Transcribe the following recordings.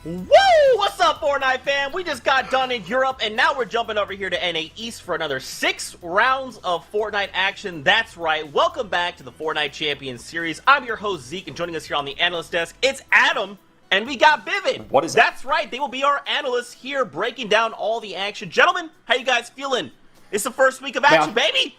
Woo! What's up, Fortnite fam? We just got done in Europe, and now we're jumping over here to NA East for another 6 rounds of Fortnite action. That's right. Welcome back to the Fortnite Champions Series. I'm your host, Zeke, and joining us here on the analyst desk, it's Adam, and we got Vivid. What is that? That's right. They will be our analysts here breaking down all the action. Gentlemen, how you guys feeling? It's the first week of action, baby!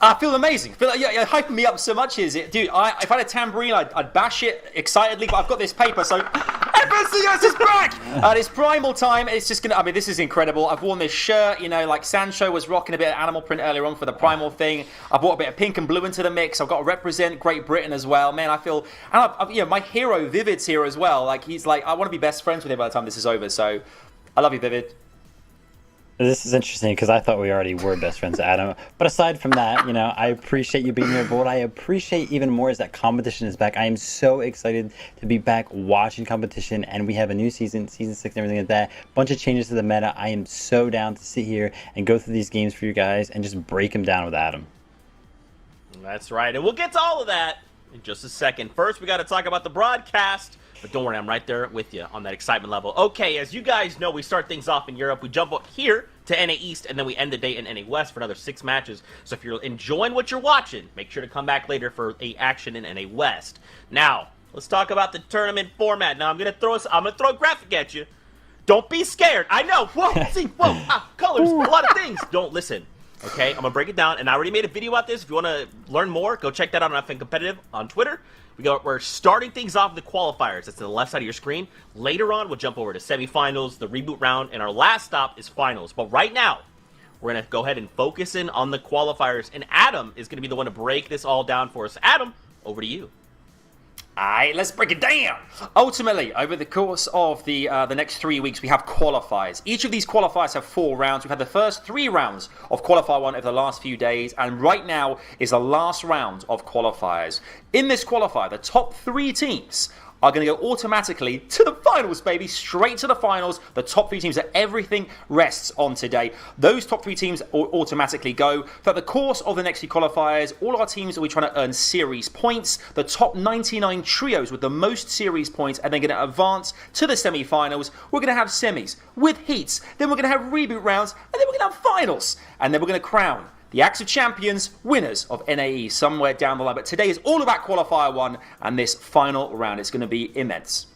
I feel amazing. You're hyping me up so much, is it? Dude, if I had a tambourine, I'd bash it excitedly, but I've got this paper, so FNCS is back! It's primal time. It's just gonna, this is incredible. I've worn this shirt, like Sancho was rocking a bit of animal print earlier on for the primal thing. I brought a bit of pink and blue into the mix. I've got to represent Great Britain as well. Man, I feel, and my hero, Vivid's here as well. He's I want to be best friends with him by the time this is over, so I love you, Vivid. This is interesting because I thought we already were best friends, Adam. But aside from that, I appreciate you being here. But what I appreciate even more is that competition is back. I am so excited to be back watching competition, and we have a new season 6 and everything like that. Bunch of changes to the meta. I am so down to sit here and go through these games for you guys and just break them down with Adam. That's right, and we'll get to all of that in just a second. First, we got to talk about the broadcast. But don't worry, I'm right there with you on that excitement level. Okay, as you guys know, we start things off in Europe. We jump up here to NA East, and then we end the day in NA West for another 6 matches. So if you're enjoying what you're watching, make sure to come back later for a action in NA West. Now, let's talk about the tournament format. Now, I'm gonna throw a graphic at you. Don't be scared. I know. Whoa, see, whoa, colors, a lot of things. Don't listen. Okay, I'm gonna break it down, and I already made a video about this. If you want to learn more, go check that out on FN Competitive on Twitter. We're starting things off with the qualifiers. That's to the left side of your screen. Later on, we'll jump over to semifinals, the reboot round, and our last stop is finals. But right now, we're going to go ahead and focus in on the qualifiers, and Adam is going to be the one to break this all down for us. Adam, over to you. Alright, let's break it down. Ultimately, over the course of the next 3 weeks, we have qualifiers. Each of these qualifiers have 4 rounds. We've had the first 3 rounds of Qualifier 1 over the last few days, and right now is the last round of qualifiers. In this qualifier, the top 3 teams are going to go automatically to the finals, baby. Straight to the finals. The top 3 teams that everything rests on today. Those top 3 teams automatically go. Throughout the course of the next few qualifiers, all our teams will be trying to earn series points. The top 99 trios with the most series points are then going to advance to the semi-finals. We're going to have semis with heats. Then we're going to have reboot rounds. And then we're going to have finals. And then we're going to crown the active champions, winners of NAE somewhere down the line. But today is all about Qualifier 1 and this final round. It's going to be immense.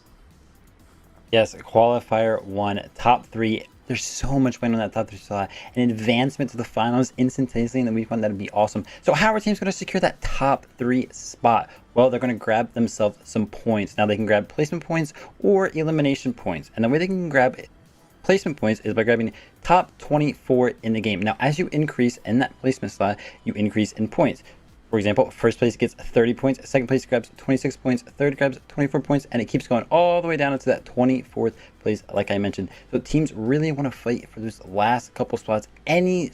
Yes, Qualifier 1, top 3. There's so much win on that top 3 slot. An advancement to the finals instantaneously in the week 1. That would be awesome. So how are teams going to secure that top 3 spot? Well, they're going to grab themselves some points. Now they can grab placement points or elimination points. And the way they can grab placement points is by grabbing top 24 in the game. Now, as you increase in that placement slot, you increase in points. For example, first place gets 30 points, second place grabs 26 points, third grabs 24 points, and it keeps going all the way down to that 24th place, like I mentioned. So teams really want to fight for those last couple spots. Any,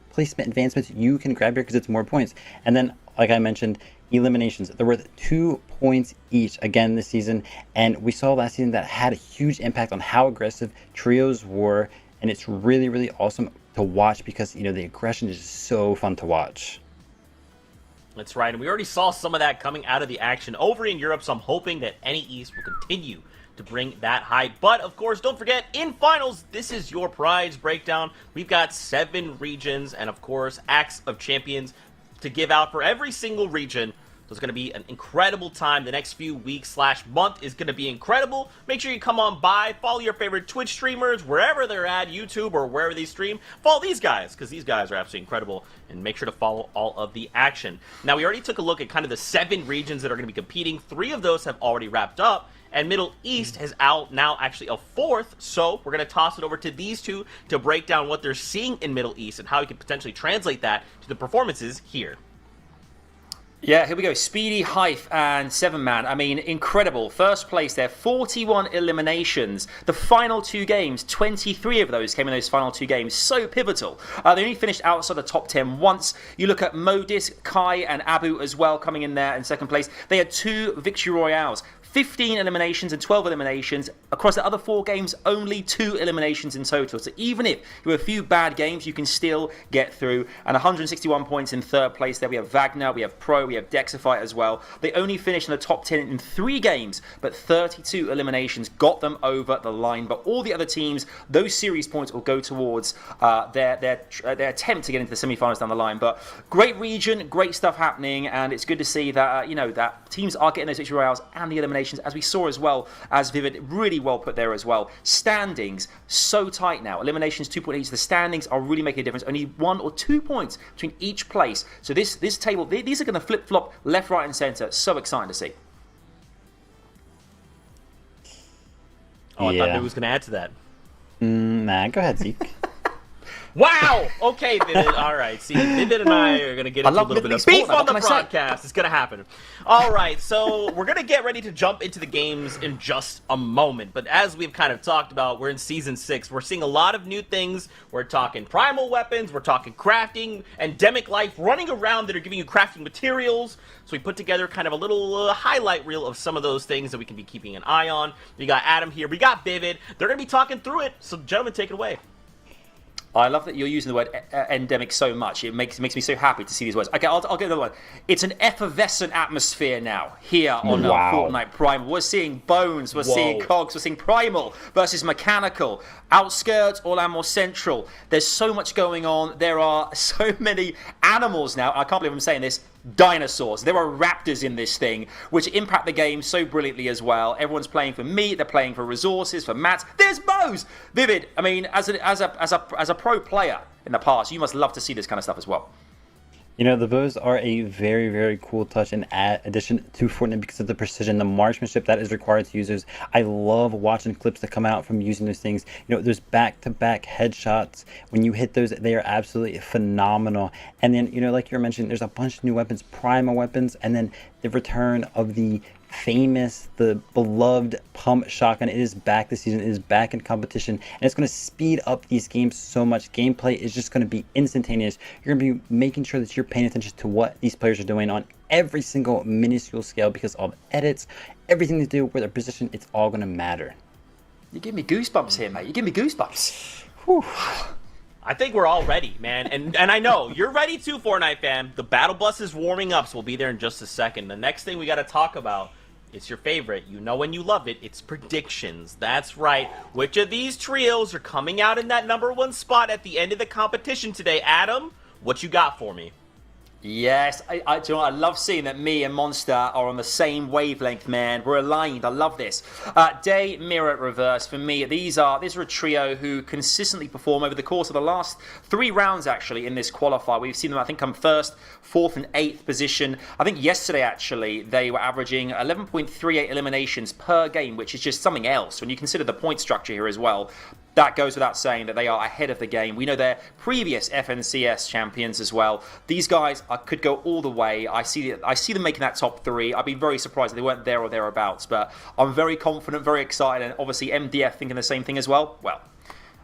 placement advancements you can grab here because it's more points. And then, like I mentioned, eliminations. They're worth 2 points each again this season, and we saw last season that had a huge impact on how aggressive trios were, and it's really, really awesome to watch because the aggression is so fun to watch. That's right, and we already saw some of that coming out of the action over in Europe, so I'm hoping that NA East will continue to bring that high. But of course, don't forget, in finals, this is your prize breakdown. We've got 7 regions and of course acts of champions to give out for every single region. So it's going to be an incredible time. The next few weeks / month is going to be incredible. Make sure you come on by, follow your favorite Twitch streamers, wherever they're at, YouTube or wherever they stream. Follow these guys, because these guys are absolutely incredible. And make sure to follow all of the action. Now, we already took a look at kind of the 7 regions that are going to be competing. 3 of those have already wrapped up. And Middle East has out now actually a 4th, so we're going to toss it over to these 2 to break down what they're seeing in Middle East and how we can potentially translate that to the performances here. Yeah, here we go. Speedy, Hype, and 7-Man. Incredible. First place there, 41 eliminations. The final 2 games, 23 of those came in those final 2 games. So pivotal. They only finished outside the top 10 once. You look at Modis, Kai, and Abu as well coming in there in second place. They had 2 victory royales. 15 eliminations and 12 eliminations. Across the other 4 games, only 2 eliminations in total. So even if you have a few bad games, you can still get through. And 161 points in 3rd place there. We have Wagner, we have Pro, we have Dexify as well. They only finished in the top 10 in 3 games, but 32 eliminations got them over the line. But all the other teams, those series points will go towards their attempt to get into the semi-finals down the line. But great region, great stuff happening, and it's good to see that that teams are getting those victory royales and the eliminations, as we saw as well as Vivid really well put there as well. Standings so tight now. Eliminations 2.8. The standings are really making a difference. Only 1 or 2 points between each place. So this table, these are going to flip flop left, right, and centre. So exciting to see. Oh, I thought Vivid was going to add to that. Nah, go ahead, Zeke. Wow! Okay, Vivid. All right. See, Vivid and I are going to get into a little bit of beef on the broadcast. It's going to happen. All right, so we're going to get ready to jump into the games in just a moment. But as we've kind of talked about, we're in Season 6. We're seeing a lot of new things. We're talking primal weapons. We're talking crafting, endemic life, running around that are giving you crafting materials. So we put together kind of a little highlight reel of some of those things that we can be keeping an eye on. We got Adam here. We got Vivid. They're going to be talking through it. So, gentlemen, take it away. I love that you're using the word endemic so much. It makes me so happy to see these words. Okay, I'll get another one. It's an effervescent atmosphere now here on Fortnite Primal. We're seeing bones, we're seeing cogs, we're seeing primal versus mechanical, outskirts or more central. There's so much going on. There are so many animals now. I can't believe I'm saying this. Dinosaurs. There are raptors in this thing, which impact the game so brilliantly as well. Everyone's playing for meat, they're playing for resources, for mats. There's bows! Vivid, I mean, as a pro player in the past, you must love to see this kind of stuff as well. You know, the bows are a very, very cool touch and addition to Fortnite because of the precision, the marksmanship that is required to users. I love watching clips that come out from using those things. You know, there's back-to-back headshots. When you hit those, they are absolutely phenomenal. And then, you know, like you were mentioning, there's a bunch of new weapons, primal weapons, and then the return of the famous, the beloved pump shotgun. It is back this season. It is back in competition, and it's going to speed up these games so much. Gameplay is just going to be instantaneous. You're going to be making sure that you're paying attention to what these players are doing on every single minuscule scale, because all the edits, everything they do, where their position, it's all going to matter. You give me goosebumps here, mate. You give me goosebumps. Whew. I think we're all ready, man. And I know you're ready too, Fortnite fan. The battle bus is warming up, so we'll be there in just a second. The next thing we got to talk about, it's your favorite. You know when you love it. It's predictions. That's right. Which of these trios are coming out in that #1 spot at the end of the competition today? Adam, what you got for me? Yes, do you know what? I love seeing that me and Monster are on the same wavelength, man. We're aligned. I love this. Day, Mirror, Reverse. For me, these are a trio who consistently perform over the course of the last 3 rounds, actually, in this qualifier. We've seen them, I think, come 1st, 4th, and 8th position. I think yesterday, actually, they were averaging 11.38 eliminations per game, which is just something else when you consider the point structure here as well. That goes without saying that they are ahead of the game. We know they're previous FNCS champions as well. These guys could go all the way. I see them making that top 3. I'd be very surprised if they weren't there or thereabouts. But I'm very confident, very excited, and obviously MDF thinking the same thing as well. Well,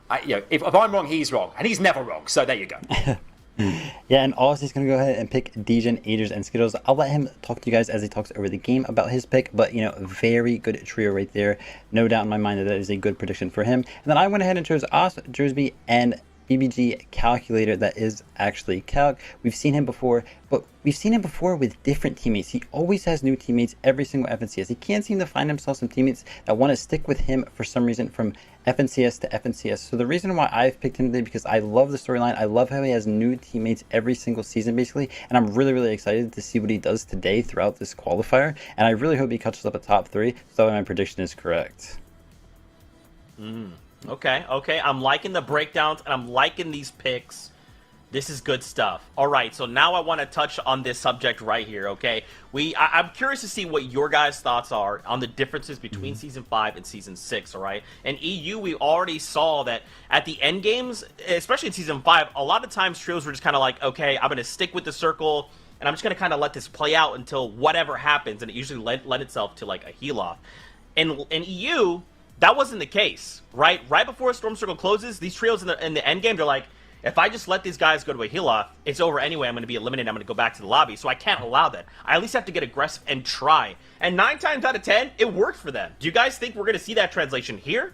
if I'm wrong, he's wrong, and he's never wrong. So there you go. Yeah, and Ozzy's going to go ahead and pick Degen, Aders, and Skittles. I'll let him talk to you guys as he talks over the game about his pick, but, you know, very good trio right there. No doubt in my mind that is a good prediction for him. And then I went ahead and chose Oz, Jersey, and BBG Calculator. That is actually Calc. We've seen him before, but we've seen him before with different teammates. He always has new teammates every single FNCS. He can't seem to find himself some teammates that want to stick with him for some reason from FNCS to FNCS. So the reason why I've picked him today, because I love the storyline. I love how he has new teammates every single season, basically. And I'm really, really excited to see what he does today throughout this qualifier. And I really hope he catches up a top 3, so that my prediction is correct. Okay. I'm liking the breakdowns, and I'm liking these picks. This is good stuff. All right, so now I want to touch on this subject right here, okay? I'm curious to see what your guys' thoughts are on the differences between Season 5 and Season 6, all right? In EU, we already saw that at the end games, especially in Season 5, a lot of times trios were just kind of like, okay, I'm going to stick with the circle, and I'm just going to kind of let this play out until whatever happens, and it usually led itself to, like, a heal-off. In EU, that wasn't the case, right? Right before Storm Circle closes, these trios in the end game, they're like, If I just let these guys go to a heal off, it's over anyway. I'm going to be eliminated. I'm going to go back to the lobby. So I can't allow that. I at least have to get aggressive and try. And 9 times out of 10, it worked for them. Do you guys think we're going to see that translation here?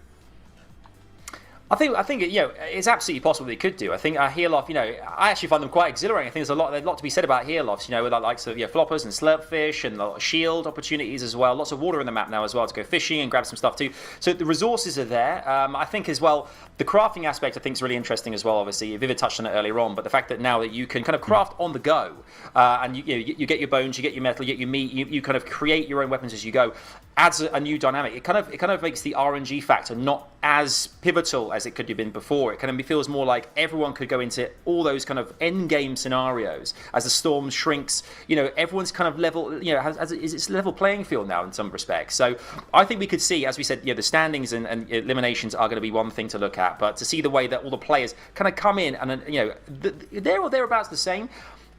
I think it's absolutely possible they could do. I think heal off, I actually find them quite exhilarating. I think there's a lot to be said about heal offs, with the likes of floppers and slurpfish and a lot of shield opportunities as well. Lots of water in the map now as well to go fishing and grab some stuff too. So the resources are there. I think as well, the crafting aspect I think is really interesting as well. Obviously, Vivid touched on it earlier on, but the fact that now that you can kind of craft on the go, and you get your bones, you get your metal, you get your meat, you kind of create your own weapons as you go, adds a new dynamic. It kind of makes the RNG factor not as pivotal as it could have been before. It kind of feels more like everyone could go into all those kind of end game scenarios as the storm shrinks. Everyone's kind of level. It's level playing field now in some respects. So I think we could see, as we said, the standings and eliminations are going to be one thing to look at, but to see the way that all the players kind of come in and they're or thereabouts the same,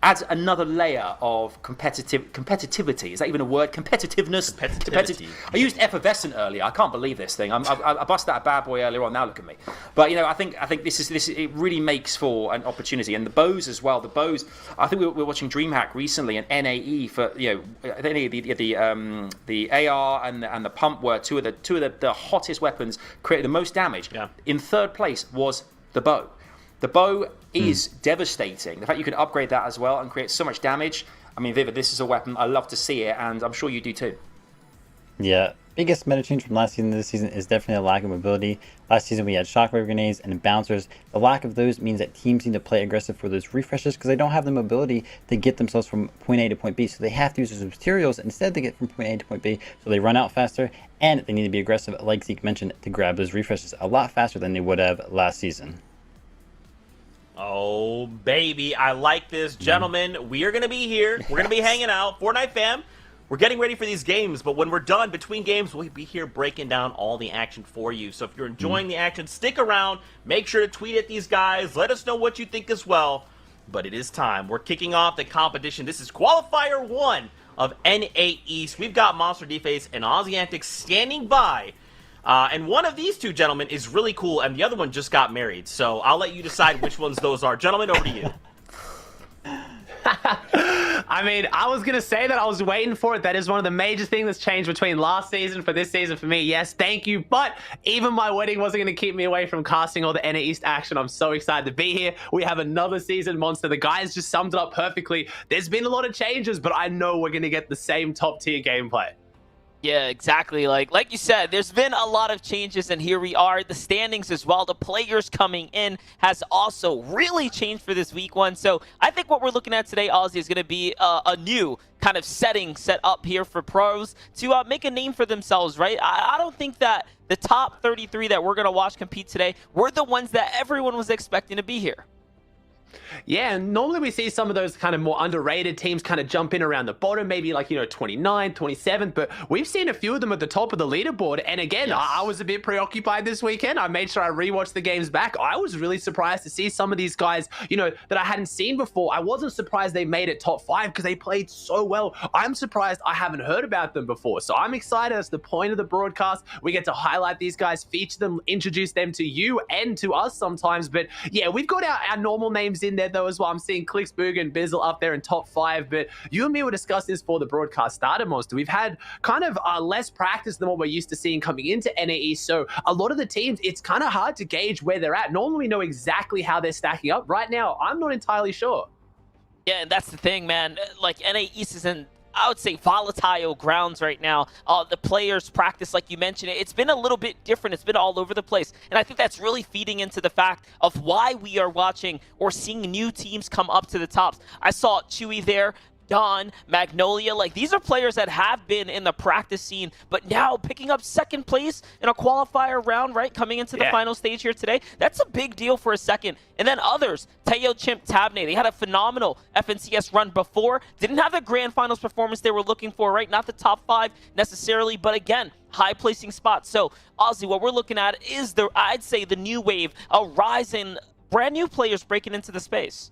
adds another layer of competitivity. Is that even a word? Competitiveness. I used effervescent earlier. I can't believe this thing. I busted that bad boy earlier on. Now look at me. But I think this it really makes for an opportunity. And the bows as well. The bows. I think we were watching DreamHack recently, and NAE for the AR and the pump were two of the hottest weapons, created the most damage. Yeah. In third place was the bow. The bow is devastating. The fact you can upgrade that as well and create so much damage. I mean, Vivid, this is a weapon. I love to see it, and I'm sure you do too. Yeah, biggest meta change from last season to this season is definitely a lack of mobility. Last season we had shockwave grenades and bouncers. The lack of those means that teams need to play aggressive for those refreshes because they don't have the mobility to get themselves from point A to point B. So they have to use those materials instead to get from point A to point B. So they run out faster, and they need to be aggressive, like Zeke mentioned, to grab those refreshes a lot faster than they would have last season. Oh, baby. I like this. Gentlemen, we are going to be here. We're going to be hanging out. Fortnite fam, we're getting ready for these games. But when we're done, between games, we'll be here breaking down all the action for you. So if you're enjoying the action, stick around. Make sure to tweet at these guys. Let us know what you think as well. But it is time. We're kicking off the competition. This is Qualifier 1 of NA East. We've got Monster D-Face and Aussie Antics standing by. And one of these two gentlemen is really cool, and the other one just got married. So I'll let you decide which ones those are. Gentlemen, over to you. I mean, I was going to say that I was waiting for it. That is one of the major things that's changed between last season for this season for me. Yes, thank you. But even my wedding wasn't going to keep me away from casting all the NA East action. I'm so excited to be here. We have another season, Monster. The guys just summed it up perfectly. There's been a lot of changes, but I know we're going to get the same top-tier gameplay. Yeah, exactly. Like you said, there's been a lot of changes, and here we are. The standings as well, the players coming in has also really changed for this week 1. So I think what we're looking at today, Ozzy, is going to be a new kind of setting set up here for pros to make a name for themselves, right? I don't think that the top 33 that we're going to watch compete today were the ones that everyone was expecting to be here. Yeah, and normally we see some of those kind of more underrated teams kind of jump in around the bottom, maybe like, 29th, 27th, but we've seen a few of them at the top of the leaderboard. And again, yes. I was a bit preoccupied this weekend. I made sure I rewatched the games back. I was really surprised to see some of these guys, that I hadn't seen before. I wasn't surprised they made it top 5 because they played so well. I'm surprised I haven't heard about them before. So I'm excited. That's the point of the broadcast. We get to highlight these guys, feature them, introduce them to you and to us sometimes. But yeah, we've got our normal names in there though as well. I'm seeing Clix, Bugha, and Bizzle up there in top 5, but you and me were discussing this before the broadcast started, Monster. We've had kind of less practice than what we're used to seeing coming into NAE, so a lot of the teams, it's kind of hard to gauge where they're at. Normally we know exactly how they're stacking up. Right now, I'm not entirely sure. Yeah, and that's the thing, man. Like, NA East is in, I would say, volatile grounds right now. The players practice, like you mentioned, it's been a little bit different. It's been all over the place. And I think that's really feeding into the fact of why we are watching or seeing new teams come up to the tops. I saw Chewy there, Don, Magnolia, like these are players that have been in the practice scene, but now picking up second place in a qualifier round, right? Coming into the final stage here today. That's a big deal for a second. And then others, Teo, Chimp, Tabney, they had a phenomenal FNCS run before. Didn't have the grand finals performance they were looking for, right? Not the top 5 necessarily, but again, high placing spots. So Ozzy, what we're looking at is I'd say the new wave, a rise in brand new players breaking into the space.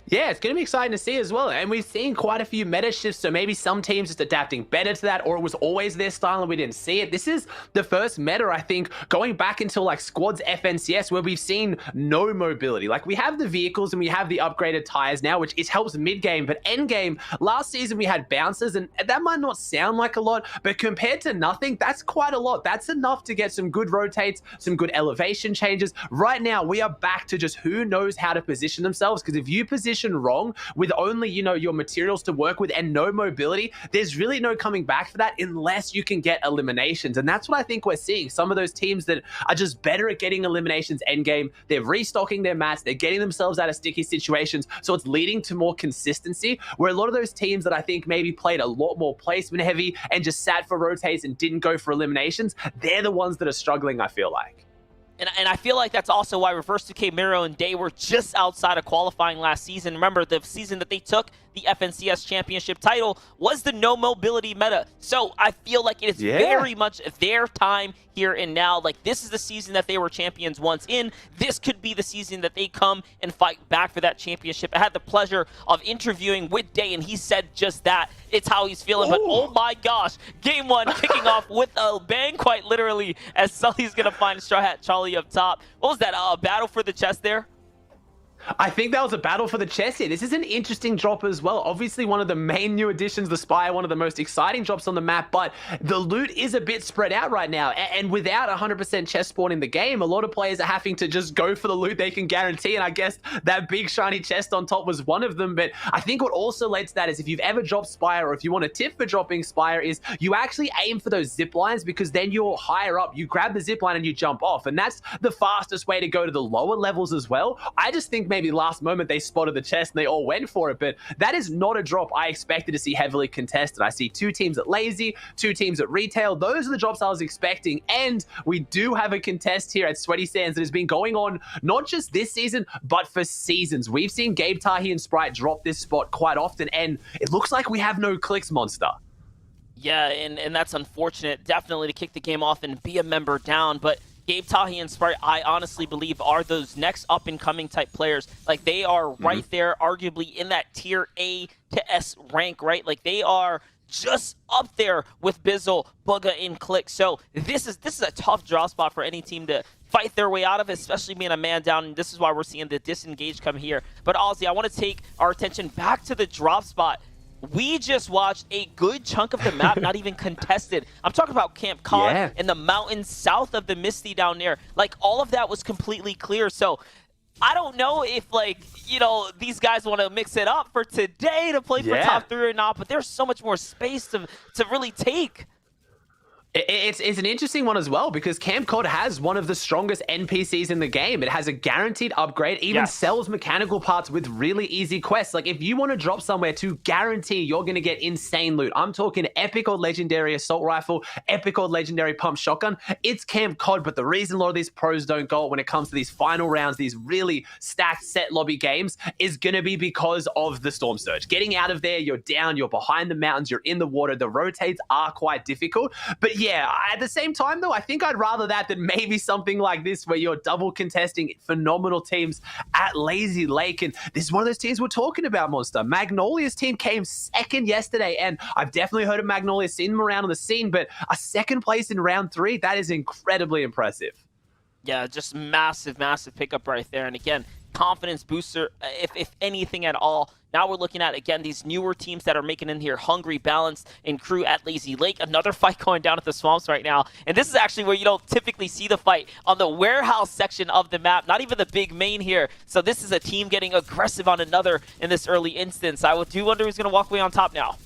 Yeah, it's going to be exciting to see as well. And we've seen quite a few meta shifts, so maybe some teams just adapting better to that, or it was always their style and we didn't see it. This is the first meta, I think, going back until like Squads FNCS, where we've seen no mobility. Like, we have the vehicles and we have the upgraded tires now, which it helps mid-game, but end-game, last season we had bouncers, and that might not sound like a lot, but compared to nothing, that's quite a lot. That's enough to get some good rotates, some good elevation changes. Right now, we are back to just who knows how to position themselves, because if you position wrong with only, your materials to work with and no mobility, there's really no coming back for that unless you can get eliminations. And that's what I think we're seeing. Some of those teams that are just better at getting eliminations endgame, they're restocking their mats, they're getting themselves out of sticky situations, so it's leading to more consistency, where a lot of those teams that I think maybe played a lot more placement heavy and just sat for rotates and didn't go for eliminations, they're the ones that are struggling, I feel like. And I feel like that's also why Reverse 2K, Miro, and Day were just outside of qualifying last season. Remember, the season that they took the FNCS championship title was the no mobility meta. So I feel like it is very much their time here and now. Like, this is the season that they were champions once in. This could be the season that they come and fight back for that championship. I had the pleasure of interviewing with Day, and he said just that. It's how he's feeling. But oh my gosh, game one kicking off with a bang, quite literally, as Sully's going to find Straw Hat Charlie up top. What was that, battle for the chest there? I think that was a battle for the chest here. This is an interesting drop as well. Obviously, one of the main new additions, the Spire, one of the most exciting drops on the map, but the loot is a bit spread out right now. And without 100% chest spawn in the game, a lot of players are having to just go for the loot they can guarantee. And I guess that big shiny chest on top was one of them. But I think what also led to that is if you've ever dropped Spire, or if you want a tip for dropping Spire, is you actually aim for those zip lines, because then you're higher up. You grab the zip line and you jump off. And that's the fastest way to go to the lower levels as well. I just think maybe last moment they spotted the chest and they all went for it, but that is not a drop I expected to see heavily contested. I see two teams at Lazy, two teams at Retail. Those are the drops I was expecting, and we do have a contest here at Sweaty Sands that has been going on not just this season, but for seasons. We've seen Gabe Tahi and Sprite drop this spot quite often, and it looks like we have no Clix monster. Yeah, and that's unfortunate, definitely, to kick the game off and be a member down, but Gabe Tahi and Sprite, I honestly believe, are those next up-and-coming type players. Like, they are right there, arguably in that tier A to S rank, right? Like, they are just up there with Bizzle, Bugha, and Clix. So this is a tough draw spot for any team to fight their way out of, especially being a man down, and this is why we're seeing the disengage come here. But Ozzy, I want to take our attention back to the drop spot. We just watched a good chunk of the map not even contested. I'm talking about Camp Cod and the mountains south of the Misty down there. Like, all of that was completely clear. So I don't know if, like, these guys want to mix it up for today to play for top 3 or not, but there's so much more space to really take. It's an interesting one as well, because Camp Cod has one of the strongest NPCs in the game. It has a guaranteed upgrade, even sells mechanical parts with really easy quests. Like, if you want to drop somewhere to guarantee you're going to get insane loot, I'm talking epic or legendary assault rifle, epic or legendary pump shotgun, it's Camp Cod. But the reason a lot of these pros don't go when it comes to these final rounds, these really stacked set lobby games, is going to be because of the Storm Surge. Getting out of there, you're down, you're behind the mountains, you're in the water, the rotates are quite difficult. But yeah, at the same time, though, I think I'd rather that than maybe something like this where you're double contesting phenomenal teams at Lazy Lake. And this is one of those teams we're talking about, Monster. Magnolia's team came second yesterday, and I've definitely heard of Magnolia, seen them around on the scene, but a second place in round 3, that is incredibly impressive. Yeah, just massive, massive pickup right there. And again, confidence booster, if anything at all. Now we're looking at, again, these newer teams that are making in here. Hungry, Balanced, and Crew at Lazy Lake. Another fight going down at the Swamps right now. And this is actually where you don't typically see the fight, on the warehouse section of the map. Not even the big main here. So this is a team getting aggressive on another in this early instance. I do wonder who's going to walk away on top now.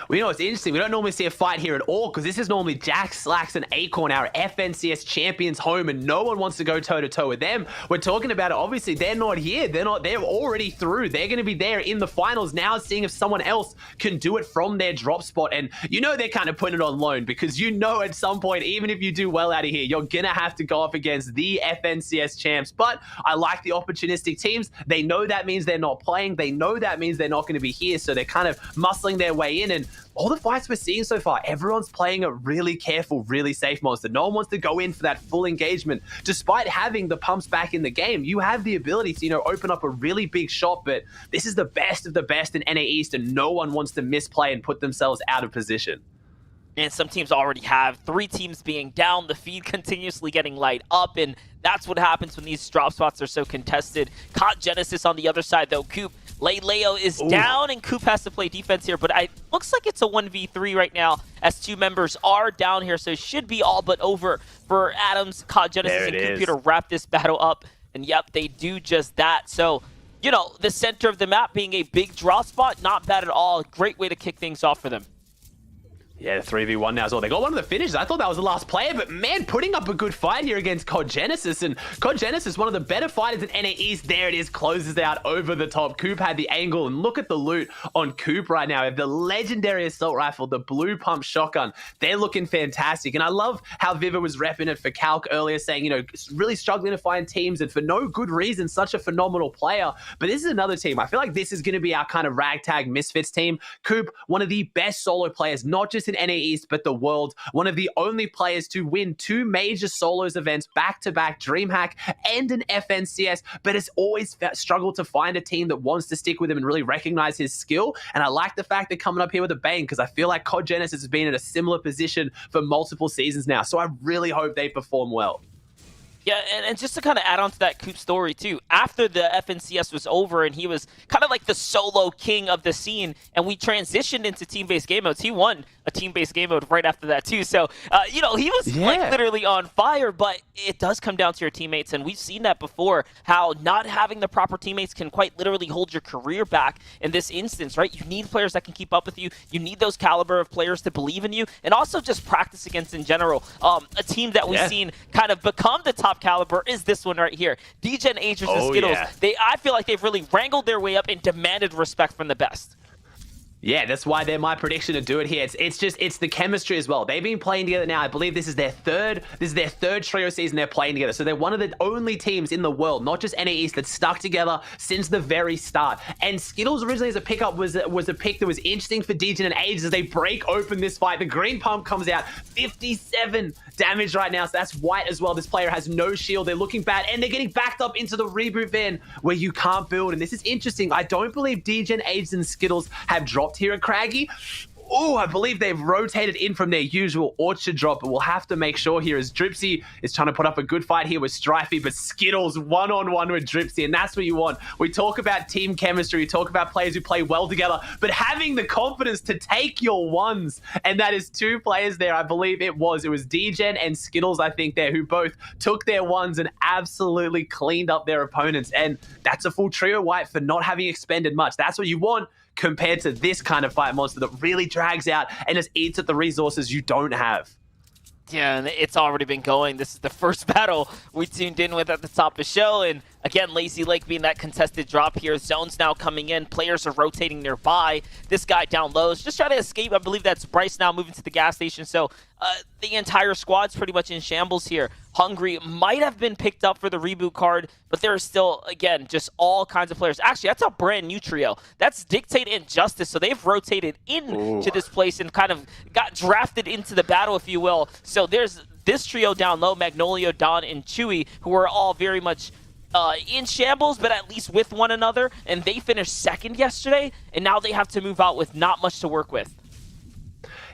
Well, it's interesting. We don't normally see a fight here at all, because this is normally Jack, Slacks, and Acorn, our FNCS champions, home, and no one wants to go toe-to-toe with them. We're talking about it. Obviously, they're not here. They're already through. They're going to be there in the finals now, seeing if someone else can do it from their drop spot. And they're kind of putting it on loan, because at some point, even if you do well out of here, you're going to have to go up against the FNCS champs. But I like the opportunistic teams. They know that means they're not playing. They know that means they're not going to be here, so they're kind of muscling their way in. And all the fights we're seeing so far, everyone's playing a really careful, really safe Monster. No one wants to go in for that full engagement. Despite having the pumps back in the game, you have the ability to, open up a really big shot, but this is the best of the best in NA East, and no one wants to misplay and put themselves out of position. And some teams already have 3 teams being down, the feed continuously getting light up, and that's what happens when these drop spots are so contested. Caught Genesis on the other side, though. Coop, Leo is down, and Coop has to play defense here, but it looks like it's a 1v3 right now, as 2 members are down here, so it should be all but over for Adams, Caught Genesis, and Coop here to wrap this battle up, and yep, they do just that. So, the center of the map being a big draw spot, not bad at all. Great way to kick things off for them. Yeah, the 3v1 now as well. They got one of the finishes. I thought that was the last player, but man, putting up a good fight here against COD Genesis. And COD Genesis, one of the better fighters in NA East. There it is, closes out over the top. Coop had the angle, and look at the loot on Coop right now. The legendary assault rifle, the blue pump shotgun, they're looking fantastic. And I love how Viva was repping it for Calc earlier, saying, really struggling to find teams, and for no good reason, such a phenomenal player. But this is another team. I feel like this is going to be our kind of ragtag misfits team. Coop, one of the best solo players, not just in NA East, but the world. One of the only players to win 2 major solos events back-to-back, DreamHack and an FNCS, but has always struggled to find a team that wants to stick with him and really recognize his skill. And I like the fact they're coming up here with a bang, because I feel like COD Genesis has been in a similar position for multiple seasons now. So I really hope they perform well. Yeah, and just to kind of add on to that Coop story, too, after the FNCS was over and he was kind of like the solo king of the scene, and we transitioned into team-based game modes, he won a team-based game mode right after that, too. So, he was like literally on fire, but it does come down to your teammates, and we've seen that before, how not having the proper teammates can quite literally hold your career back in this instance, right? You need players that can keep up with you. You need those caliber of players to believe in you, and also just practice against in general. A team that we've seen kind of become the top caliber is this one right here. DGen, Agers, and Skittles. Yeah. I feel like they've really wrangled their way up and demanded respect from the best. Yeah, that's why they're my prediction to do it here. It's the chemistry as well. They've been playing together now. I believe this is their third trio season they're playing together. So they're one of the only teams in the world, not just NA East, that's stuck together since the very start. And Skittles originally as a pickup was a pick that was interesting for DGen and Ages as they break open this fight. The green pump comes out, 57 damage right now. So that's white as well. This player has no shield. They're looking bad, and they're getting backed up into the reboot van where you can't build. And this is interesting. I don't believe DGen, Ages, and Skittles have dropped here at Craggy. Oh, I believe they've rotated in from their usual Orchard drop, but we'll have to make sure here as Dripsy is trying to put up a good fight here with Strifey, but Skittles one-on-one with Dripsy, and that's what you want. We talk about team chemistry, we talk about players who play well together, but having the confidence to take your ones, and that is 2 players there, I believe it was DGen and Skittles, I think there, who both took their ones and absolutely cleaned up their opponents, and that's a full trio white for not having expended much. That's what you want, compared to this kind of fight monster that really drags out and just eats at the resources you don't have. Yeah, and it's already been going. This is the first battle we tuned in with at the top of the show, and again, Lazy Lake being that contested drop here. Zones now coming in. Players are rotating nearby. This guy down low is just trying to escape. I believe that's Bryce now moving to the gas station. So the entire squad's pretty much in shambles here. Hungry might have been picked up for the reboot card, but there are still, again, just all kinds of players. Actually, that's a brand new trio. That's Dictate and Justice. So they've rotated into this place and kind of got drafted into the battle, if you will. So there's this trio down low, Magnolia, Don, and Chewy, who are all very much in shambles, but at least with one another, and they finished second yesterday, and now they have to move out with not much to work with.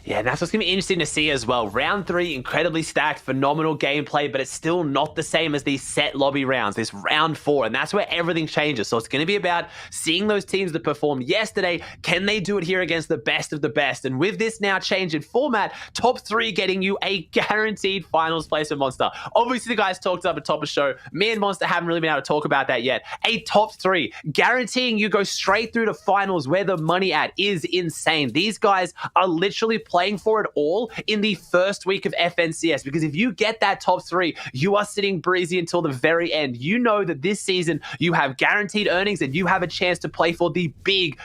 Yeah, and that's what's going to be interesting to see as well. Round 3, incredibly stacked, phenomenal gameplay, but it's still not the same as these set lobby rounds, this round 4, and that's where everything changes. So it's going to be about seeing those teams that performed yesterday, can they do it here against the best of the best? And with this now change in format, top 3 getting you a guaranteed finals place for Monster. Obviously, the guys talked up at top of the show. Me and Monster haven't really been able to talk about that yet. A top 3, guaranteeing you go straight through to finals where the money at is insane. These guys are literally playing for it all in the first week of FNCS, because if you get that top 3, you are sitting breezy until the very end. You know that this season you have guaranteed earnings and you have a chance to play for the big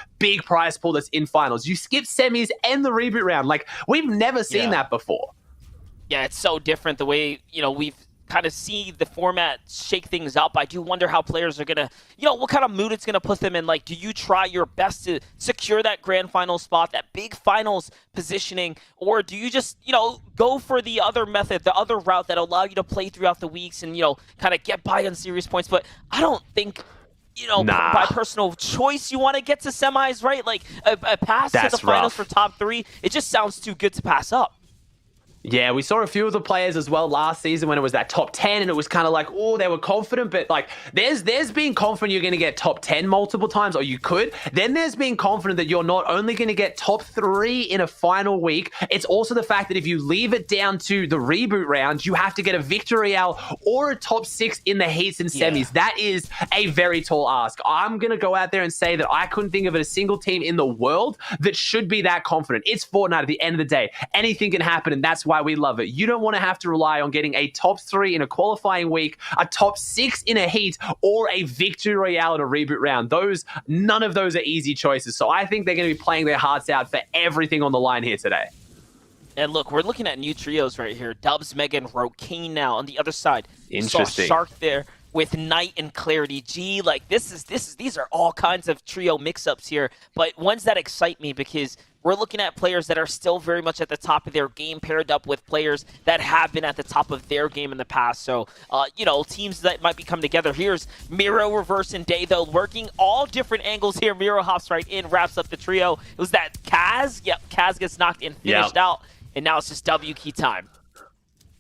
prize pool that's in finals. You skip semis and the reboot round. Like, we've never seen that before. Yeah, it's so different the way, we've kind of see the format shake things up. I do wonder how players are going to, what kind of mood it's going to put them in. Like, do you try your best to secure that grand final spot, that big finals positioning, or do you just, go for the other method, the other route that allow you to play throughout the weeks and, kind of get by on series points? But I don't think, by personal choice, you want to get to semis, right? Like, a pass to the finals for top 3, it just sounds too good to pass up. Yeah, we saw a few of the players as well last season when it was that top 10, and it was kind of like, oh, they were confident, but like, there's being confident you're going to get top 10 multiple times, or you could. Then there's being confident that you're not only going to get top 3 in a final week, it's also the fact that if you leave it down to the reboot round, you have to get a victory royale or a top 6 in the heats and semis. Yeah. That is a very tall ask. I'm going to go out there and say that I couldn't think of a single team in the world that should be that confident. It's Fortnite at the end of the day. Anything can happen, and that's why we love it. You don't want to have to rely on getting a top 3 in a qualifying week, a top 6 in a heat, or a victory royale in a reboot round. None of those are easy choices. So I think they're going to be playing their hearts out for everything on the line here today. And look, we're looking at new trios right here. Dubs, Megan, Rokane now on the other side. Interesting. Saw Shark there with Knight and Clarity G. Like, these are all kinds of trio mix-ups here, but ones that excite me because we're looking at players that are still very much at the top of their game paired up with players that have been at the top of their game in the past. So, teams that might be coming together. Here's Miro, Reverse, and Day, though, working all different angles here. Miro hops right in, wraps up the trio. It was that Kaz. Yep, Kaz gets knocked and finished out, and now it's just W key time.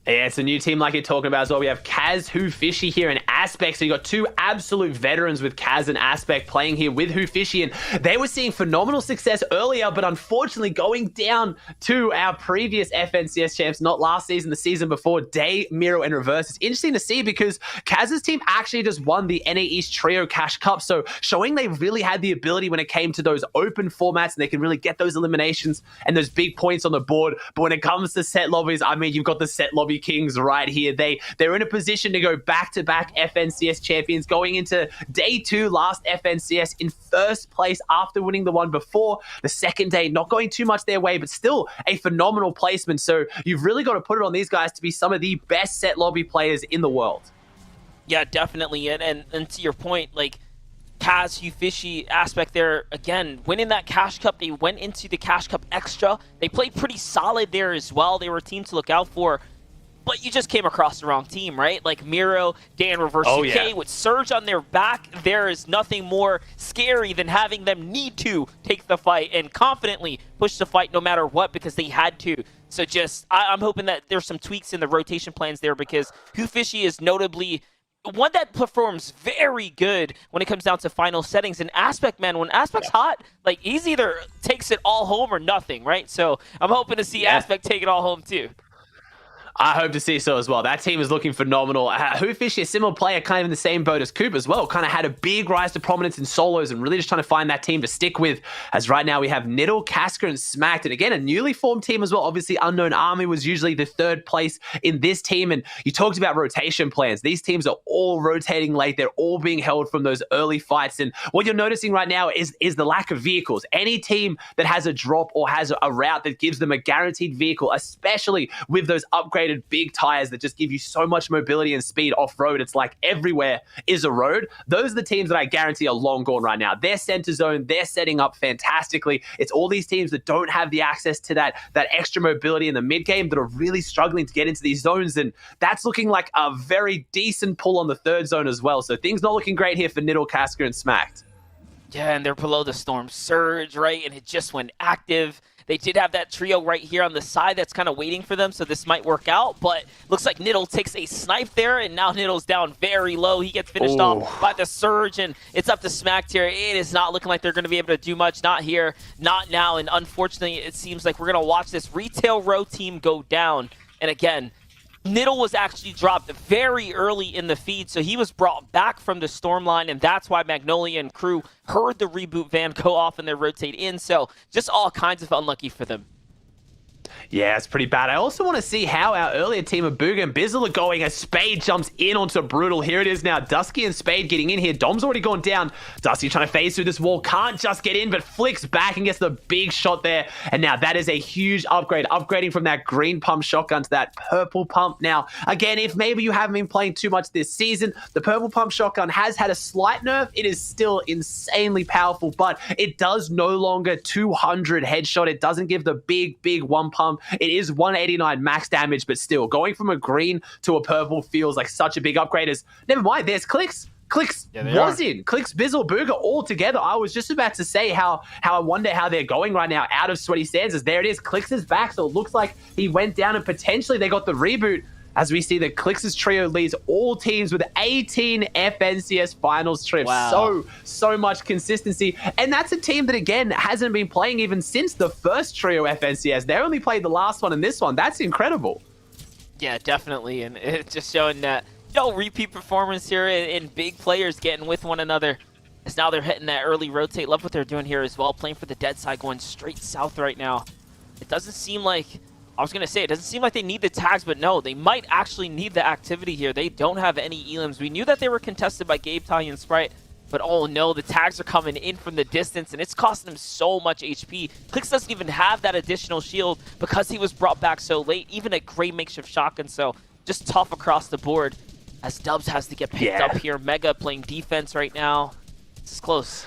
Yeah, it's a new team like you're talking about as well. We have Kaz, Who Fishy here, and Aspect. So you got 2 absolute veterans with Kaz and Aspect playing here with Who Fishy, and they were seeing phenomenal success earlier, but unfortunately going down to our previous FNCS champs, not last season, the season before, Day, Miro, and Reverse. It's interesting to see because Kaz's team actually just won the NA East Trio Cash Cup, so showing they really had the ability when it came to those open formats, and they can really get those eliminations and those big points on the board. But when it comes to set lobbies, I mean, you've got the set lobby kings right here. They're in a position to go back-to-back FNCS champions, going into day 2, last FNCS in first place after winning the one before. The second day, not going too much their way, but still a phenomenal placement. So you've really got to put it on these guys to be some of the best set lobby players in the world. Yeah, definitely. And to your point, like, Kaz, Hugh Fishy, Aspect there, again, winning that Cash Cup. They went into the Cash Cup Extra. They played pretty solid there as well. They were a team to look out for. But you just came across the wrong team, right? Like Miro, Dan, Reverse UK with Surge on their back. There is nothing more scary than having them need to take the fight and confidently push the fight no matter what because they had to. So I'm hoping that there's some tweaks in the rotation plans there because Who Fishy is notably one that performs very good when it comes down to final settings. And Aspect, man, when Aspect's hot, like, he's either takes it all home or nothing, right? So I'm hoping to see Aspect take it all home too. I hope to see so as well. That team is looking phenomenal. Who Fishy, a similar player, kind of in the same boat as Coop as well, kind of had a big rise to prominence in solos and really just trying to find that team to stick with. As right now we have Niddle, Casca, and Smacked. And again, a newly formed team as well. Obviously, Unknown Army was usually the 3rd place in this team. And you talked about rotation plans. These teams are all rotating late. They're all being held from those early fights. And what you're noticing right now is the lack of vehicles. Any team that has a drop or has a route that gives them a guaranteed vehicle, especially with those upgraded big tires that just give you so much mobility and speed off-road. It's like everywhere is a road. Those are the teams that I guarantee are long gone right now. They're center zone. They're setting up fantastically. It's all these teams that don't have the access to that extra mobility in the mid-game that are really struggling to get into these zones, and that's looking like a very decent pull on the 3rd zone as well. So things not looking great here for Niddle, Casca, and Smacked. Yeah, and they're below the Storm Surge, right? And it just went active. They did have that trio right here on the side that's kind of waiting for them, so this might work out. But looks like Niddle takes a snipe there, and now Niddle's down very low. He gets finished off by the Surge, and it's up to Smacked here. It is not looking like they're going to be able to do much. Not here, not now, and unfortunately, it seems like we're going to watch this Retail Row team go down. And again, Niddle was actually dropped very early in the feed, so he was brought back from the storm line, and that's why Magnolia and crew heard the reboot van go off and they rotate in. So just all kinds of unlucky for them. Yeah, it's pretty bad. I also want to see how our earlier team of Bugha and Bizzle are going as Spade jumps in onto Brutal. Here it is now. Dusky and Spade getting in here. Dom's already gone down. Dusky trying to phase through this wall. Can't just get in, but flicks back and gets the big shot there. And now that is a huge upgrade. Upgrading from that green pump shotgun to that purple pump. Now, again, if maybe you haven't been playing too much this season, the purple pump shotgun has had a slight nerf. It is still insanely powerful, but it does no longer 200 headshot. It doesn't give the big one pump. It is 189 max damage, but still going from a green to a purple feels like such a big upgrade. As never mind, there's Clix. Clix was in. Clix, Bizzle, Bugha all together. I was just about to say how I wonder how they're going right now out of Sweaty Stanzas. There it is. Clix is back, so it looks like he went down and potentially they got the reboot. As we see that Clix's trio leads all teams with 18 FNCS finals trips. Wow. So much consistency. And that's a team that, again, hasn't been playing even since the first trio FNCS. They only played the last one and this one. That's incredible. Yeah, definitely. And it's just showing that no repeat performance here and big players getting with one another. As now they're hitting that early rotate. Love what they're doing here as well. Playing for the dead side, going straight south right now. It doesn't seem like... I was going to say, it doesn't seem like they need the tags, but no, they might actually need the activity here. They don't have any elims. We knew that they were contested by Gabe, Tanya, and Sprite, but oh no, the tags are coming in from the distance, and it's costing them so much HP. Clix doesn't even have that additional shield because he was brought back so late, even a great makeshift shotgun, so just tough across the board as Dubs has to get picked up here. Mega playing defense right now. This is close.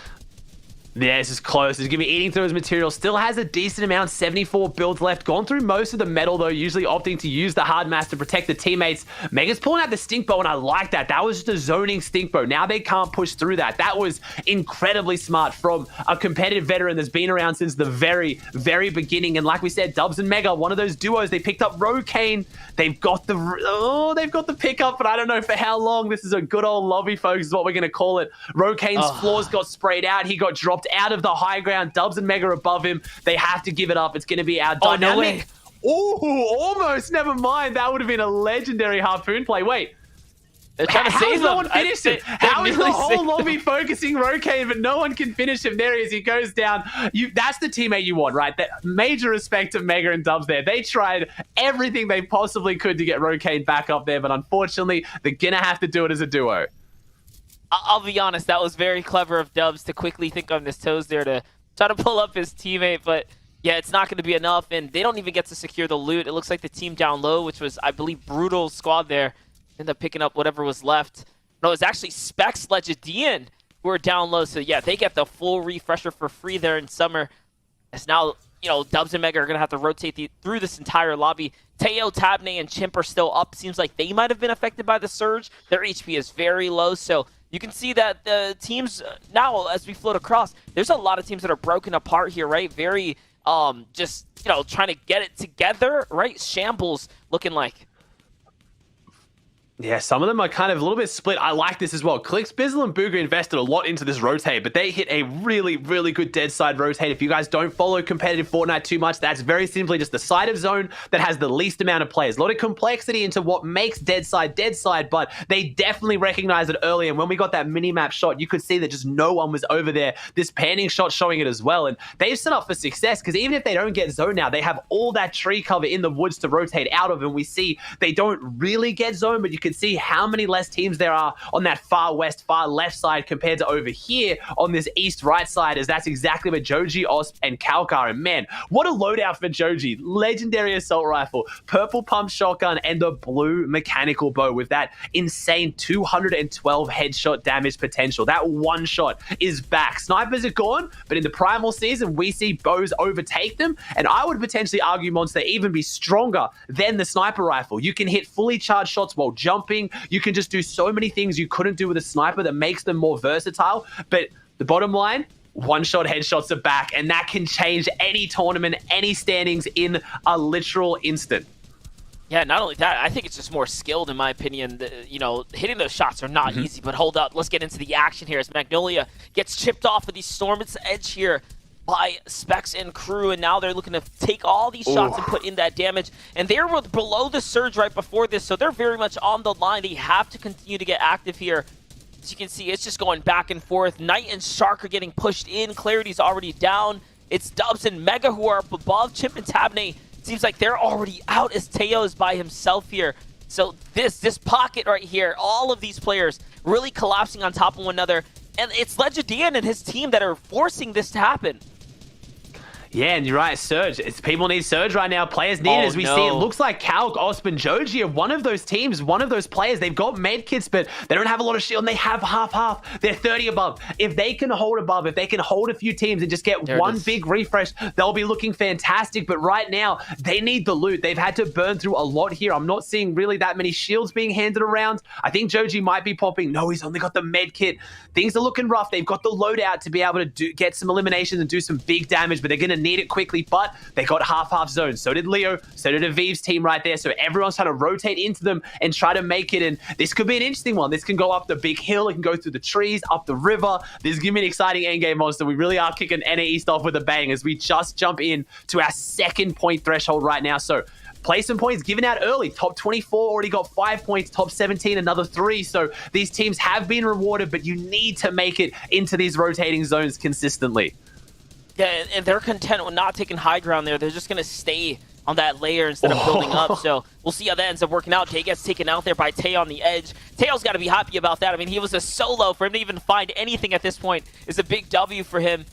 Yeah, this is close. He's going to be eating through his material. Still has a decent amount, 74 builds left. Gone through most of the metal, though, usually opting to use the hard mass to protect the teammates. Mega's pulling out the stink bow, and I like that. That was just a zoning stink bow. Now they can't push through that. That was incredibly smart from a competitive veteran that's been around since the very beginning. And like we said, Dubs and Mega, one of those duos. They picked up Rokane. They've got the pickup, but I don't know for how long. This is a good old lobby, folks, is what we're going to call it. Rokane's floors got sprayed out. He got dropped out of the high ground. Dubs and Mega above him. They have to give it up. It's going to be our dynamic. Oh, almost. Never mind. That would have been a legendary harpoon play. Wait. They're trying to save him. No one finished him? How is the whole lobby focusing Rokane, but no one can finish him? There he is. He goes down. That's the teammate you want, right? That major respect to Mega and Dubs there. They tried everything they possibly could to get Rokane back up there, but unfortunately, they're going to have to do it as a duo. I'll be honest, that was very clever of Dubs to quickly think on his toes there to try to pull up his teammate, but yeah, it's not going to be enough, and they don't even get to secure the loot. It looks like the team down low, which was, I believe, Brutal's squad there, ended up picking up whatever was left. No, it was actually Specs, Legendian who are down low, so yeah, they get the full refresher for free there in summer. As now, you know, Dubs and Mega are going to have to rotate through this entire lobby. Teo, Tabney, and Chimp are still up. Seems like they might have been affected by the surge. Their HP is very low, so you can see that the teams now, as we float across, there's a lot of teams that are broken apart here, right? Very, just, you know, trying to get it together, right? Shambles looking like. Yeah, some of them are kind of a little bit split. I like this as well. Clix, Bizzle, and Bugha invested a lot into this rotate, but they hit a really good dead side rotate. If you guys don't follow competitive Fortnite too much, that's very simply just the side of zone that has the least amount of players. A lot of complexity into what makes dead side, but they definitely recognized it early. And when we got that mini-map shot, you could see that just no one was over there. This panning shot showing it as well. And they've set up for success because even if they don't get zone now, they have all that tree cover in the woods to rotate out of. And we see they don't really get zone, but you can see how many less teams there are on that far west, far left side compared to over here on this east right side, as that's exactly where Joji, Osp, and Kalk are. And man, what a loadout for Joji. Legendary assault rifle, purple pump shotgun, and the blue mechanical bow with that insane 212 headshot damage potential. That one shot is back. Snipers are gone, but in the primal season, we see bows overtake them, and I would potentially argue, Monster, even be stronger than the sniper rifle. You can hit fully charged shots while jumping. You can just do so many things you couldn't do with a sniper that makes them more versatile. But the bottom line, one-shot headshots are back, and that can change any tournament, any standings in a literal instant. Yeah, not only that, I think it's just more skilled in my opinion. You know, hitting those shots are not easy, but hold up. Let's get into the action here as Magnolia gets chipped off of the Storm's edge here by Specs and crew, and now they're looking to take all these shots and put in that damage. And they were below the surge right before this, so they're very much on the line. They have to continue to get active here. As you can see, it's just going back and forth. Knight and Shark are getting pushed in. Clarity's already down. It's Dubs and Mega who are up above. Chimp and Tabney seems like they're already out as Teo is by himself here. So this pocket right here, all of these players really collapsing on top of one another. And it's Legendian and his team that are forcing this to happen. Yeah, and you're right, Surge. People need Surge right now. Players need it, as we see. It looks like Calc, Osman, Joji are one of those teams, one of those players. They've got med kits, but they don't have a lot of shield, and they have half. They're 30 above. If they can hold above, if they can hold a few teams and just get one big refresh, they'll be looking fantastic. But right now, they need the loot. They've had to burn through a lot here. I'm not seeing really that many shields being handed around. I think Joji might be popping. No, he's only got the med kit. Things are looking rough. They've got the loadout to be able to get some eliminations and do some big damage, but they're going to need it quickly. But they got half zones. So did Leo. So did Aviv's team right there. So everyone's trying to rotate into them and try to make it. And this could be an interesting one. This can go up the big hill. It can go through the trees, up the river. This is going to be an exciting endgame monster. We really are kicking NA East off with a bang as we just jump in to our second point threshold right now. So play some points given out early. Top 24 already got 5 points. Top 17, another 3. So these teams have been rewarded, but you need to make it into these rotating zones consistently. Yeah, and they're content with not taking high ground there. They're just going to stay on that layer instead of building up. So we'll see how that ends up working out. Tay gets taken out there by Tay on the edge. Teo's got to be happy about that. I mean, he was a solo. For him to even find anything at this point is a big W for him.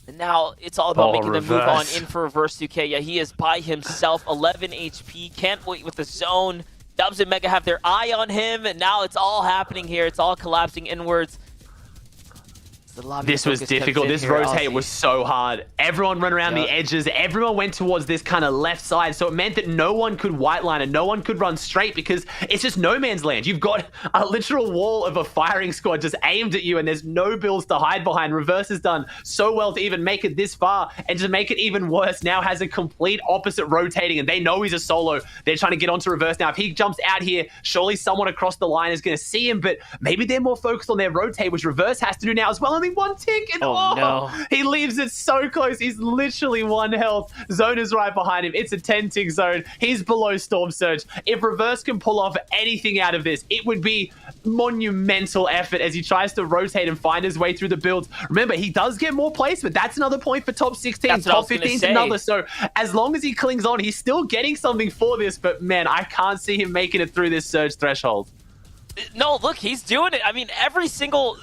And now it's all about making the move on in for reverse 2K. Yeah, he is by himself, 11 HP. Can't wait with the zone. Dubs and Mega have their eye on him, and now it's all happening here. It's all collapsing inwards. This was difficult. This rotate was so hard. Everyone ran around the edges. Everyone went towards this kind of left side. So it meant that no one could white line and no one could run straight because it's just no man's land. You've got a literal wall of a firing squad just aimed at you and there's no builds to hide behind. Reverse has done so well to even make it this far, and to make it even worse, now has a complete opposite rotating, and they know he's a solo. They're trying to get onto Reverse now. If he jumps out here, surely someone across the line is going to see him, but maybe they're more focused on their rotate, which Reverse has to do now as well. Only one tick, and no, he leaves it so close. He's literally 1 health. Zone is right behind him. It's a 10 tick zone. He's below Storm Surge. If Reverse can pull off anything out of this, it would be monumental effort as he tries to rotate and find his way through the builds. Remember, he does get more placement. That's another point for top 16. Top 15 is another. So as long as he clings on, he's still getting something for this. But man, I can't see him making it through this Surge threshold. No, look, he's doing it. I mean, every single,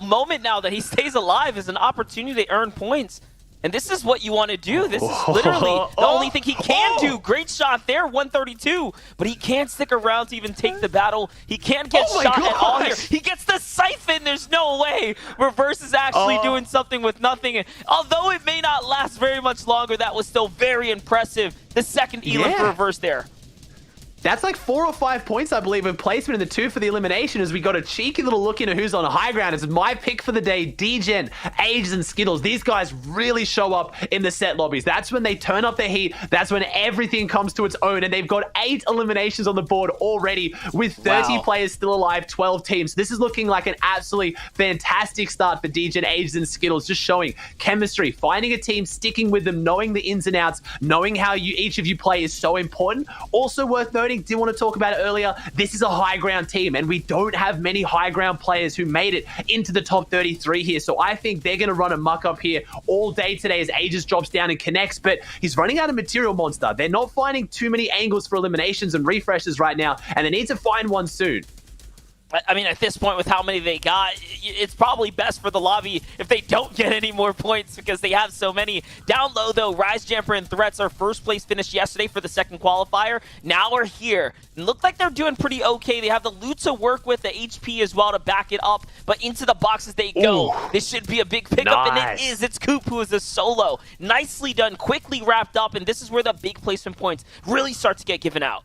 moment now that he stays alive is an opportunity to earn points. And this is what you want to do. This is literally the only thing he can do. Great shot there, 132. But he can't stick around to even take the battle. He can't get shot at all here. He gets the siphon. There's no way. Reverse is actually doing something with nothing. And although it may not last very much longer, that was still very impressive. The second Elam for Reverse there. That's like 4 or 5 points, I believe, in placement, and the 2 for the elimination as we got a cheeky little look into who's on high ground. It's my pick for the day, Degen, Ages, and Skittles. These guys really show up in the set lobbies. That's when they turn up their heat. That's when everything comes to its own, and they've got 8 eliminations on the board already with 30 players still alive, 12 teams. This is looking like an absolutely fantastic start for Degen, Ages, and Skittles, just showing chemistry, finding a team, sticking with them, knowing the ins and outs, knowing how each of you play is so important. Also worth noting, did want to talk about it earlier, this is a high ground team and we don't have many high ground players who made it into the top 33 here, so I think they're going to run a muck up here all day today as Aegis drops down and connects, but he's running out of material monster. They're not finding too many angles for eliminations and refreshes right now, and they need to find one soon. I mean, at this point, with how many they got, it's probably best for the lobby if they don't get any more points because they have so many. Down low, though, Rise Jumper and Threats are first place finished yesterday for the second qualifier. Now are here. And look like they're doing pretty okay. They have the loot to work with, the HP as well to back it up, but into the boxes they go. This should be a big pickup, and it is. It's Coop who is a solo. Nicely done, quickly wrapped up, and this is where the big placement points really start to get given out.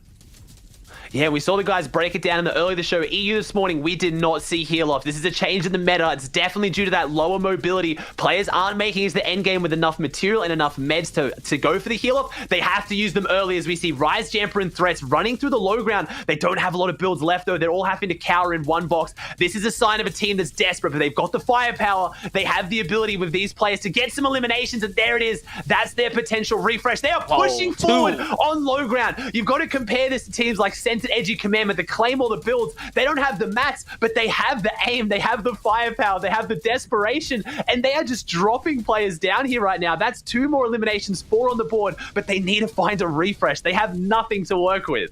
Yeah, we saw the guys break it down in the early of the show. EU this morning, we did not see heal off. This is a change in the meta. It's definitely due to that lower mobility. Players aren't making it to the end game with enough material and enough meds to go for the heal off. They have to use them early as we see Rise Jumper and Threats running through the low ground. They don't have a lot of builds left though. They're all having to cower in one box. This is a sign of a team that's desperate, but they've got the firepower. They have the ability with these players to get some eliminations, and there it is. That's their potential refresh. They are pushing forward on low ground. You've got to compare this to teams like Entered Edgy Commandment, the Claymore, the builds. They don't have the mats, but they have the aim, they have the firepower, they have the desperation, and they are just dropping players down here right now. That's 2 more eliminations, 4 on the board, but they need to find a refresh. They have nothing to work with.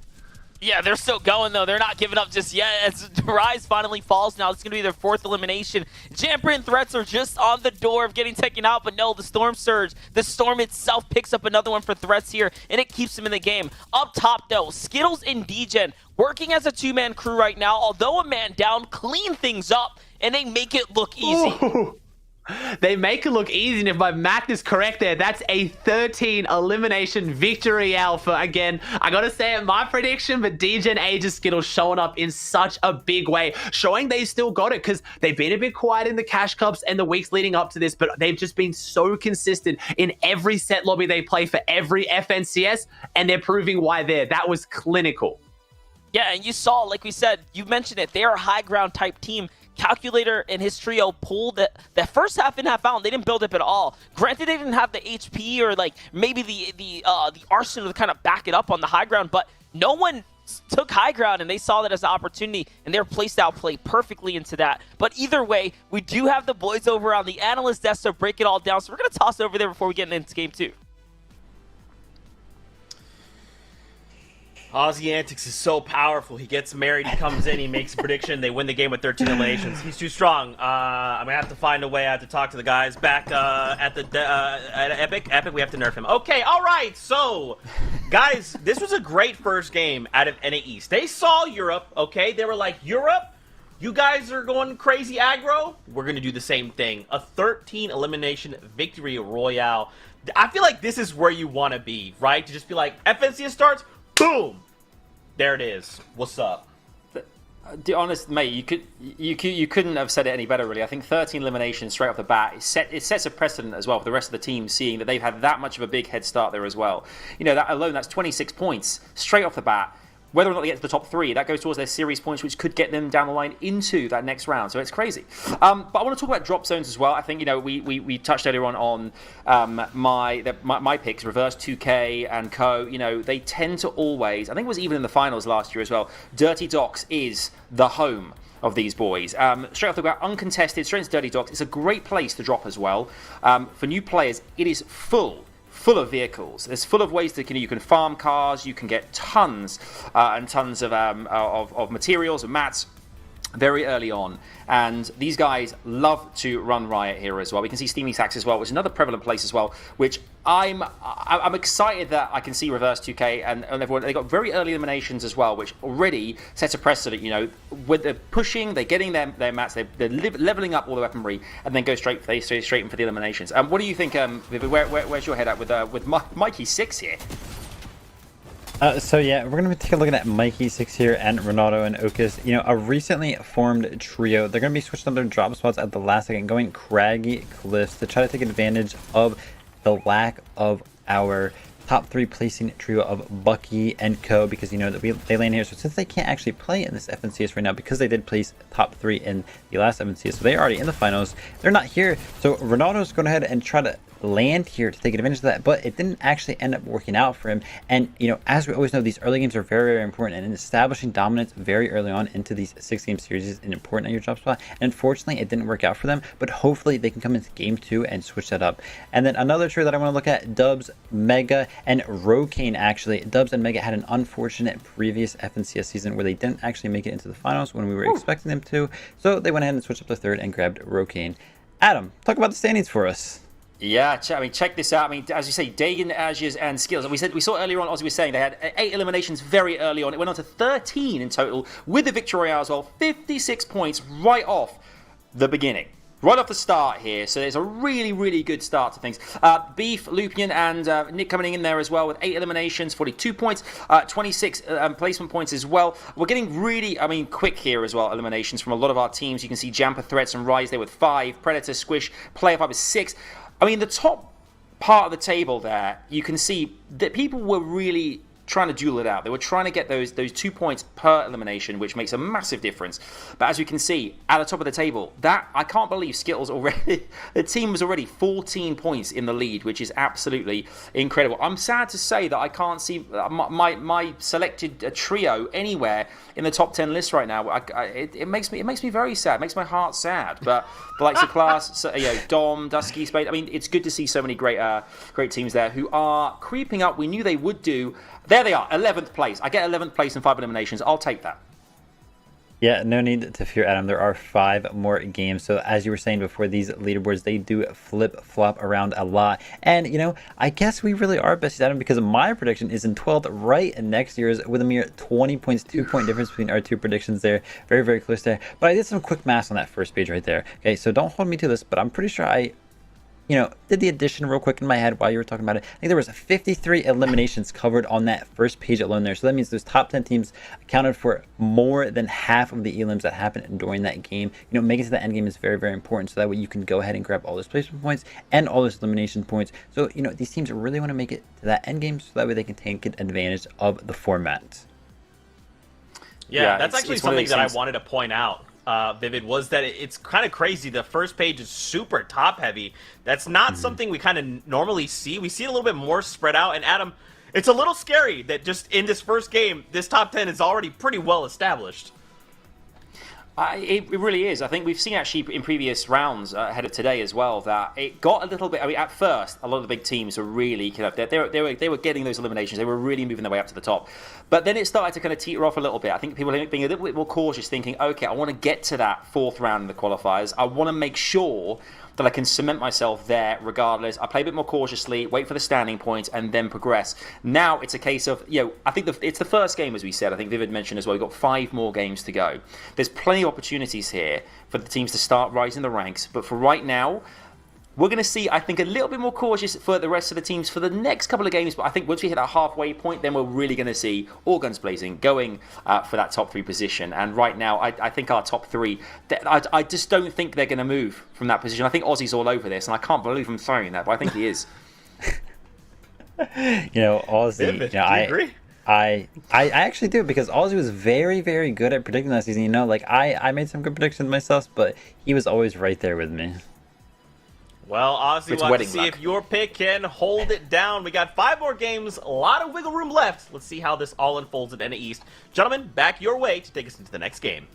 Yeah, they're still going, though. They're not giving up just yet. As Rise finally falls now, it's going to be their 4th elimination. Jamper and Threats are just on the door of getting taken out, but no, the Storm Surge. The Storm itself picks up another one for Threats here, and it keeps them in the game. Up top, though, Skittles and Degen working as a 2-man crew right now. Although a man down, clean things up, and they make it look easy. Ooh. They make it look easy, and if my math is correct there, that's a 13 elimination victory alpha. Again, I gotta say it, my prediction, but Degen, Aegis, Skittles showing up in such a big way, showing they still got it, because they've been a bit quiet in the Cash Cups and the weeks leading up to this, but they've just been so consistent in every set lobby they play for every FNCS, and they're proving why there. That was clinical. Yeah, and you saw, like we said, you mentioned it, they're a high ground type team. Calculator and his trio pulled that first half in, half out. They didn't build up at all. Granted, they didn't have the HP or like maybe the arsenal to kind of back it up on the high ground, but no one took high ground, and they saw that as an opportunity, and their playstyle played perfectly into that. But either way, we do have the boys over on the analyst desk to break it all down, so we're going to toss it over there before we get into game 2. Aussie Antics is so powerful. He gets married, he comes in, he makes a prediction, they win the game with 13 eliminations. He's too strong. I'm going to have to find a way. I have to talk to the guys back at Epic. Epic, we have to nerf him. Okay, all right. So, guys, this was a great first game out of NA East. They saw Europe, okay? They were like, Europe, you guys are going crazy aggro? We're going to do the same thing. A 13 elimination victory royale. I feel like this is where you want to be, right? To just be like, FNCS starts, boom! There it is. What's up? Honest, mate, you couldn't have said it any better, really. I think 13 eliminations straight off the bat, it sets a precedent as well for the rest of the team, seeing that they've had that much of a big head start there as well. You know, that alone, that's 26 points straight off the bat. Whether or not they get to the top 3, that goes towards their series points, which could get them down the line into that next round. So it's crazy. But I want to talk about drop zones as well. I think, you know, we touched earlier on my picks, Reverse 2K and Co. You know, they tend to always, I think it was even in the finals last year as well, Dirty Docks is the home of these boys. Straight off the bat, uncontested, straight into Dirty Docks. It's a great place to drop as well. For new players, it is full of vehicles. It's full of ways that you can farm cars, you can get tons and tons of materials and mats very early on. And these guys love to run Riot here as well. We can see Steamy Sacks as well, which is another prevalent place as well, which I'm excited that I can see Reverse 2K and everyone. They got very early eliminations as well, which already sets a precedent. You know, when they're pushing, they're getting their mats, they're leveling up all the weaponry, and then go straight in for the eliminations. What do you think, Vivid? Where's your head at with Mikey 6 here? So yeah, we're going to be taking a look at Mikey 6 here and Renato and Okus. You know, a recently formed trio. They're going to be switching up their drop spots at the last second, going craggy cliffs to try to take advantage of the lack of our top 3 placing trio of Bucky and Co. Because, you know, they land here. So since they can't actually play in this FNCS right now, because they did place top 3 in the last FNCS, so they're already in the finals, they're not here. So Renato's going ahead and try to land here to take advantage of that, but it didn't actually end up working out for him. And, you know, as we always know, these early games are very, very important, and establishing dominance very early on into these 6-game series is important at your drop spot. And unfortunately, it didn't work out for them, but hopefully they can come into game 2 and switch that up. And then another trio that I want to look at, Dubs, Mega, and Rokane. Actually, Dubs and Mega had an unfortunate previous FNCS season where they didn't actually make it into the finals when we were expecting them to, so they went ahead and switched up to 3rd and grabbed Rokane. Adam, talk about the standings for us. Yeah, check this out. I mean, as you say, Dagan, Azures, and Skills. We saw earlier on, as we were saying, they had 8 eliminations very early on. It went on to 13 in total with the victory royale as well. 56 points right off the beginning. Right off the start here, so there's a really, really good start to things. Beef, Lupian, and Nick coming in there as well with 8 eliminations, 42 points, 26 placement points as well. We're getting really, quick here as well, eliminations from a lot of our teams. You can see Jamper, Threats, and Rise there with 5, Predator, Squish, Player 5 with 6. I mean, the top part of the table there, you can see that people were really trying to duel it out. They were trying to get those 2 points per elimination, which makes a massive difference. But as you can see, at the top of the table, that I can't believe Skittles already, the team was already 14 points in the lead, which is absolutely incredible. I'm sad to say that I can't see my selected trio anywhere in the top 10 list right now. It makes me very sad. It makes my heart sad. But the likes of Class, Dom, Dusky, Spade. I mean, it's good to see so many great teams there who are creeping up. We knew they would do. There they are, 11th place. I get 11th place in 5 eliminations. I'll take that. Yeah, no need to fear, Adam. There are 5 more games. So as you were saying before, these leaderboards, they do flip-flop around a lot. And, I guess we really are besties, Adam, because my prediction is in 12th, right next year's, with a mere 20 points, 2-point difference between our two predictions there. Very, very close there. But I did some quick math on that first page right there. Okay, so don't hold me to this, but I'm pretty sure I did the addition real quick in my head while you were talking about it. I think there was 53 eliminations covered on that first page alone there. So that means those top 10 teams accounted for more than half of the elims that happened during that game. Making it to the end game is very, very important. So that way you can go ahead and grab all those placement points and all those elimination points. So, these teams really want to make it to that end game so that way they can take advantage of the format. Yeah, that's actually something that I wanted to point out. Vivid, was that it's kind of crazy. The first page is super top heavy. That's not something we kind of normally see. We see it a little bit more spread out. And Adam, it's a little scary that just in this first game, this top 10 is already pretty well established. It really is. I think we've seen actually in previous rounds ahead of today as well that it got a little bit. I mean, at first, a lot of the big teams were really they were getting those eliminations. They were really moving their way up to the top. But then it started to kind of teeter off a little bit. I think people are being a little bit more cautious, thinking, okay, I want to get to that 4th round in the qualifiers. I want to make sure that I can cement myself there regardless. I play a bit more cautiously, wait for the standing points, and then progress. Now it's a case of, I think it's the first game, as we said. I think Vivid mentioned as well, we've got 5 more games to go. There's plenty of opportunities here for the teams to start rising the ranks. But for right now, we're going to see, I think, a little bit more cautious for the rest of the teams for the next couple of games. But I think once we hit that halfway point, then we're really going to see all guns blazing, going for that top 3 position. And right now, I think our top 3, I just don't think they're going to move from that position. I think Aussie's all over this, and I can't believe I'm saying that, but I think he is. Aussie, Vivid, do you agree? I actually do, because Aussie was very, very good at predicting that season. I made some good predictions myself, but he was always right there with me. Well, Ozzy, we'll have to see if your pick can hold it down. We got 5 more games, a lot of wiggle room left. Let's see how this all unfolds at NA East. Gentlemen, back your way to take us into the next game.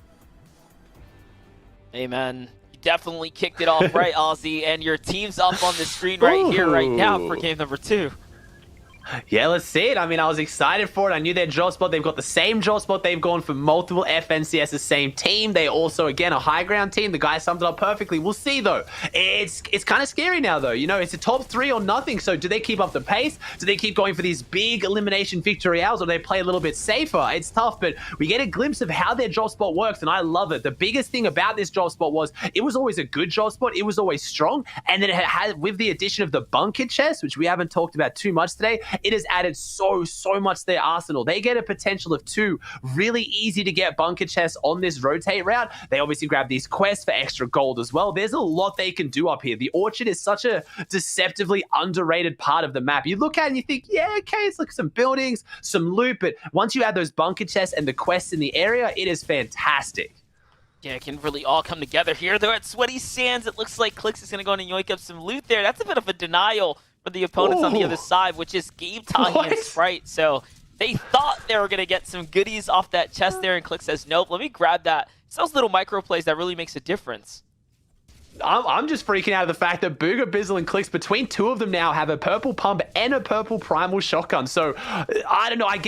Hey, man, you definitely kicked it off right, Ozzy, and your team's up on the screen right here, right now for game number 2. Yeah, let's see it. I mean, I was excited for it. I knew their draw spot. They've got the same draw spot. They've gone for multiple FNCS, the same team. They also, again, a high ground team. The guy summed it up perfectly. We'll see, though. It's kind of scary now, though. It's a top 3 or nothing. So do they keep up the pace? Do they keep going for these big elimination victory hours, or do they play a little bit safer? It's tough, but we get a glimpse of how their draw spot works, and I love it. The biggest thing about this draw spot was it was always a good draw spot. It was always strong. And then it had, with the addition of the bunker chest, which we haven't talked about too much today, it has added so much to their arsenal. They get a potential of 2 really easy to get bunker chests on this rotate route. They obviously grab these quests for extra gold as well. There's a lot they can do up here. The Orchard is such a deceptively underrated part of the map. You look at it and you think, yeah, okay, it's like some buildings, some loot, but once you add those bunker chests and the quests in the area, it is fantastic. Yeah, it can really all come together here. They're at Sweaty Sands. It looks like Clix is going to go in and yoink up some loot there. That's a bit of a denial for the opponents on the other side, which is Gabe, Tahi, and Sprite. So they thought they were going to get some goodies off that chest there, and Click says, nope, let me grab that. It's those little micro plays that really makes a difference. I'm just freaking out of the fact that Bugha, Bizzle, and Clix, between 2 of them now, have a purple pump and a purple primal shotgun. So, I don't know. I'm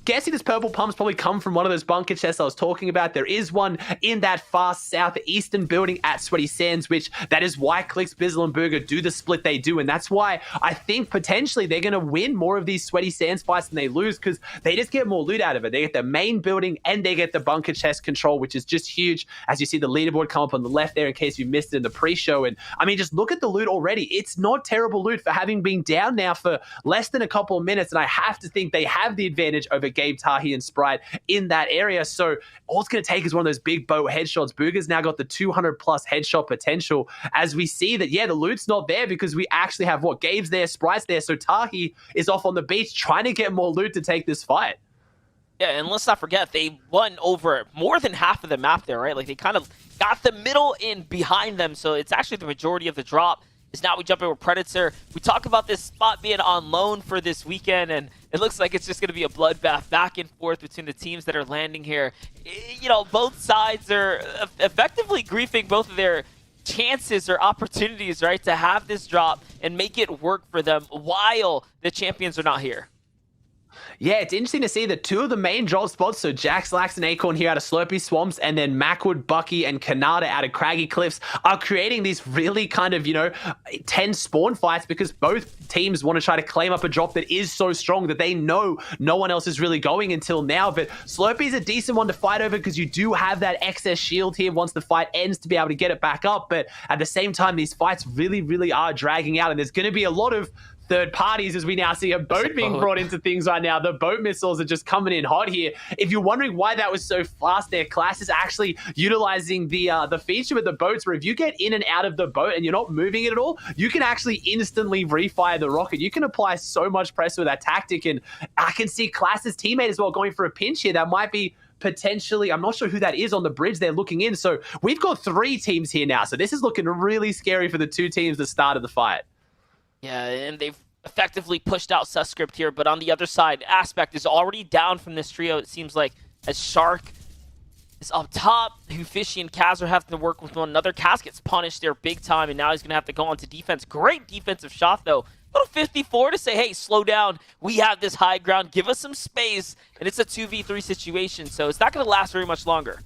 guessing this purple pump's probably come from one of those bunker chests I was talking about. There is one in that far southeastern building at Sweaty Sands, which that is why Clix, Bizzle, and Bugha do the split they do. And that's why I think potentially they're going to win more of these Sweaty Sands fights than they lose, because they just get more loot out of it. They get the main building and they get the bunker chest control, which is just huge. As you see the leaderboard come up on the left there, in case you missed it in the the pre-show. And I mean, just look at the loot already. It's not terrible loot for having been down now for less than a couple of minutes. And I have to think they have the advantage over Gabe, Tahi, and Sprite in that area. So all it's going to take is one of those big bow headshots. Bugha's now got the 200 plus headshot potential as we see that, yeah, the loot's not there because we actually have what? Gabe's there, Sprite's there. So Tahi is off on the beach trying to get more loot to take this fight. Yeah, and let's not forget, they won over more than half of the map there, right? Like, they kind of got the middle in behind them, so it's actually the majority of the drop. Is now we jump in with Predator. We talk about this spot being on loan for this weekend, and it looks like it's just going to be a bloodbath back and forth between the teams that are landing here. You know, both sides are effectively griefing both of their chances or opportunities, right, to have this drop and make it work for them while the champions are not here. Yeah, it's interesting to see that two of the main drop spots, so Jax, Lax, and Acorn here out of Slurpy Swamps, and then Macwood, Bucky, and Kanata out of Craggy Cliffs, are creating these really kind of, you know, tense spawn fights because both teams want to try to claim up a drop that is so strong that they know no one else is really going until now. But Slurpy's a decent one to fight over because you do have that excess shield here once the fight ends to be able to get it back up. But at the same time, these fights really, really are dragging out, and there's going to be a lot of third parties as we now see a boat being brought into things right now. The boat missiles are just coming in hot here. If you're wondering why that was so fast there, Class is actually utilizing the feature with the boats where if you get in and out of the boat and you're not moving it at all, you can actually instantly refire the rocket. You can apply so much pressure with that tactic, and I can see Class's teammate as well going for a pinch here. That might be potentially, I'm not sure who that is on the bridge they're looking in. So we've got 3 teams here now. So this is looking really scary for the 2 teams that started the fight. Yeah, and they've effectively pushed out Susscript here, but on the other side, Aspect is already down from this trio, it seems like, as Shark is up top. Fishy and Kaz are having to work with one another. Kaz gets punished there big time, and now he's going to have to go on to defense. Great defensive shot, though. Little 54 to say, hey, slow down. We have this high ground. Give us some space. And it's a 2v3 situation, so it's not going to last very much longer.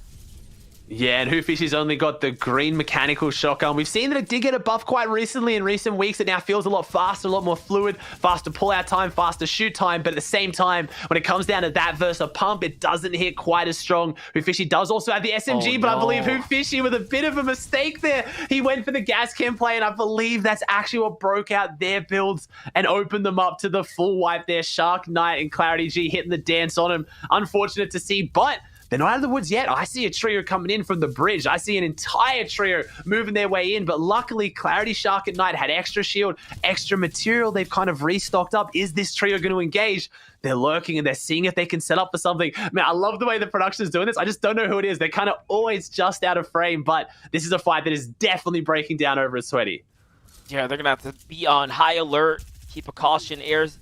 Yeah, and Fishy's only got the green mechanical shotgun. We've seen that it did get a buff quite recently in recent weeks. It now feels a lot faster, a lot more fluid, faster pull-out time, faster shoot time. But at the same time, when it comes down to that versus a pump, it doesn't hit quite as strong. Fishy does also have the SMG, but I believe Fishy with a bit of a mistake there. He went for the gas cam play, and I believe that's actually what broke out their builds and opened them up to the full wipe there. Shark Knight and Clarity G hitting the dance on him. Unfortunate to see, but they're not out of the woods yet. I see a trio coming in from the bridge. I see an entire trio moving their way in, but luckily Clarity, Shark, and Knight had extra shield, extra material. They've kind of restocked up. Is this trio going to engage? They're lurking and they're seeing if they can set up for something. Man, I love the way the production is doing this. I just don't know who it is. They're kind of always just out of frame, but this is a fight that is definitely breaking down over a sweaty. Yeah, they're going to have to be on high alert, keep a caution airs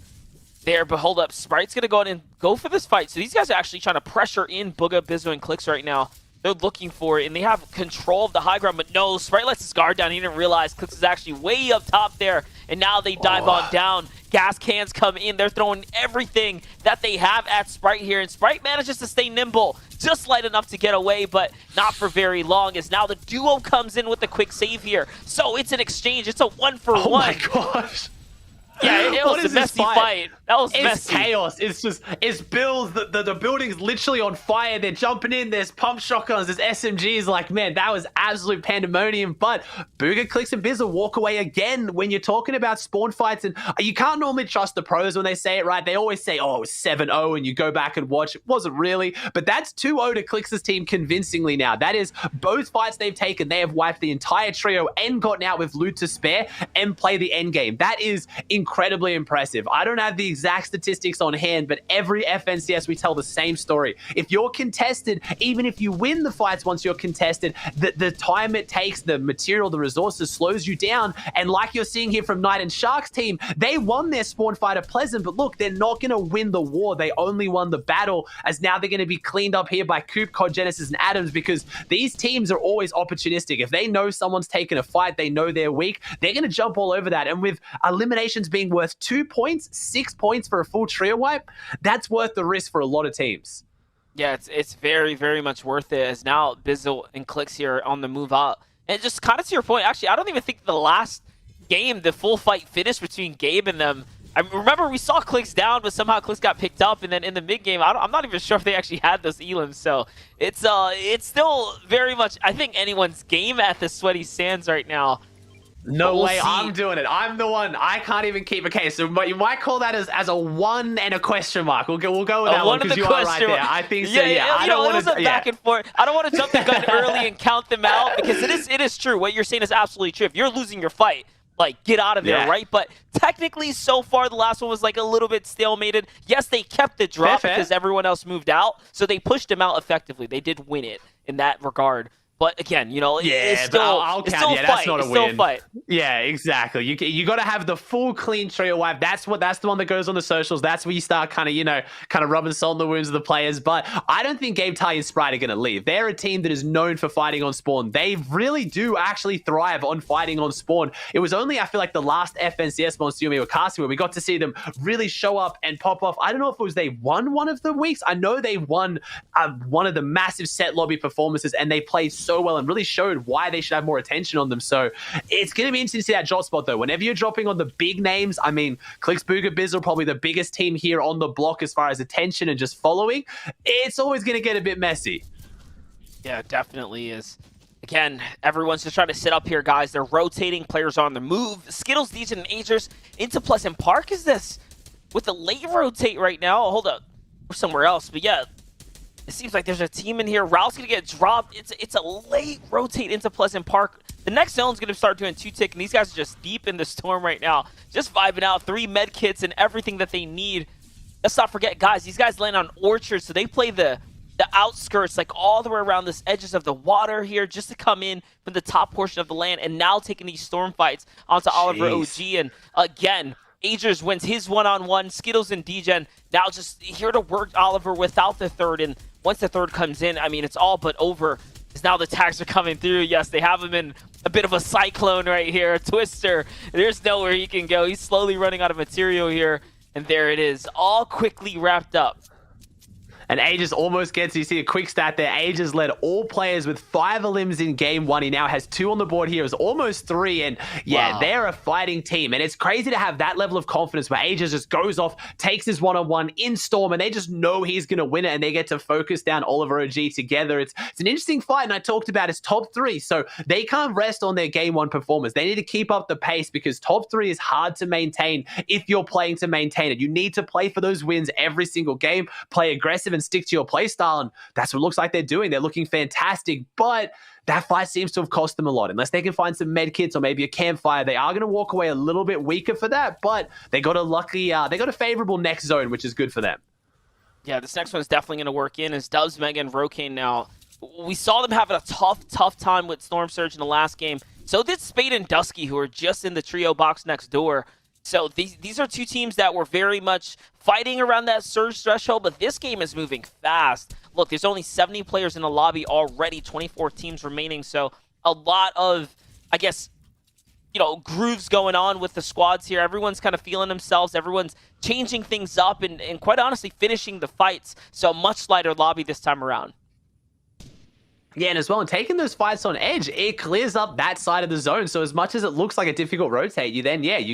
there, but hold up. Sprite's going to go in and go for this fight. So these guys are actually trying to pressure in Bugha, Bizzo, and Clix right now. They're looking for it, and they have control of the high ground, but no, Sprite lets his guard down. He didn't realize Clix is actually way up top there, and now they dive on down. Gas cans come in. They're throwing everything that they have at Sprite here, and Sprite manages to stay nimble, just light enough to get away, but not for very long, as now the duo comes in with a quick save here. So it's an exchange. It's a 1-for-1. Oh my gosh. Yeah, it was a messy fight. That was messy. Chaos. It's builds. The building's literally on fire. They're jumping in. There's pump shotguns. There's SMGs. Like, man, that was absolute pandemonium. But Bugha, Clix, and Bizza walk away again when you're talking about spawn fights. And you can't normally trust the pros when they say it, right? They always say, oh, it was 7-0, and you go back and watch. It wasn't really. But that's 2-0 to Clix's team convincingly now. That is both fights they've taken. They have wiped the entire trio and gotten out with loot to spare and play the end game. That is incredibly impressive. I don't have the exact statistics on hand, but every FNCS we tell the same story. If you're contested, even if you win the fights once you're contested, the time it takes, the material, the resources slows you down. And like you're seeing here from Knight and Shark's team, they won their spawn fight at Pleasant, but look, they're not going to win the war. They only won the battle, as now they're going to be cleaned up here by Coop, Cod, Genesis, and Adams, because these teams are always opportunistic. If they know someone's taken a fight, they know they're weak, they're going to jump all over that. And with eliminations being worth 2 points, 6 points for a full trio wipe, that's worth the risk for a lot of teams. Yeah, it's very, very much worth it, as now Bizzle and Clix here on the move out. And just kind of to your point, actually, I don't even think the last game, the full fight finished between Gabe and them. I remember we saw Clix down, but somehow Clix got picked up, and then in the mid game, I'm not even sure if they actually had those elims. So it's still very much, I think, anyone's game at the Sweaty Sands right now. No we'll way, see. I'm doing it. I'm the one. I can't even keep a case. So you might call that as a 1 and a question mark. We'll go with that one because you are right there. I think so. Yeah, I don't want to. Back and forth. I don't want to jump the gun early and count them out because it is true. What you're saying is absolutely true. If you're losing your fight, like, get out of there, right? But technically, so far, the last one was like a little bit stalemated. Yes, they kept the drop because everyone else moved out, so they pushed him out effectively. They did win it in that regard. But again, you know, it's still, it's still a fight. That's not a it's still win. a fight. Yeah, exactly. You got to have the full clean trio wipe. That's the one that goes on the socials. That's where you start kind of rubbing salt in the wounds of the players. But I don't think Gabe, Ty, and Sprite are going to leave. They're a team that is known for fighting on spawn. They really do actually thrive on fighting on spawn. It was only, I feel like, the last FNCS monster we were casting where we got to see them really show up and pop off. I don't know if it was they won one of the weeks. I know they won one of the massive set lobby performances, and they played so well and really showed why they should have more attention on them. So it's going to be interesting to see that drop spot, though. Whenever you're dropping on the big names, I mean, Clix, Bugha, Bizzle, probably the biggest team here on the block as far as attention and just following, it's always going to get a bit messy. Yeah, it definitely is. Again, everyone's just trying to sit up here, guys. They're rotating. Players are on the move. Skittles, Degen, and Agers into Pleasant Park is this? With the late rotate right now. Hold up. We're somewhere else. But yeah, it seems like there's a team in here. Ralph's going to get dropped. It's a late rotate into Pleasant Park. The next zone's going to start doing 2-tick, and these guys are just deep in the storm right now. Just vibing out. 3 med kits and everything that they need. Let's not forget, guys, these guys land on Orchard, so they play the outskirts, like all the way around the edges of the water here, just to come in from the top portion of the land, and now taking these storm fights onto Oliver OG. And again, Agers wins his one-on-one. Skittles and Degen now just here to work Oliver without the third, and once the third comes in, I mean, it's all but over. Because now the tags are coming through. Yes, they have him in a bit of a cyclone right here, a twister. There's nowhere he can go. He's slowly running out of material here, and there it is, all quickly wrapped up. And Aegis almost gets, you see a quick stat there, Aegis led all players with 5 elims in game 1. He now has 2 on the board here. It was almost 3. And yeah, they're a fighting team. And it's crazy to have that level of confidence where Aegis just goes off, takes his one-on-one in Storm, and they just know he's going to win it, and they get to focus down Oliver OG together. It's an interesting fight, and I talked about his top 3. So they can't rest on their game 1 performance. They need to keep up the pace because top 3 is hard to maintain if you're playing to maintain it. You need to play for those wins every single game, play aggressive and stick to your play style, and that's what it looks like they're doing. They're looking fantastic, but that fight seems to have cost them a lot. Unless they can find some med kits or maybe a campfire, they are going to walk away a little bit weaker for that, but they got a favorable next zone, which is good for them. Yeah, this next one is definitely going to work in as Dubs, Mega, and Rokane now. We saw them having a tough time with Storm Surge in the last game. So did Spade and Dusky, who are just in the trio box next door. So these are 2 teams that were very much fighting around that surge threshold, but this game is moving fast. Look, there's only 70 players in the lobby already, 24 teams remaining, so a lot of, I guess, grooves going on with the squads here. Everyone's kind of feeling themselves. Everyone's changing things up and quite honestly finishing the fights. So a much lighter lobby this time around. Yeah, and as well, and taking those fights on edge, it clears up that side of the zone. So as much as it looks like a difficult rotate, you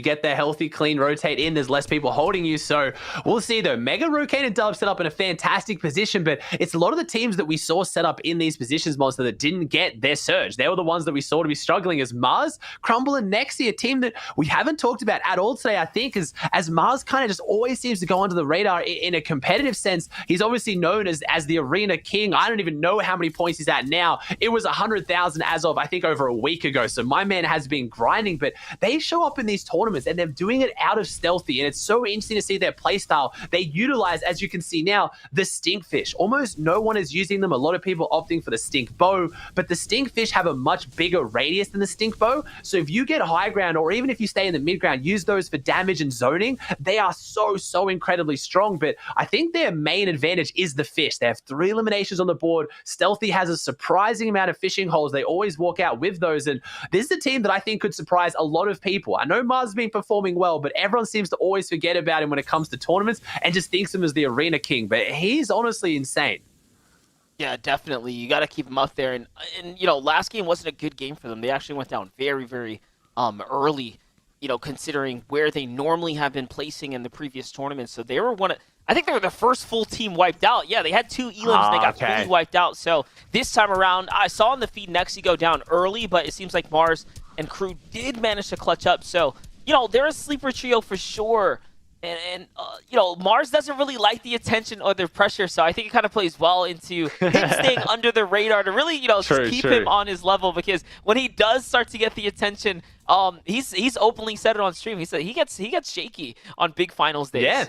get the healthy, clean rotate in. There's less people holding you. So we'll see, though. Mega, Rokane, and Dub set up in a fantastic position, but it's a lot of the teams that we saw set up in these positions, Monster, that didn't get their surge. They were the ones that we saw to be struggling as Mars, Crumble, and Nexi, a team that we haven't talked about at all today, I think, as Mars kind of just always seems to go under the radar in a competitive sense. He's obviously known as the Arena King. I don't even know how many points he's at now. It was 100,000 as of, I think, over a week ago. So my man has been grinding, but they show up in these tournaments and they're doing it out of stealthy. And it's so interesting to see their playstyle. They utilize, as you can see now, the Stinkfish. Almost no one is using them. A lot of people opting for the Stink Bow, but the Stinkfish have a much bigger radius than the Stink Bow. So if you get high ground, or even if you stay in the mid ground, use those for damage and zoning. They are so incredibly strong. But I think their main advantage is the fish. They have 3 eliminations on the board. Stealthy has a surprising amount of fishing holes. They always walk out with those, and this is a team that I think could surprise a lot of people. I know Mars has been performing well, but everyone seems to always forget about him when it comes to tournaments and just thinks him as the Arena King, but he's honestly insane. Yeah, definitely. You got to keep him up there, and last game wasn't a good game for them. They actually went down very early considering where they normally have been placing in the previous tournament. So they were I think they were the first full team wiped out. Yeah, they had 2 elims and they got fully wiped out. So this time around, I saw in the feed Nexi go down early, but it seems like Mars and crew did manage to clutch up. So, they're a sleeper trio for sure. And Mars doesn't really like the attention or the pressure, so I think it kind of plays well into him staying under the radar to really, just keep him on his level, because when he does start to get the attention, he's openly said it on stream. He said he gets shaky on big finals days. Yeah.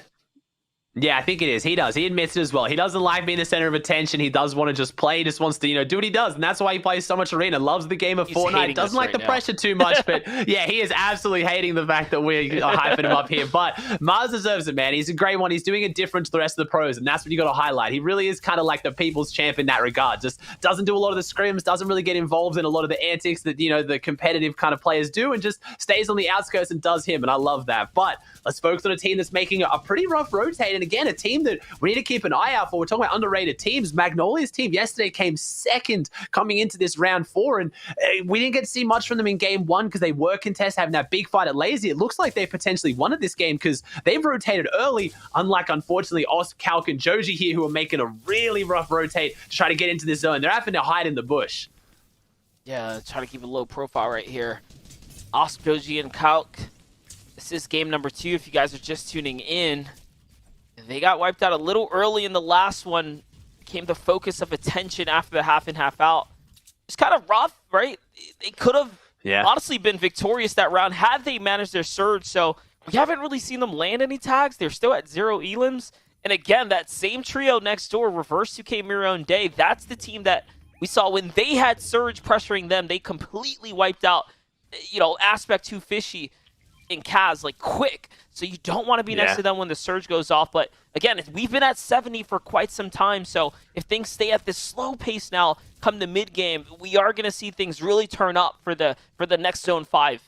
Yeah, I think it is. He does. He admits it as well. He doesn't like being the center of attention. He does want to just play. He just wants to, do what he does. And that's why he plays so much Arena. Loves the game of Fortnite. Doesn't like the pressure too much. But yeah, he is absolutely hating the fact that we're hyping him up here. But Mars deserves it, man. He's a great one. He's doing it different to the rest of the pros. And that's what you got to highlight. He really is kind of like the people's champ in that regard. Just doesn't do a lot of the scrims. Doesn't really get involved in a lot of the antics that, the competitive kind of players do. And just stays on the outskirts and does him. And I love that. But let's focus on a team that's making a pretty rough rotate. And again, a team that we need to keep an eye out for. We're talking about underrated teams. Magnolia's team yesterday came second coming into this round 4, and we didn't get to see much from them in game 1 because they were contested having that big fight at Lazy. It looks like they potentially wanted this game because they've rotated early, unlike, unfortunately, Os, Kalk, and Joji here, who are making a really rough rotate to try to get into this zone. They're having to hide in the bush. Yeah, try to keep a low profile right here. Os, Joji, and Kalk. This is game number 2 if you guys are just tuning in. They got wiped out a little early in the last one. Became the focus of attention after the half in, half out. It's kind of rough, right? They could have honestly been victorious that round had they managed their surge. So we haven't really seen them land any tags. They're still at 0 elims. And again, that same trio next door, Reverse 2K, Miro, and Day, that's the team that we saw when they had surge pressuring them. They completely wiped out, Aspect 2 Fishy in Kaz, quick. So you don't want to be next to them when the surge goes off. But again, we've been at 70 for quite some time. So if things stay at this slow pace now, come the mid game, we are going to see things really turn up for the next Zone 5.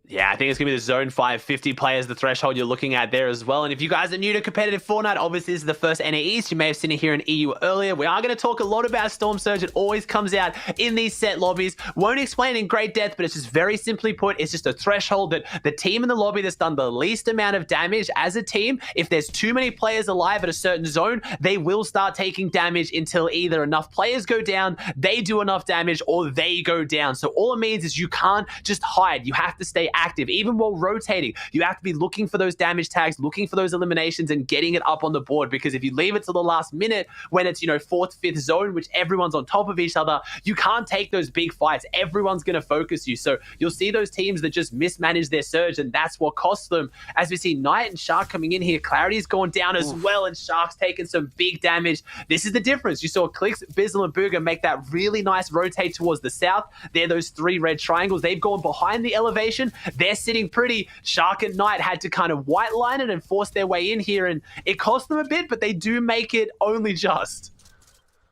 Yeah, I think it's going to be the Zone 5, 50 players, the threshold you're looking at there as well. And if you guys are new to competitive Fortnite, obviously this is the first NA East. You may have seen it here in EU earlier. We are going to talk a lot about Storm Surge. It always comes out in these set lobbies. Won't explain in great depth, but it's just very simply put, it's just a threshold that the team in the lobby that's done the least amount of damage as a team, if there's too many players alive at a certain zone, they will start taking damage until either enough players go down, they do enough damage, or they go down. So all it means is you can't just hide. You have to stay active. Even while rotating, you have to be looking for those damage tags, looking for those eliminations, and getting it up on the board. Because if you leave it to the last minute when it's, 4th, 5th zone, which everyone's on top of each other, you can't take those big fights. Everyone's going to focus you. So you'll see those teams that just mismanage their surge, and that's what costs them. As we see Knight and Shark coming in here, Clarity's gone down as well, and Shark's taken some big damage. This is the difference. You saw Clix, Bizzle, and Bugha make that really nice rotate towards the south. They're those 3 red triangles. They've gone behind the elevation. They're sitting pretty. Shark and Knight had to kind of white line it and force their way in here, and it cost them a bit, but they do make it only just.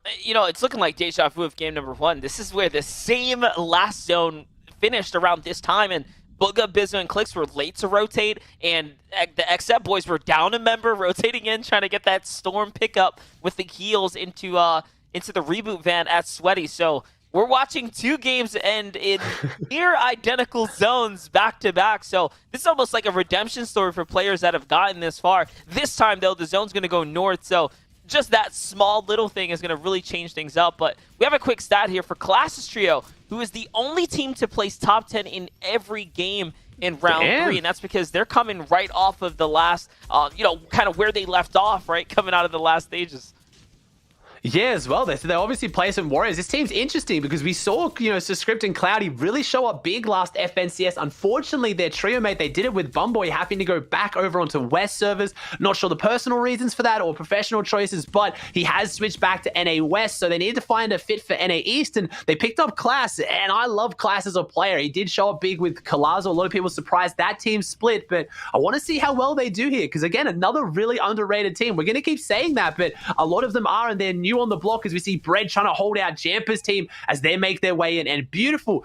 It's looking like deja vu of game number 1. This is where the same last zone finished around this time, and Bugha, Bizzle, and Clix were late to rotate, and the XF boys were down a member, rotating in, trying to get that Storm pickup with the heals into the reboot van at Sweaty. So we're watching 2 games end in near identical zones back-to-back. So this is almost like a redemption story for players that have gotten this far. This time, though, the zone's going to go north. So just that small little thing is going to really change things up. But we have a quick stat here for Colossus Trio, who is the only team to place top 10 in every game in round 3. And that's because they're coming right off of the last, kind of where they left off, right? Coming out of the last stages. Yeah, as well. They obviously play some Warriors. This team's interesting because we saw, Script and Cloudy really show up big last FNCS. Unfortunately, their trio mate, they did it with Bumboy having to go back over onto West servers. Not sure the personal reasons for that or professional choices, but he has switched back to NA West, so they needed to find a fit for NA East, and they picked up Class, and I love Class as a player. He did show up big with Colazo. A lot of people surprised that team split, but I want to see how well they do here because, again, another really underrated team. We're going to keep saying that, but a lot of them are, and they're new on the block as we see Bread trying to hold out Jampa's team as they make their way in, and beautiful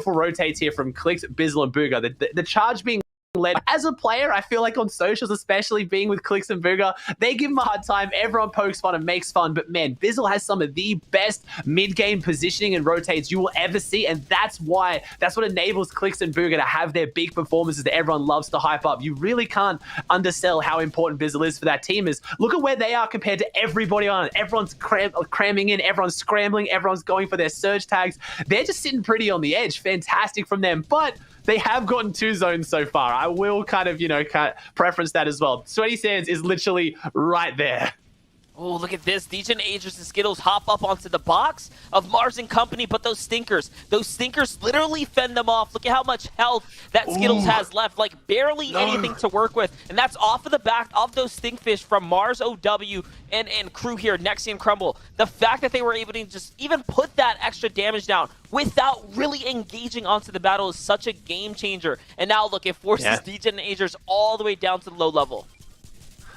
rotates here from Clix, Bizzle, and Bugha. The charge being led. As a player, I feel like on socials, especially being with Clix and Bugha, they give him a hard time. Everyone pokes fun and makes fun. But man, Bizzle has some of the best mid-game positioning and rotates you will ever see. And that's what enables Clix and Bugha to have their big performances that everyone loves to hype up. You really can't undersell how important Bizzle is for that team. Look at where they are compared to everybody on it. Everyone's cramming in, everyone's scrambling, everyone's going for their surge tags. They're just sitting pretty on the edge. Fantastic from them. But they have gotten 2 zones so far. I will kind of preference that as well. Sweaty Sands is literally right there. Oh, look at this. DJ and Agers and Skittles hop up onto the box of Mars and company, but those stinkers literally fend them off. Look at how much health that Skittles has left, like barely anything to work with. And that's off of the back of those stinkfish from Mars, OW, and crew here, Nexi and Crumble. The fact that they were able to just even put that extra damage down without really engaging onto the battle is such a game changer. And now look, it forces DJ and Agers all the way down to the low level.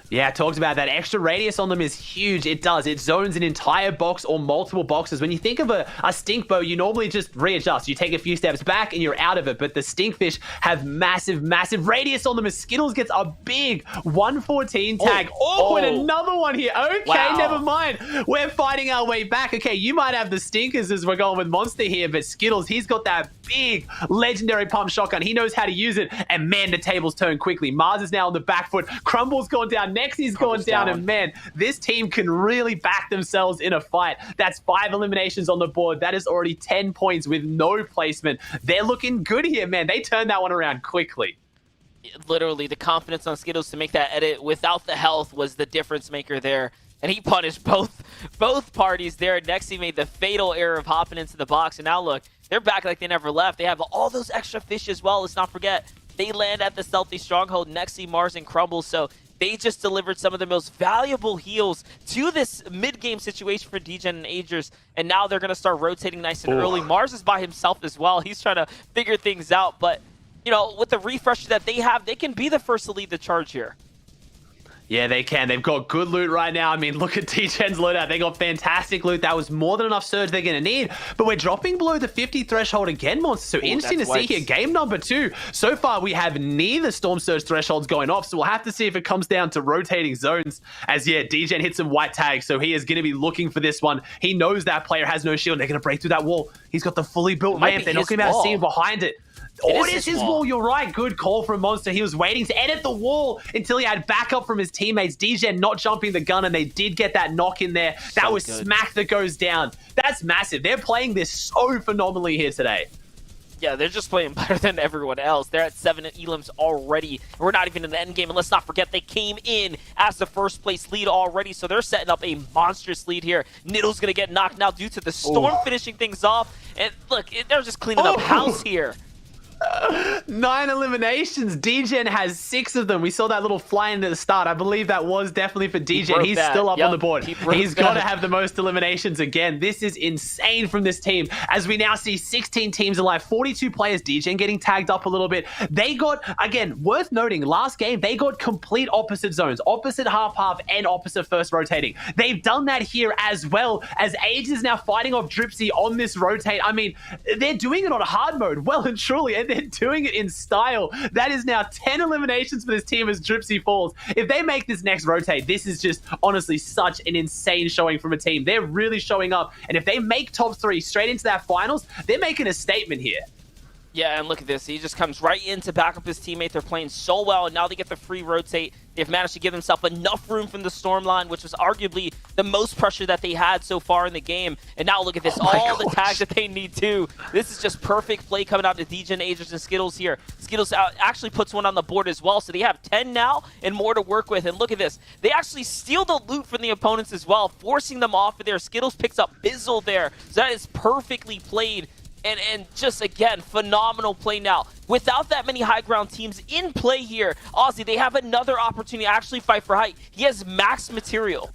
Yeah, talked about that. Extra radius on them is huge. It does. It zones an entire box or multiple boxes. When you think of a stink bow, you normally just readjust. You take a few steps back and you're out of it. But the stinkfish have massive, massive radius on them as Skittles gets a big 114 tag. And another one here. Okay, never mind. We're fighting our way back. Okay, you might have the stinkers as we're going with Monster here, but Skittles, he's got that big legendary pump shotgun. He knows how to use it. And man, the tables turn quickly. Mars is now on the back foot. Crumble's gone down. Nexi's going down, and man, this team can really back themselves in a fight. That's 5 eliminations on the board. That is already 10 points with no placement. They're looking good here, man. They turned that one around quickly. Literally, the confidence on Skittles to make that edit without the health was the difference maker there. And he punished both parties there. Nexi made the fatal error of hopping into the box. And now look, they're back like they never left. They have all those extra fish as well. Let's not forget, they land at the stealthy stronghold, Nexi, Mars, and Crumble. So they just delivered some of the most valuable heals to this mid-game situation for DJ and Agers, and now they're going to start rotating nice and early. Mars is by himself as well. He's trying to figure things out, but, with the refresher that they have, they can be the first to lead the charge here. Yeah, they can. They've got good loot right now. I mean, look at T-Gen's loadout. They got fantastic loot. That was more than enough surge they're going to need. But we're dropping below the 50 threshold again, Monster. So interesting to see here. Game number 2. So far, we have neither Storm Surge thresholds going off. So we'll have to see if it comes down to rotating zones. As, DJ hits some white tags. So he is going to be looking for this one. He knows that player has no shield. They're going to break through that wall. He's got the fully built ramp. They're not going to be able to see him behind it. It is his wall. You're right. Good call from Monster. He was waiting to edit the wall until he had backup from his teammates. DJ not jumping the gun, and they did get that knock in there. That was good. Smack that goes down. That's massive. They're playing this so phenomenally here today. Yeah, they're just playing better than everyone else. They're at 7 elims already. We're not even in the end game. And let's not forget, they came in as the first place lead already. So they're setting up a monstrous lead here. Niddle's going to get knocked now due to the storm finishing things off. And look, they're just cleaning up house here. 9 eliminations. DJ has 6 of them. We saw that little fly into the start. I believe that was definitely for DJ. He's still up on the board. He's got to have the most eliminations again. This is insane from this team. As we now see 16 teams alive, 42 players. DJ getting tagged up a little bit. They got, again, worth noting, last game, they got complete opposite zones. Opposite half-half and opposite first rotating. They've done that here as well, as Age is now fighting off Dripsy on this rotate. I mean, they're doing it on a hard mode, well and truly, and they're doing it in style. That is now 10 eliminations for this team as Dripsy falls. If they make this next rotate, this is just honestly such an insane showing from a team. They're really showing up, and if they make top 3 straight into that finals, they're making a statement here. Yeah, and look at this. He just comes right in to back up his teammate. They're playing so well, and now they get the free rotate. They've managed to give themselves enough room from the storm line, which was arguably the most pressure that they had so far in the game. And now look at this. All the tags that they need too. This is just perfect play coming out to DJ, Agers, and Skittles here. Skittles actually puts one on the board as well, so they have 10 now and more to work with. And look at this. They actually steal the loot from the opponents as well, forcing them off of there. Skittles picks up Bizzle there. So that is perfectly played. And just, again, phenomenal play now. Without that many high ground teams in play here, Aussie, they have another opportunity to actually fight for height. He has max material.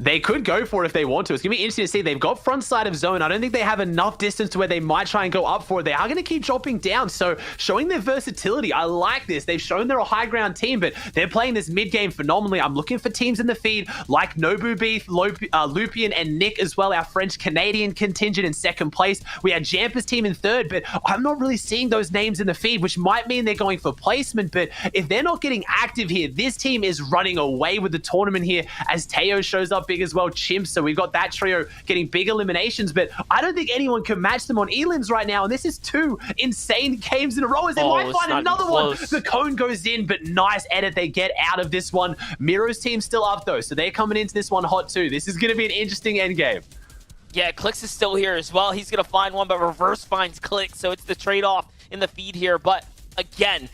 They could go for it if they want to. It's going to be interesting to see. They've got front side of zone. I don't think they have enough distance to where they might try and go up for it. They are going to keep dropping down. So showing their versatility. I like this. They've shown they're a high ground team, but they're playing this mid game phenomenally. I'm looking for teams in the feed like Nobu Beef, Lupian, and Nick as well, our French-Canadian contingent in second place. We had Jampa's team in third, but I'm not really seeing those names in the feed, which might mean they're going for placement. But if they're not getting active here, this team is running away with the tournament here as Teo shows up big as well, Chimp. So we've got that trio getting big eliminations, but I don't think anyone can match them on elims right now. And this is 2 insane games in a row as they might find another one. The cone goes in, but nice edit they get out of this one. Miro's team's still up though, so they're coming into this one hot too. This is going to be an interesting end game. Yeah, Clix is still here as well. He's going to find one, but Reverse finds Clix, so it's the trade-off in the feed here. But again,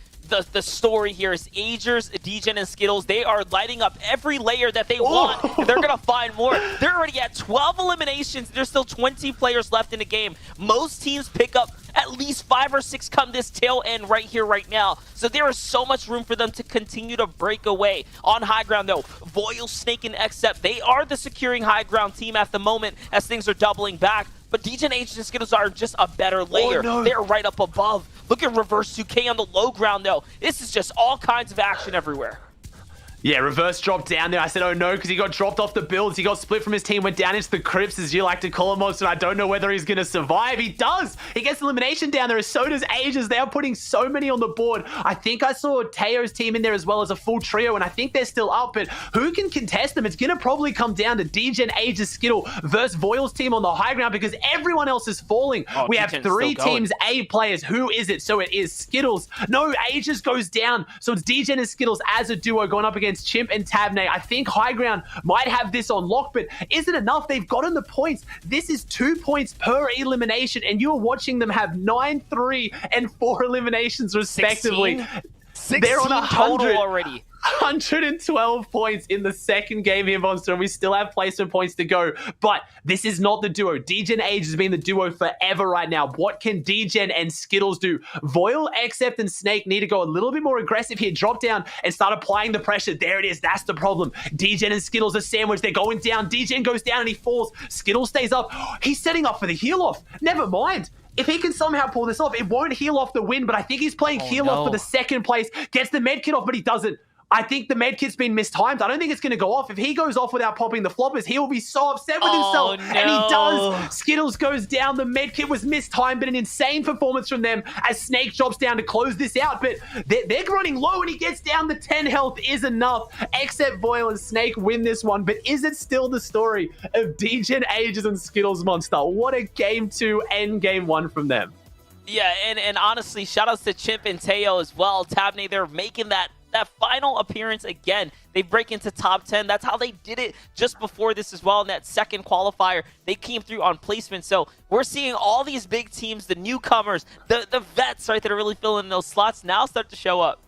the story here is Agers, Degen, and Skittles. They are lighting up every layer that they want. They're going to find more. They're already at 12 eliminations. There's still 20 players left in the game. Most teams pick up at least 5 or 6 come this tail end right here, right now. So there is so much room for them to continue to break away. On high ground, though, Voil, Snake, and Xcept, they are the securing high ground team at the moment as things are doubling back. But Degen, Agers, and Skittles are just a better layer. They're right up above. Look at Reverse 2K on the low ground, though. This is just all kinds of action everywhere. Yeah, Reverse dropped down there. I said, oh no, because he got dropped off the builds. He got split from his team, went down into the crypts, as you like to call him, and I don't know whether he's going to survive. He does. He gets elimination down there, so does Agers. They are putting so many on the board. I think I saw Teo's team in there as well as a full trio, and I think they're still up, but who can contest them? It's going to probably come down to Degen, Agers, Skittle versus Voil's team on the high ground because everyone else is falling. We have 3 teams, A players. Who is it? So it is Skittles. No, Agers goes down. So it's Degen and Skittles as a duo going up against Chimp and Tabney. I think High Ground might have this on lock, but is it enough? They've gotten the points. This is 2 points per elimination, and you are watching them have 9, 3, and 4 eliminations respectively. 16 They're on 100 total already. 112 points in the second game here, Monster, and we still have placement points to go. But this is not the duo. Degen Age has been the duo forever right now. What can Degen and Skittles do? Voil, Xcept, and Snake need to go a little bit more aggressive here. Drop down and start applying the pressure. There it is. That's the problem. Degen and Skittles are sandwiched. They're going down. Degen goes down and he falls. Skittles stays up. He's setting up for the heal off. Never mind. If he can somehow pull this off, it won't heal off the win, but I think he's playing heal off for the second place. Gets the med kit off, but he doesn't. I think the med kit's been mistimed. I don't think it's going to go off. If he goes off without popping the floppers, he will be so upset with himself. No. And he does. Skittles goes down. The med kit was mistimed, but an insane performance from them as Snake drops down to close this out. But they're running low, and he gets down. The 10 health is enough. Except Voil and Snake win this one. But is it still the story of Degen, Agers, and Skittles, Monster? What a game 2 and game 1 from them. Yeah, and honestly, shoutouts to Chimp and Teo as well. Tabney, they're making that final appearance again. They break into top 10. That's how they did it just before this as well. In that second qualifier, they came through on placement. So we're seeing all these big teams, the newcomers, the vets, right, that are really filling those slots now start to show up.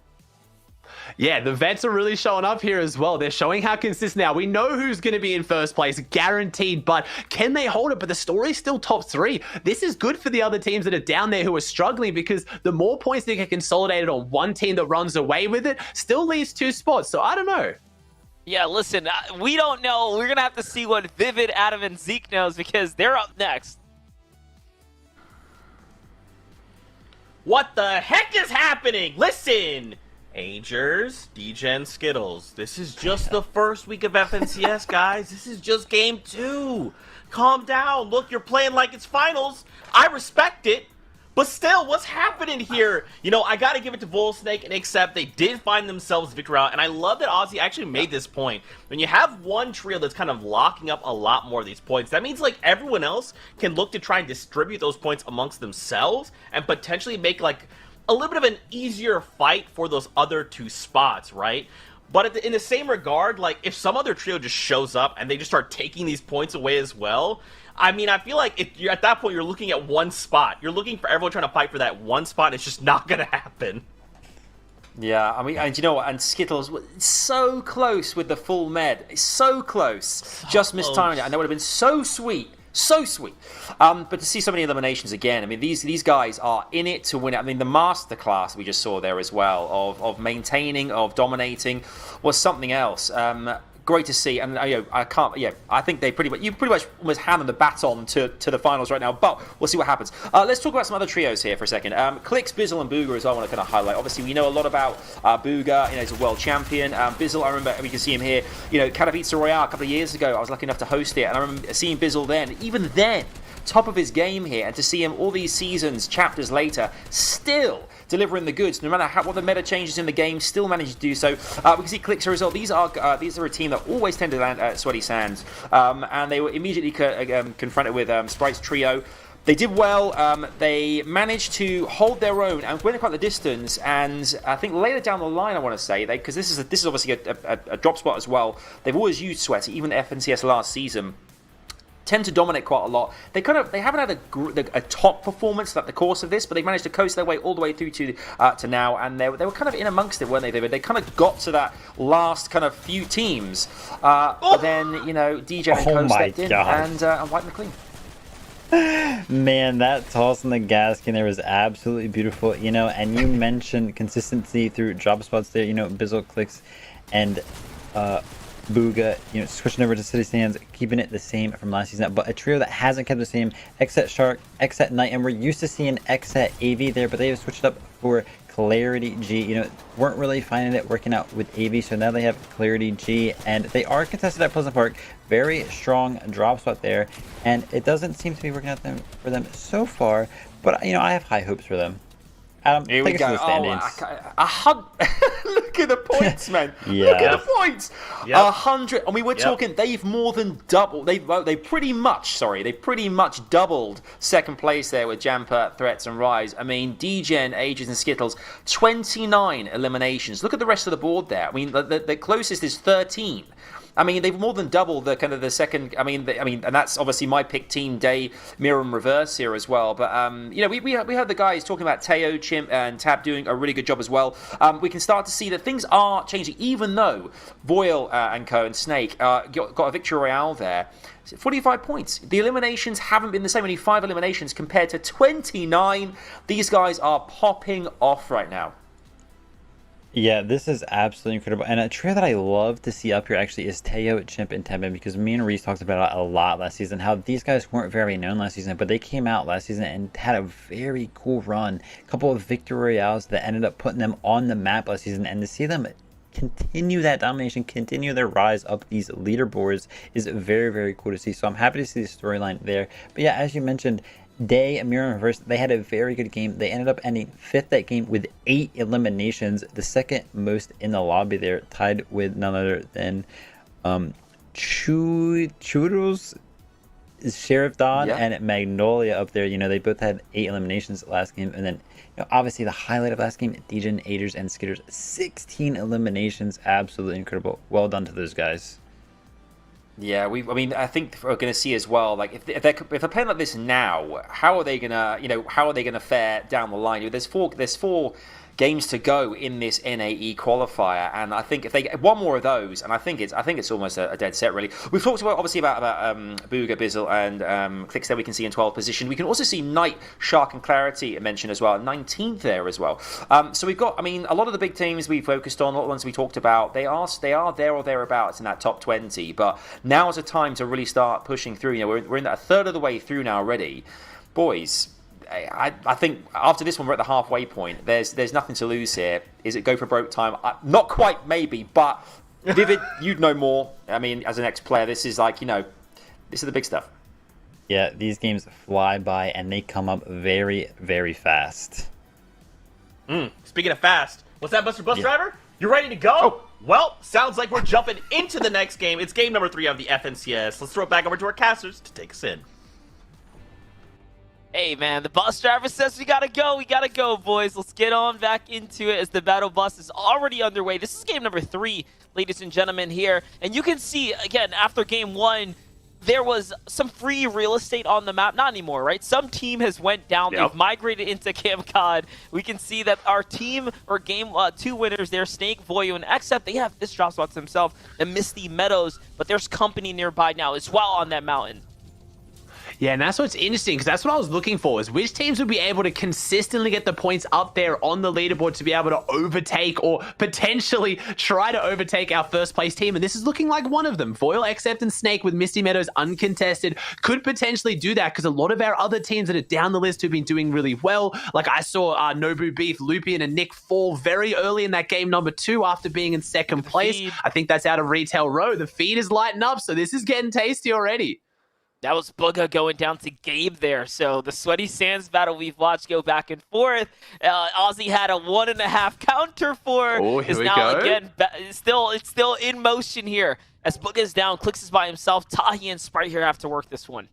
Yeah, the vets are really showing up here as well. They're showing how consistent they are. We know who's going to be in first place, guaranteed, but can they hold it? But the story's still top 3. This is good for the other teams that are down there who are struggling because the more points they get consolidated on one team that runs away with it still leaves 2 spots. So I don't know. Yeah, listen, we don't know. We're going to have to see what Vivid, Adam, and Zeke knows because they're up next. What the heck is happening? Listen! Agers, Degen, Skittles. This is just the first week of FNCS, guys. This is just game 2. Calm down. Look, you're playing like it's finals. I respect it. But still, what's happening here? You know, I gotta give it to Voil, Snake, and Xcept. They did find themselves victory route, and I love that Ozzy actually made this point. When you have one trio that's kind of locking up a lot more of these points, that means like everyone else can look to try and distribute those points amongst themselves and potentially make like a little bit of an easier fight for those other 2 spots, right? But in the same regard, like, if some other trio just shows up and they just start taking these points away as well, I mean, I feel like if you're at that point, you're looking at one spot. You're looking for everyone trying to fight for that one spot, and it's just not going to happen. Yeah, I mean, and you know what? And Skittles was so close with the full med. It's so close. Just mistimed it, and that would have been so sweet. So sweet. But to see so many eliminations again, I mean, these guys are in it to win it. I mean, the masterclass we just saw there as well of maintaining, of dominating, was something else. great to see, and I can't. Yeah, I think you pretty much almost handed the baton to the finals right now. But we'll see what happens. Let's talk about some other trios here for a second. Clix, Bizzle, and Bugha as well. I want to kind of highlight. Obviously, we know a lot about Bugha. He's a world champion. Bizzle, I remember we can see him here. Katowice Royale a couple of years ago. I was lucky enough to host it, and I remember seeing Bizzle then. Even then, top of his game here, and to see him all these seasons, chapters later, still delivering the goods, no matter what the meta changes in the game, still managed to do so. We can see Clix as well. These are a team that always tend to land at Sweaty Sands, and they were immediately confronted with Sprite's trio. They did well. They managed to hold their own and went quite the distance. And I think later down the line, I want to say, because this is obviously a drop spot as well. They've always used Sweaty, even at FNCS last season. Tend to dominate quite a lot. They haven't had a top performance throughout the course of this, but they managed to coast their way all the way through to now, and they were kind of in amongst it, weren't they? They kind of got to that last kind of few teams, but then DJ and Co stepped in and wiped them clean. Man, that toss in the gas can there was absolutely beautiful. And you mentioned consistency through drop spots there. Bizzle, Clix, and Bugha, switching over to City Sands, keeping it the same from last season, but a trio that hasn't kept the same. Xset Shark, Xset Knight, and we're used to seeing Xset AV there, but they have switched up for Clarity G. Weren't really finding it working out with AV, so now they have Clarity G, and they are contested at Pleasant Park. Very strong drop spot there, and it doesn't seem to be working out for them so far, but I have high hopes for them. Here we go. Look at the points, man. Yeah. Look at the points. 100, and we were talking. Yep. They've more than doubled. They pretty much doubled second place there with Jamper, Threats, and Rise. I mean, DGen, Ages, and Skittles, 29 eliminations. Look at the rest of the board there. I mean, the closest is 13. I mean, they've more than doubled the second. I mean, and that's obviously my pick team Day, Mirror, and Reverse here as well. But we heard the guys talking about Teo, Chimp, and Tab doing a really good job as well. We can start to see that things are changing, even though Boyle and Co and Snake got a victory royale there. 45 points. The eliminations haven't been the same. Only 5 eliminations compared to 29. These guys are popping off right now. Yeah, this is absolutely incredible. And a trio that I love to see up here actually is Teo, Chimp, and Tembin, because me and Reese talked about it a lot last season, how these guys weren't very known last season, but they came out last season and had a very cool run. A couple of victory royales that ended up putting them on the map last season, and to see them continue that domination, continue their rise up these leaderboards is very, very cool to see. So I'm happy to see the storyline there. But yeah, as you mentioned, Day, Mirror, and Reverse, they had a very good game. They ended up ending 5th that game with 8 eliminations, the second most in the lobby there, tied with none other than Churros, Sheriff Don, and Magnolia up there. They both had 8 eliminations last game, and then obviously the highlight of last game, Degen, Aders, and Skitters, 16 eliminations. Absolutely incredible. Well done to those guys. Yeah, I think we're going to see as well. Like, if they're playing like this now, how are they gonna fare down the line? There's four games to go in this NAE qualifier, and I think if they get one more of those, and I think it's almost a dead set really. We've talked about Bugha, Bizzle, and Clix that we can see in 12th position. We can also see Knight, Shark, and Clarity mentioned as well, 19th there as well. So we've got, a lot of the big teams we focused on, a lot of the ones we talked about, they are there or thereabouts in that top 20. But now is a time to really start pushing through. We're in a third of the way through now already, boys. I think after this one we're at the halfway point. There's nothing to lose here. Is it go for broke time? Not quite, maybe, but Vivid, you'd know more. As an ex-player, this is this is the big stuff. Yeah, these games fly by and they come up very, very fast. Speaking of fast, what's that, Buster Bus Driver? You ready to go? Oh. Well, sounds like we're jumping into the next game. It's game number 3 of the FNCS. Let's throw it back over to our casters to take us in. Hey man, the bus driver says we gotta go boys. Let's get on back into it as the battle bus is already underway. This is game number 3, ladies and gentlemen, here. And you can see, again, after game 1, there was some free real estate on the map. Not anymore, right? Some team has went down. They've migrated into Camp COD. We can see that our team, or game 2 winners there, Snake, Voyo, and Except, they have this drop spots themselves, the Misty Meadows, but there's company nearby now as well on that mountain. Yeah, and that's what's interesting, because that's what I was looking for, is which teams would be able to consistently get the points up there on the leaderboard to be able to overtake or potentially try to overtake our first place team. And this is looking like one of them. Foil, Accept, and Snake with Misty Meadows uncontested could potentially do that, because a lot of our other teams that are down the list who've been doing really well, like I saw Nobu Beef, Lupian, and Nick fall very early in that game number 2 after being in second place. I think that's out of Retail Row. The feed is lighting up, so this is getting tasty already. That was Bugha going down to Gabe there. So the Sweaty Sands battle we've watched go back and forth. Ozzy had a 1.5 counter for. Oh, here we now go. Again, it's still in motion here. As Bugha's down, Clix is by himself. Tahi and Sprite here have to work this one.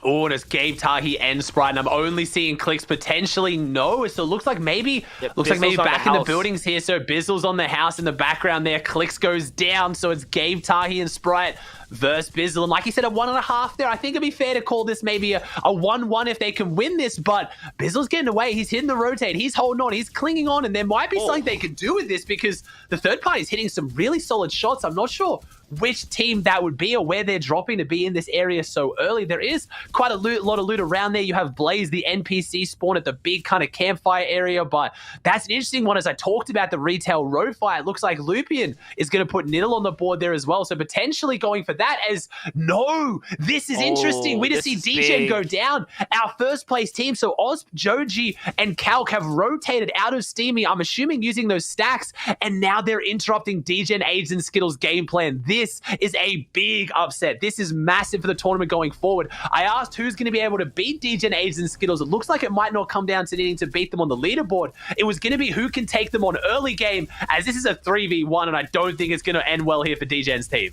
Oh, and it's Gabe, Tahi, and Sprite, and I'm only seeing Clix potentially no. So it looks like maybe back in the buildings here. So Bizzle's on the house in the background there. Clix goes down. So it's Gabe, Tahi, and Sprite versus Bizzle. And like you said, a 1.5 there. I think it'd be fair to call this maybe a 1-1 if they can win this, but Bizzle's getting away. He's hitting the rotate. He's holding on. He's clinging on, and there might be something they could do with this, because the third party is hitting some really solid shots. I'm not sure which team that would be or where they're dropping to be in this area so early. There is quite a lot of loot around there. You have Blaze, the NPC spawn at the big kind of campfire area, but that's an interesting one. As I talked about the Retail Row fight, it looks like Lupian is going to put Niddle on the board there as well, so potentially going for that. As no, this is interesting. We just see DGen go down, our first place team. So Osp, Joji, and Calc have rotated out of Steamy, I'm assuming using those stacks, and now they're interrupting DGen, Age, and Skittles' game plan. This is a big upset. This is massive for the tournament going forward. I asked who's going to be able to beat DGen, Age, and Skittles. It looks like it might not come down to needing to beat them on the leaderboard. It was going to be who can take them on early game, as this is a 3v1, and I don't think it's going to end well here for DGen's team.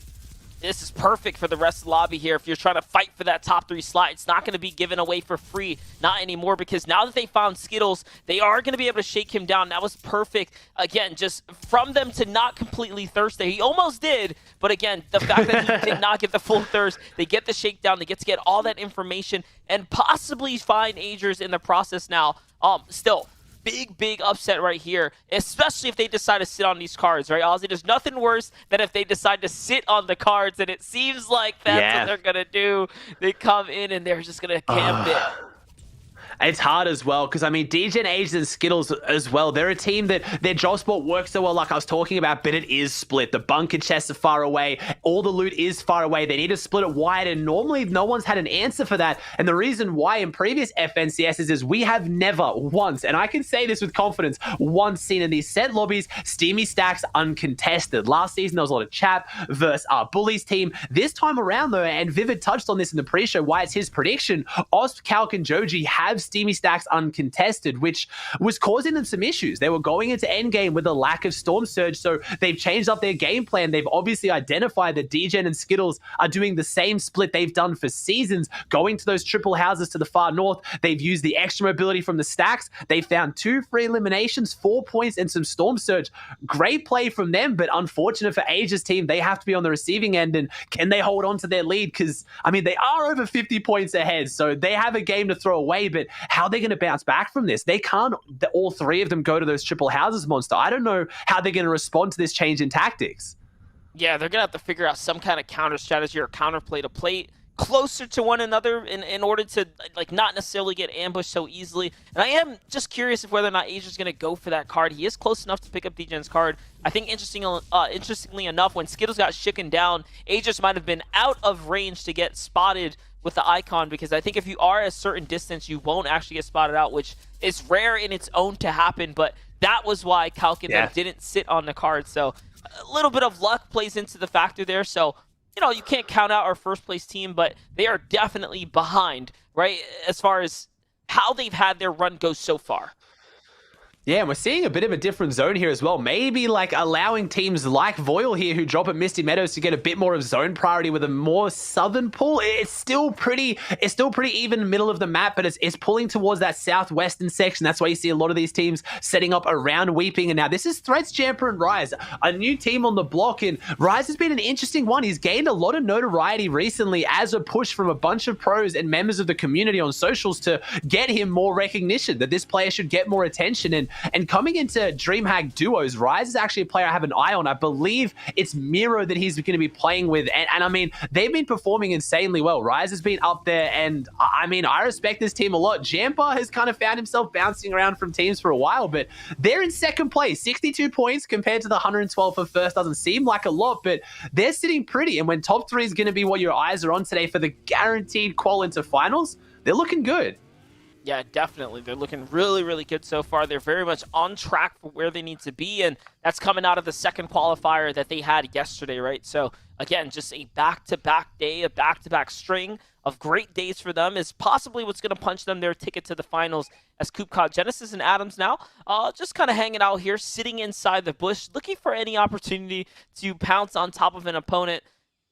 This is perfect for the rest of the lobby here. If you're trying to fight for that top 3 slot, it's not going to be given away for free. Not anymore, because now that they found Skittles, they are going to be able to shake him down. That was perfect. Again, just from them to not completely thirst there. He almost did, but again, the fact that he did not get the full thirst, they get the shakedown, they get to get all that information, and possibly find Agers in the process now. Still, big upset right here, especially if they decide to sit on these cards, right, Ozzy? There's nothing worse than if they decide to sit on the cards, and it seems like that's what they're going to do. They come in and they're just going to camp it. It's hard as well, because, I mean, DGen, Age, and Skittles as well, they're a team that their job spot works so well, like I was talking about, but it is split. The bunker chests are far away. All the loot is far away. They need to split it wide, and normally no one's had an answer for that. And the reason why in previous FNCSs is we have never once, and I can say this with confidence, once seen in these set lobbies, Steamy stacks uncontested. Last season, there was a lot of Chap versus our Bullies team. This time around, though, and Vivid touched on this in the pre-show, why it's his prediction, Osp, Calc, and Joji have Steamy stacks uncontested, which was causing them some issues. They were going into endgame with a lack of Storm Surge, so they've changed up their game plan. They've obviously identified that DGen and Skittles are doing the same split they've done for seasons, going to those triple houses to the far north. They've used the extra mobility from the stacks. They found 2 free eliminations, 4 points, and some Storm Surge. Great play from them, but unfortunate for Age's team. They have to be on the receiving end, and can they hold on to their lead? Because, I mean, they are over 50 points ahead, so they have a game to throw away, but how are they going to bounce back from this? They can't, all 3 of them, go to those triple houses, Monster. I don't know how they're going to respond to this change in tactics. Yeah, they're going to have to figure out some kind of counter strategy or counterplay to play closer to one another in order to like not necessarily get ambushed so easily. And I am just curious if whether or not Asia's going to go for that card. He is close enough to pick up DGen's card. I think interestingly enough, when Skittles got shaken down, Aegis might have been out of range to get spotted with the icon, because I think if you are a certain distance, you won't actually get spotted out, which is rare in its own to happen, but that was why Calc and them didn't sit on the card. So a little bit of luck plays into the factor there. So, you know, you can't count out our first place team, but they are definitely behind, right, as far as how they've had their run go so far. Yeah, and we're seeing a bit of a different zone here as well. Maybe like allowing teams like Voil here who drop at Misty Meadows to get a bit more of zone priority with a more southern pull. It's still pretty even middle of the map, but it's pulling towards that southwestern section. That's why you see a lot of these teams setting up around Weeping. And now this is Threats, Jamper, and Rise, a new team on the block. And Rise has been an interesting one. He's gained a lot of notoriety recently as a push from a bunch of pros and members of the community on socials to get him more recognition, that this player should get more attention. And And coming into DreamHack duos, Rise is actually a player I have an eye on. I believe it's Miro that he's going to be playing with. And I mean, they've been performing insanely well. Rise has been up there, and I mean, I respect this team a lot. Jampa has kind of found himself bouncing around from teams for a while, but they're in second place. 62 points compared to the 112 for first doesn't seem like a lot, but they're sitting pretty. And when top 3 is going to be what your eyes are on today for the guaranteed qual into finals, they're looking good. Yeah, definitely. They're looking really, really good so far. They're very much on track for where they need to be, and that's coming out of the second qualifier that they had yesterday, right? So, again, just a back-to-back day, a back-to-back string of great days for them is possibly what's going to punch them their ticket to the finals, as Coop caught Genesis and Adams now just kind of hanging out here, sitting inside the bush, looking for any opportunity to pounce on top of an opponent.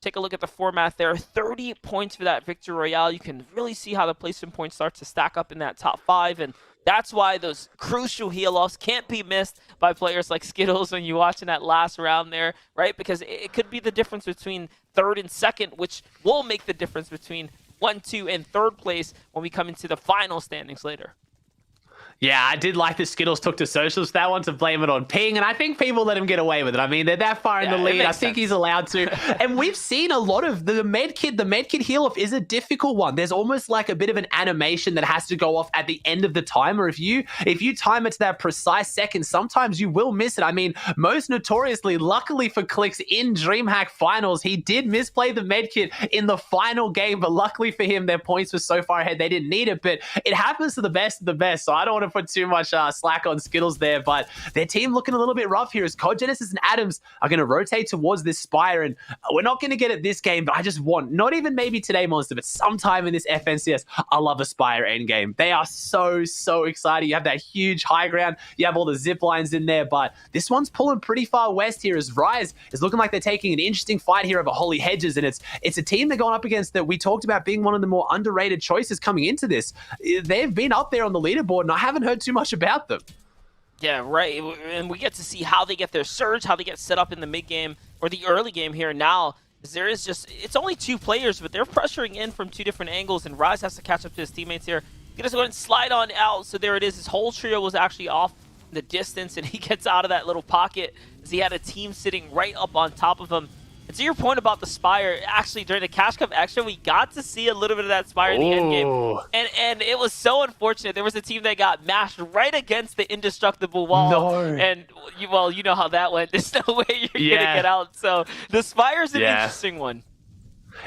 Take a look at the format there. 30 points for that Victory Royale. You can really see how the placement points start to stack up in that top 5, and that's why those crucial heal-offs can't be missed by players like Skittles when you're watching that last round there, right? Because it could be the difference between 3rd and 2nd, which will make the difference between 1, 2, and 3rd place when we come into the final standings later. Yeah, I did like the Skittles took to socials for that one to blame it on Ping, and I think people let him get away with it. I mean, they're that far in the lead. I think he's allowed to. And we've seen a lot of the medkit. The medkit heal-off is a difficult one. There's almost like a bit of an animation that has to go off at the end of the timer. If you time it to that precise second, sometimes you will miss it. I mean, most notoriously, luckily for Clix in DreamHack finals, he did misplay the medkit in the final game, but luckily for him, their points were so far ahead they didn't need it. But it happens to the best of the best, so I don't want to put too much slack on Skittles there, but their team looking a little bit rough here as COD Genesis and Adams are going to rotate towards this Spire, and we're not going to get it this game, but I just want, not even maybe today, Monster, but sometime in this FNCS, I love a Spire endgame. They are so exciting. You have that huge high ground, you have all the zip lines in there, but this one's pulling pretty far west here as Rise is looking like they're taking an interesting fight here over Holy Hedges, and it's a team they're going up against that we talked about being one of the more underrated choices coming into this. They've been up there on the leaderboard, and I haven't heard too much about them. Yeah, right. And we get to see how they get their surge, how they get set up in the mid game or the early game here now. There is just, it's only 2 players, but they're pressuring in from 2 different angles, and Rise has to catch up to his teammates here. He just go ahead and slide on out. So there it is. His whole trio was actually off in the distance, and he gets out of that little pocket as he had a team sitting right up on top of him. And to your point about the Spire, actually during the Cash Cup Extra, we got to see a little bit of that Spire in the end game. And it was so unfortunate. There was a team that got mashed right against the indestructible wall. No. And, you know how that went. There's no way you're going to get out. So the Spire's an interesting one.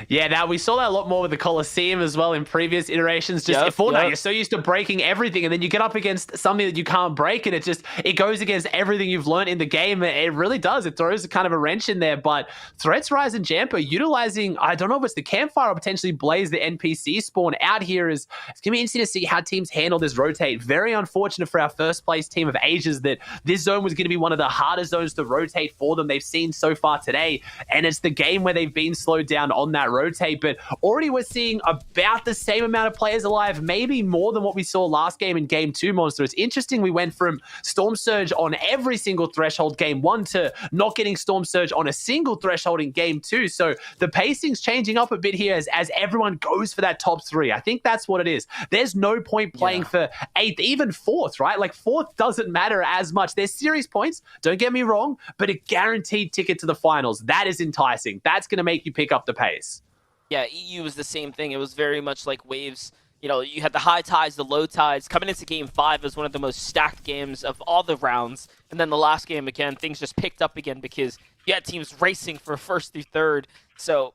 Yeah, now we saw that a lot more with the Coliseum as well in previous iterations. Just Fortnite, you're so used to breaking everything, and then you get up against something that you can't break, and it goes against everything you've learned in the game. It really does. It throws a kind of a wrench in there. But Threats, Rise, and Jampa utilizing, I don't know if it's the Campfire or potentially Blaze, the NPC spawn out here it's going to be interesting to see how teams handle this rotate. Very unfortunate for our first place team of Asias that this zone was going to be one of the hardest zones to rotate for them they've seen so far today, and it's the game where they've been slowed down on that rotate, but already we're seeing about the same amount of players alive, maybe more than what we saw last game in Game 2, Monster. It's interesting we went from Storm Surge on every single threshold Game 1 to not getting Storm Surge on a single threshold in Game 2, so the pacing's changing up a bit here as everyone goes for that top 3. I think that's what it is. There's no point playing for 8th, even 4th, right? Like 4th doesn't matter as much. There's series points, don't get me wrong, but a guaranteed ticket to the finals. That is enticing. That's going to make you pick up the pace. Yeah, EU was the same thing. It was very much like waves. You know, you had the high tides, the low tides. Coming into Game 5 was one of the most stacked games of all the rounds. And then the last game, again, things just picked up again because you had teams racing for 1st through 3rd. So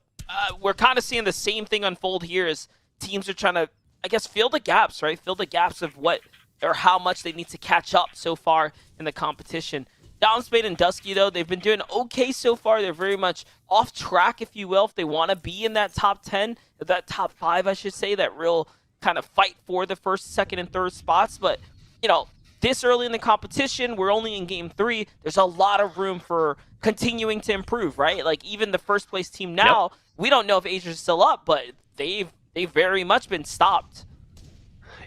we're kind of seeing the same thing unfold here as teams are trying to, I guess, fill the gaps, right? Fill the gaps of what or how much they need to catch up so far in the competition. Downspade and Dusky, though, they've been doing okay so far. They're very much off track, if you will, if they want to be in that top 10, that top 5, I should say, that real kind of fight for the 1st, 2nd, and 3rd spots. But, you know, this early in the competition, we're only in Game 3. There's a lot of room for continuing to improve, right? Like, even the 1st place team now, we don't know if Asia's still up, but they've very much been stopped.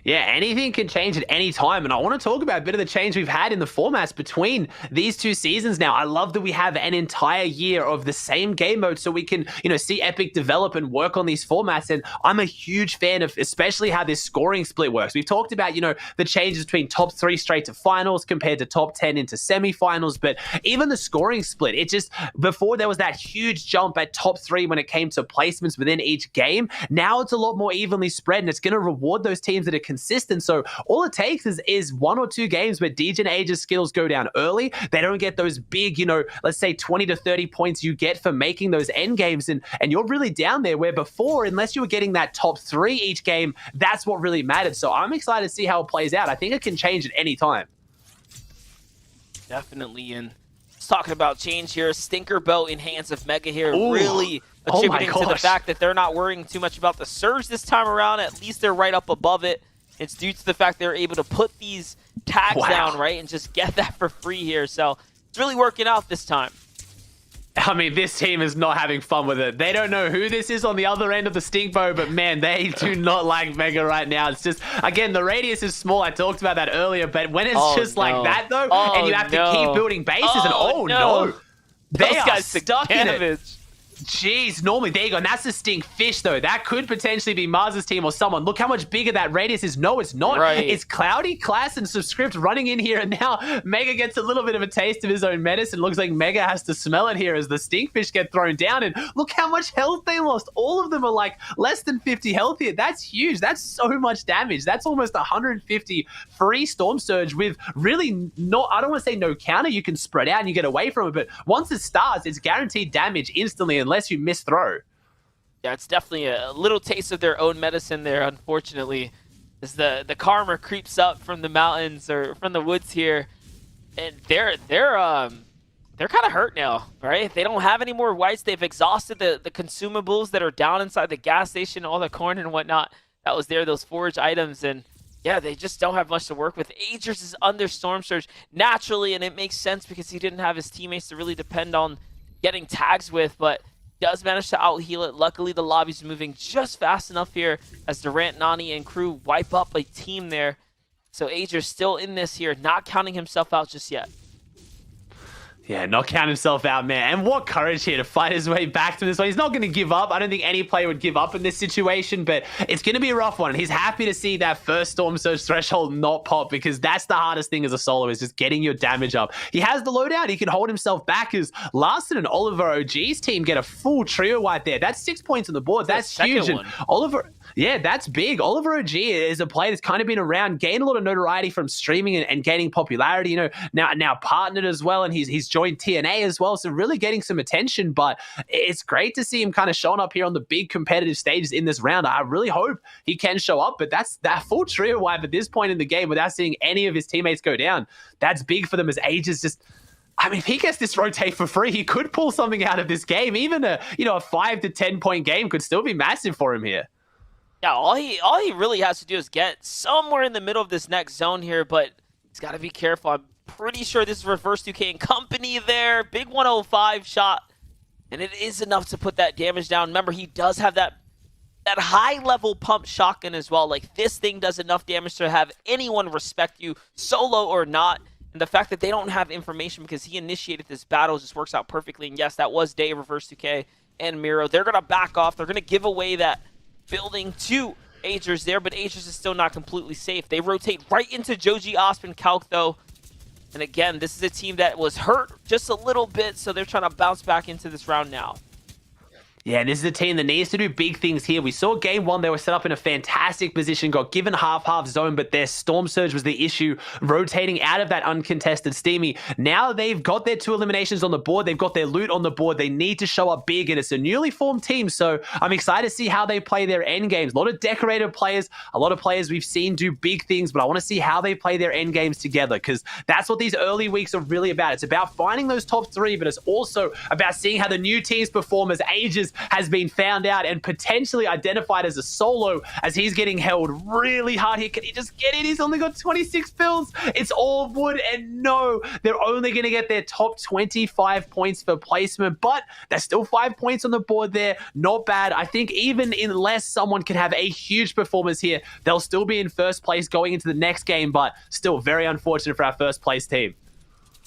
Yeah, anything can change at any time. And I want to talk about a bit of the change we've had in the formats between these two seasons now. I love that we have an entire year of the same game mode so we can, see Epic develop and work on these formats. And I'm a huge fan of especially how this scoring split works. We've talked about, the changes between top 3 straight to finals compared to top 10 into semifinals. But even the scoring split, it just, before there was that huge jump at top 3 when it came to placements within each game. Now it's a lot more evenly spread, and it's going to reward those teams that are consistent. So all it takes is 1 or 2 games where DJ and Age's skills go down early. They don't get those big, let's say 20 to 30 points you get for making those end games. And you're really down there, where before, unless you were getting that top 3 each game, that's what really mattered. So I'm excited to see how it plays out. I think it can change at any time. Definitely. And talking about change here, Stinker Bow in hands of Mega here, Ooh. Really attributing to the fact that they're not worrying too much about the surge this time around. At least they're right up above it. It's due to the fact they're able to put these tags down, right, and just get that for free here. So it's really working out this time. I mean, this team is not having fun with it. They don't know who this is on the other end of the stink bow, but man, they do not like Mega right now. It's just, again, the radius is small. I talked about that earlier, but when it's like that, though, and you have to keep building bases, no. They are stuck in it. Jeez, normally, there you go. And that's the stink fish, though. That could potentially be Mars's team or someone. Look how much bigger that radius is. No, it's not. Right. It's Cloudy, Class, and Subscript running in here. And now Mega gets a little bit of a taste of his own medicine. Looks like Mega has to smell it here as the stink fish get thrown down. And look how much health they lost. All of them are like less than 50 health here. That's huge. That's so much damage. That's almost 150 free Storm Surge with really not, I don't want to say no counter. You can spread out and you get away from it. But once it starts, it's guaranteed damage instantly unless you miss throw. Yeah, it's definitely a little taste of their own medicine there, unfortunately, as the karma creeps up from the mountains or from the woods here, and they're kind of hurt now, right? They don't have any more whites. They've exhausted the consumables that are down inside the gas station, all the corn and whatnot that was there, those forage items, and yeah, they just don't have much to work with. Agers is under Storm Surge naturally, and it makes sense because he didn't have his teammates to really depend on getting tags with, but does manage to out-heal it. Luckily, the lobby's moving just fast enough here as Durant, Nani, and crew wipe up a team there. So Ager's still in this here, not counting himself out just yet. Yeah, not count himself out, man. And what courage here to fight his way back to this one. He's not going to give up. I don't think any player would give up in this situation, but it's going to be a rough one. And he's happy to see that first Storm Surge threshold not pop, because that's the hardest thing as a solo, is just getting your damage up. He has the loadout. He can hold himself back, as Larson and Oliver OG's team get a full trio wipe there. That's 6 points on the board. That's huge. And Oliver, yeah, that's big. Oliver OG is a player that's kind of been around, gained a lot of notoriety from streaming and gaining popularity. Now partnered as well, and he's joined TNA as well, so really getting some attention. But it's great to see him kind of showing up here on the big competitive stages in this round. I really hope he can show up, but that's that full trio wipe at this point in the game without seeing any of his teammates go down. That's big for them, as Ages just, I mean, if he gets this rotate for free, he could pull something out of this game. Even a 5 to 10 point game could still be massive for him here. Yeah, all he really has to do is get somewhere in the middle of this next zone here, but he's got to be careful. I'm pretty sure this is Reverse 2K and company there. Big 105 shot, and it is enough to put that damage down. Remember, he does have that high-level pump shotgun as well. Like, this thing does enough damage to have anyone respect you, solo or not. And the fact that they don't have information because he initiated this battle just works out perfectly. And yes, that was Day, Reverse 2K, and Miro. They're going to back off. They're going to give away that building to Agers there, but Agers is still not completely safe. They rotate right into Joji, Osp, and Calc, though. And again, this is a team that was hurt just a little bit, so they're trying to bounce back into this round now. Yeah, this is a team that needs to do big things here. We saw game one, they were set up in a fantastic position, got given half-half zone, but their Storm Surge was the issue, rotating out of that uncontested Steamy. Now they've got their 2 eliminations on the board, they've got their loot on the board, they need to show up big, and it's a newly formed team, so I'm excited to see how they play their end games. A lot of decorated players, a lot of players we've seen do big things, but I want to see how they play their end games together, because that's what these early weeks are really about. It's about finding those top 3, but it's also about seeing how the new teams perform, as Ages players has been found out and potentially identified as a solo, as he's getting held really hard here. Can he just get in? He's only got 26 builds. It's all wood, and no, they're only going to get their top 25 points for placement, but there's still 5 points on the board there. Not bad. I think even unless someone can have a huge performance here, they'll still be in first place going into the next game, but still very unfortunate for our first place team.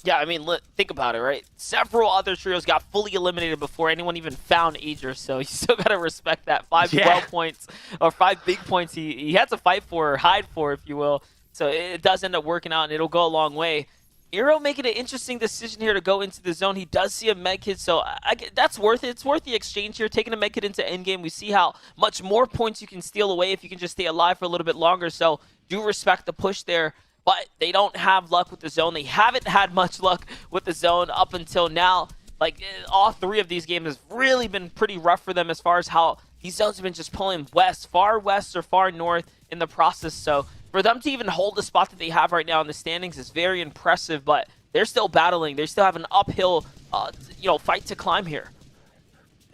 Yeah, I mean, think about it, right? Several other trios got fully eliminated before anyone even found Aegir, so you still got to respect that. 5 12 points, or 5 big points he had to fight for, or hide for, if you will. So it does end up working out, and it'll go a long way. Eero making an interesting decision here to go into the zone. He does see a medkit, so that's worth it. It's worth the exchange here. Taking a medkit into endgame, we see how much more points you can steal away if you can just stay alive for a little bit longer, so do respect the push there. But they don't have luck with the zone. They haven't had much luck with the zone up until now. Like, all 3 of these games has really been pretty rough for them as far as how these zones have been just pulling far west or far north in the process. So for them to even hold the spot that they have right now in the standings is very impressive, but they're still battling. They still have an uphill fight to climb here.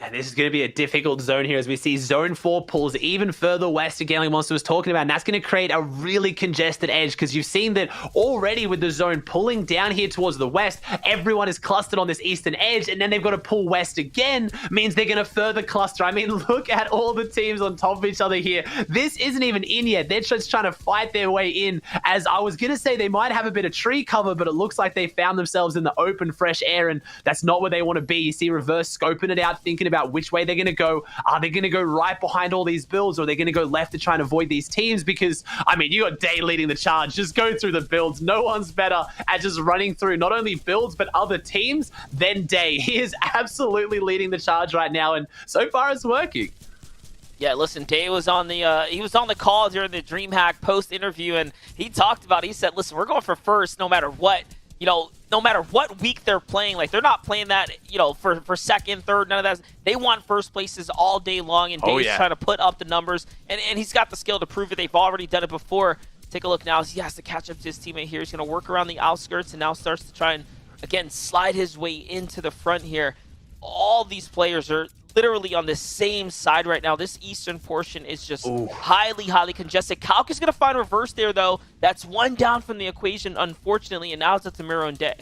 And this is going to be a difficult zone here as we see Zone 4 pulls even further west, again, like Monster was talking about, and that's going to create a really congested edge because you've seen that already with the zone pulling down here towards the west, everyone is clustered on this eastern edge, and then they've got to pull west again, means they're going to further cluster. I mean, look at all the teams on top of each other here. This isn't even in yet. They're just trying to fight their way in, as I was going to say they might have a bit of tree cover, but it looks like they found themselves in the open, fresh air, and that's not where they want to be. You see Reverse scoping it out, thinking about which way they're going to go. Are they going to go right behind all these builds, or are they going to go left to try and avoid these teams? Because, I mean, you got Day leading the charge. Just go through the builds. No one's better at just running through not only builds, but other teams than Day. He is absolutely leading the charge right now, and so far it's working. Yeah, listen, Day was on the call during the DreamHack post interview, and he talked about it. He said, listen, we're going for first no matter what. No matter what week they're playing, like, they're not playing that, for second, third, none of that. They want first places all day long, and Dave's trying to put up the numbers, and he's got the skill to prove it. They've already done it before. Take a look now as he has to catch up to his teammate here. He's going to work around the outskirts and now starts to try and, again, slide his way into the front here. All these players are literally on the same side right now. This eastern portion is just highly congested. Kalk is going to find Reverse there, though. That's 1 down from the equation, unfortunately, and now it's up to Miro and Day.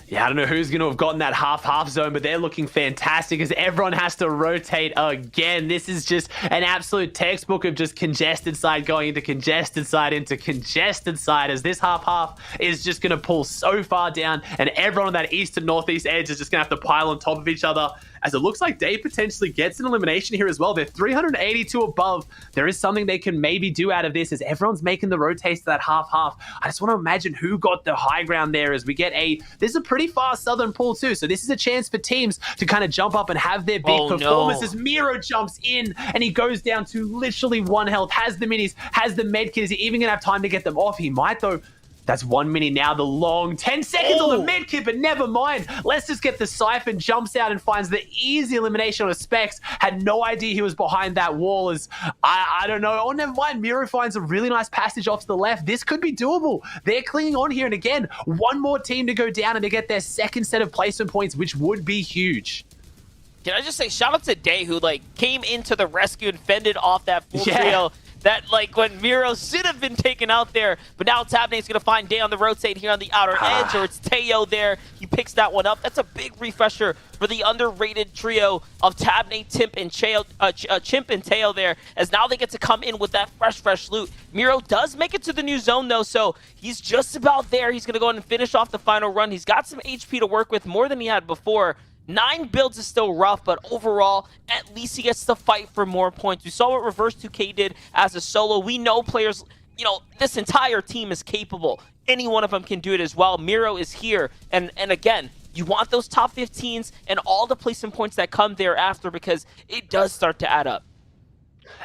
Yeah, I don't know who's going to have gotten that half-half zone, but they're looking fantastic as everyone has to rotate again. This is just an absolute textbook of just congested side going into congested side into congested side, as this half-half is just going to pull so far down, and everyone on that east to northeast edge is just going to have to pile on top of each other, as it looks like Dave potentially gets an elimination here as well. They're 382 above. There is something they can maybe do out of this, as everyone's making the rotates to that half-half. I just want to imagine who got the high ground there, as we get this is a pretty fast southern pool too, so this is a chance for teams to kind of jump up and have their big performances. Miro jumps in, and he goes down to literally 1 health, has the minis, has the medkit. Is he even going to have time to get them off? He might, though. That's 1 minute now, the long 10 seconds on the medkit, but never mind. Let's just get the Siphon, jumps out and finds the easy elimination on a Specs. Had no idea he was behind that wall, as I don't know. Oh, never mind. Miro finds a really nice passage off to the left. This could be doable. They're clinging on here, and again, 1 more team to go down and to get their second set of placement points, which would be huge. Can I just say, shout out to Day, who came into the rescue and fended off that full trio. That, when Miro should have been taken out there, but now Tabnate's going to find Day on the rotate here on the outer edge, or it's Teo there. He picks that one up. That's a big refresher for the underrated trio of Tabnate, Chimp, and Teo there, as now they get to come in with that fresh loot. Miro does make it to the new zone, though, so he's just about there. He's going to go in and finish off the final run. He's got some HP to work with, more than he had before. 9 builds is still rough, but overall, at least he gets to fight for more points. We saw what Reverse 2K did as a solo. We know players, this entire team is capable. Any one of them can do it as well. Miro is here, and again, you want those top 15s and all the placement points that come thereafter, because it does start to add up.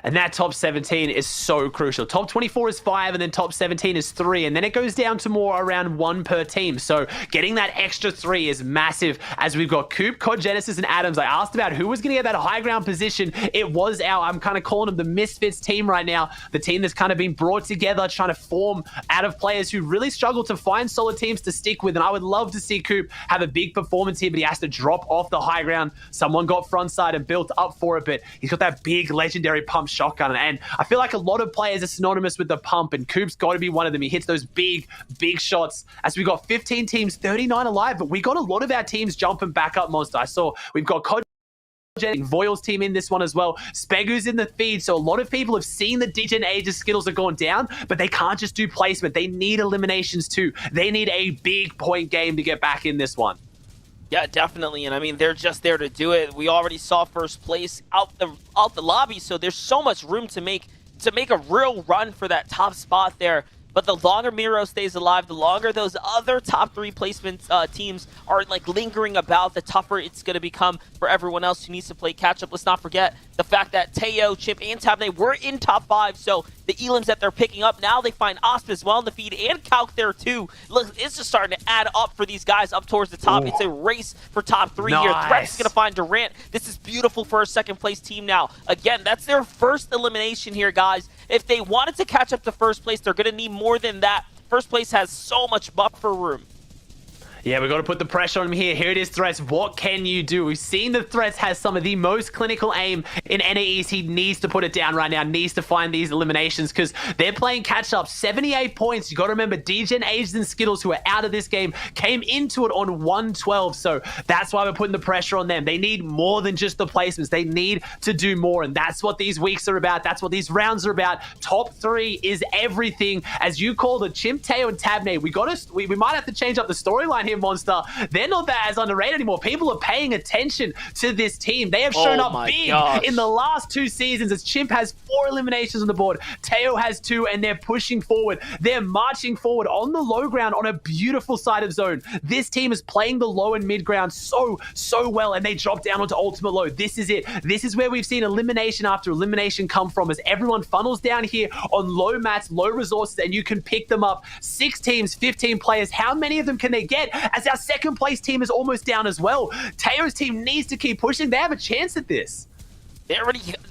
And that top 17 is so crucial. Top 24 is 5, and then top 17 is 3, and then it goes down to more around 1 per team. So getting that extra 3 is massive, as we've got Coop, COD Genesis, and Adams. I asked about who was going to get that high ground position. It was I'm kind of calling them the Misfits team right now, the team that's kind of been brought together, trying to form out of players who really struggle to find solid teams to stick with. And I would love to see Coop have a big performance here, but he has to drop off the high ground. Someone got frontside and built up for it, but he's got that big legendary pump shotgun, and I feel like a lot of players are synonymous with the pump, and Coop's got to be one of them. He hits those big shots. As we got 15 teams, 39 alive, but we got a lot of our teams jumping back up, Monster. I saw we've got COD Voil's team in this one as well. Spegu's in the feed, so a lot of people have seen the Degen Ages Skittles have gone down, but they can't just do placement. They need eliminations too. They need a big point game to get back in this one. Yeah, definitely, and I mean, they're just there to do it. We already saw first place out the lobby, so there's so much room to make a real run for that top spot there. But the longer Miro stays alive, the longer those other top 3 placement teams are like lingering about, the tougher it's going to become for everyone else who needs to play catch up. Let's not forget the fact that Teo, Chimp, and Tabney were in top 5, so the elims that they're picking up now, they find Osp as well in the feed, and Calc there too. Look, it's just starting to add up for these guys up towards the top. Ooh. It's a race for top 3 here. Threat's going to find Durant. This is beautiful for a second place team now. Again, that's their first elimination here, guys. If they wanted to catch up to first place, they're going to need more than that. First place has so much buffer room. Yeah, we've got to put the pressure on him here. Here it is, Threats. What can you do? We've seen that Threats has some of the most clinical aim in NAEs. He needs to put it down right now, needs to find these eliminations because they're playing catch-up. 78 points. You got to remember, Degen, Ages, and Skittles, who are out of this game, came into it on 112. So that's why we're putting the pressure on them. They need more than just the placements. They need to do more, and that's what these weeks are about. That's what these rounds are about. Top 3 is everything. As you called it, Chimp, Teo, and Tabney. We might have to change up the storyline here, Monster. They're not that as underrated anymore. People are paying attention to this team. They have shown up big in the last 2 seasons, as Chimp has 4 eliminations on the board. Teo has 2, and they're pushing forward. They're marching forward on the low ground on a beautiful side of zone. This team is playing the low and mid ground so well, and they drop down onto ultimate low. This is it. This is where we've seen elimination after elimination come from, as everyone funnels down here on low mats, low resources, and you can pick them up. 6 teams, 15 players. How many of them can they get, as our second place team is almost down as well? Teo's team needs to keep pushing. They have a chance at this. They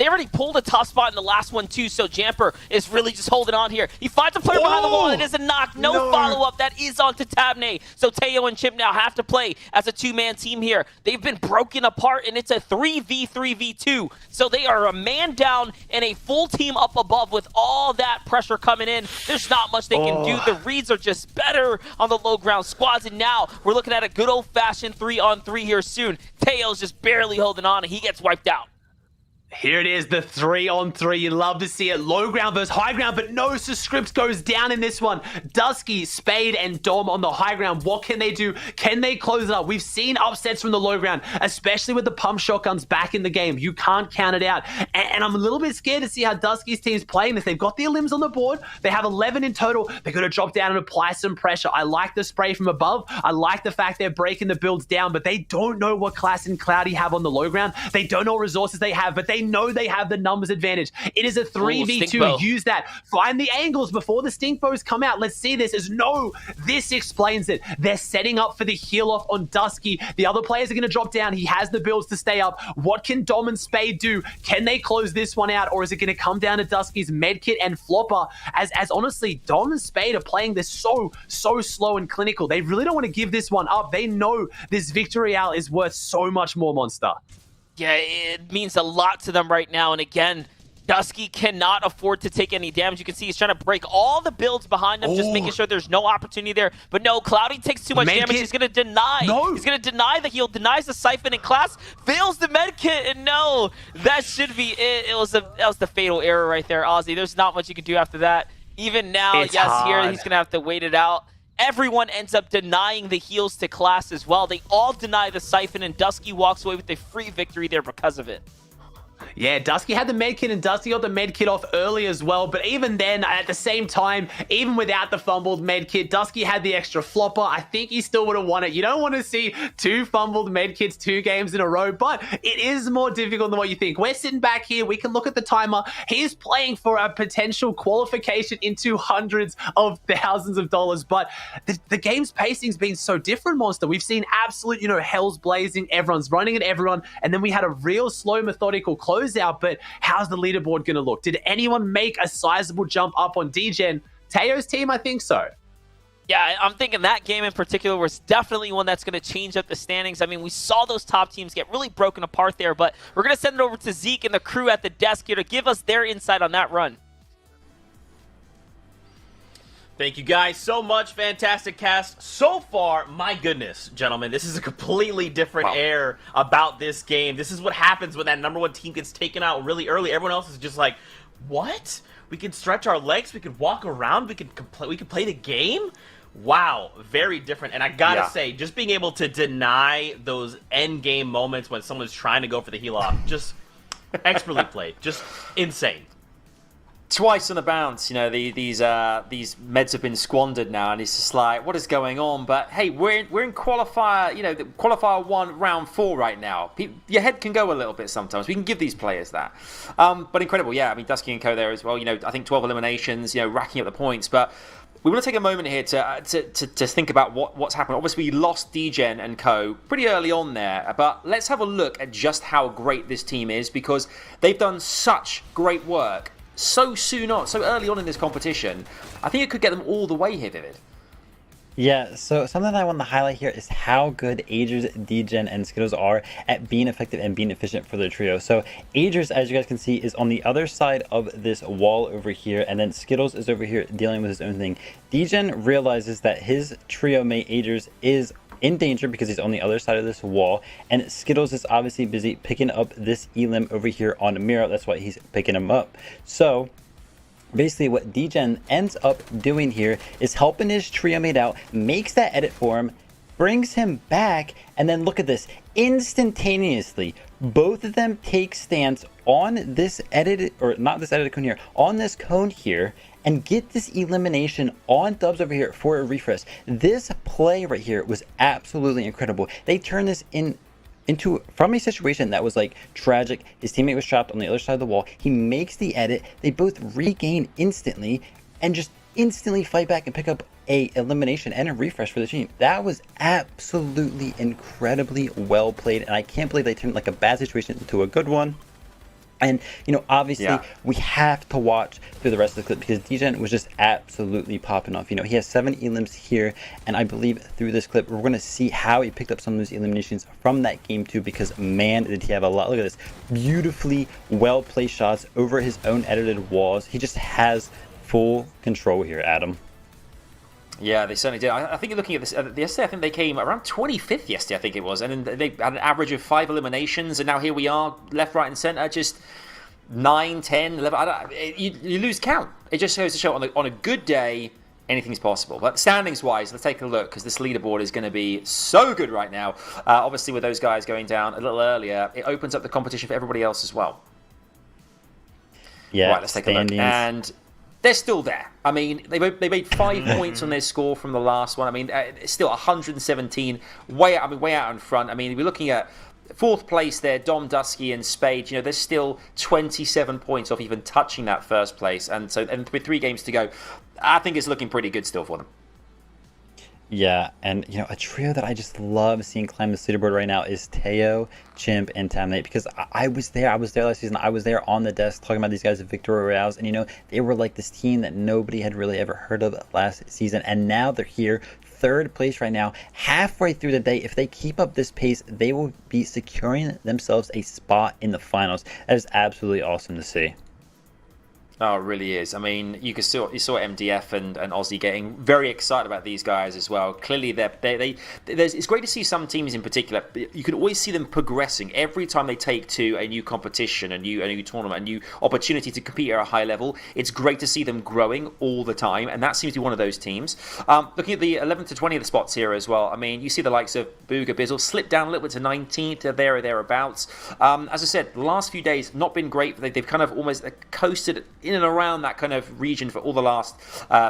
already pulled a tough spot in the last one too, so Jamper is really just holding on here. He finds a player behind the wall, and it is a knock. No follow-up. That is onto Tabney. So Teo and Chimp now have to play as a 2-man team here. They've been broken apart, and it's a 3v3v2. So they are a man down and a full team up above with all that pressure coming in. There's not much they can do. The reads are just better on the low ground squads, and now we're looking at a good old-fashioned 3-on-3 here soon. Teo's just barely holding on, and he gets wiped out. Here it is, the 3-on-3. You love to see it. Low ground versus high ground, but no, so Scripts goes down in this one. Dusky, Spade, and Dom on the high ground. What can they do? Can they close it up? We've seen upsets from the low ground, especially with the pump shotguns back in the game. You can't count it out. And I'm a little bit scared to see how Dusky's team's playing this. They've got the elims on the board. They have 11 in total. They're going to drop down and apply some pressure. I like the spray from above. I like the fact they're breaking the builds down, but they don't know what Class and Cloudy have on the low ground. They don't know what resources they have, but they know they have the numbers advantage. It is a 3v2. Use that. Find the angles before the stink bows come out. Let's see this. This explains it. They're setting up for the heal off on Dusky. The other players are going to drop down. He has the builds to stay up. What can Dom and Spade do? Can they close this one out, or is it going to come down to Dusky's medkit and flopper? As honestly, Dom and Spade are playing this so slow and clinical. They really don't want to give this one up. They know this victory out is worth so much more, Monster. Yeah, it means a lot to them right now. And again, Dusky cannot afford to take any damage. You can see he's trying to break all the builds behind him, just making sure there's no opportunity there. But no, Cloudy takes too much damage. He's going to deny. He's going to deny the heal, denies the Siphon in Class, fails the medkit, and no, that should be it. That was the fatal error right there, Ozzy. There's not much you can do after that. Even now, here he's going to have to wait it out. Everyone ends up denying the heals to Class as well. They all deny the Siphon, and Dusky walks away with a free victory there because of it. Yeah, Dusky had the med kit and Dusty got the med kit off early as well. But even then, at the same time, even without the fumbled med kit, Dusky had the extra flopper. I think he still would have won it. You don't want to see 2 fumbled med kits 2 games in a row, but it is more difficult than what you think. We're sitting back here. We can look at the timer. He's playing for a potential qualification into hundreds of thousands of dollars. But the game's pacing's been so different, Monster. We've seen absolute, hell's blazing. Everyone's running at everyone. And then we had a real slow, methodical closeout. But how's the leaderboard going to look? Did anyone make a sizable jump up on DGen? Teo's team, I think so. Yeah, I'm thinking that game in particular was definitely one that's going to change up the standings. I mean, we saw those top teams get really broken apart there, but we're going to send it over to Zeke and the crew at the desk here to give us their insight on that run. Thank you guys so much. Fantastic cast so far. My goodness, gentlemen, this is a completely different air about this game. This is what happens when that #1 team gets taken out really early. Everyone else is just like, what? We can stretch our legs. We can walk around. We can play the game. Wow, very different. And I gotta say, just being able to deny those end game moments when someone's trying to go for the heel off, just expertly played. Just insane. Twice on a bounce, these meds have been squandered now, and it's just like, what is going on? But hey, we're in qualifier, the qualifier 1, round 4 right now. Your head can go a little bit sometimes. We can give these players that, but incredible, yeah. I mean, Dusky and Co there as well. I think 12 eliminations, racking up the points. But we want to take a moment here to think about what's happened. Obviously, we lost DGen and Co pretty early on there, but let's have a look at just how great this team is, because they've done such great work so early on in this competition. I think it could get them all the way here, Vivid. Yeah, so something that I want to highlight here is how good Agers, DGen, and Skittles are at being effective and being efficient for their trio. So Agers, as you guys can see, is on the other side of this wall over here, and then Skittles is over here dealing with his own thing. DGen realizes that his trio mate Agers is in danger because he's on the other side of this wall, and Skittles is obviously busy picking up this elim over here on Miro. That's why he's picking him up. So basically what DGen ends up doing here is helping his trio mate out, makes that edit for him, brings him back, and then look at this. Instantaneously, both of them take stance on this edited, or not this edited cone here, on this cone here, and get this elimination on Dubs over here for a refresh. This play right here was absolutely incredible. They turned this into from a situation that was like tragic. His teammate was trapped on the other side of the wall. He makes the edit. They both regain instantly and just instantly fight back and pick up a elimination and a refresh for the team. That was absolutely incredibly well played, and I can't believe they turned like a bad situation into a good one. And, obviously, we have to watch through the rest of the clip because DGen was just absolutely popping off. He has 7 elims here, and I believe through this clip, we're going to see how he picked up some of those eliminations from that game too, because, man, did he have a lot. Look at this. Beautifully well-placed shots over his own edited walls. He just has full control here, Adam. Yeah, they certainly did. I think you're looking at this. Yesterday, I think they came around 25th yesterday, I think it was. And then they had an average of 5 eliminations. And now here we are, left, right, and centre, just 9, 10, 11. You lose count. It just goes to show on a good day, anything's possible. But standings-wise, let's take a look, because this leaderboard is going to be so good right now. Obviously, with those guys going down a little earlier, it opens up the competition for everybody else as well. Yeah, right, let's take a look. And they're still there. I mean, they made 5 points on their score from the last one. I mean, it's still 117, way out in front. I mean, we're looking at 4th place there, Dom, Dusky, and Spade. They're still 27 points off even touching that 1st place. And with 3 games to go, I think it's looking pretty good still for them. Yeah, and a trio that I just love seeing climb the leaderboard right now is Teo, Chimp, and Tamnate, because I was there last season. I was there on the desk talking about these guys at Victory Royales, and they were like this team that nobody had really ever heard of last season, and now they're here, 3rd place right now, halfway through the day. If they keep up this pace, they will be securing themselves a spot in the finals. That is absolutely awesome to see. Oh, it really is. I mean, you saw MDF and Aussie getting very excited about these guys as well. Clearly, it's great to see some teams in particular. You can always see them progressing every time they take to a new competition, a new tournament, a new opportunity to compete at a high level. It's great to see them growing all the time, and that seems to be one of those teams. Looking at the 11th to 20th spots here as well. I mean, you see the likes of Bugha, Bizzle slip down a little bit to 19th, there or thereabouts. As I said, the last few days not been great. They've kind of almost coasted in and around that kind of region for all the last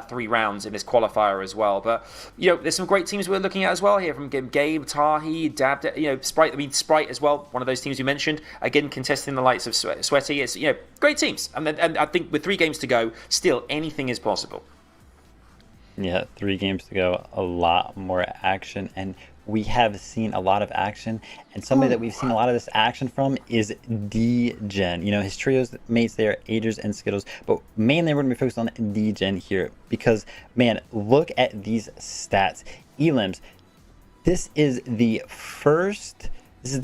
3 rounds in this qualifier as well. But there's some great teams we're looking at as well here from Gabe, Tahi, Dab, Sprite. I mean, Sprite as well, one of those teams you mentioned. Again, contesting the likes of Sweaty. It's great teams, and I think with 3 games to go, still anything is possible. Yeah, 3 games to go, a lot more action, and we have seen a lot of action, and somebody that we've seen a lot of this action from is D-Gen. His trio's mates there, Agers and Skittles, but mainly we're going to be focused on D-Gen here because, man, look at these stats. Elims, this is the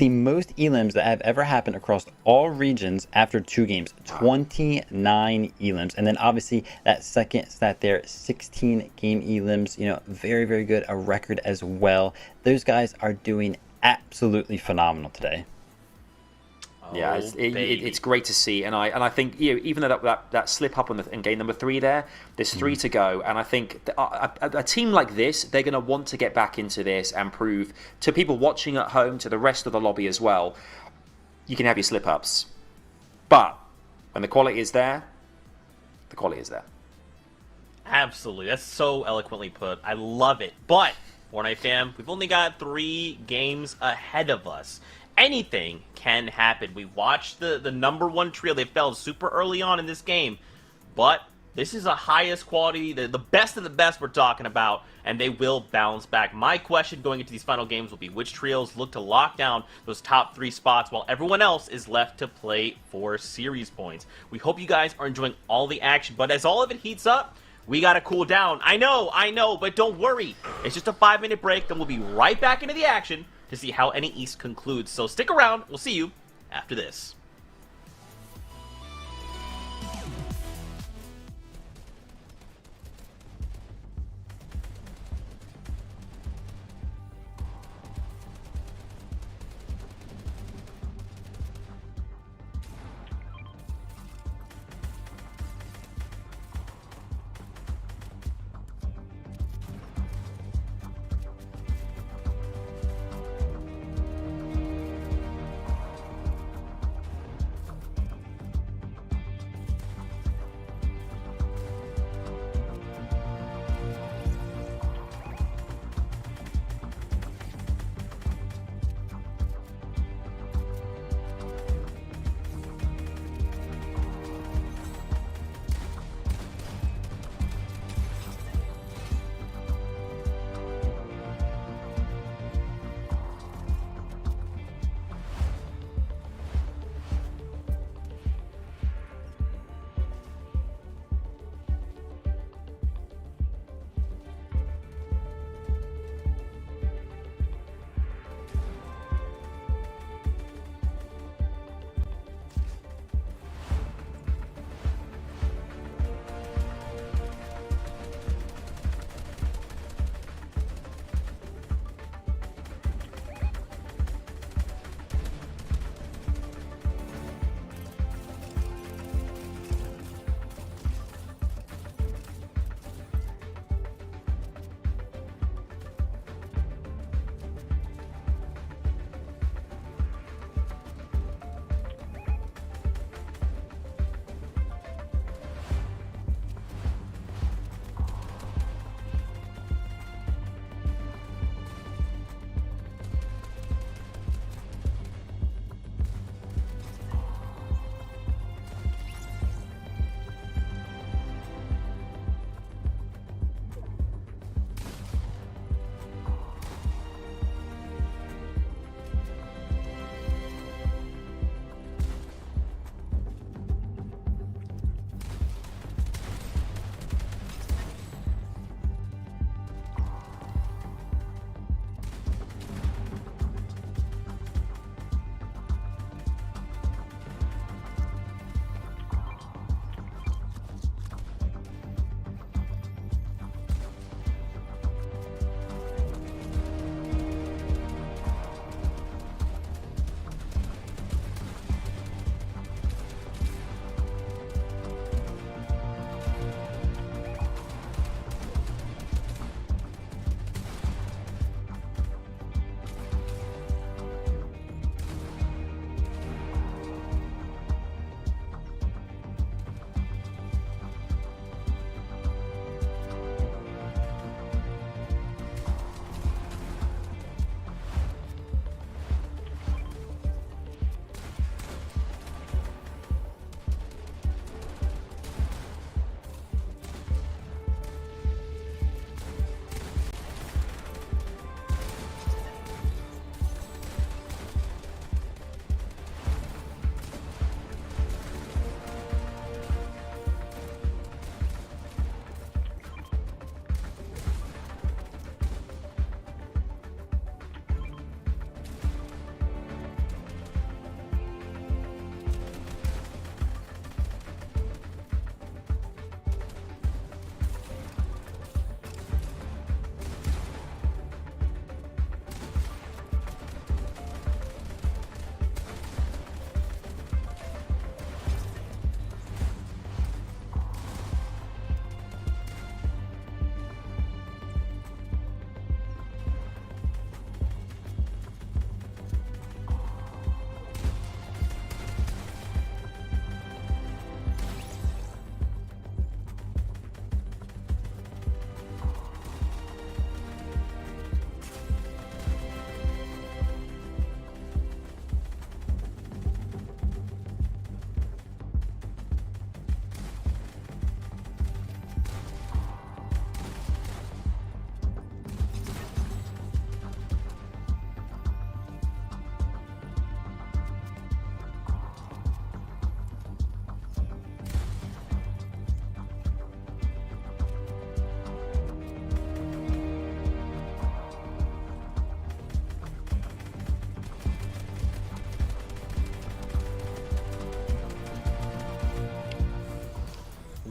most elims that have ever happened across all regions after 2 games. 29 elims. And then obviously that second stat there, 16 game elims. Very, very good. A record as well. Those guys are doing absolutely phenomenal today. Yeah, it's great to see, and I think even though that slip up in game number 3 there's 3 to go, and I think a team like this, they're going to want to get back into this and prove to people watching at home, to the rest of the lobby as well, you can have your slip ups, but when the quality is there, the quality is there. Absolutely, that's so eloquently put. I love it. But Fortnite fam, we've only got 3 games ahead of us. Anything can happen. We watched the number 1 trio. They fell super early on in this game. But this is the highest quality, the best of the best we're talking about, and they will bounce back. My question going into these final games will be which trios look to lock down those top 3 spots while everyone else is left to play for series points. We hope you guys are enjoying all the action, but as all of it heats up, we gotta cool down. I know, but don't worry. It's just a 5-minute break, then we'll be right back into the action to see how any East concludes. So stick around. We'll see you after this.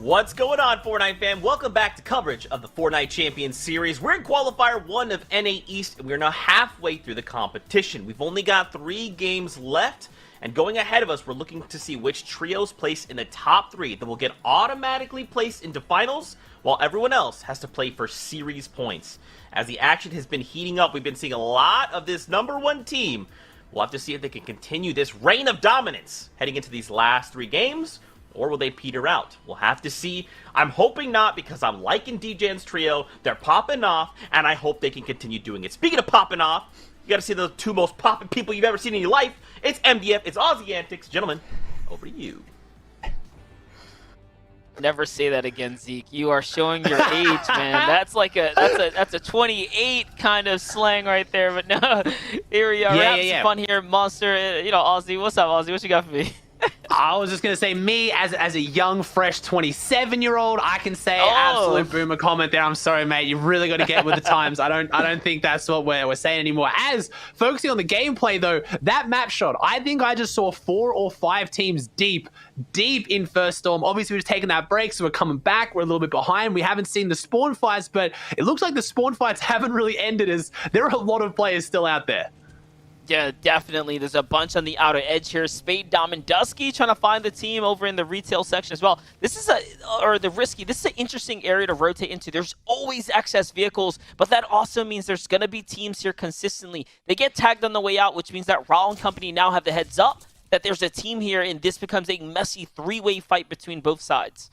What's going on, Fortnite fam? Welcome back to coverage of the Fortnite Champions Series. We're in Qualifier 1 of NA East, and we're now halfway through the competition. We've only got 3 games left, and going ahead of us, we're looking to see which trios place in the top 3 that will get automatically placed into finals, while everyone else has to play for series points. As the action has been heating up, we've been seeing a lot of this #1 team. We'll have to see if they can continue this reign of dominance heading into these last 3 games, or will they peter out? We'll have to see. I'm hoping not, because I'm liking DJ's trio. They're popping off, and I hope they can continue doing it. Speaking of popping off, you gotta see the 2 most popping people you've ever seen in your life. It's MDF, it's Aussie Antics. Gentlemen, over to you. Never say that again, Zeke. You are showing your age, man. That's like that's a 28 kind of slang right there. But no, here we are. We're having some fun here, Monster. Aussie. What's up, Aussie? What you got for me? I was just going to say, me, as a young, fresh 27-year-old, I can say absolute boomer comment there. I'm sorry, mate. You really got to get with the times. I don't think that's what we're saying anymore. As focusing on the gameplay, though, that map shot, I think I just saw 4 or 5 teams deep in First Storm. Obviously, we've taken that break, so we're coming back. We're a little bit behind. We haven't seen the spawn fights, but it looks like the spawn fights haven't really ended, as there are a lot of players still out there. Yeah, definitely. There's a bunch on the outer edge here. Spade, Dom, and Dusky trying to find the team over in the retail section as well. This is the Risky. This is an interesting area to rotate into. There's always excess vehicles, but that also means there's going to be teams here consistently. They get tagged on the way out, which means that Raw and company now have the heads up that there's a team here, and this becomes a messy 3-way fight between both sides.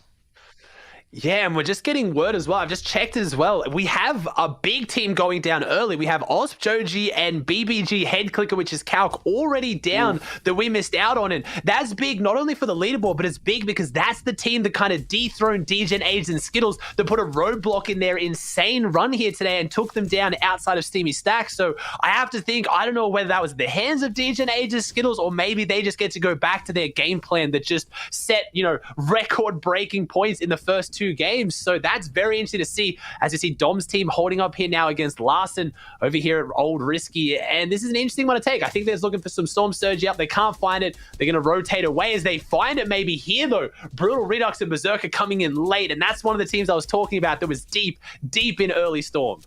Yeah, and we're just getting word as well. I've just checked as well. We have a big team going down early. We have Osp, Joji, and BBG Head Clicker, which is Calc, already down that we missed out on. And that's big not only for the leaderboard, but it's big because that's the team that kind of dethroned DGen, Age, and Skittles, that put a roadblock in their insane run here today and took them down outside of Steamy Stack. So I have to think, I don't know whether that was the hands of DGen, Age, and Skittles, or maybe they just get to go back to their game plan that just set, record-breaking points in the first 2 games. So that's very interesting to see, as you see Dom's team holding up here now against Larson over here at Old Risky. And this is an interesting one to take. I think they're looking for some Storm Surge up. They can't find it. They're going to rotate away as they find it maybe here, though. Brutal Redux and Berserker coming in late. And that's one of the teams I was talking about that was deep in early Storm.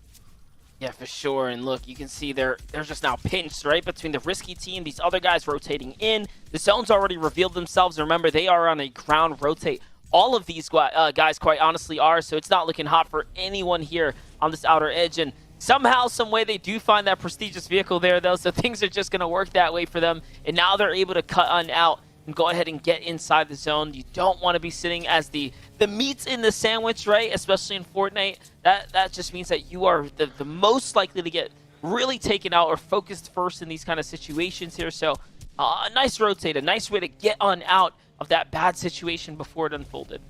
Yeah, for sure. And look, you can see they're just now pinched, right, between the Risky team, these other guys rotating in. The zone's already revealed themselves. Remember, they are on a ground rotate. All of these guys, quite honestly, are, so it's not looking hot for anyone here on this outer edge. And somehow, some way, they do find that prestigious vehicle there, though, so things are just going to work that way for them. And now they're able to cut on out and go ahead and get inside the zone. You don't want to be sitting as the meats in the sandwich, right, especially in Fortnite. That just means that you are the most likely to get really taken out or focused first in these kind of situations here. So a nice rotate, a nice way to get on out of that bad situation before it unfolded.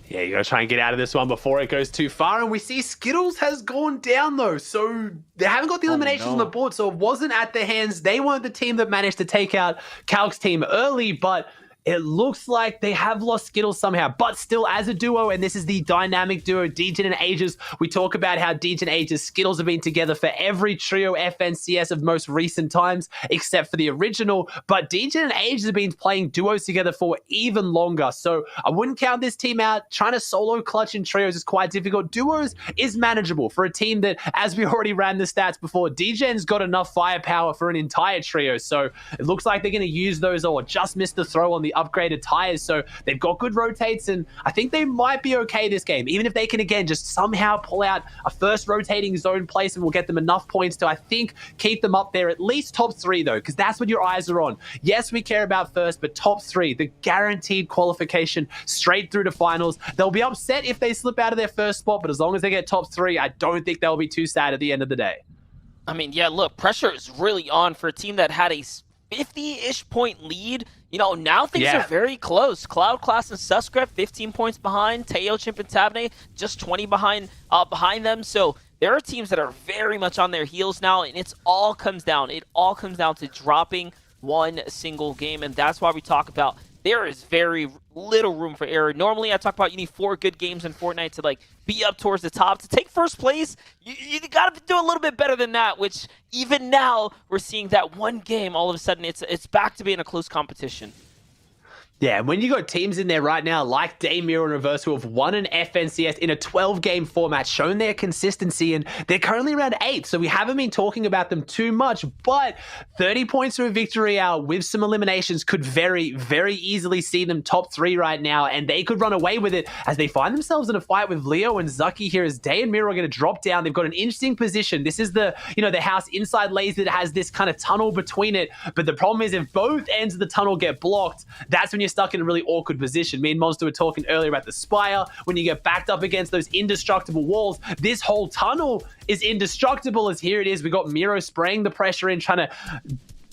Yeah, you gotta try and get out of this one before it goes too far. And we see Skittles has gone down, though. So they haven't got the eliminations on the board. So it wasn't at their hands. They weren't the team that managed to take out Calc's team early, but it looks like they have lost Skittles somehow, but still as a duo, and this is the dynamic duo, DGen and Ages. We talk about how DGen, Ages, Skittles have been together for every trio FNCS of most recent times, except for the original, but DGen and Ages have been playing duos together for even longer, so I wouldn't count this team out. Trying to solo clutch in trios is quite difficult. Duos is manageable for a team that, as we already ran the stats before, DGen's got enough firepower for an entire trio, so it looks like they're going to use those or just miss the throw on the upgraded tires, so they've got good rotates, and I think they might be okay this game, even if they can again just somehow pull out a first rotating zone place, and will get them enough points to, I think, keep them up there at least top 3 though, because that's what your eyes are on. Yes, we care about first, but top 3, the guaranteed qualification straight through to finals. They'll be upset if they slip out of their first spot, but as long as they get top 3, I don't think they'll be too sad at the end of the day. I mean, yeah, look, pressure is really on for a team that had a 50-ish point lead. Now things are very close. Cloud, Class, and Suskret 15 points behind. Teo, Chimp, and Tabne just 20 behind them. So there are teams that are very much on their heels now, and it all comes down to dropping one single game, and that's why we talk about there is very little room for error. Normally, I talk about you need 4 good games in Fortnite to be up towards the top. To take first place, you got to do a little bit better than that, which even now we're seeing that one game, all of a sudden, it's back to being a close competition. Yeah, and when you got teams in there right now like Dame, Miro, and Reverse who have won an FNCS in a 12-game format, shown their consistency, and they're currently around 8th, so we haven't been talking about them too much, but 30 points for a victory out with some eliminations could very, very easily see them top 3 right now, and they could run away with it as they find themselves in a fight with Leo and Zucky here as Day and Miro are going to drop down. They've got an interesting position. This is the house inside laser that has this kind of tunnel between it, but the problem is if both ends of the tunnel get blocked, that's when you're stuck in a really awkward position. Me and Monster were talking earlier about the Spire. When you get backed up against those indestructible walls, this whole tunnel is indestructible, as here it is. We got Miro spraying the pressure in, trying to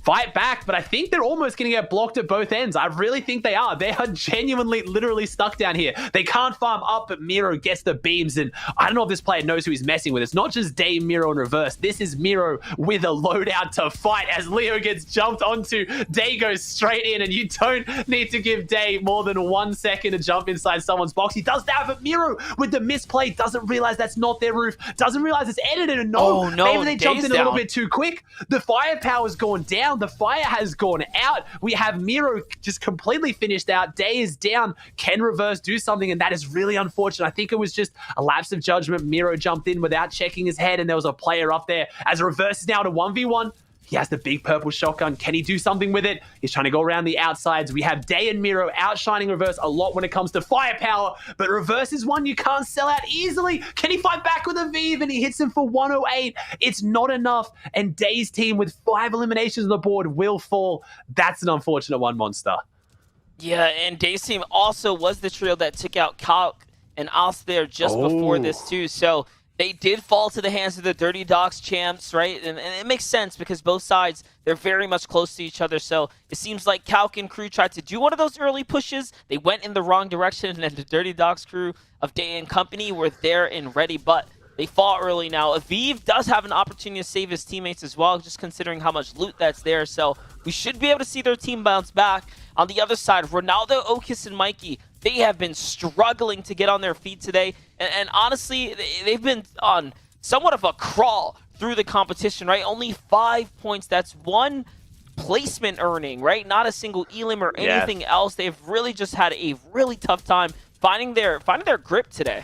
fight back, but I think they're almost going to get blocked at both ends. I really think they are. They are genuinely, literally stuck down here. They can't farm up, but Miro gets the beams, and I don't know if this player knows who he's messing with. It's not just Dame, Miro, and Reverse. This is Miro with a loadout to fight as Leo gets jumped onto. Day goes straight in, and you don't need to give Day more than 1 second to jump inside someone's box. He does that, but Miro, with the misplay, doesn't realize that's not their roof, doesn't realize it's edited, and maybe they jumped in a little bit too quick. The firepower's gone down. The fire has gone out. We have Miro just completely finished out. Day is down. Can Reverse do something? And that is really unfortunate. I think it was just a lapse of judgment. Miro jumped in without checking his head, and there was a player up there. As Reverse is now to 1v1. He has the big purple shotgun. Can he do something with it? He's trying to go around the outsides. We have Day and Miro outshining Reverse a lot when it comes to firepower, but Reverse is one you can't sell out easily. Can he fight back with a Vive? And he hits him for 108. It's not enough, and Day's team with 5 eliminations on the board will fall. That's an unfortunate one, Monster. Yeah, and Day's team also was the trio that took out Calc and Os there just before this too, so they did fall to the hands of the Dirty Dogs champs, right? And it makes sense because both sides, they're very much close to each other. So it seems like Calc and crew tried to do one of those early pushes. They went in the wrong direction, and the Dirty Dogs crew of Day and company were there and ready, but they fought early now. Aviv does have an opportunity to save his teammates as well, just considering how much loot that's there. So we should be able to see their team bounce back. On the other side, Ronaldo, Okis, and Mikey, they have been struggling to get on their feet today. And honestly, they've been on somewhat of a crawl through the competition, right? Only 5 points. That's 1 placement earning, right? Not a single elim or anything else. They've really just had a really tough time finding their grip today.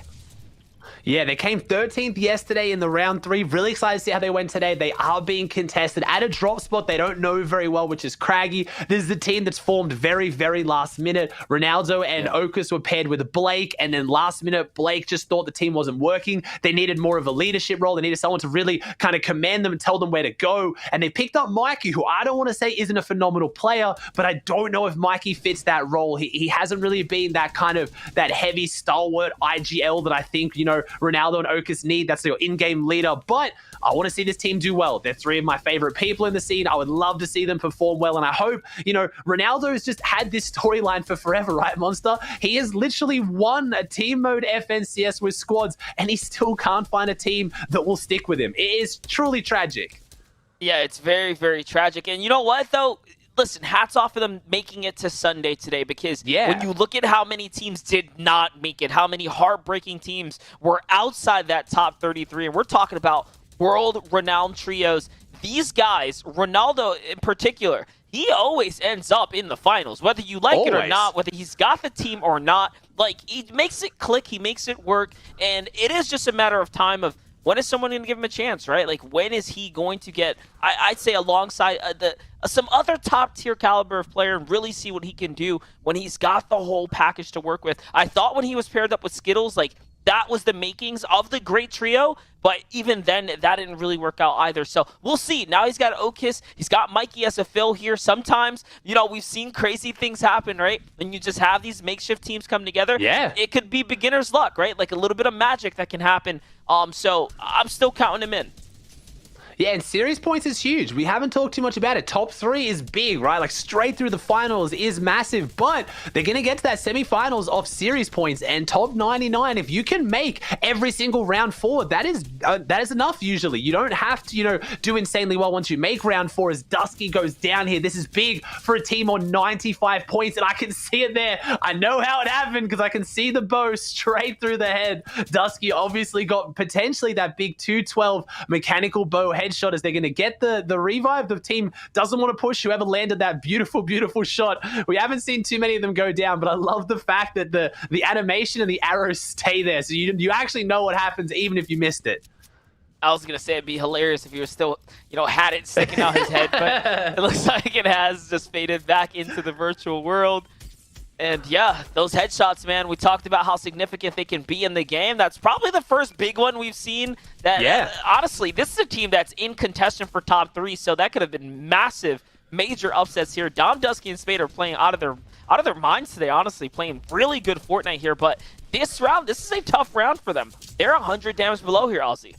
Yeah, they came 13th yesterday in the round 3. Really excited to see how they went today. They are being contested at a drop spot they don't know very well, which is Craggy. This is the team that's formed very, very last minute. Ronaldo and Okus were paired with Blake, and then last minute, Blake just thought the team wasn't working. They needed more of a leadership role. They needed someone to really kind of command them and tell them where to go. And they picked up Mikey, who I don't want to say isn't a phenomenal player, but I don't know if Mikey fits that role. He hasn't really been that kind of, that heavy stalwart IGL that I think, Ronaldo and Okus need. That's your in-game leader, but I want to see this team do well. They're 3 of my favorite people in the scene. I would love to see them perform well, and I hope, Ronaldo has just had this storyline for forever, right, Monster? He has literally won a team mode FNCS with squads, and he still can't find a team that will stick with him. It is truly tragic. Yeah, it's very, very tragic. And you know what, though? Listen, hats off for them making it to Sunday today, because when you look at how many teams did not make it, how many heartbreaking teams were outside that top 33, and we're talking about world-renowned trios. These guys, Ronaldo in particular, he always ends up in the finals, whether you like it or not, whether he's got the team or not. Like, he makes it click, he makes it work, and it is just a matter of time of when is someone going to give him a chance, right? Like, when is he going to get, I'd say, alongside some other top-tier caliber of player and really see what he can do when he's got the whole package to work with? I thought when he was paired up with Skittles, like, that was the makings of the great trio, but even then, that didn't really work out either. So we'll see. Now he's got Okis. He's got Mikey as a fill here. Sometimes, we've seen crazy things happen, right? And you just have these makeshift teams come together. Yeah. It could be beginner's luck, right? Like a little bit of magic that can happen. So I'm still counting him in. Yeah, and series points is huge. We haven't talked too much about it. Top 3 is big, right? Like, straight through the finals is massive, but they're going to get to that semifinals of series points, and top 99, if you can make every single round 4, that is enough usually. You don't have to, do insanely well once you make round 4 as Dusky goes down here. This is big for a team on 95 points, and I can see it there. I know how it happened because I can see the bow straight through the head. Dusky obviously got potentially that big 212 mechanical bow head headshot as they're going to get the revive. The team doesn't want to push whoever landed that beautiful, beautiful shot. We haven't seen too many of them go down, but I love the fact that the animation and the arrows stay there. So you actually know what happens even if you missed it. I was going to say it'd be hilarious if he was still, had it sticking out his head, but it looks like it has just faded back into the virtual world. And yeah, those headshots, man, we talked about how significant they can be in the game. That's probably the first big one we've seen. That, honestly, this is a team that's in contention for top 3, so that could have been massive, major upsets here. Dom, Dusky, and Spade are playing out of their minds today, honestly, playing really good Fortnite here. But this round, this is a tough round for them. They're 100 damage below here, Aussie.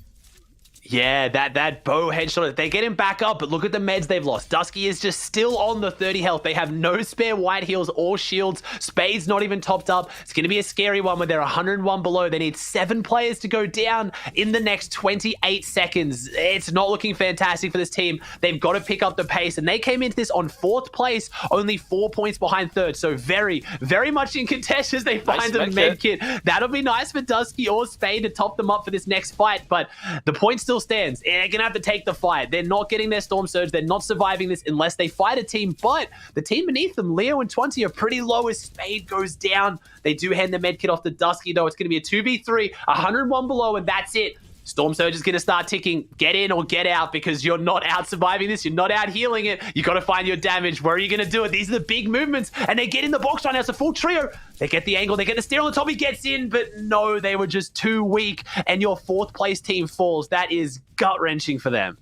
Yeah, that bow headshot, they get him back up, but look at the meds they've lost. Dusky is just still on the 30 health. They have no spare white heals or shields. Spade's not even topped up. It's going to be a scary one when they're 101 below. They need 7 players to go down in the next 28 seconds. It's not looking fantastic for this team. They've got to pick up the pace, and they came into this on 4th place, only 4 points behind 3rd. So very, very much in contention as they find a med kit. That'll be nice for Dusky or Spade to top them up for this next fight, but the point still stands. They're gonna have to take the fight. They're not getting their Storm Surge. They're not surviving this unless they fight a team, but the team beneath them, Leo and 20, are pretty low as Spade goes down. They do hand the medkit off to Dusky, though. It's gonna be a 2v3, 101 below, and that's it. Storm Surge is going to start ticking. Get in or get out, because you're not out surviving this. You're not out healing it. You got to find your damage. Where are you going to do it? These are the big movements, and they get in the box right now. It's a full trio. They get the angle. They get the steer on the top. He gets in, but no, they were just too weak, and your 4th place team falls. That is gut-wrenching for them.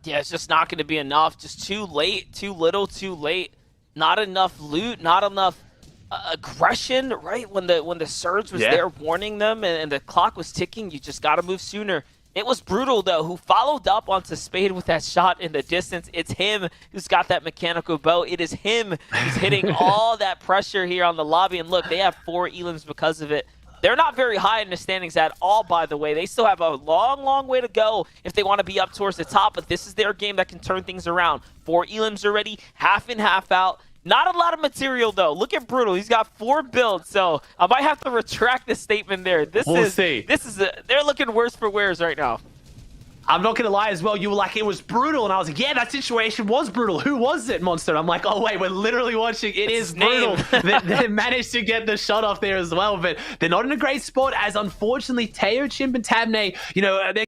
Yeah, it's just not going to be enough. Just too late, too little, too late. Not enough loot, not enough aggression, right? When the surge was there warning them and the clock was ticking, you just got to move sooner. It was Brutal, though, who followed up onto Spade with that shot in the distance. It's him who's got that mechanical bow. It is him who's hitting all that pressure here on the lobby. And look, they have 4 elims because of it. They're not very high in the standings at all, by the way. They still have a long, long way to go if they want to be up towards the top, but this is their game that can turn things around. 4 elims already, half in, half out. Not a lot of material, though. Look at Brutal. He's got 4 builds, so I might have to retract the statement there. We'll see. They're looking worse for wears right now. I'm not going to lie as well. You were like, it was Brutal, and I was like, yeah, that situation was brutal. Who was it, Monster? I'm like, oh, wait, we're literally watching. It is Brutal. They managed to get the shot off there as well, but they're not in a great spot, as unfortunately, Teo, Chimp, and Tabney, they're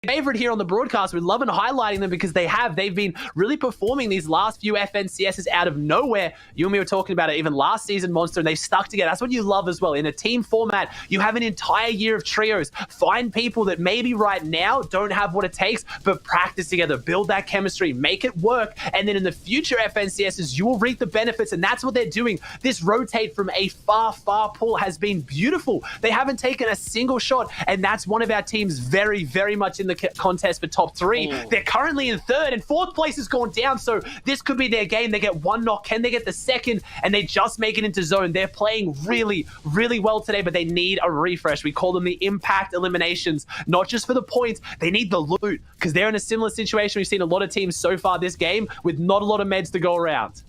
favorite here on the broadcast. We're loving highlighting them because they've been really performing these last few FNCSs out of nowhere. You and me were talking about it even last season, Monster, and they've stuck together. That's what you love as well. In a team format, you have an entire year of trios. Find people that maybe right now don't have what it takes, but practice together, build that chemistry, make it work, and then in the future FNCSs, you will reap the benefits, and that's what they're doing. This rotate from a far, far pull has been beautiful. They haven't taken a single shot, and that's one of our teams very, very much in the contest for top 3. Ooh. They're currently in 3rd, and 4th place has gone down, so this could be their game. They get 1 knock. Can they get the 2nd? And they just make it into zone. They're playing really, really well today, but they need a refresh. We call them the impact eliminations, not just for the points. They need the loot, because they're in a similar situation. We've seen a lot of teams so far this game with not a lot of meds to go around.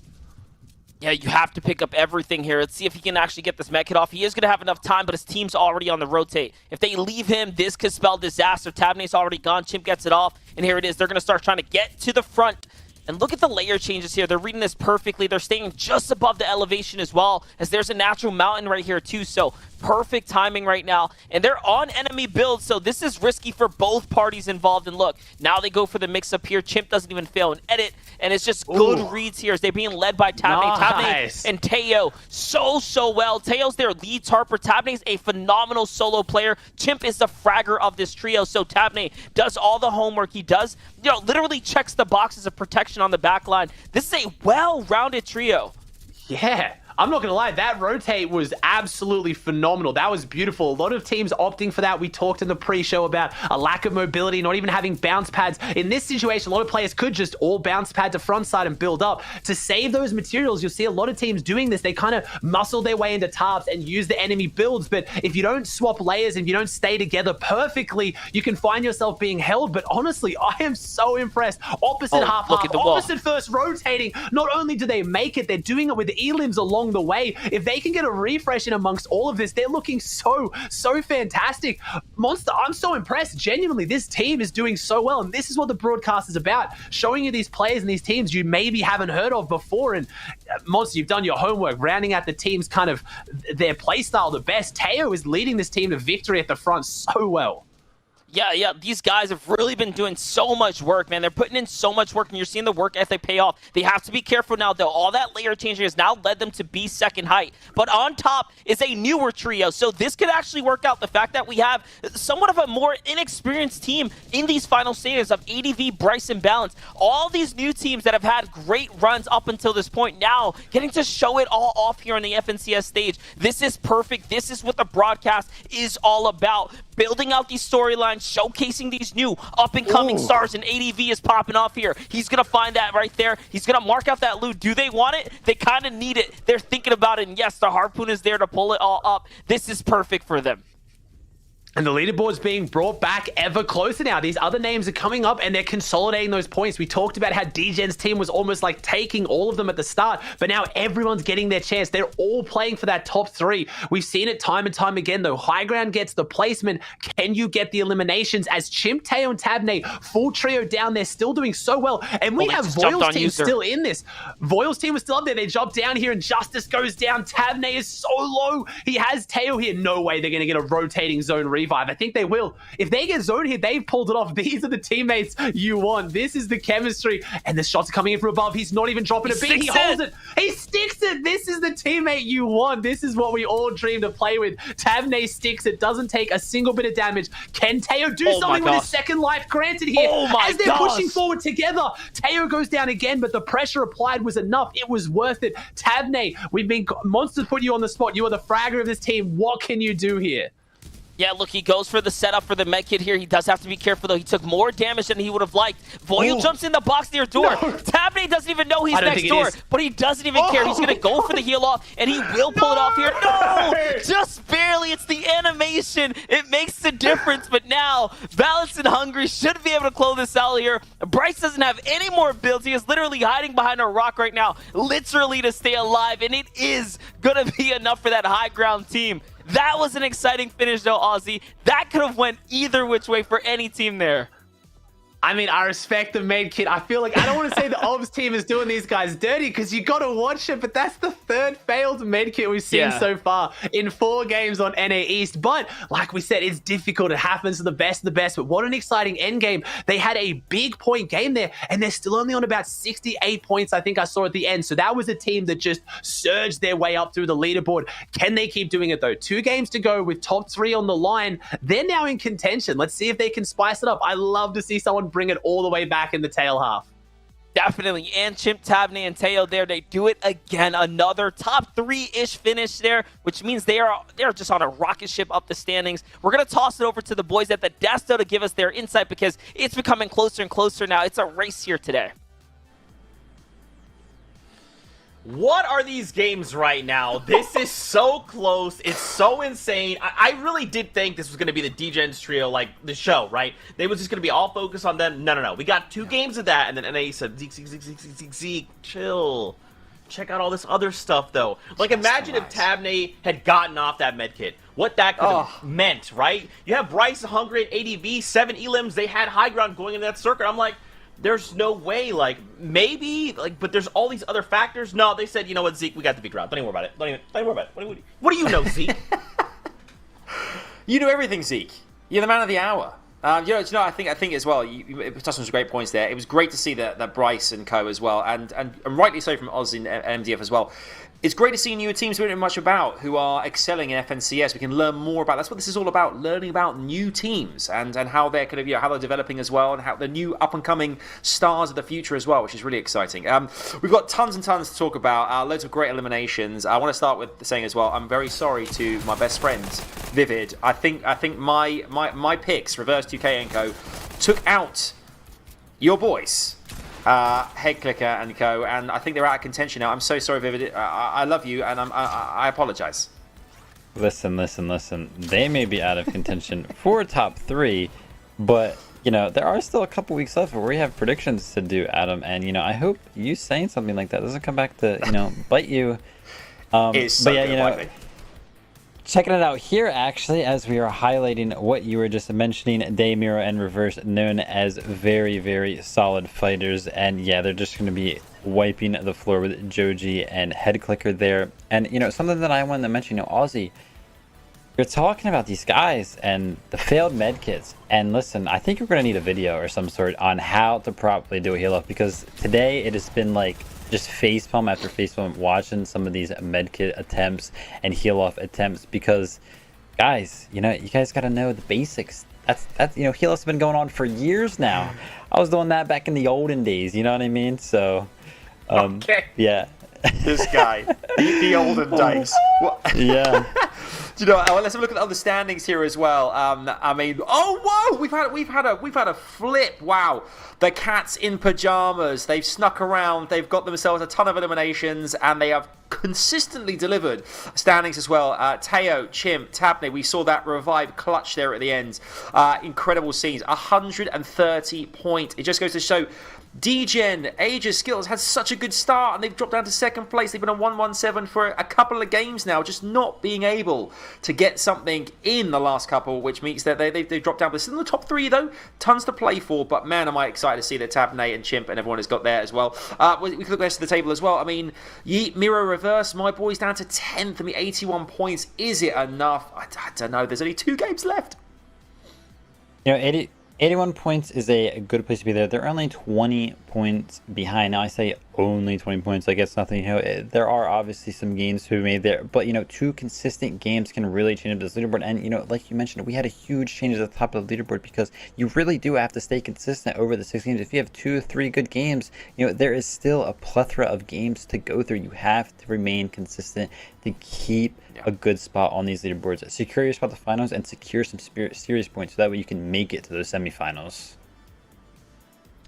Yeah, you have to pick up everything here. Let's see if he can actually get this med kit off. He is going to have enough time, but his team's already on the rotate. If they leave him, this could spell disaster. Tabney's already gone. Chimp gets it off, and here it is. They're going to start trying to get to the front. And look at the layer changes here. They're reading this perfectly. They're staying just above the elevation as well, as there's a natural mountain right here too. So perfect timing right now. And they're on enemy builds, so this is risky for both parties involved. And look, now they go for the mix-up here. Chimp doesn't even fail an edit, and it's just good reads here as they're being led by Tabney. Nice. Tabney and Teo so well. Teo's their lead tarper. Tabney's a phenomenal solo player. Chimp is the fragger of this trio, so Tabney does all the homework. He does, literally checks the boxes of protection on the back line. This is a well-rounded trio. Yeah. I'm not going to lie, that rotate was absolutely phenomenal. That was beautiful. A lot of teams opting for that. We talked in the pre-show about a lack of mobility, not even having bounce pads. In this situation, a lot of players could just all bounce pad to front side and build up. To save those materials, you'll see a lot of teams doing this. They kind of muscle their way into tarps and use the enemy builds. But if you don't swap layers and you don't stay together perfectly, you can find yourself being held. But honestly, I am so impressed. Opposite half, opposite first rotating. Not only do they make it, they're doing it with elims along along the way. If they can get a refresh in amongst all of this, they're looking so fantastic. Monster, I'm so impressed. Genuinely, this team is doing so well, and this is what the broadcast is about, showing you these players and these teams you maybe haven't heard of before. And Monster, you've done your homework, rounding out the team's kind of their play style the best. Teo is leading this team to victory at the front so well. Yeah, these guys have really been doing so much work, man. They're putting in so much work, and you're seeing the work ethic pay off. They have to be careful now, though. All that layer changing has now led them to be second height. But on top is a newer trio, so this could actually work out. The fact that we have somewhat of a more inexperienced team in these final stages of ADV, Bryce, and Balance. All these new teams that have had great runs up until this point now getting to show it all off here on the FNCS stage. This is perfect. This is what the broadcast is all about. Building out these storylines, showcasing these new up-and-coming stars, and ADV is popping off here. He's going to find that right there. He's going to mark out that loot. Do they want it? They kind of need it. They're thinking about it, and yes, the Harpoon is there to pull it all up. This is perfect for them. And the leaderboard's being brought back ever closer now. These other names are coming up and they're consolidating those points. We talked about how DGen's team was almost like taking all of them at the start, but now everyone's getting their chance. They're all playing for that top 3. We've seen it time and time again, though. High Ground gets the placement. Can you get the eliminations? As Chimp, Teo, and Tabney, full trio down there, still doing so well. And we have Voil's team still in this. Voil's team was still up there. They jump down here and Justice goes down. Tabney is so low. He has Teo here. No way they're going to get a rotating zone revive. I think they will. If they get zoned here, they've pulled it off. These are the teammates you want. This is the chemistry. And the shots are coming in from above. He's not even dropping a beat. He holds it. He sticks it. This is the teammate you want. This is what we all dream to play with. Tabney sticks it. Doesn't take a single bit of damage. Can Teo do something with his second life granted here? As they're pushing forward together, Teo goes down again, but the pressure applied was enough. It was worth it. Tabney, Monsters put you on the spot. You are the fragger of this team. What can you do here? Yeah, look, he goes for the setup for the medkit here. He does have to be careful, though. He took more damage than he would have liked. Voil jumps in the box near door. No. Tabney doesn't even know he's next door, but he doesn't even care. He's going to go for the heal off, and he will pull it off here. No! Just barely. It's the animation. It makes the difference, but now Balance and Hungry should be able to close this out here. Bryce doesn't have any more builds. He is literally hiding behind a rock right now, literally to stay alive, and it is going to be enough for that high ground team. That was an exciting finish, though, Ozzy. That could have went either which way for any team there. I mean, I respect the main kid. I feel like I don't want to say the Obs team is doing these guys dirty because you got to watch it, but that's the third failed med kit we've seen so far in 4 games on NA East. But like we said, it's difficult. It happens to the best of the best. But what an exciting end game. They had a big point game there, and they're still only on about 68 points, I think I saw at the end. So that was a team that just surged their way up through the leaderboard. Can they keep doing it, though? 2 games to go with top 3 on the line. They're now in contention. Let's see if they can spice it up. I love to see someone bring it all the way back in the tail half. Definitely. And Chimp, Tabney, and Teo there, they do it again. Another top 3-ish finish there, which means they're just on a rocket ship up the standings. We're going to toss it over to the boys at the Desto to give us their insight because it's becoming closer and closer now. It's a race here today. What are these games right now? This is so close. It's so insane. I really did think this was going to be the DGens trio, like the show, right? They was just going to be all focused on them. No. We got 2 games of that, and then NA said, Zeke, chill. Check out all this other stuff, though. Like, imagine if Tabney had gotten off that medkit. What that could have meant, right? You have Bryce, Hungry, and ADV, 7 elims. They had high ground going in that circuit. I'm like, there's no way, like, maybe, like, but there's all these other factors. No, they said, you know what, Zeke, we got the big round. Don't even worry about it. Don't even worry about it. What do you know, Zeke? You know everything, Zeke. You're the man of the hour. I think as well, you touched on some great points there. It was great to see that Bryce and co as well, and rightly so from Oz and MDF as well. It's great to see newer teams we don't know much about who are excelling in FNCS. We can learn more about. That's what this is all about: learning about new teams and how they're kind of how they're developing as well, and how the new up and coming stars of the future as well, which is really exciting. We've got tons and tons to talk about. Loads of great eliminations. I want to start with saying as well, I'm very sorry to my best friend Vivid. I think my picks, Reverse 2K and Co, took out your boys. Head Clicker and Co, and I think they're out of contention now. I'm so sorry, Vivid. I love you, and I apologize. Listen. They may be out of contention for top 3, but there are still a couple weeks left where we have predictions to do, Adam. And I hope you saying something like that doesn't come back to bite you It's so but yeah, good, you know, checking it out here, actually, as we are highlighting what you were just mentioning, Daymiro and Reverse, known as very, very solid fighters. And yeah, they're just going to be wiping the floor with Joji and Head Clicker there. And, you know, something that I wanted to mention, you know, Aussie, you're talking about these guys and the failed med kits. And listen, I think you're going to need a video or some sort on how to properly do a heal up, because today it has been like just facepalm after facepalm watching some of these medkit attempts and heal off attempts, because guys, you know, you guys got to know the basics. That's you know, heal off's been going on for years now. I was doing that back in the olden days, you know what I mean? So okay. Yeah. This guy, the olden days. Yeah. Do you know? Let's have a look at the other standings here as well. I mean, oh whoa, we've had a flip. Wow, the Cats in pajamas. They've snuck around. They've got themselves a ton of eliminations, and they have consistently delivered standings as well. Teo, Chimp, Tabney. We saw that revive clutch there at the end. Incredible scenes. 130 points. It just goes to show. Degen, Aegis Skills had such a good start, and they've dropped down to second place. They've been on 117 for a couple of games now, just not being able to get something in the last couple, which means that they've dropped down. But still in the top 3, though. Tons to play for, but man, am I excited to see that Tabney and Chimp and everyone has got there as well. We can look at the rest of the table as well. I mean, Yeet, Miro Reverse, my boys down to 10th. I mean, 81 points. Is it enough? I don't know. There's only 2 games left. You know, 81 points is a good place to be there. They're only 20 points behind. Now, I say only 20 points. I guess nothing. You know, there are obviously some games to be made there, but you know, 2 consistent games can really change up this leaderboard. And you know, like you mentioned, we had a huge change at the top of the leaderboard, because you really do have to stay consistent over the 6 games. If you have 2 or 3 good games, you know, there is still a plethora of games to go through. You have to remain consistent to keep a good spot on these leaderboards. Secure your spot to finals and secure some series points, so that way you can make it to those semifinals.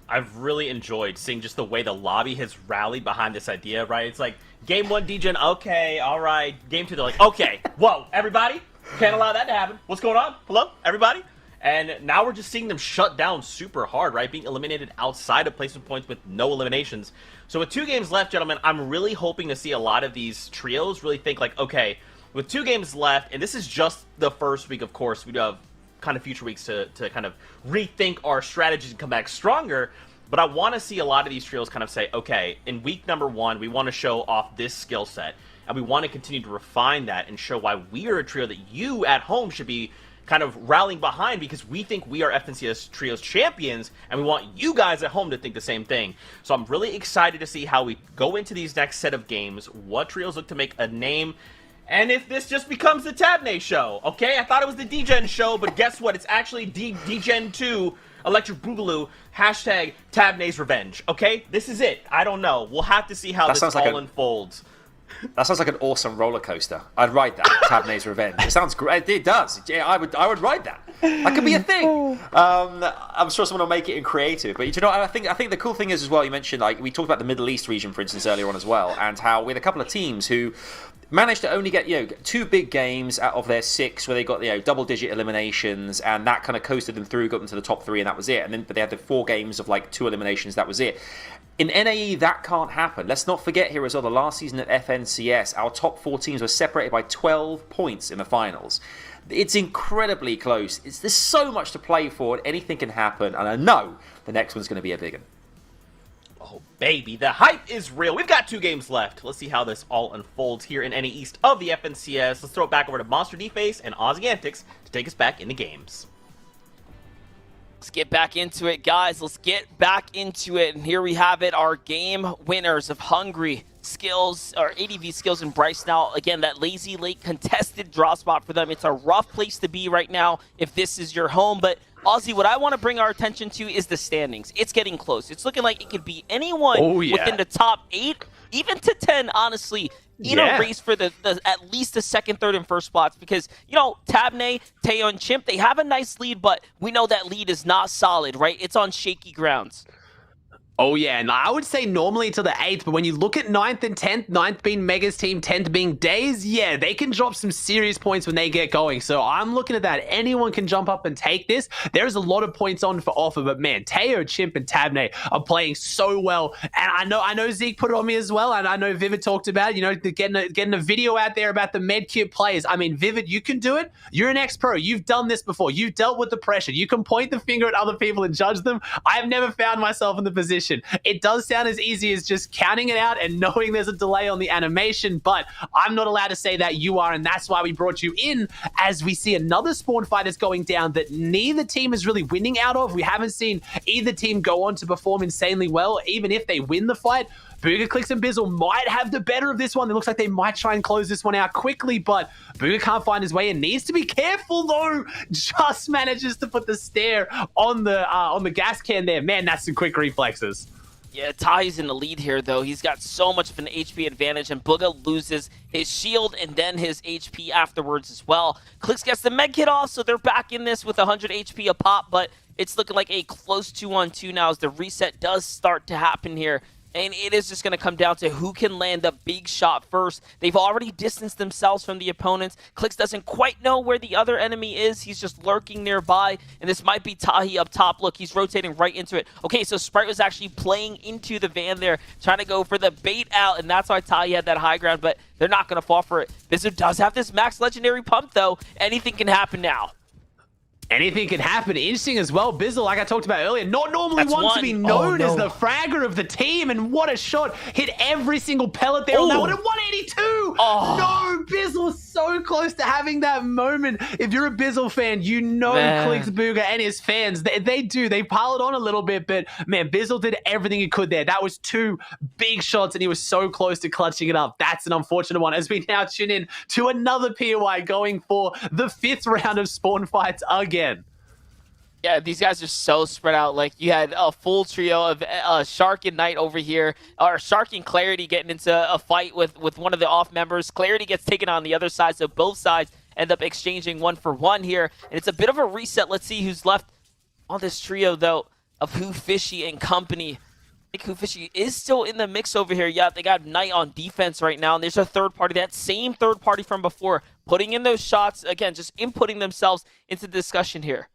I've really enjoyed seeing just the way the lobby has rallied behind this idea, right? It's like, game 1, Degen, okay, all right. Game 2, they're like, okay, whoa, everybody, can't allow that to happen. What's going on? Hello, everybody? And now we're just seeing them shut down super hard, right? Being eliminated outside of placement points with no eliminations. So with 2 games left, gentlemen, I'm really hoping to see a lot of these trios really think like, okay, with 2 games left, and this is just the first week, of course, we do have kind of future weeks to kind of rethink our strategies and come back stronger. But I want to see a lot of these trios kind of say, okay, in week number 1, we want to show off this skill set, and we want to continue to refine that and show why we are a trio that you at home should be kind of rallying behind, because we think we are FNCS Trios champions, and we want you guys at home to think the same thing. So I'm really excited to see how we go into these next set of games, what trios look to make a name, and if this just becomes the Tabney show, okay? I thought it was the Degen show, but guess what? It's actually Degen 2, Electric Boogaloo, hashtag Tabney's Revenge, okay? This is it. I don't know. We'll have to see how this all unfolds. That sounds like an awesome roller coaster. I'd ride that. Tabney's Revenge. It sounds great. It does. Yeah, I would ride that. That could be a thing. I'm sure someone will make it in creative. But you know, I think the cool thing is as well. You mentioned, like, we talked about the Middle East region, for instance, earlier on as well, and how we had a couple of teams who managed to only get, you know, 2 big games out of their 6 where they got, you know, double-digit eliminations, and that kind of coasted them through, got them to the top 3, and that was it. And then, but they had the 4 games of like 2 eliminations. That was it. In NAE, that can't happen. Let's not forget here as well, the last season at FNCS, our top 4 teams were separated by 12 points in the finals. It's incredibly close. There's so much to play for. Anything can happen, and I know the next one's going to be a big one. Oh, baby, the hype is real. We've got 2 games left. Let's see how this all unfolds here in NA East of the FNCS. Let's throw it back over to Monster D-Face and Aussie Antics to take us back into games. Let's get back into it, guys. Let's get back into it. And here we have it, our game winners of Hungry Skills, or ADV Skills and Bryce. Now, again, that Lazy Lake contested draw spot for them. It's a rough place to be right now if this is your home. But, Aussie, what I want to bring our attention to is the standings. It's getting close. It's looking like it could be anyone within the top 8, even to 10, honestly. In a race for the at least the 2nd, 3rd, and 1st spots, because, you know, Tabney, Teo, and Chimp, they have a nice lead, but we know that lead is not solid, right? It's on shaky grounds. Oh, yeah, and I would say normally to the 8th, but when you look at 9th and 10th, 9th being Mega's team, 10th being Days, yeah, they can drop some serious points when they get going. So I'm looking at that. Anyone can jump up and take this. There's a lot of points on for offer, but man, Teo, Chimp, and Tabney are playing so well. And I know Zeke put it on me as well, and I know Vivid talked about, getting a video out there about the medkit players. I mean, Vivid, you can do it. You're an ex-pro. You've done this before. You've dealt with the pressure. You can point the finger at other people and judge them. I have never found myself in the position. It does sound as easy as just counting it out and knowing there's a delay on the animation, but I'm not allowed to say that. You are, and that's why we brought you in, as we see another spawn fight is going down that neither team is really winning out of. We haven't seen either team go on to perform insanely well, even if they win the fight. Bugha, Clix, and Bizzle might have the better of this one. It looks like they might try and close this one out quickly, but Bugha can't find his way and needs to be careful, though. Just manages to put the stare on the gas can there. Man, that's some quick reflexes. Yeah, Ty's in the lead here, though. He's got so much of an HP advantage, and Bugha loses his shield and then his HP afterwards as well. Clix gets the med kit off, so they're back in this with 100 HP a pop, but it's looking like a close 2-on-2 now as the reset does start to happen here. And it is just going to come down to who can land a big shot first. They've already distanced themselves from the opponents. Clix doesn't quite know where the other enemy is. He's just lurking nearby. And this might be Tahi up top. Look, he's rotating right into it. Okay, so Sprite was actually playing into the van there, trying to go for the bait out. And that's why Tahi had that high ground. But they're not going to fall for it. Bizzard does have this max legendary pump, though. Anything can happen now. Anything can happen. Interesting as well, Bizzle, like I talked about earlier, not normally one to be known as the fragger of the team, and what a shot. Hit every single pellet there on that one at 182. No, Bizzle was so close to having that moment. If you're a Bizzle fan, you know Clix, Bugha, and his fans, they do. They pile it on a little bit, but man, Bizzle did everything he could there. That was 2 big shots, and he was so close to clutching it up. That's an unfortunate one, as we now tune in to another POI going for the 5th round of spawn fights again. Yeah, these guys are so spread out. Like, you had a full trio of Shark and Knight over here, or Shark and Clarity getting into a fight with one of the off members. Clarity gets taken on the other side, so both sides end up exchanging 1-for-1 here. And it's a bit of a reset. Let's see who's left on this trio, though, of Who Fishy and company. I think Who Fishy is still in the mix over here. Yeah, they got Knight on defense right now, and there's a third party, that same third party from before, putting in those shots. Again, just inputting themselves into the discussion here.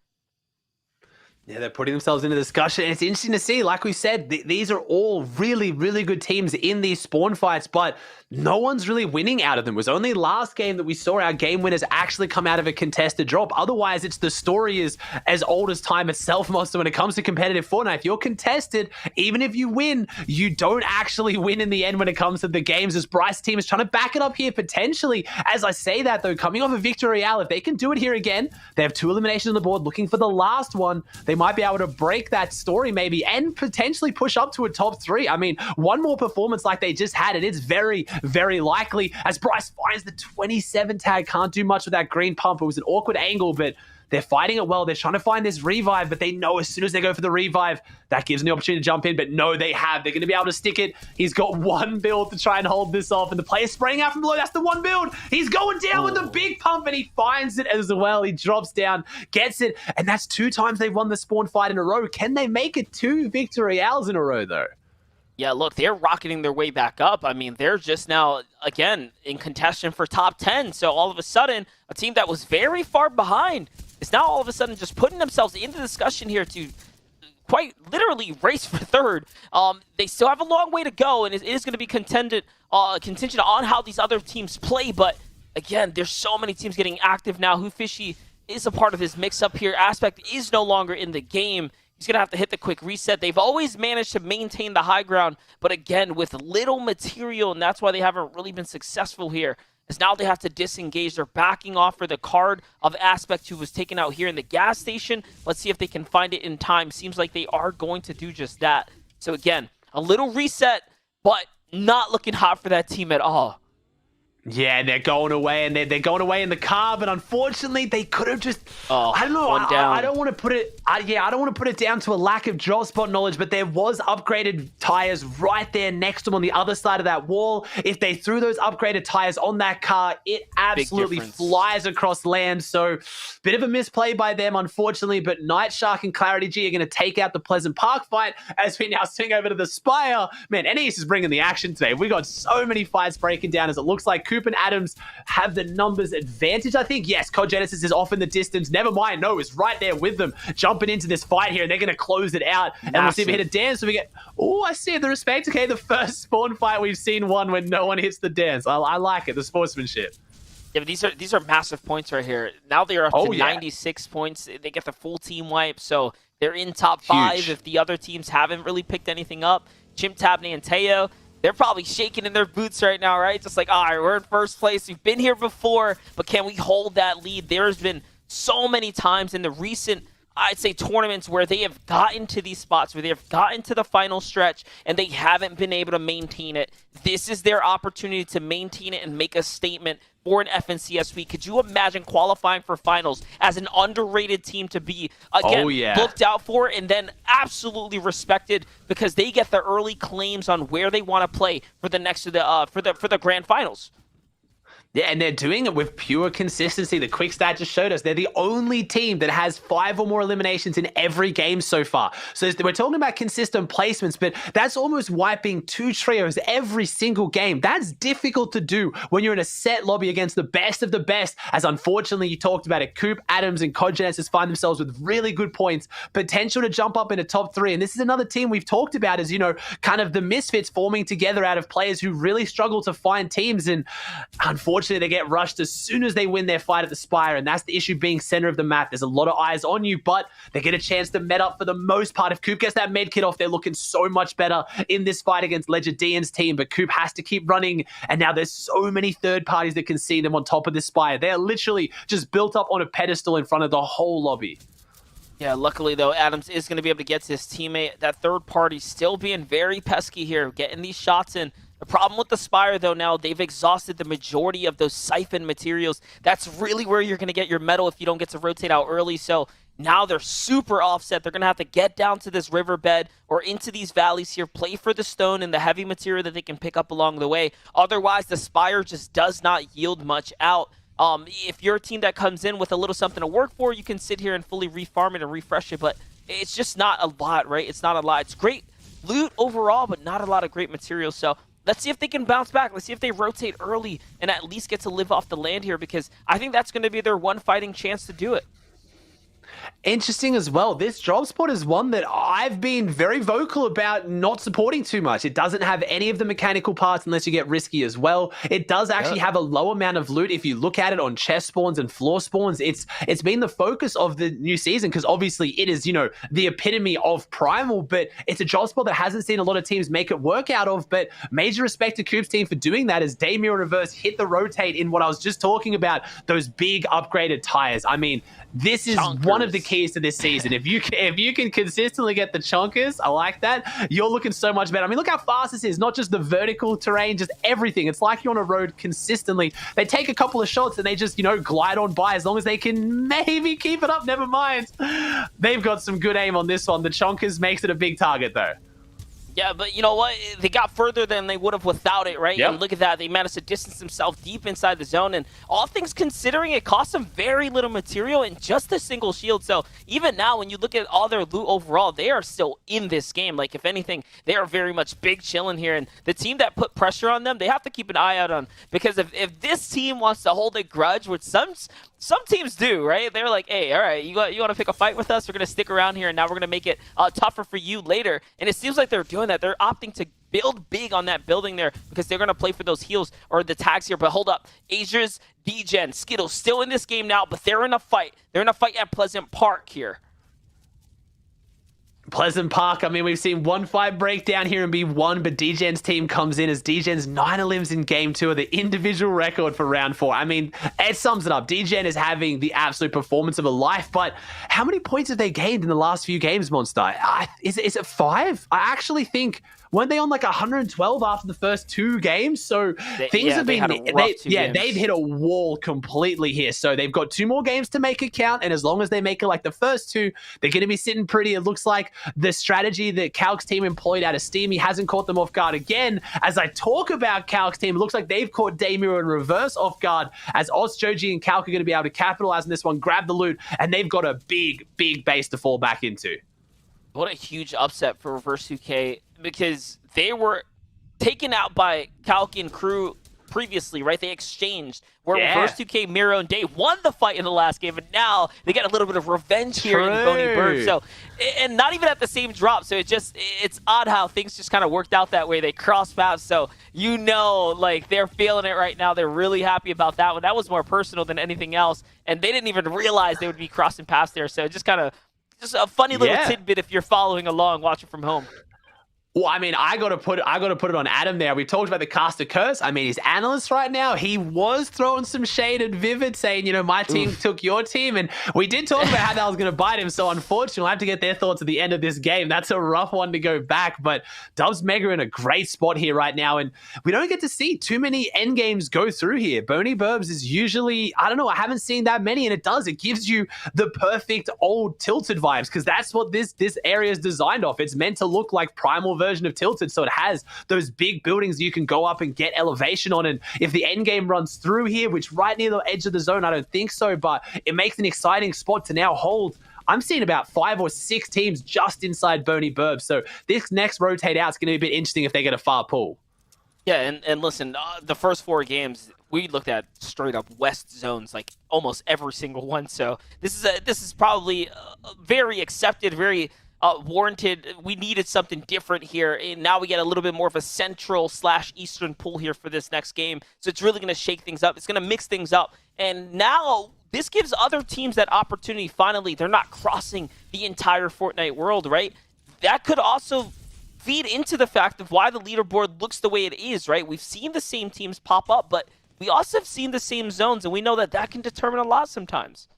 Yeah, they're putting themselves into discussion. And it's interesting to see, like we said, these are all really, really good teams in these spawn fights, but no one's really winning out of them. It was only last game that we saw our game winners actually come out of a contested drop. Otherwise, it's the story is as old as time itself, most when it comes to competitive Fortnite. If you're contested, even if you win, you don't actually win in the end when it comes to the games, as Bryce's team is trying to back it up here potentially. As I say that, though, coming off a Victory Royale, if they can do it here again, they have 2 eliminations on the board, looking for the last one. They might be able to break that story maybe and potentially push up to a top 3. I mean, one more performance like they just had, and it's very, very likely, as Bryce finds the 27 tag. Can't do much with that green pump. It was an awkward angle, but they're fighting it well. They're trying to find this revive, but they know as soon as they go for the revive, that gives them the opportunity to jump in. But no, they're going to be able to stick it. He's got 1 build to try and hold this off, and the player's spraying out from below. That's the 1 build. He's going down with the big pump, and he finds it as well. He drops down, gets it, and that's 2 times they've won the spawn fight in a row. Can they make it 2 Victory Royales in a row, though? Yeah, look, they're rocketing their way back up. I mean, they're just now, again, in contention for top 10. So all of a sudden, a team that was very far behind is now all of a sudden just putting themselves into discussion here to quite literally race for 3rd. They still have a long way to go, and it is going to be contingent on how these other teams play. But again, there's so many teams getting active now. Who Fishy is a part of this mix-up here. Aspect is no longer in the game. He's going to have to hit the quick reset. They've always managed to maintain the high ground, but again, with little material, and that's why they haven't really been successful here, is now they have to disengage. They're backing off for the card of Aspect, who was taken out here in the gas station. Let's see if they can find it in time. Seems like they are going to do just that. So again, a little reset, but not looking hot for that team at all. Yeah, they're going away, and they're going away in the car. But unfortunately, they could have just. I don't know. I don't want to put it. I don't want to put it down to a lack of drop spot knowledge. But there was upgraded tires right there next to them on the other side of that wall. If they threw those upgraded tires on that car, it absolutely flies across land. So, bit of a misplay by them, unfortunately. But Night Shark and Clarity G are going to take out the Pleasant Park fight as we now swing over to the Spire. Man, NES is bringing the action today. We got so many fights breaking down as it looks like Coop and Adams have the numbers advantage, I think. Yes, Code Genesis is off in the distance. Never mind, no, is right there with them, jumping into this fight here, and they're going to close it out. And we'll see if we hit a dance. So we get, I see the respect. Okay, the first spawn fight we've seen one when no one hits the dance. I like it, the sportsmanship. Yeah, but these are massive points right here. Now they are up to 96 points. They get the full team wipe, so they're in top 5 if the other teams haven't really picked anything up. Chimp, Tabney, and Teo, they're probably shaking in their boots right now, right? Just like, all right, we're in first place. We've been here before, but can we hold that lead? There's been so many times in the recent, I'd say, tournaments where they have gotten to these spots, where they have gotten to the final stretch, and they haven't been able to maintain it. This is their opportunity to maintain it and make a statement for an FNCS. Could you imagine qualifying for finals as an underrated team to be, again, looked out for and then absolutely respected because they get the early claims on where they want to play for the next for the grand finals? Yeah, and they're doing it with pure consistency. The quick stat just showed us they're the only team that has 5 or more eliminations in every game so far. So we're talking about consistent placements, but that's almost wiping 2 trios every single game. That's difficult to do when you're in a set lobby against the best of the best, as unfortunately you talked about it. Coop, Adams, and Cogenesis find themselves with really good points, potential to jump up into top 3. And this is another team we've talked about as, kind of the misfits forming together out of players who really struggle to find teams. And unfortunately, they get rushed as soon as they win their fight at the Spire, and that's the issue being center of the map. There's a lot of eyes on you, but they get a chance to med up for the most part. If Coop gets that med kit off, they're looking so much better in this fight against Ledger Dian's team, but Coop has to keep running, and now there's so many third parties that can see them on top of this Spire. They're literally just built up on a pedestal in front of the whole lobby. Yeah, luckily, though, Adams is going to be able to get to his teammate. That third party still being very pesky here, getting these shots in. The problem with the Spire, though, now they've exhausted the majority of those siphon materials. That's really where you're going to get your metal if you don't get to rotate out early. So now they're super offset. They're going to have to get down to this riverbed or into these valleys here, play for the stone and the heavy material that they can pick up along the way. Otherwise, the Spire just does not yield much out. If you're a team that comes in with a little something to work for, you can sit here and fully refarm it and refresh it, but it's just not a lot, right? It's not a lot. It's great loot overall, but not a lot of great material. So let's see if they can bounce back. Let's see if they rotate early and at least get to live off the land here, because I think that's going to be their one fighting chance to do it. Interesting as well. This drop spot is one that I've been very vocal about not supporting too much. It doesn't have any of the mechanical parts unless you get risky as well. It does actually have a low amount of loot if you look at it on chest spawns and floor spawns. It's been the focus of the new season because obviously it is, the epitome of Primal, but it's a drop spot that hasn't seen a lot of teams make it work out of. But major respect to Coop's team for doing that as Damir Reverse hit the rotate in what I was just talking about, those big upgraded tires. I mean, this is one of the keys to this season. If you can consistently get the chunkers, I like that, you're looking so much better. I mean, look how fast this is. Not just the vertical terrain, just everything. It's like you're on a road consistently. They take a couple of shots and they just, glide on by as long as they can maybe keep it up. Never mind. They've got some good aim on this one. The chunkers makes it a big target, though. Yeah, but you know what? They got further than they would have without it, right? Yep. And look at that. They managed to distance themselves deep inside the zone. And all things considering, it cost them very little material and just a single shield. So even now, when you look at all their loot overall, they are still in this game. Like, if anything, they are very much big chilling here. And the team that put pressure on them, they have to keep an eye out on. Because if this team wants to hold a grudge, which some teams do, right? They're like, hey, all right, you want to pick a fight with us? We're going to stick around here, and now we're going to make it tougher for you later. And it seems like they're doing that. They're opting to build big on that building there because they're going to play for those heals or the tags here. But hold up. Asia's, D-Gen, Skittles still in this game now, but they're in a fight. They're in a fight at Pleasant Park here. Pleasant Park, I mean, we've seen 1-5 breakdown here and be won, but DGen's team comes in as DGen's 9 elims in game 2 of the individual record for round 4. I mean, it sums it up. DGen is having the absolute performance of a life, but how many points have they gained in the last few games, Monster? Is it 5? I actually think, weren't they on like 112 after the first 2 games? So things have been, they've hit a wall completely here. So they've got 2 more games to make it count, and as long as they make it like the first 2, they're going to be sitting pretty. It looks like the strategy that Calc's team employed out of Steam, he hasn't caught them off guard again. As I talk about Calc's team, it looks like they've caught Daymiro in reverse off guard, as Oz, Joji, and Calc are going to be able to capitalize on this one, grab the loot, and they've got a big base to fall back into. What a huge upset for Reverse 2K, because they were taken out by Calc and crew previously, right? They exchanged where Reverse 2K, Miro, and Dave won the fight in the last game, and now they get a little bit of revenge here in Boney Bird. So, and not even at the same drop. So it's odd how things just kind of worked out that way. They cross paths, so like they're feeling it right now. They're really happy about that one. That was more personal than anything else, and they didn't even realize they would be crossing paths there. So just a funny little tidbit if you're following along, watching from home. Well, I mean, I gotta put it on Adam there. We talked about the caster curse. I mean, he's analyst right now. He was throwing some shade at Vivid, saying, my team took your team, and we did talk about how that was gonna bite him. So unfortunately, we'll have to get their thoughts at the end of this game. That's a rough one to go back, but Dubs Mega in a great spot here right now, and we don't get to see too many end games go through here. Boney Burbs is usually, I don't know, I haven't seen that many, and it gives you the perfect old Tilted vibes, because that's what this area is designed off. It's meant to look like primal version of Tilted, so it has those big buildings you can go up and get elevation on, and if the end game runs through here, which right near the edge of the zone, I don't think so, but it makes an exciting spot to now hold. I'm seeing about 5 or 6 teams just inside Boney Burb, so this next rotate out is going to be a bit interesting if they get a far pull. Yeah, and listen, the first 4 games, we looked at straight up West zones, like almost every single one, so this is probably very accepted, very warranted. We needed something different here, and now we get a little bit more of a central/eastern pull here for this next game, so it's really going to shake things up. It's going to mix things up, and now this gives other teams that opportunity. Finally, they're not crossing the entire Fortnite world, right? That could also feed into the fact of why the leaderboard looks the way it is, right? We've seen the same teams pop up, but we also have seen the same zones, and we know that can determine a lot sometimes.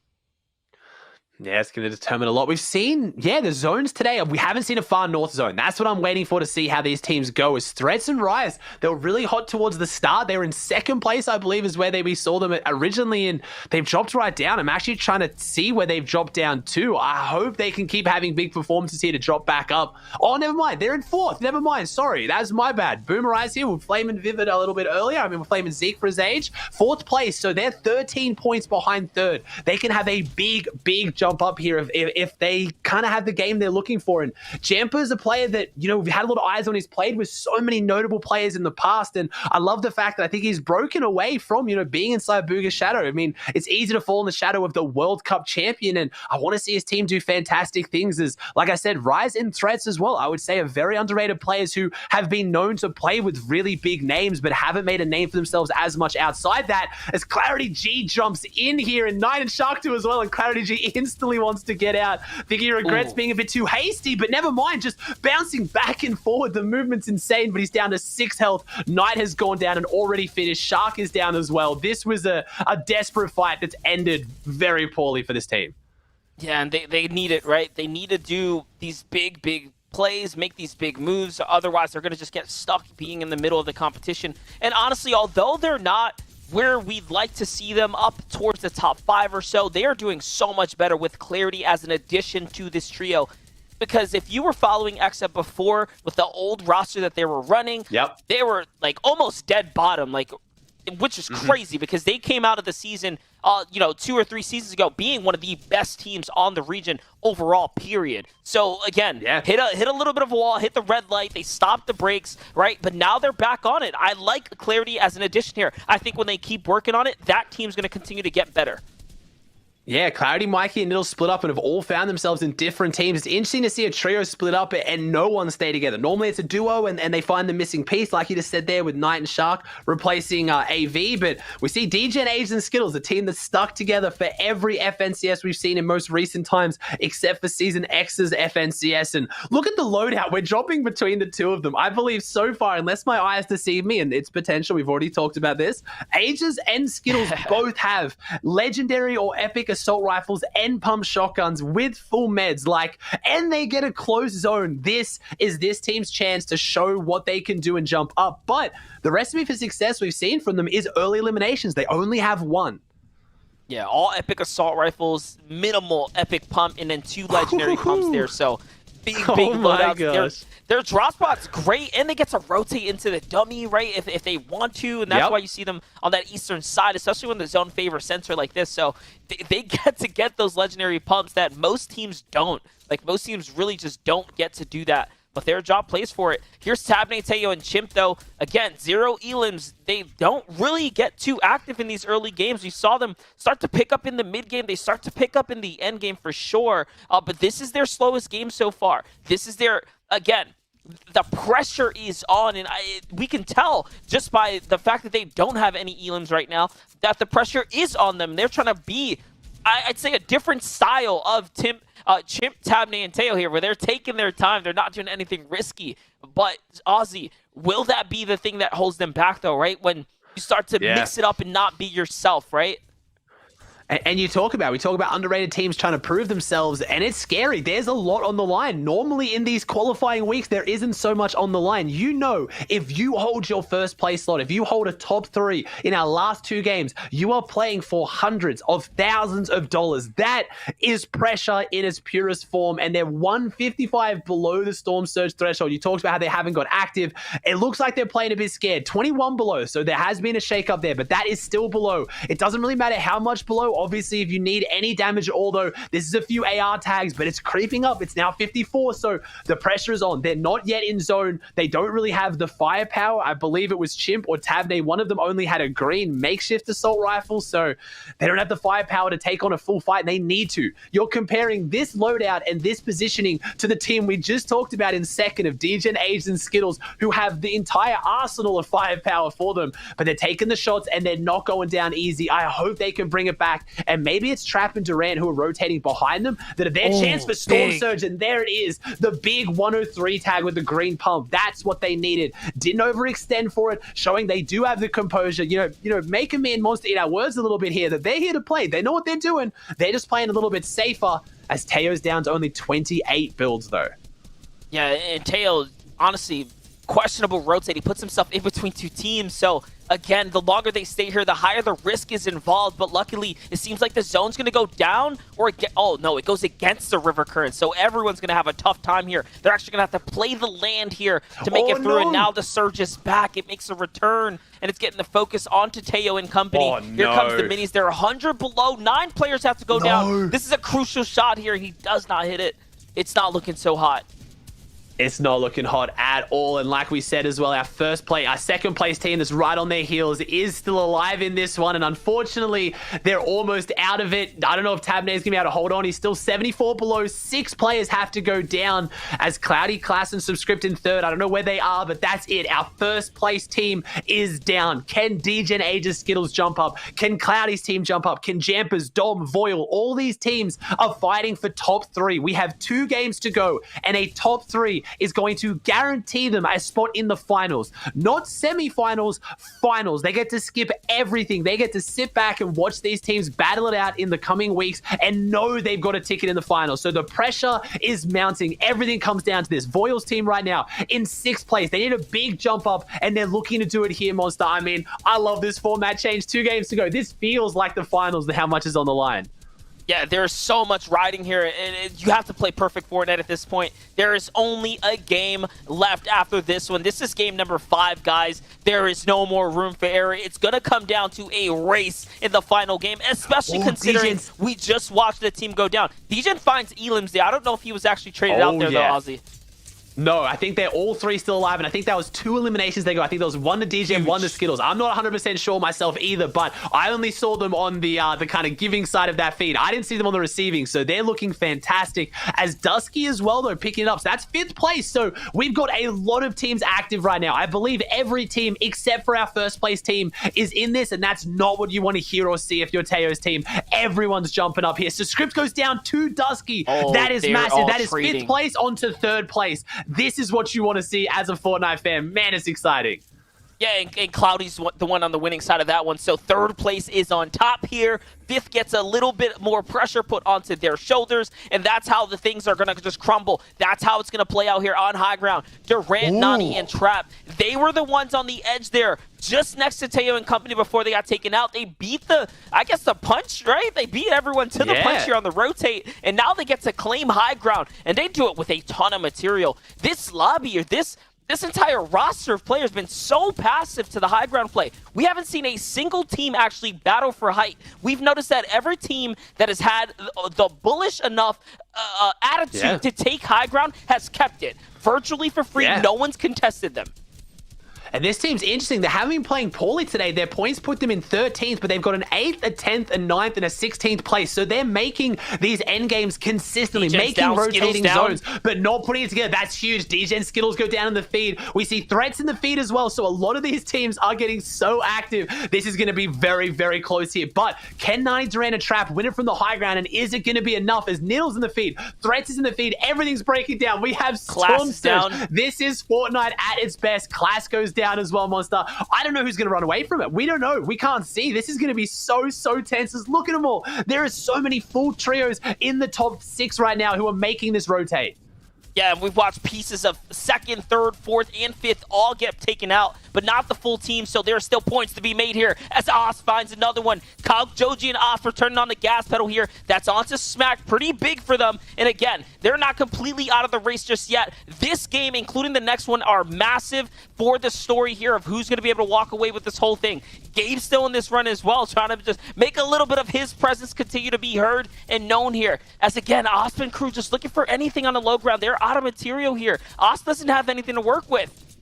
Yeah, it's going to determine a lot. We've seen, the zones today. We haven't seen a far north zone. That's what I'm waiting for to see how these teams go. Is Threats and Rise, they were really hot towards the start. They were in second place, I believe, is where we saw them originally, and they've dropped right down. I'm actually trying to see where they've dropped down to. I hope they can keep having big performances here to drop back up. Oh, never mind. They're in 4th. Never mind. Sorry. That's my bad. Boomer Eyes here. We're flaming Vivid a little bit earlier. I mean, we're flaming Zeke for his age. 4th place. So they're 13 points behind 3rd. They can have a big jump up here if they kind of have the game they're looking for. And Jamper's a player that, we've had a lot of eyes on. He's played with so many notable players in the past, and I love the fact that I think he's broken away from, being inside Bugha's shadow. I mean, it's easy to fall in the shadow of the World Cup champion, and I want to see his team do fantastic things. As, like I said, Rise and Threats as well, I would say, are very underrated players who have been known to play with really big names, but haven't made a name for themselves as much outside that, as Clarity G jumps in here, and Knight and Shark 2 as well, and Clarity G instantly wants to get out. I think he regrets being a bit too hasty, but never mind, just bouncing back and forward. The movement's insane, but he's down to 6 health. Knight has gone down and already finished. Shark is down as well. This was a desperate fight that's ended very poorly for this team. Yeah, and they need it, right? They need to do these big plays, make these big moves. Otherwise, they're going to just get stuck being in the middle of the competition. And honestly, although they're not where we'd like to see them up towards the top 5 or so, they are doing so much better with Clarity as an addition to this trio. Because if you were following XF before with the old roster that they were running, they were like almost dead bottom, which is crazy because they came out of the season, 2 or 3 seasons ago, being one of the best teams on the region overall, period. So again, hit a little bit of a wall, hit the red light, they stopped the brakes, right? But now they're back on it. I like Clarity as an addition here. I think when they keep working on it, that team's going to continue to get better. Yeah, Clarity, Mikey, and Niddle split up and have all found themselves in different teams. It's interesting to see a trio split up and no one stay together. Normally it's a duo and they find the missing piece, like you just said there with Knight and Shark replacing AV. But we see DJ, Age, and Skittles, a team that's stuck together for every FNCS we've seen in most recent times, except for Season X's FNCS. And look at the loadout. We're dropping between the two of them. I believe so far, unless my eyes deceive me, and it's potential, we've already talked about this, Ages and Skittles both have legendary or epic assault rifles and pump shotguns with full meds, and they get a close zone. This is this team's chance to show what they can do and jump up. But the recipe for success we've seen from them is early eliminations. They only have one. Yeah, all epic assault rifles, minimal epic pump, and then 2 legendary pumps there. So big loadouts. Their drop spot's great, and they get to rotate into the dummy, right, if they want to, and that's why you see them on that eastern side, especially when the zone favors center like this. So they get to get those legendary pumps that most teams don't. Like, most teams really just don't get to do that. But their job plays for it. Here's Tabney, Teo, and Chimp, though. Again, 0 elims. They don't really get too active in these early games. We saw them start to pick up in the mid game. They start to pick up in the end game for sure. But this is their slowest game so far. This is their, again, the pressure is on, and we can tell just by the fact that they don't have any elims right now that the pressure is on them. They're trying to be, I'd say, a different style of Chimp, Tabney, and Teo here, where they're taking their time. They're not doing anything risky. But, Ozzy, will that be the thing that holds them back, though, right? When you start to mix it up and not be yourself, right? And we talk about underrated teams trying to prove themselves, and it's scary. There's a lot on the line. Normally in these qualifying weeks, there isn't so much on the line. You know, if you hold your first place slot, if you hold a top 3 in our last 2 games, you are playing for hundreds of thousands of dollars. That is pressure in its purest form, and they're 155 below the Storm Surge threshold. You talked about how they haven't got active. It looks like they're playing a bit scared. 21 below, so there has been a shake-up there, but that is still below. It doesn't really matter how much below. Obviously, if you need any damage, although this is a few AR tags, but it's creeping up. It's now 54, so the pressure is on. They're not yet in zone. They don't really have the firepower. I believe it was Chimp or Tabney. One of them only had a green makeshift assault rifle, so they don't have the firepower to take on a full fight, and they need to. You're comparing this loadout and this positioning to the team we just talked about in second of Degen, Age, and Skittles, who have the entire arsenal of firepower for them, but they're taking the shots and they're not going down easy. I hope they can bring it back, and maybe it's Trap and Durant who are rotating behind them that are their chance for Storm Surge, and there it is, the big 103 tag with the green pump. That's what they needed. Didn't overextend for it, showing they do have the composure. You know, making me and Monster eat our words a little bit here, that they're here to play. They know what they're doing. They're just playing a little bit safer, as Teo's down to only 28 builds, though. Yeah, and Teo, honestly, questionable rotate. He puts himself in between 2 teams, so again, the longer they stay here, the higher the risk is involved. But luckily, it seems like the zone's going to go down, or it goes against the river current. So everyone's going to have a tough time here. They're actually going to have to play the land here to make it through. And now the surge is back. It makes a return, and it's getting the focus onto Teo and company. Here comes the minis. They're 100 below. 9 players have to go down. This is a crucial shot here. He does not hit it. It's not looking so hot. It's not looking hot at all. And like we said as well, our second place team that's right on their heels is still alive in this one. And unfortunately, they're almost out of it. I don't know if Tabney is going to be able to hold on. He's still 74 below. 6 players have to go down, as Cloudy, Class, and Subscript in third. I don't know where they are, but that's it. Our first place team is down. Can Degen, Ages, Skittles jump up? Can Cloudy's team jump up? Can Jampers, Dom, Voil? All these teams are fighting for top 3. We have 2 games to go, and a top 3 is going to guarantee them a spot in the finals. Not semi-finals, finals. They get to skip everything. They get to sit back and watch these teams battle it out in the coming weeks and know they've got a ticket in the finals. So the pressure is mounting. Everything comes down to this. Voil's team right now in 6th place. They need a big jump up, and they're looking to do it here, Monster. I mean, I love this format change. 2 games to go. This feels like the finals, how much is on the line. Yeah, there's so much riding here, and you have to play perfect Fortnite at this point. There is only a game left after this one. This is game number 5, guys. There is no more room for error. It's going to come down to a race in the final game, especially considering we just watched the team go down. Degen finds elims there. I don't know if he was actually traded out there, though, Ozzy. No, I think they're all three still alive, and I think that was 2 eliminations they got. I think there was 1 to DJ and 1 to Skittles. I'm not 100% sure myself either, but I only saw them on the kind of giving side of that feed. I didn't see them on the receiving, so they're looking fantastic. As Dusky as well, though, picking it up. So that's 5th place, so we've got a lot of teams active right now. I believe every team, except for our first place team, is in this, and that's not what you want to hear or see if you're Teo's team. Everyone's jumping up here. So Script goes down to Dusky. That is massive. That is trading. 5th place onto 3rd place. This is what you want to see as a Fortnite fan. Man, it's exciting. Yeah, and Cloudy's the one on the winning side of that one. So 3rd place is on top here. 5th gets a little bit more pressure put onto their shoulders, and that's how the things are going to just crumble. That's how it's going to play out here on high ground. Durant, Nani, and Trap, they were the ones on the edge there, just next to Teo and company before they got taken out. They beat the punch, right? They beat everyone to the punch here on the rotate, and now they get to claim high ground, and they do it with a ton of material. This lobby, or this entire roster of players has been so passive to the high ground play. We haven't seen a single team actually battle for height. We've noticed that every team that has had the bullish enough attitude to take high ground has kept it. Virtually for free, no one's contested them. And this team's interesting. They haven't been playing poorly today. Their points put them in 13th, but they've got an 8th, a 10th, a 9th, and a 16th place. So they're making these end games consistently, making down, rotating zones, but not putting it together. That's huge. DJ and Skittles go down in the feed. We see threats in the feed as well. So a lot of these teams are getting so active. This is going to be very, very close here. But can Nani, Durant, and Trap win it from the high ground? And is it going to be enough? As Niddle's in the feed, Threats is in the feed, everything's breaking down. We have Stormsters down. This is Fortnite at its best. Class goes down as well, Monster. I don't know who's going to run away from it. We don't know. We can't see. This is going to be so tense. Look at them all. There are so many full trios in the top 6 right now who are making this rotate. Yeah, and we've watched pieces of 2nd, 3rd, 4th, and 5th all get taken out, but not the full team, so there are still points to be made here as Os finds another one. Kalk, Joji, and Os are turning on the gas pedal here. That's onto Smack, pretty big for them. And again, they're not completely out of the race just yet. This game, including the next one, are massive for the story here of who's going to be able to walk away with this whole thing. Gabe's still in this run as well, trying to just make a little bit of his presence continue to be heard and known here. As again, Osman crew just looking for anything on the low ground. They're out of material here. Os doesn't have anything to work with.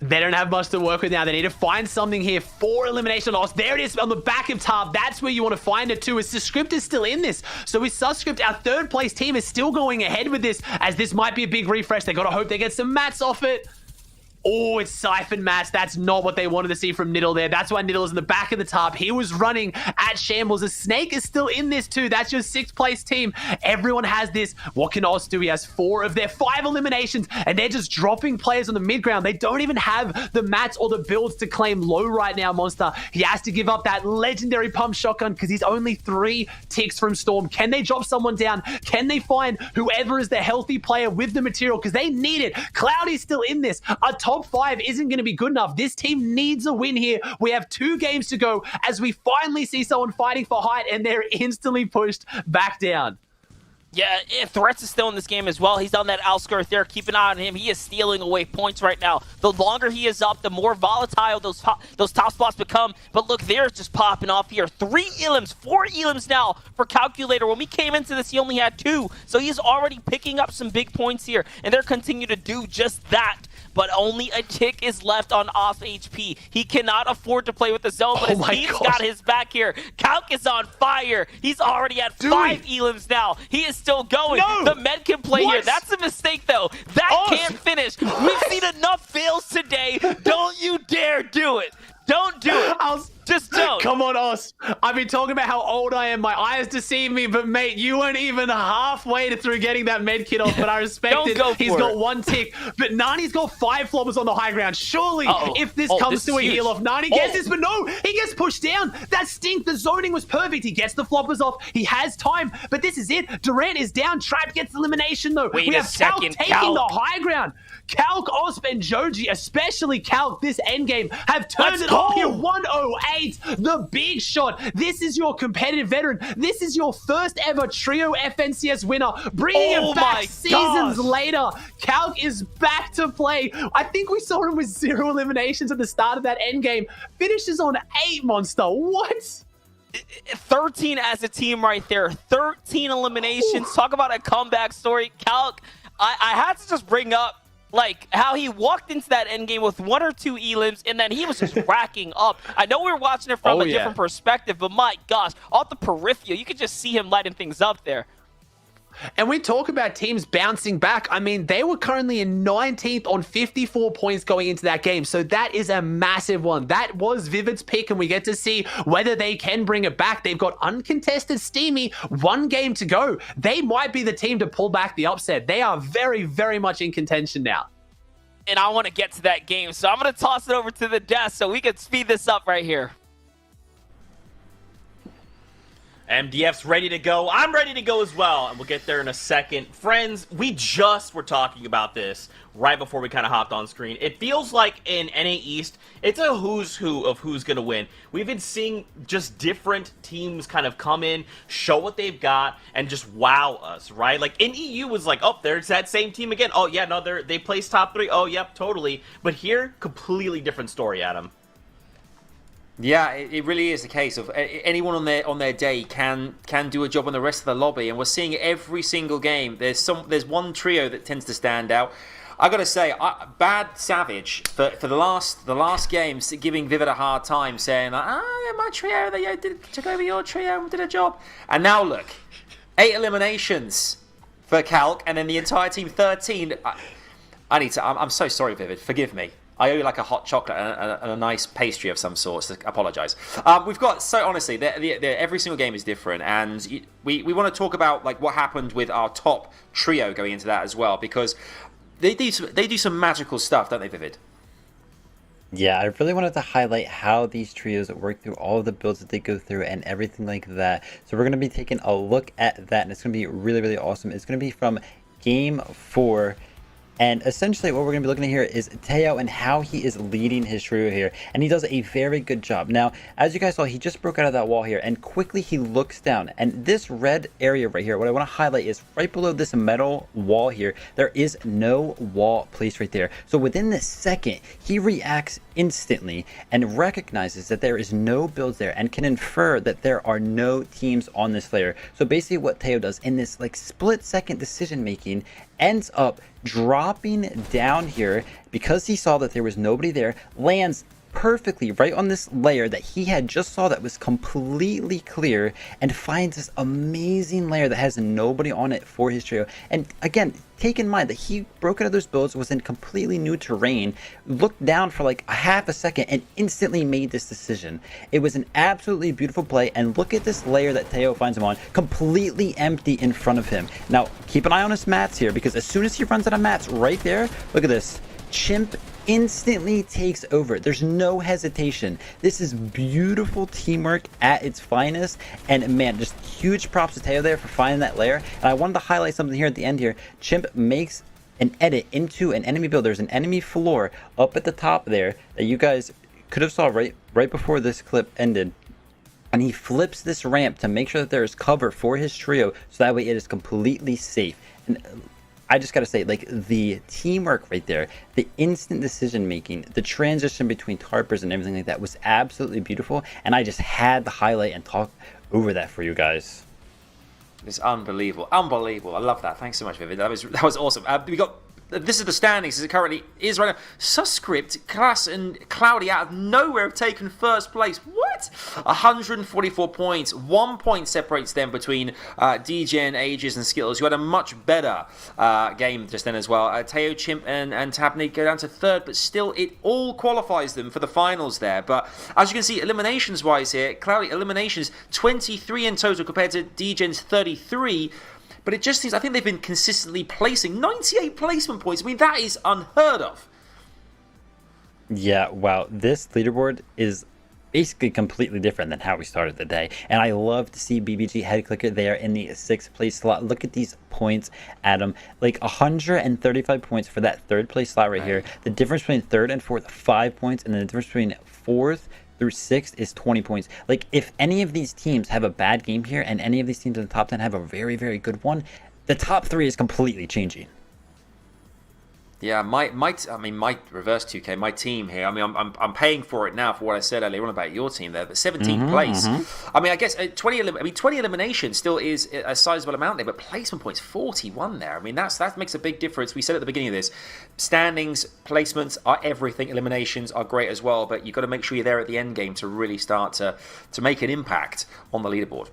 They don't have much to work with now. They need to find something here for elimination loss. There it is on the back of Tab. That's where you want to find it too. As the script is still in this. So with Suscript, our 3rd place team is still going ahead with this, as this might be a big refresh. They got to hope they get some mats off it. Oh, it's Siphon Mats. That's not what they wanted to see from Niddle there. That's why Niddle is in the back of the top. He was running at Shambles. The Snake is still in this too. That's your 6th place team. Everyone has this. What can Oz do? He has 4 of their 5 eliminations, and they're just dropping players on the mid ground. They don't even have the mats or the builds to claim low right now, Monster. He has to give up that legendary pump shotgun because he's only 3 ticks from Storm. Can they drop someone down? Can they find whoever is the healthy player with the material? Because they need it. Cloudy's still in this. A top 5 isn't going to be good enough. This team needs a win here. We have 2 games to go as we finally see someone fighting for height, and they're instantly pushed back down. Yeah, Threats is still in this game as well. He's on that outskirt there. Keep an eye on him. He is stealing away points right now. The longer he is up, the more volatile those top spots become. But look, they're just popping off here. 3 elims, 4 elims now for Calculator. When we came into this, he only had 2. So he's already picking up some big points here. And they're continuing to do just that. But only a tick is left on off HP. He cannot afford to play with the zone, but his team's got his back here. Calc is on fire. He's already at 5 elims now. He is still going. No. The med can play here. That's a mistake, though. That can't finish. We've seen enough fails today. Don't you dare do it. Don't do it. Just don't. Come on, Os. I've been talking about how old I am. My eyes deceive me, but mate, you weren't even halfway through getting that med kit off, but I respect it. He's got 1 tick, but Nani's got 5 floppers on the high ground. Surely, if this comes to a heal off, Nani gets this, but no, he gets pushed down. That stink. The zoning was perfect. He gets the floppers off. He has time, but this is it. Durant is down. Trap gets elimination, though. We have Calc taking the high ground. Calc, Osp, and Joji, especially Calc, this endgame, have turned it up here. 108, the big shot. This is your competitive veteran. This is your first ever trio FNCS winner. Bringing it back seasons later. Calc is back to play. I think we saw him with 0 eliminations at the start of that endgame. Finishes on 8, Monster. What? 13 as a team right there. 13 eliminations. Talk about a comeback story. Calc, I had to just bring up like how he walked into that end game with 1 or 2 elims, and then he was just racking up. I know we were watching it from a different perspective, but my gosh, off the peripheral, you could just see him lighting things up there. And we talk about teams bouncing back. I mean, they were currently in 19th on 54 points going into that game. So that is a massive one. That was Vivid's pick, and we get to see whether they can bring it back. They've got uncontested Steamy, 1 game to go. They might be the team to pull back the upset. They are very, very much in contention now. And I want to get to that game, so I'm going to toss it over to the desk so we can speed this up right here. MDF's ready to go. I'm ready to go as well, and we'll get there in a second. Friends, we just were talking about this right before we kind of hopped on screen. It feels like in NA East, it's a who's who of who's going to win. We've been seeing just different teams kind of come in, show what they've got, and just wow us, right? Like in EU was like, oh, there's that same team again. Oh, yeah, no, they placed top 3. Oh, yep, totally. But here, completely different story, Adam. Yeah, it really is the case of anyone on their day can do a job on the rest of the lobby, and we're seeing it every single game. There's one trio that tends to stand out. I gotta say, Bad Savage for the last games giving Vivid a hard time, saying like, my trio took over your trio and did a job, and now look, 8 eliminations for Calc, and then the entire team 13. I'm so sorry, Vivid. Forgive me. I owe you like a hot chocolate and a nice pastry of some sort, so I apologise. We've got, so honestly, every single game is different, and we want to talk about like what happened with our top trio going into that as well, because they do some magical stuff, don't they, Vivid? Yeah, I really wanted to highlight how these trios work through all of the builds that they go through and everything like that. So we're going to be taking a look at that, and it's going to be really, really awesome. It's going to be from Game 4. And essentially what we're going to be looking at here is Teo and how he is leading his trio here. And he does a very good job. Now, as you guys saw, he just broke out of that wall here. And quickly he looks down. And this red area right here, what I want to highlight is right below this metal wall here, there is no wall placed right there. So within the second, he reacts instantly and recognizes that there is no builds there and can infer that there are no teams on this layer. So basically what Teo does in this like split second decision making ends up dropping down here because he saw that there was nobody there, lands perfectly right on this layer that he had just saw that was completely clear, and finds this amazing layer that has nobody on it for his trio. And again, take in mind that he broke out of those builds, was in completely new terrain, looked down for like a half a second and instantly made this decision. It was an absolutely beautiful play, and look at this layer that Teo finds him on, completely empty in front of him. Now keep an eye on his mats here, because as soon as he runs out of mats right there, look at this, Chimp instantly takes over. There's no hesitation. This is beautiful teamwork at its finest, and man, just huge props to Teo there for finding that layer. And I wanted to highlight something here at the end here. Chimp makes an edit into an enemy build. There's an enemy floor up at the top there that you guys could have saw right before this clip ended. And he flips this ramp to make sure that there is cover for his trio, so that way it is completely safe. And I just gotta say, like, the teamwork right there, the instant decision making, the transition between tarpers and everything like that was absolutely beautiful, and I just had to highlight and talk over that for you guys. It's unbelievable, unbelievable. I love that. Thanks so much, Vivid. That was awesome. We got. This is the standings as it currently is right now. Suscript, Class, and Cloudy out of nowhere have taken first place. What? 144 points. 1 point separates them between DGen, Ages, and Skittles, who had a much better game just then as well. Teo, Chimp, and Tabney go down to third, but still it all qualifies them for the finals there. But as you can see, eliminations-wise here, Cloudy eliminations 23 in total compared to DGen's 33. But it just seems, I think they've been consistently placing 98 placement points. I mean, that is unheard of. Yeah, wow. This leaderboard is basically completely different than how we started the day. And I love to see BBG head clicker there in the 6th place slot. Look at these points, Adam. Like 135 points for that 3rd place slot right here. The difference between 3rd and 4th, 5 points. And then the difference between 4th through 6th is 20 points. Like, if any of these teams have a bad game here and any of these teams in the top 10 have a very, very good one, the top 3 is completely changing. Yeah, my reverse 2K, my team here. I mean, I'm paying for it now for what I said earlier on about your team there. But 17th place. I mean, I guess 20 eliminations still is a sizable amount there, but placement points 41 there. I mean, that makes a big difference. We said at the beginning of this, standings, placements are everything. Eliminations are great as well, but you've got to make sure you're there at the end game to really start to make an impact on the leaderboard.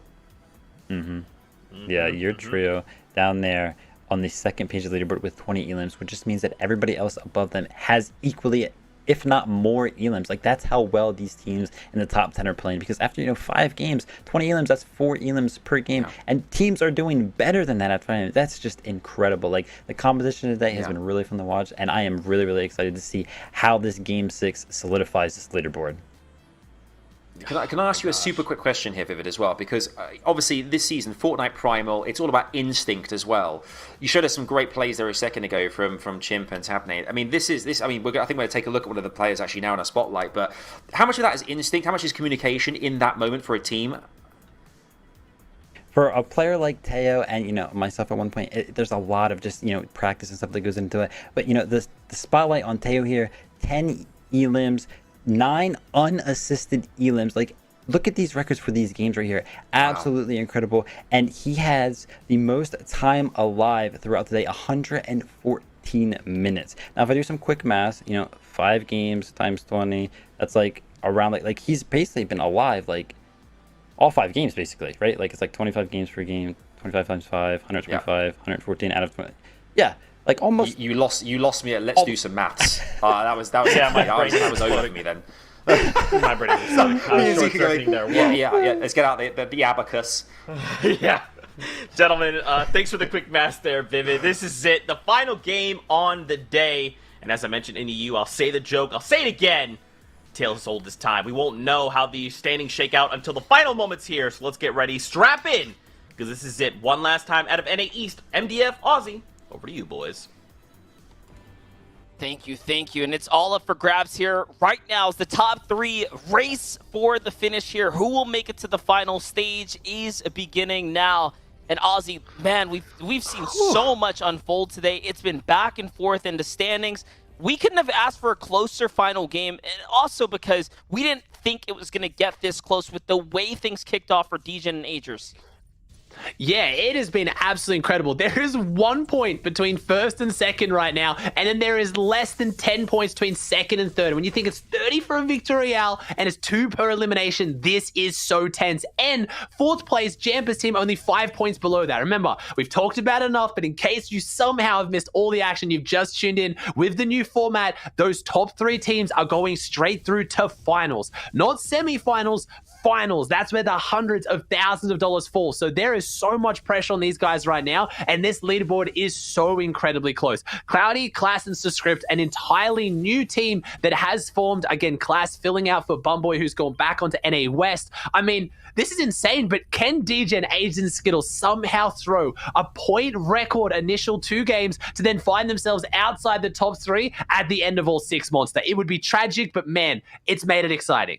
Yeah, your trio down there on the second page of the leaderboard with 20 elims, which just means that everybody else above them has equally, if not more, elims. Like, that's how well these teams in the top 10 are playing, because after 5 games, 20 elims, that's 4 elims per game, and teams are doing better than that after 5 games. That's just incredible. Like, the competition today has been really fun to watch, and I am really, really excited to see how this game 6 solidifies this leaderboard. Can I ask you a super quick question here, Vivid, as well? Because obviously this season, Fortnite Primal, it's all about instinct as well. You showed us some great plays there a second ago from Chimp and Tabnate. I mean, I think we're going to take a look at one of the players actually now in a spotlight. But how much of that is instinct? How much is communication in that moment for a team? For a player like Teo and myself at one point, there's a lot of just practice and stuff that goes into it. But the spotlight on Teo here, 10 elims. 9 unassisted elims. Like, look at these records for these games right here. Absolutely incredible. And he has the most time alive throughout the day, 114 minutes. Now, if I do some quick math, 5 games times 20, that's like around like he's basically been alive like all 5 games basically, right? Like, it's like 25 games per game, 25 times 5, 125, 114 out of 20. Yeah. Like, almost you lost me at let's do some maths. That was that was over for me then. My brain was stuck. I was short-circuiting there. Yeah. Let's get out the abacus. Yeah. Gentlemen, thanks for the quick math there, Vivid. This is it. The final game on the day. And as I mentioned in EU, I'll say the joke. I'll say it again. Tales as old as time. We won't know how the standings shake out until the final moments here. So let's get ready. Strap in. Because this is it. One last time out of NA East. MDF Aussie. Over to you, boys. Thank you. And it's all up for grabs here. Right now is the top 3 race for the finish here. Who will make it to the final stage is beginning now. And Aussie, man, we've seen so much unfold today. It's been back and forth in the standings. We couldn't have asked for a closer final game, and also because we didn't think it was going to get this close with the way things kicked off for Degen and Agers. Yeah, it has been absolutely incredible. There is 1 point between first and second right now, and then there is less than 10 points between second and third. When you think it's 30 for a Victorial and it's 2 per elimination, this is so tense. And fourth place, Jamper's team, only 5 points below that. Remember, we've talked about it enough, but in case you somehow have missed all the action, you've just tuned in, with the new format, those top 3 teams are going straight through to finals. Not semi-finals, finals. That's where the hundreds of thousands of dollars fall. So there is so much pressure on these guys right now, and this leaderboard is so incredibly close. Cloudy, Class, and Suscript, an entirely new team that has formed. Again, Class filling out for Bumboy, who's gone back onto NA West. I mean, this is insane, but can Degen, Age, and Skittle somehow throw a point record initial 2 games to then find themselves outside the top 3 at the end of all 6 months? It would be tragic, but man, it's made it exciting.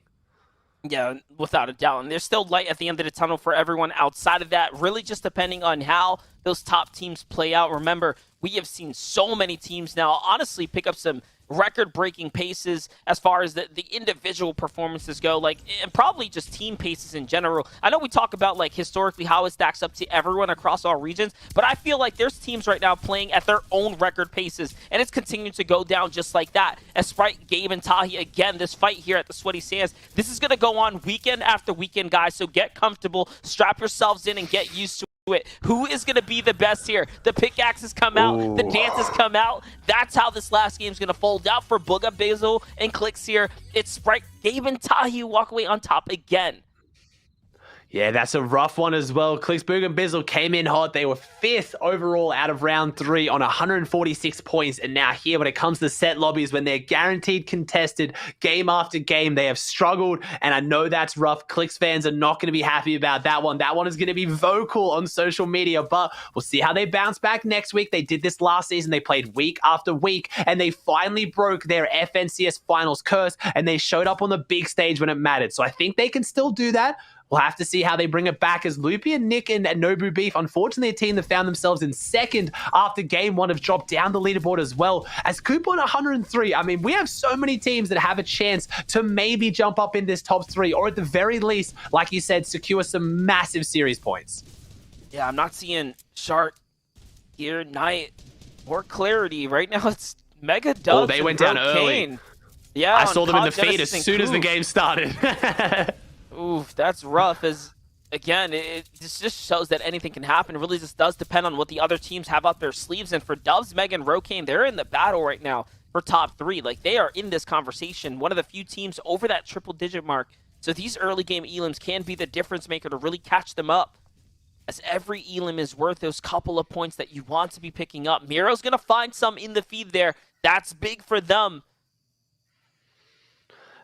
Yeah, without a doubt. And there's still light at the end of the tunnel for everyone outside of that, really just depending on how those top teams play out. Remember, we have seen so many teams now honestly pick up some record-breaking paces as far as the individual performances go, like, and probably just team paces in general. I know we talk about, like, historically how it stacks up to everyone across all regions, but I feel like there's teams right now playing at their own record paces, and it's continuing to go down just like that. As Sprite, Gabe, and Tahi, again, this fight here at the Sweaty Sands, this is going to go on weekend after weekend, guys, so get comfortable, strap yourselves in, and get used to it. Who is going to be the best here? The pickaxes come out, the dances come out. That's how this last game is going to fold out for Bugha, Basil, and Clix here. It's Sprite, Gabe, and Tahi walk away on top again. Yeah, that's a rough one as well. Clix, Bugha, and Bizzle came in hot. They were 5th overall out of round 3 on 146 points. And now here, when it comes to set lobbies, when they're guaranteed contested game after game, they have struggled. And I know that's rough. Clix fans are not going to be happy about that one. That one is going to be vocal on social media, but we'll see how they bounce back next week. They did this last season. They played week after week, and they finally broke their FNCS finals curse, and they showed up on the big stage when it mattered. So I think they can still do that. We'll have to see how they bring it back, as Loopy and Nick and Nobu Beef, unfortunately a team that found themselves in second after game 1 have dropped down the leaderboard as well. As Coop on 103, I mean, we have so many teams that have a chance to maybe jump up in this top 3, or at the very least, like you said, secure some massive series points. Yeah, I'm not seeing Shark, here, Knight, or Clarity. Right now it's Mega Dubs. Oh, they and went down Brocane. early. Yeah, I saw them in the Cog feed Genesis as and soon as the Coop. game started. Oof, that's rough. As again, this just shows that anything can happen. It really just does depend on what the other teams have up their sleeves. And for Dubs, Mega, and Rocane, they're in the battle right now for top 3. Like, they are in this conversation. One of the few teams over that triple-digit mark. So these early game elims can be the difference maker to really catch them up, as every elim is worth those couple of points that you want to be picking up. Miro's going to find some in the feed there. That's big for them.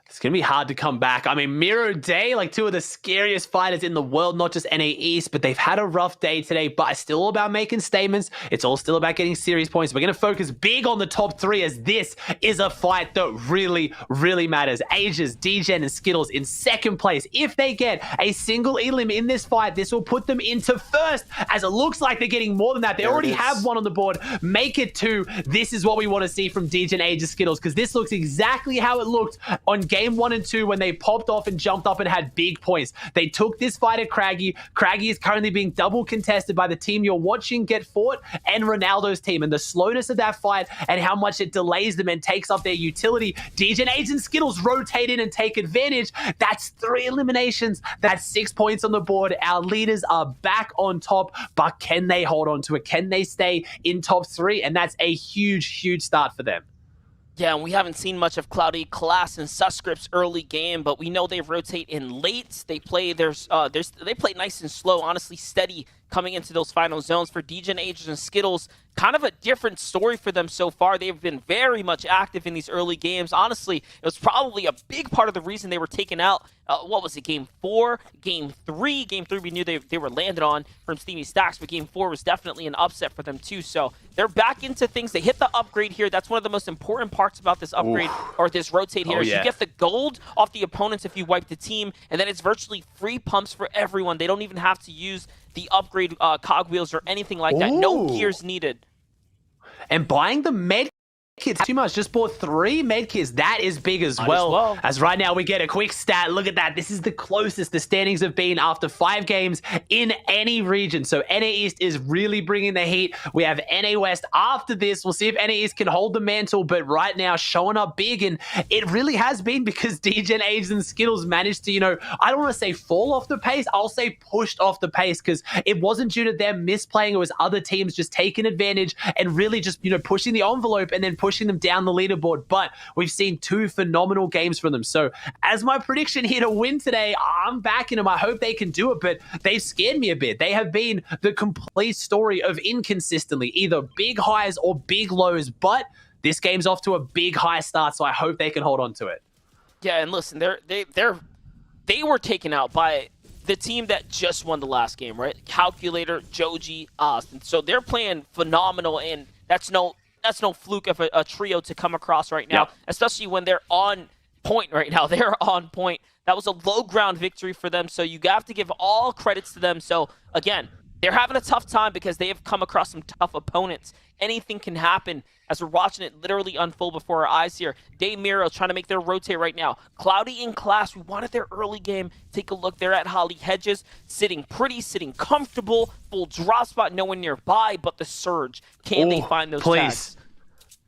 It's going to be hard to come back. I mean, Miro Day, like 2 of the scariest fighters in the world, not just NA East, but they've had a rough day today, but it's still all about making statements. It's all still about getting series points. We're going to focus big on the top 3, as this is a fight that really, really matters. Ages, DGen, and Skittles in second place. If they get a single elim in this fight, this will put them into first, as it looks like they're getting more than that. They already have 1 on the board. Make it 2. This is what we want to see from DGen, Ages, Skittles, because this looks exactly how it looked on game 1 and 2 when they popped off and jumped up and had big points. They took this fight at Craggy. Craggy is currently being double contested by the team you're watching get fought and Ronaldo's team. And the slowness of that fight and how much it delays them and takes up their utility. DGen, Age, and Skittles rotate in and take advantage. That's 3 eliminations. That's 6 points on the board. Our leaders are back on top, but can they hold on to it? Can they stay in top 3? And that's a huge, huge start for them. Yeah, and we haven't seen much of Cloudy, Class, and Suscript's early game, but we know they rotate in late. They play they play nice and slow, honestly steady coming into those final zones. For DGen, Ages, and Skittles, kind of a different story for them so far. They've been very much active in these early games. Honestly, it was probably a big part of the reason they were taken out. What was it, Game 4? Game 3? Game 3 we knew they were landed on from Steamy Stacks, but Game 4 was definitely an upset for them too. So they're back into things. They hit the upgrade here. That's one of the most important parts about this upgrade, or this rotate here, is you get the gold off the opponents if you wipe the team, and then it's virtually free pumps for everyone. They don't even have to use the upgrade cogwheels or anything like that. No gears needed. And buying the med kits too much. Just bought 3 med kits. That is big as well. As right now we get a quick stat. Look at that. This is the closest the standings have been after 5 games in any region. So NA East is really bringing the heat. We have NA West after this. We'll see if NA East can hold the mantle, but right now showing up big, and it really has been because DGen, Ages, and Skittles managed to, you know, I don't want to say fall off the pace. I'll say pushed off the pace, because it wasn't due to them misplaying. It was other teams just taking advantage and really just, you know, pushing the envelope and then pushing them down the leaderboard. But we've seen 2 phenomenal games from them. So as my prediction here to win today, I'm backing them. I hope they can do it, but they've scared me a bit. They have been the complete story of inconsistently, either big highs or big lows, but this game's off to a big high start, so I hope they can hold on to it. Yeah, and listen, they were taken out by the team that just won the last game, right? Calculator, Joji, Austin. So they're playing phenomenal, and that's no fluke of a trio to come across right now, especially when they're on point right now. They're on point. That was a low ground victory for them, so you have to give all credits to them. So again, they're having a tough time because they have come across some tough opponents. Anything can happen as we're watching it literally unfold before our eyes here. Day Miro trying to make their rotate right now. Cloudy in Class, we wanted their early game. Take a look there at Holly Hedges, sitting pretty, sitting comfortable, full drop spot, no one nearby, but the surge. Can they find those tags?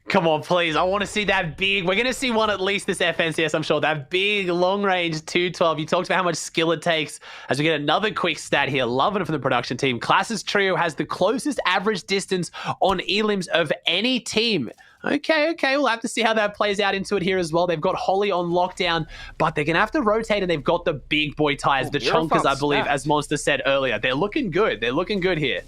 Come on, please. I want to see that big. We're going to see one at least this FNCS, I'm sure. That big, long-range 212. You talked about how much skill it takes. As we get another quick stat here. Loving it from the production team. Class's trio has the closest average distance on elims of any team. Okay. We'll have to see how that plays out into it here as well. They've got Holly on lockdown, but they're going to have to rotate, and they've got the big boy tires, the chonkers, I believe, as Monster said earlier. They're looking good. They're looking good here.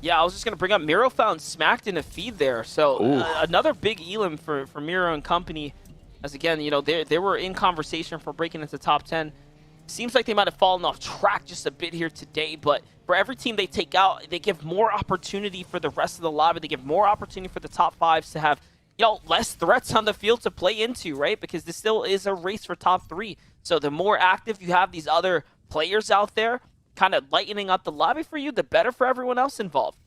Yeah, I was just going to bring up Miro found smacked in a feed there. So another big elim for Miro and company. As again, you know, they were in conversation for breaking into top 10. Seems like they might have fallen off track just a bit here today, but for every team they take out, they give more opportunity for the rest of the lobby. They give more opportunity for the top 5s to have, you know, less threats on the field to play into, right? Because this still is a race for top 3. So the more active you have these other players out there kind of lightening up the lobby for you, the better for everyone else involved.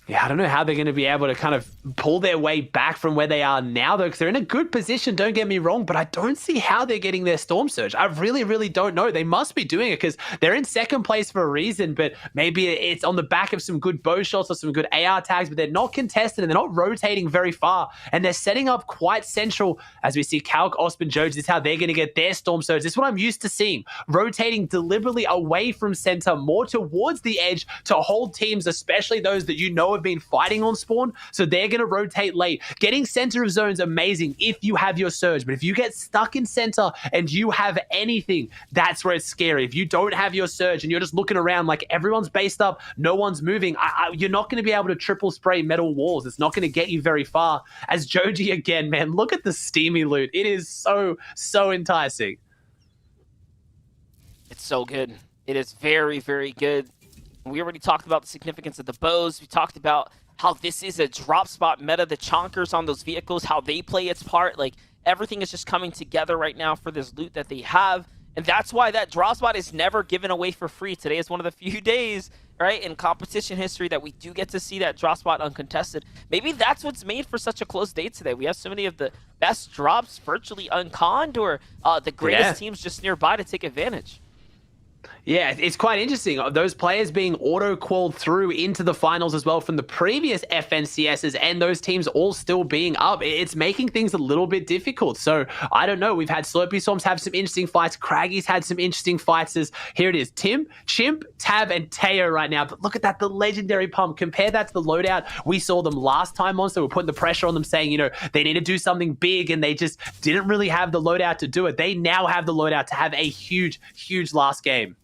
Yeah, I don't know how they're going to be able to kind of pull their way back from where they are now, though, because they're in a good position, don't get me wrong, but I don't see how they're getting their Storm Surge. I really, really don't know. They must be doing it because they're in second place for a reason, but maybe it's on the back of some good bow shots or some good AR tags, but they're not contested and they're not rotating very far, and they're setting up quite central. As we see Calc, Ospen, Joji, this is how they're going to get their Storm Surge. This is what I'm used to seeing, rotating deliberately away from center, more towards the edge to hold teams, especially those that you know have been fighting on spawn, so they're going to rotate late. Getting center of zones amazing if you have your surge, but if you get stuck in center and you have anything, that's where it's scary. If you don't have your surge and you're just looking around like everyone's based up, no one's moving, you're not going to be able to triple spray metal walls. It's not going to get you very far. As Joji again, man, look at the steamy loot. It is so enticing. It's so good. It is very, very good. We already talked about the significance of the bows. We talked about how this is a drop spot meta, the chonkers on those vehicles, how they play its part. Like, everything is just coming together right now for this loot that they have. And that's why that drop spot is never given away for free. Today is one of the few days, right, in competition history that we do get to see that drop spot uncontested. Maybe that's what's made for such a close day today. We have so many of the best drops virtually unconned, or the greatest teams just nearby to take advantage. Yeah, it's quite interesting. Those players being auto-called through into the finals as well from the previous FNCSs, and those teams all still being up. It's making things a little bit difficult. So, I don't know. We've had Slurpee Storms have some interesting fights. Craggy's had some interesting fights. Here it is. Tim, Chimp, Tab, and Teo right now. But look at that, the legendary pump. Compare that to the loadout we saw them last time on. So, we're putting the pressure on them saying, you know, they need to do something big, and they just didn't really have the loadout to do it. They now have the loadout to have a huge, huge last game.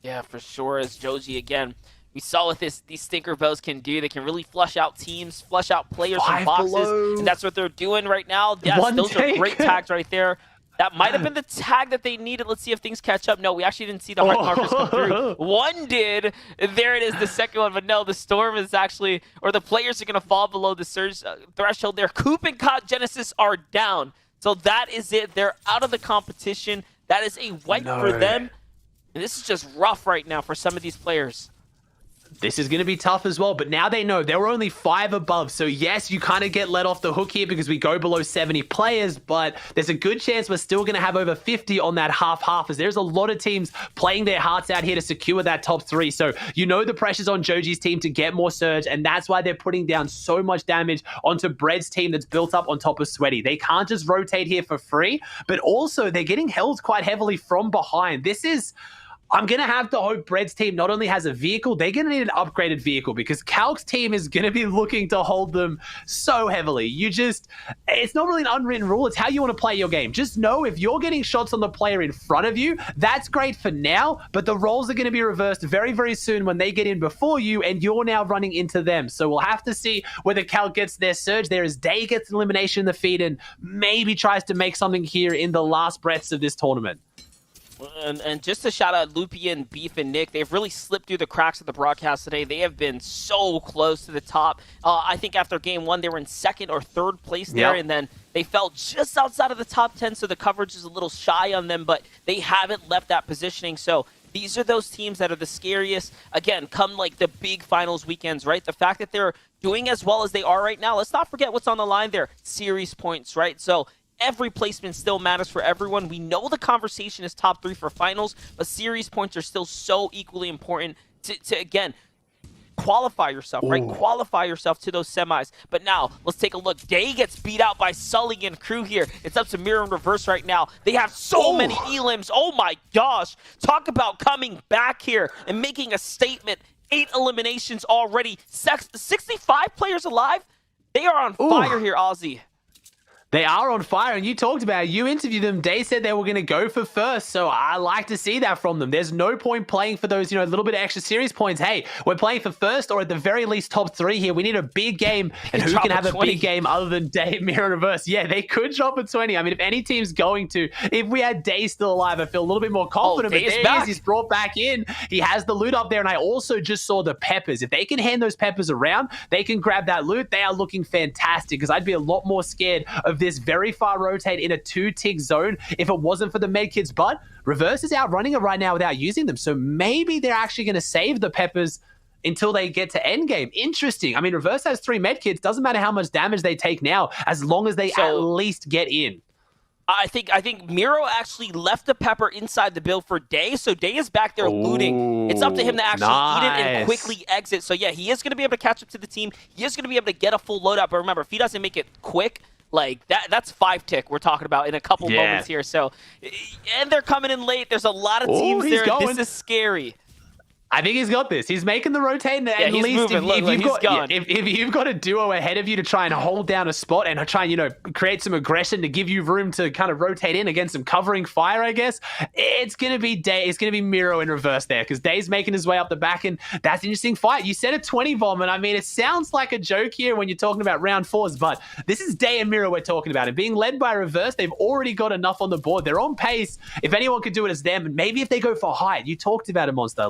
Yeah, for sure. As Joji, again, we saw what these stinker bows can do. They can really flush out teams, flush out players from boxes, and that's what they're doing right now. Yes, those are great tags right there. That might have been the tag that they needed. Let's see if things catch up. No, we actually didn't see the heart markers come through. One did. There it is, the second one. But no, the Storm is actually, or the players are going to fall below the surge threshold there. Coop and Genesis are down. So that is it. They're out of the competition. That is a wipe for them. And this is just rough right now for some of these players. This is going to be tough as well, but now they know there were only 5 above. So yes, you kind of get let off the hook here because we go below 70 players, but there's a good chance we're still going to have over 50 on that half-half, as there's a lot of teams playing their hearts out here to secure that top 3. So you know the pressure's on Joji's team to get more surge, and that's why they're putting down so much damage onto Bread's team that's built up on top of Sweaty. They can't just rotate here for free, but also they're getting held quite heavily from behind. This is... I'm going to have to hope Bread's team not only has a vehicle, they're going to need an upgraded vehicle, because Calc's team is going to be looking to hold them so heavily. It's not really an unwritten rule. It's how you want to play your game. Just know if you're getting shots on the player in front of you, that's great for now, but the roles are going to be reversed very, very soon when they get in before you and you're now running into them. So we'll have to see whether Calc gets their surge there as Day gets elimination in the feed and maybe tries to make something here in the last breaths of this tournament. And just to shout out Loopy and Beef and Nick, they've really slipped through the cracks of the broadcast today. They have been so close to the top. I think after game 1, they were in 2nd or 3rd place there, and then they fell just outside of the top 10, so the coverage is a little shy on them, but they haven't left that positioning. So these are those teams that are the scariest. Again, come like the big finals weekends, right? The fact that they're doing as well as they are right now, let's not forget what's on the line there. Series points, right? So every placement still matters for everyone. We know the conversation is top 3 for finals, but series points are still so equally important to again, qualify yourself, right? Qualify yourself to those semis. But now, let's take a look. Day gets beat out by Sully and crew here. It's up to Mirror in reverse right now. They have so many elims. Oh my gosh. Talk about coming back here and making a statement. 8 eliminations already. 65 players alive. They are on fire here, Ozzy. They are on fire, and you talked about it. You interviewed them. They said they were going to go for first, so I like to see that from them. There's no point playing for those, little bit of extra series points. Hey, we're playing for first, or at the very least top 3 here. We need a big game, and who can have a big game other than Day, Mirror, Reverse? Yeah, they could drop a 20. I mean, if any team's going to, if we had Day still alive, I feel a little bit more confident, but there he is. He's brought back in. He has the loot up there, and I also just saw the peppers. If they can hand those peppers around, they can grab that loot. They are looking fantastic, because I'd be a lot more scared of this very far rotate in a 2-tick zone if it wasn't for the medkits, but Reverse is outrunning it right now without using them. So maybe they're actually going to save the Peppers until they get to endgame. Interesting. I mean, Reverse has 3 medkits. Doesn't matter how much damage they take now, as long as they at least get in. I think Miro actually left the Pepper inside the build for Day, so Day is back there looting. It's up to him to actually eat it and quickly exit. So yeah, he is going to be able to catch up to the team. He is going to be able to get a full loadout. But remember, if he doesn't make it quick, like that's 5-tick we're talking about in a couple moments here. So, and they're coming in late. There's a lot of teams there. This is scary. I think he's got this. He's making the rotate, and at least if you've got a duo ahead of you to try and hold down a spot and try and create some aggression to give you room to kind of rotate in against some covering fire, I guess it's gonna be Day. It's gonna be Miro in reverse there because Day's making his way up the back, and that's an interesting fight. You said a 20 bomb, and I mean it sounds like a joke here when you're talking about round 4s, but this is Day and Miro we're talking about, and being led by Reverse, they've already got enough on the board. They're on pace. If anyone could do it, it's them. And maybe if they go for height, you talked about it, Monster.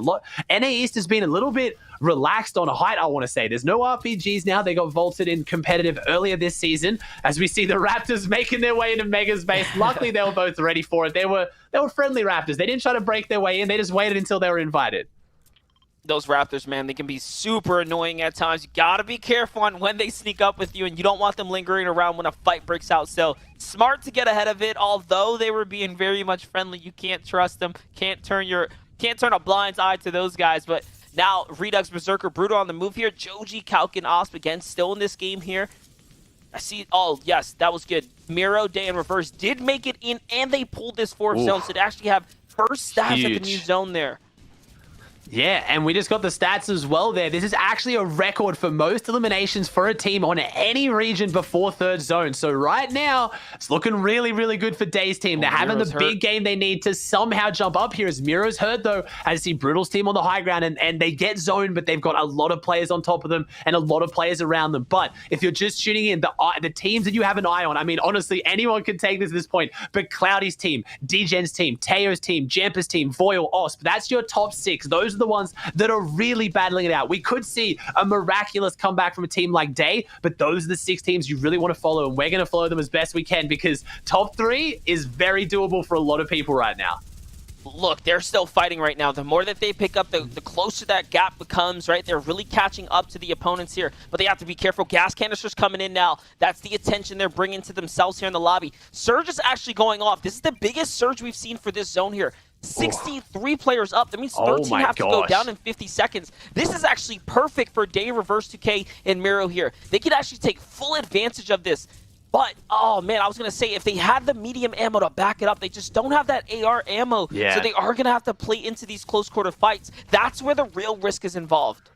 NA East has been a little bit relaxed on height, I want to say. There's no RPGs now. They got vaulted in competitive earlier this season as we see the Raptors making their way into Mega Space. Luckily, they were both ready for it. They were friendly Raptors. They didn't try to break their way in. They just waited until they were invited. Those Raptors, man, they can be super annoying at times. You got to be careful on when they sneak up with you, and you don't want them lingering around when a fight breaks out. So smart to get ahead of it. Although they were being very much friendly, you can't trust them. Can't turn a blind eye to those guys. But now Redux, Berserker, Brutal on the move here. Joji, Kalk, and Osp again still in this game here. I see. Oh, yes, that was good. Miro, Day, and Reverse did make it in, and they pulled this fourth zone. So they actually have first stats at the new zone there. Yeah, and we just got the stats as well there. This is actually a record for most eliminations for a team on any region before third zone. So right now, it's looking really, really good for Day's team. They're having the big game they need to somehow jump up here. As Miro's hurt, though, as you see Brutal's team on the high ground, and they get zoned, but they've got a lot of players on top of them and a lot of players around them. But if you're just tuning in, the teams that you have an eye on, I mean, honestly, anyone can take this at this point, but Cloudy's team, Degen's team, Teo's team, Jamper's team, Voil, Osp, that's your top 6. Those are the ones that are really battling it out. We could see a miraculous comeback from a team like Day, but those are the 6 teams you really want to follow, and we're going to follow them as best we can because top 3 is very doable for a lot of people right now. Look, they're still fighting right now. The more that they pick up, the closer that gap becomes, right? They're really catching up to the opponents here, but they have to be careful. Gas canisters coming in now. That's the attention they're bringing to themselves here in the lobby. Surge is actually going off. This is the biggest surge we've seen for this zone here. 63 players up. That means 13 have to go down in 50 seconds. This is actually perfect for Day, Reverse 2K, and Miro here. They could actually take full advantage of this. But, oh man, I was going to say, if they had the medium ammo to back it up, they just don't have that AR ammo. Yeah. So they are going to have to play into these close quarter fights. That's where the real risk is involved.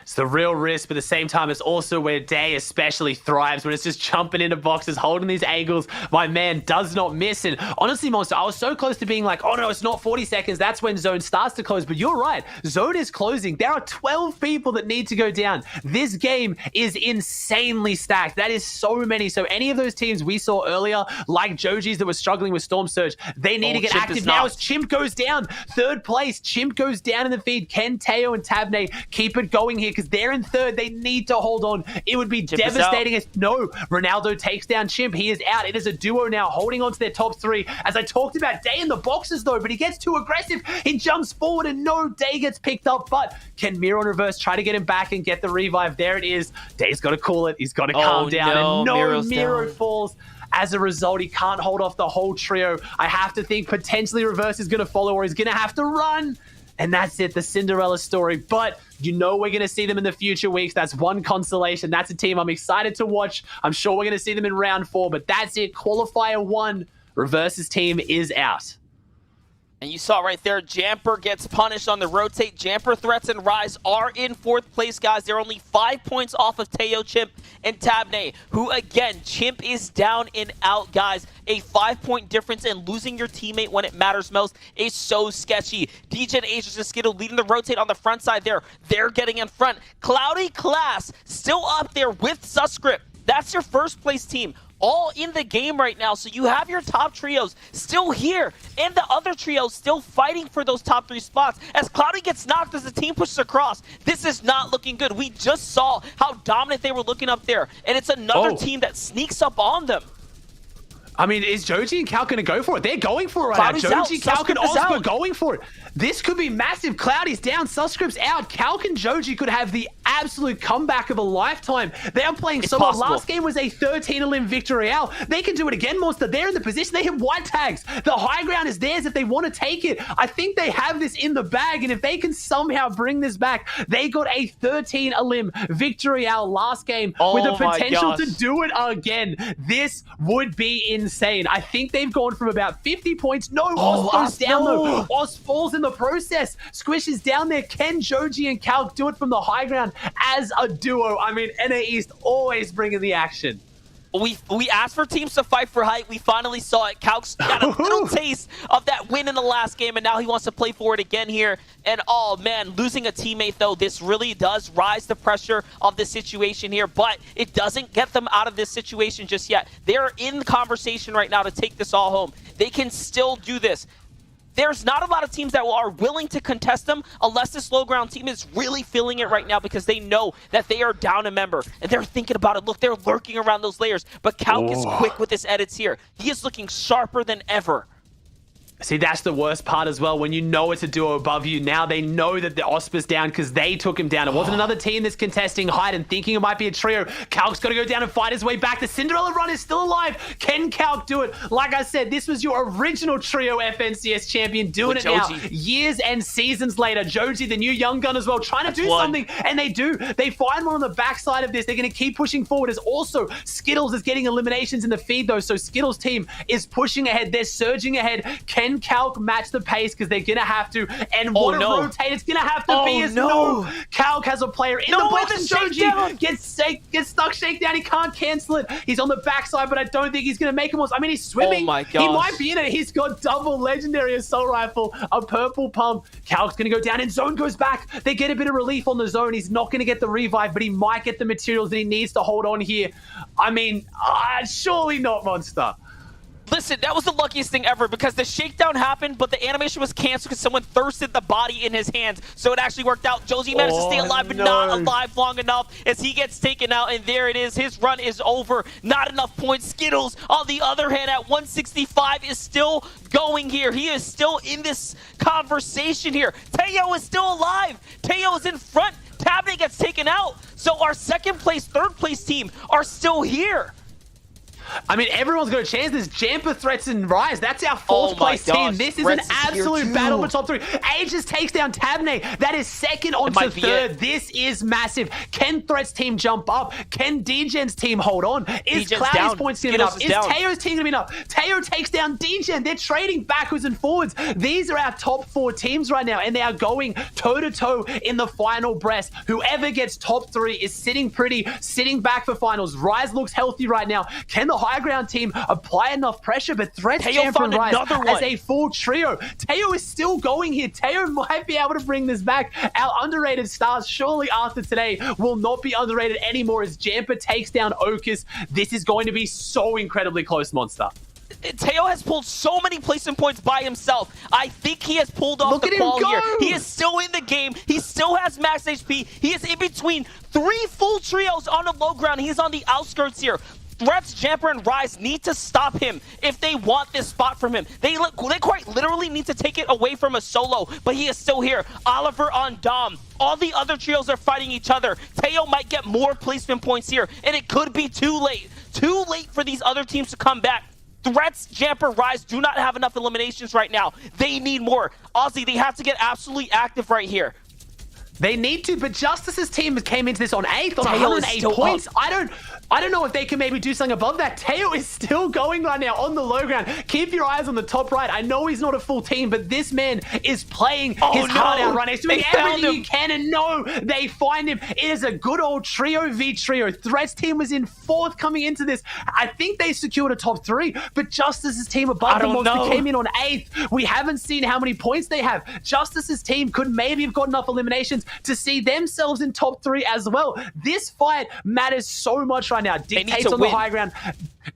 It's the real risk, but at the same time, it's also where Day especially thrives when it's just jumping into boxes, holding these angles. My man does not miss. And honestly, Monster, I was so close to being like, oh no, it's not 40 seconds. That's when zone starts to close. But you're right. Zone is closing. There are 12 people that need to go down. This game is insanely stacked. That is so many. So any of those teams we saw earlier, like Joji's that was struggling with Storm Surge, they need to get active now as Chimp goes down. Third place. Chimp goes down in the feed. Ken, Teo, and Tabney keep it going here because they're in third. They need to hold on. It would be devastating if Ronaldo takes down Chimp. He is out. It is a duo now holding on to their top 3. As I talked about, Day in the boxes though, but he gets too aggressive. He jumps forward and Day gets picked up, but can Miro and Reverse try to get him back and get the revive? There it is. Day's got to cool it. He's got to calm down. And Miro falls. As a result, he can't hold off the whole trio. I have to think potentially Reverse is going to follow or he's going to have to run. And that's it, the Cinderella story. But you know we're going to see them in the future weeks. That's one consolation. That's a team I'm excited to watch. I'm sure we're going to see them in round 4. But that's it. Qualifier 1. Reverse's team is out. And you saw right there, Jamper gets punished on the rotate. Jamper, Threats, and Rise are in 4th place, guys. They're only 5 points off of Teo, Chimp, and Tabney, who, again, Chimp is down and out, guys. A 5-point difference and losing your teammate when it matters most is so sketchy. DJ and Aegis and Skittle leading the rotate on the front side there. They're getting in front. Cloudy Class still up there with Suscript. That's your 1st place team. all in the game right now. So you have your top trios still here, and the other trios still fighting for those top 3 spots. As Cloudy gets knocked as the team pushes across, this is not looking good. We just saw how dominant they were looking up there, and it's another team that sneaks up on them. I mean, is Joji and Cal going to go for it? They're going for it right Cloudy's now. Joji, out. Calc, and Suscript is Oscar out. going for it. This could be massive. Cloudy's down. Suscript's out. Calc and Joji could have the absolute comeback of a lifetime. They are playing so well. Last game was a 13-elim victory out. They can do it again, Monster. They're in the position. They have white tags. The high ground is theirs if they want to take it. I think they have this in the bag, and if they can somehow bring this back, they got a 13-elim victory out last game with the potential to do it again. This would be insane. I think they've gone from about 50 points. No, Os goes down though. Os falls in the process. Squish is down there. Can Joji and Calc do it from the high ground as a duo? I mean, NA East always bringing the action. We asked for teams to fight for height. We finally saw it. Calc's got a little taste of that win in the last game, and now he wants to play for it again here. And oh man, losing a teammate though, this really does rise the pressure of the situation here, but it doesn't get them out of this situation just yet. They're in the conversation right now to take this all home. They can still do this. There's not a lot of teams that are willing to contest them unless this low ground team is really feeling it right now, because they know that they are down a member and they're thinking about it. Look, they're lurking around those layers, but Calc is quick with his edits here. He is looking sharper than ever. See, that's the worst part as well. When you know it's a duo above you, now they know that the Osprey's down because they took him down. It wasn't another team that's contesting height and thinking it might be a trio. Calc's got to go down and fight his way back. The Cinderella run is still alive. Can Calc do it? Like I said, this was your original trio FNCS champion doing it now. Years and seasons later, Joji, the new young gun as well, trying to do something, and they do. They find one on the backside of this. They're going to keep pushing forward. As also, Skittles is getting eliminations in the feed though, so Skittles' team is pushing ahead. They're surging ahead. Can Calc match the pace? Because they're going to have to. And what a rotate it's going to have to be is no. Calc has a player in the box, and Joji gets stuck shakedown. He can't cancel it. He's on the backside, but I don't think he's going to make him. I mean, he's swimming. Oh my gosh. He might be in it. He's got double legendary assault rifle, a purple pump. Calc's going to go down, and Zone goes back. They get a bit of relief on the Zone. He's not going to get the revive, but he might get the materials that he needs to hold on here. I mean, surely not, Monster. Listen, that was the luckiest thing ever, because the shakedown happened, but the animation was canceled because someone thirsted the body in his hands. So it actually worked out. Joji managed to stay alive, but not alive long enough as he gets taken out. And there it is. His run is over. Not enough points. Skittles, on the other hand, at 165 is still going here. He is still in this conversation here. Teo is still alive. Teo is in front. Tabney gets taken out. So our second place, third place team are still here. I mean, everyone's got a chance. There's Jamper, Threats, and Rise. That's our fourth place team. This is an absolute battle for top 3. Aegis takes down Tabney. That is second onto third. This is massive. Can Threats team jump up? Can DGen's team hold on? Is Cloudy's points going to be enough? Is Teo's team going to be enough? Teo takes down DGen. They're trading backwards and forwards. These are our top 4 teams right now, and they are going toe-to-toe in the final breast. Whoever gets top 3 is sitting pretty, sitting back for finals. Rise looks healthy right now. Can the high ground team apply enough pressure? But Threats, Jamper, and Rise as a full trio. Teo is still going here. Teo might be able to bring this back. Our underrated stars, surely after today, will not be underrated anymore as Jamper takes down Okus. This is going to be so incredibly close, Monster. Teo has pulled so many placement points by himself. I think he has pulled off the ball here. He is still in the game. He still has max HP. He is in between 3 full trios on the low ground. He's on the outskirts here. Threats, Jamper, and Rise need to stop him if they want this spot from him. They quite literally need to take it away from a solo, but he is still here. Oliver on Dom. All the other trios are fighting each other. Teo might get more placement points here, and it could be too late. Too late for these other teams to come back. Threats, Jamper, Rise do not have enough eliminations right now. They need more. Aussie, they have to get absolutely active right here. They need to, but Justice's team came into this on 8th on 108 points. I don't know if they can maybe do something above that. Teo is still going right now on the low ground. Keep your eyes on the top right. I know he's not a full team, but this man is playing his heart out right now. He's doing everything he can, and no, they find him. It is a good old trio v trio. Threats team was in 4th coming into this. I think they secured a top 3, but Justice's team above the Monster came in on 8th. We haven't seen how many points they have. Justice's team could maybe have got enough eliminations to see themselves in top 3 as well. This fight matters so much right find out. They need Dictates to on the win. high ground.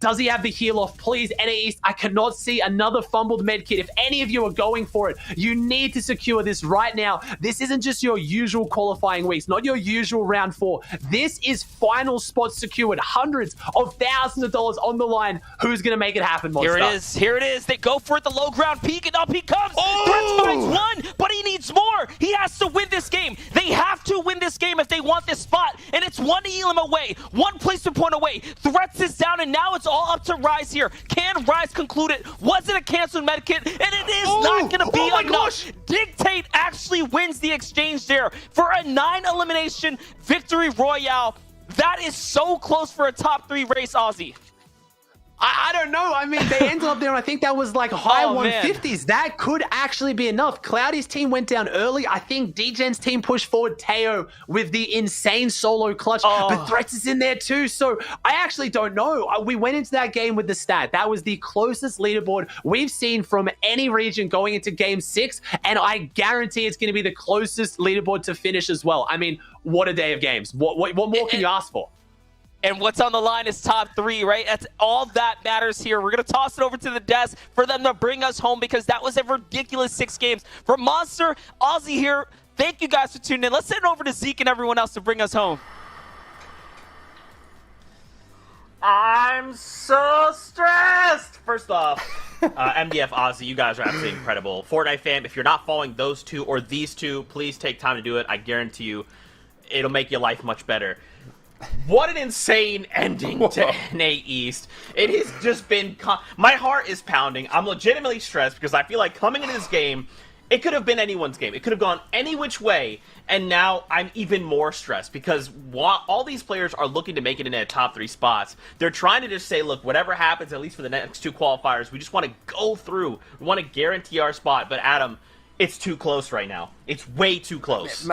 Does he have the heal off? Please, NA East, I cannot see another fumbled med kit. If any of you are going for it, you need to secure this right now. This isn't just your usual qualifying weeks, not your usual round 4. This is final spots secured. Hundreds of thousands of dollars on the line. Who's going to make it happen, Monster? Here it is. Here it is. They go for it. The low ground peak, and up he comes. Threats finds one, but he needs more. He has to win this game. They have to win this game if they want this spot, and it's one Elam away, one placement point away. Threats is down, and now it's all up to Rise here. Can Rise conclude it? Was it a canceled medkit? And it is not going to be enough. Gosh. Dictate actually wins the exchange there for a 9-elimination victory royale. That is so close for a top 3 race, Aussie. I don't know. I mean, they ended up there, and I think that was like high Oh, man. 150s. That could actually be enough. Cloudy's team went down early. I think DGen's team pushed forward Teo with the insane solo clutch, but Threats is in there too. So I actually don't know. We went into that game with the stat. That was the closest leaderboard we've seen from any region going into game 6, and I guarantee it's going to be the closest leaderboard to finish as well. I mean, what a day of games. What more can you ask for? And what's on the line is top 3, right? That's all that matters here. We're going to toss it over to the desk for them to bring us home because that was a ridiculous 6 games. For Monster, Aussie here, thank you guys for tuning in. Let's send it over to Zeke and everyone else to bring us home. I'm so stressed. First off, MDF Aussie, you guys are absolutely incredible. Fortnite fam, if you're not following those two or these two, please take time to do it. I guarantee you, it'll make your life much better. What an insane ending to NA East. It has just been... My heart is pounding. I'm legitimately stressed because I feel like coming into this game, it could have been anyone's game. It could have gone any which way, and now I'm even more stressed because all these players are looking to make it into the top 3 spots. They're trying to just say, look, whatever happens, at least for the next 2 qualifiers, we just want to go through. We want to guarantee our spot. But Adam, it's too close right now. It's way too close.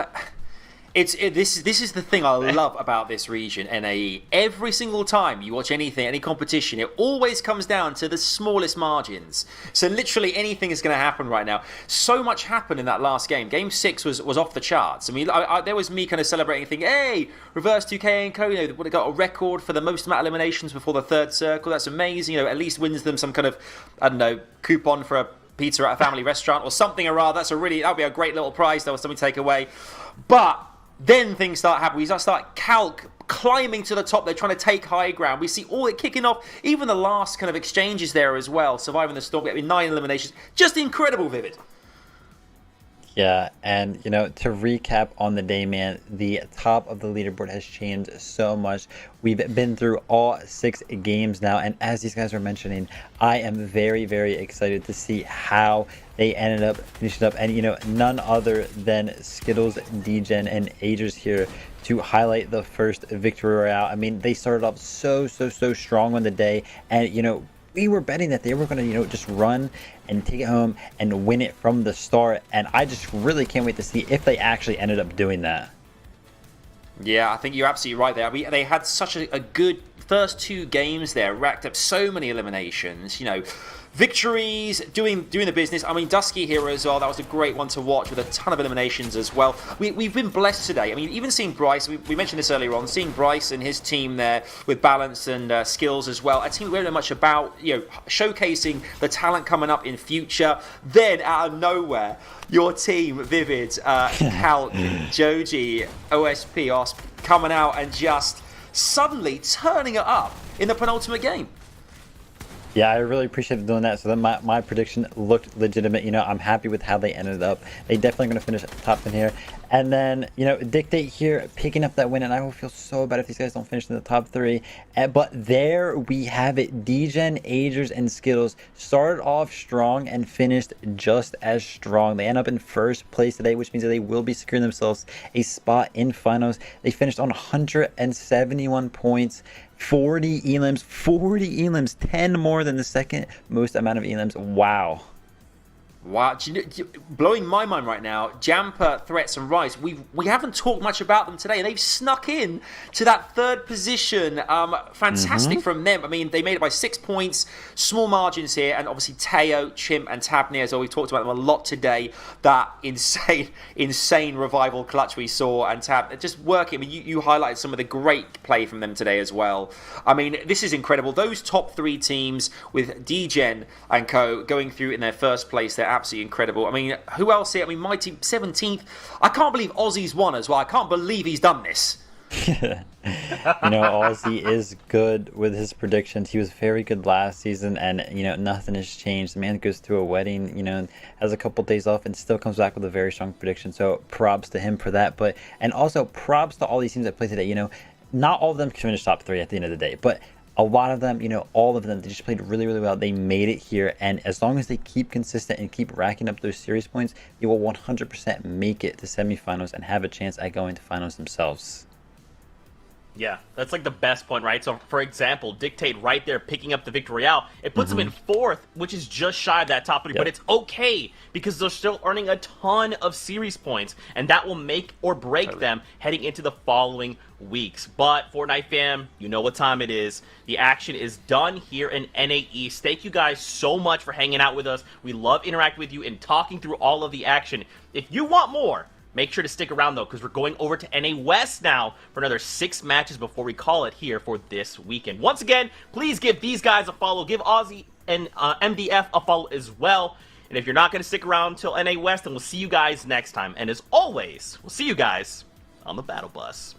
This is the thing I love about this region, NAE. Every single time you watch anything, any competition, it always comes down to the smallest margins. So literally anything is going to happen right now. So much happened in that last game. Game 6 was off the charts. I mean, there was me kind of celebrating, thinking, hey, Reverse 2K and Co. Would have got a record for the most amount of eliminations before the 3rd circle. That's amazing. At least wins them some kind of, I don't know, coupon for a pizza at a family restaurant or something or other. That'll be a great little prize. That was something to take away. But then things start happening. We start Calc climbing to the top. They're trying to take high ground. We see all it kicking off. Even the last kind of exchanges there as well. Surviving the storm, getting 9 eliminations. Just incredible, Vivid. Yeah, and to recap on the day, man, the top of the leaderboard has changed so much. We've been through all 6 games now, and as these guys were mentioning, I am very, very excited to see how they ended up finishing up. And none other than Skittles, DGen, and Agers here to highlight the first victory royale. I mean, they started off so strong on the day, and we were betting that they were going to, just run and take it home and win it from the start. And I just really can't wait to see if they actually ended up doing that. Yeah, I think you're absolutely right there. I mean, they had such a good first 2 games there, racked up so many eliminations, victories, doing the business. I mean, Dusky here as well, that was a great one to watch with a ton of eliminations as well. We've been blessed today. I mean, even seeing Bryce, we mentioned this earlier on, seeing Bryce and his team there with balance and skills as well. A team we don't know much about, showcasing the talent coming up in future. Then, out of nowhere, your team, Vivid, Calc, Joji, OSP, are coming out and just suddenly turning it up in the penultimate game. Yeah, I really appreciate doing that. So then my prediction looked legitimate. I'm happy with how they ended up. They definitely going to finish top in here. And then, Dictate here picking up that win. And I will feel so bad if these guys don't finish in the top 3. But there we have it. DGen, Agers, and Skittles started off strong and finished just as strong. They end up in 1st place today, which means that they will be securing themselves a spot in finals. They finished on 171 points. 40 elims, 10 more than the second most amount of elims. Wow. Wow, blowing my mind right now. Jamper, Threats, and Rice. We haven't talked much about them today. They've snuck in to that third position. Fantastic from them. I mean, they made it by 6 points. Small margins here, and obviously Teo, Chimp, and Tabnir. As well, we talked about them a lot today. That insane revival clutch we saw, and Tab just working. I mean, you highlighted some of the great play from them today as well. I mean, this is incredible. Those top 3 teams with DGen and co going through in their first place. They're absolutely incredible. I mean, who else here? I mean, my team, 17th. I can't believe Ozzy's won as well. I can't believe he's done this. Ozzy is good with his predictions. He was very good last season, and nothing has changed. The man goes through a wedding, has a couple days off, and still comes back with a very strong prediction. So props to him for that. And also props to all these teams that play today. Not all of them can finish top 3 at the end of the day, but a lot of them, all of them, they just played really, really well. They made it here, and as long as they keep consistent and keep racking up those series points, they will 100% make it to semifinals and have a chance at going to finals themselves. Yeah, that's like the best point, right? So, for example, Dictate right there picking up the Victory Royale. It puts them in 4th, which is just shy of that top 3. Yep. But it's okay because they're still earning a ton of series points, and that will make or break them heading into the following weeks. But Fortnite fam, you know what time it is. The action is done here in NA East. Thank you guys so much for hanging out with us. We love interacting with you and talking through all of the action. If you want more, make sure to stick around, though, because we're going over to NA West now for another 6 matches before we call it here for this weekend. Once again, please give these guys a follow. Give Ozzy and MDF a follow as well. And if you're not going to stick around until NA West, then we'll see you guys next time. And as always, we'll see you guys on the Battle Bus.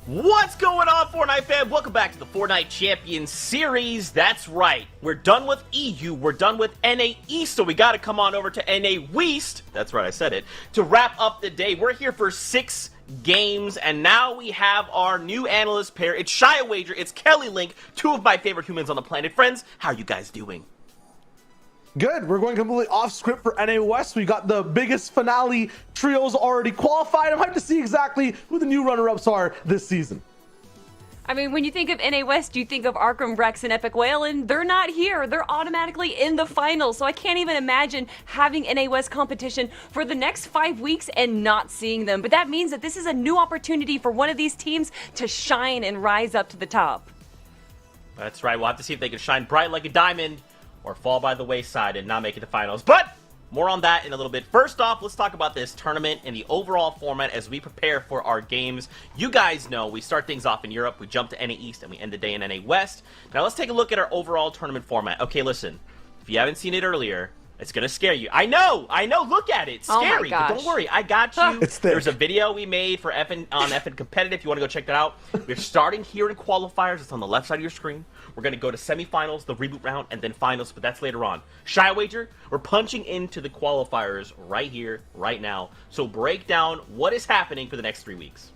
What's going on, Fortnite fan? Welcome back to the Fortnite Champions Series. That's right. We're done with EU. We're done with NA East, so we got to come on over to NA West. That's right, I said it. To wrap up the day, we're here for 6 games, and now we have our new analyst pair. It's Shia Wager, it's Kelly Link, 2 of my favorite humans on the planet. Friends, how are you guys doing? Good. We're going completely off script for NA West. We got the biggest finale trios already qualified. I'm hyped to see exactly who the new runner-ups are this season. I mean, when you think of NA West, you think of Arkham, Rex, and Epic Whale, and they're not here. They're automatically in the finals. So I can't even imagine having NA West competition for the next 5 weeks and not seeing them. But that means that this is a new opportunity for one of these teams to shine and rise up to the top. That's right. We'll have to see if they can shine bright like a diamond or fall by the wayside and not make it to finals. But more on that in a little bit. First off, let's talk about this tournament and the overall format as we prepare for our games. You guys know we start things off in Europe, we jump to NA East, and we end the day in NA West. Now let's take a look at our overall tournament format. Okay, listen, if you haven't seen it earlier, it's going to scare you. I know, look at it. It's scary, but don't worry, I got you. It's thick. There's a video we made for FN Competitive if you want to go check that out. We're starting here in qualifiers. It's on the left side of your screen. We're going to go to semifinals, the reboot round, and then finals, but that's later on. Shia Wager, we're punching into the qualifiers right here, right now. So break down what is happening for the next 3 weeks.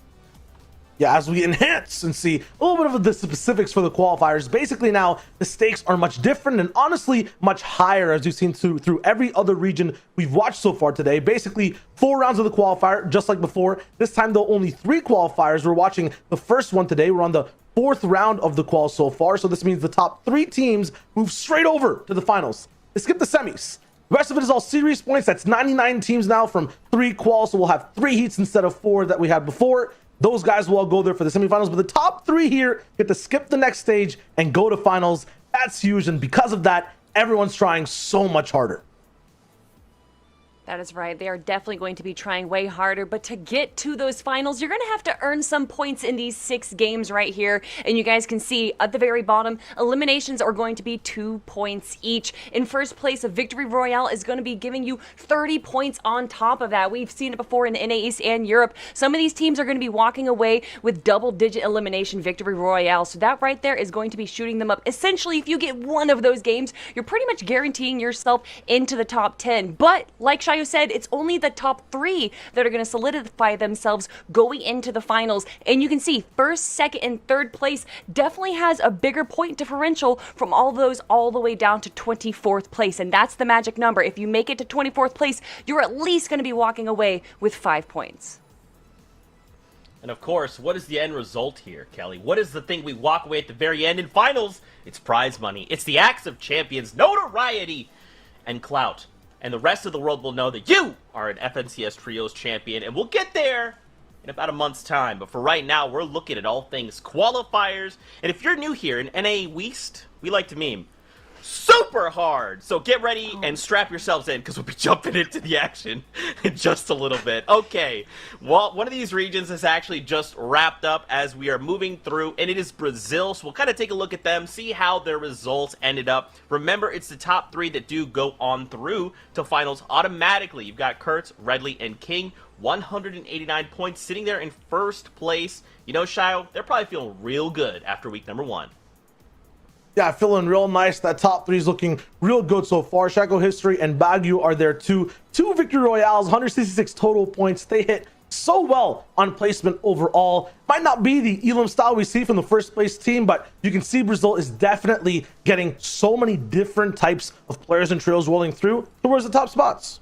Yeah, as we enhance and see a little bit of the specifics for the qualifiers, basically now the stakes are much different and honestly much higher, as you've seen through every other region we've watched so far today. Basically 4 rounds of the qualifier, just like before. This time though, only 3 qualifiers. We're watching the first one today. We're on the 4th round of the qual so far, so this means the top 3 teams move straight over to the finals. They skip the semis. The rest of it is all series points. That's 99 teams now from 3 quals, so we'll have 3 heats instead of 4 that we had before. Those guys will all go there for the semifinals, but the top 3 here get to skip the next stage and go to finals. That's huge, and because of that, everyone's trying so much harder. That is right. They are definitely going to be trying way harder. But to get to those finals, you're going to have to earn some points in these 6 games right here. And you guys can see at the very bottom, eliminations are going to be 2 points each. In first place, a Victory Royale is going to be giving you 30 points on top of that. We've seen it before in NA East and Europe. Some of these teams are going to be walking away with double-digit elimination Victory Royale. So that right there is going to be shooting them up. Essentially, if you get one of those games, you're pretty much guaranteeing yourself into the top 10. But like Shio said, it's only the top 3 that are going to solidify themselves going into the finals. And you can see first, second, and third place definitely has a bigger point differential from all those all the way down to 24th place. And that's the magic number. If you make it to 24th place, you're at least going to be walking away with 5 points. And of course, what is the end result here, Kelly? What is the thing we walk away at the very end in finals? It's prize money. It's the Axe of Champions, notoriety, and clout. And the rest of the world will know that you are an FNCS Trios champion, and we'll get there in about a month's time. But for right now, we're looking at all things qualifiers. And if you're new here in NA West, we like to meme super hard. So get ready and strap yourselves in, because we'll be jumping into the action in just a little bit. Okay, well, one of these regions is actually just wrapped up as we are moving through, and it is Brazil. So we'll kind of take a look at them, see how their results ended up. Remember, it's the top 3 that do go on through to finals automatically. You've got Kurtz, Redley, and King. 189 points, sitting there in first place. You know, Shio, they're probably feeling real good after week number 1. Yeah, feeling real nice. That top 3 is looking real good so far. Shaco History and Bugha are there too. 2 Victory Royales, 166 total points. They hit so well on placement overall. Might not be the Elam style we see from the first place team, but you can see Brazil is definitely getting so many different types of players and trios rolling through towards the top spots.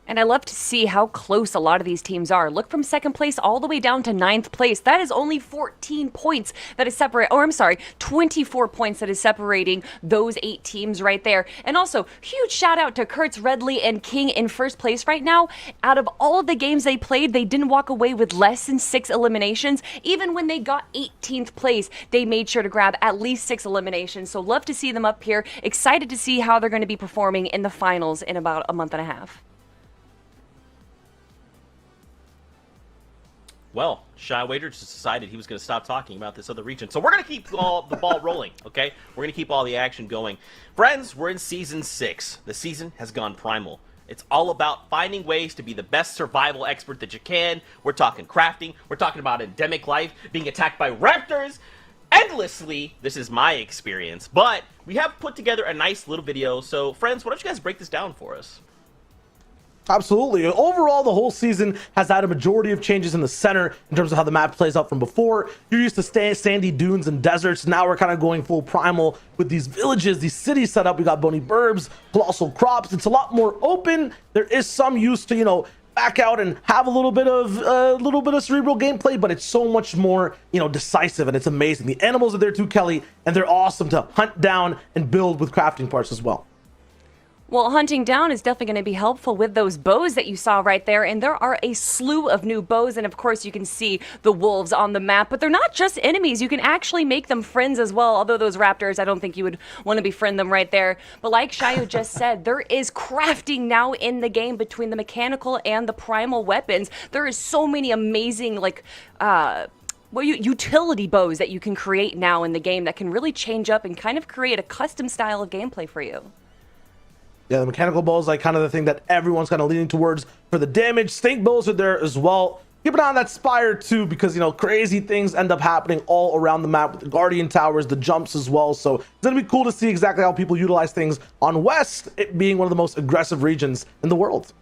And I love to see how close a lot of these teams are. Look from second place all the way down to 9th place. That is only 14 points that is separate, or I'm sorry, 24 points that is separating those 8 teams right there. And also, huge shout out to Kurtz, Redley, and King in first place right now. Out of all of the games they played, they didn't walk away with less than 6 eliminations. Even when they got 18th place, they made sure to grab at least 6 eliminations. So love to see them up here. Excited to see how they're going to be performing in the finals in about a month and a half. Well, Shia Wager just decided he was going to stop talking about this other region. So we're going to keep the ball rolling, okay? We're going to keep all the action going. Friends, we're in Season 6. The season has gone primal. It's all about finding ways to be the best survival expert that you can. We're talking crafting. We're talking about endemic life, being attacked by raptors endlessly. This is my experience, but we have put together a nice little video. So friends, why don't you guys break this down for us? Absolutely. Overall, the whole season has had a majority of changes in the center in terms of how the map plays out from before. You're used to sandy dunes and deserts. Now we're kind of going full primal with these villages, these cities set up. We got bony burbs, colossal crops. It's a lot more open. There is some use to, you know, back out and have a little bit of cerebral gameplay, but it's so much more, you know, decisive, and it's amazing. The animals are there too, Kelly, and they're awesome to hunt down and build with crafting parts as well. Well, hunting down is definitely going to be helpful with those bows that you saw right there. And there are a slew of new bows. And of course, you can see the wolves on the map. But they're not just enemies. You can actually make them friends as well. Although those raptors, I don't think you would want to befriend them right there. But like Shayo just said, there is crafting now in the game between the mechanical and the primal weapons. There is so many amazing, like, utility bows that you can create now in the game that can really change up and kind of create a custom style of gameplay for you. Yeah, the mechanical bows, like kind of the thing that everyone's kind of leaning towards for the damage. Stink bows are there as well. Keep an eye on that spire too, because, you know, crazy things end up happening all around the map with the guardian towers, the jumps as well. So it's gonna be cool to see exactly how people utilize things on West, it being one of the most aggressive regions in the world.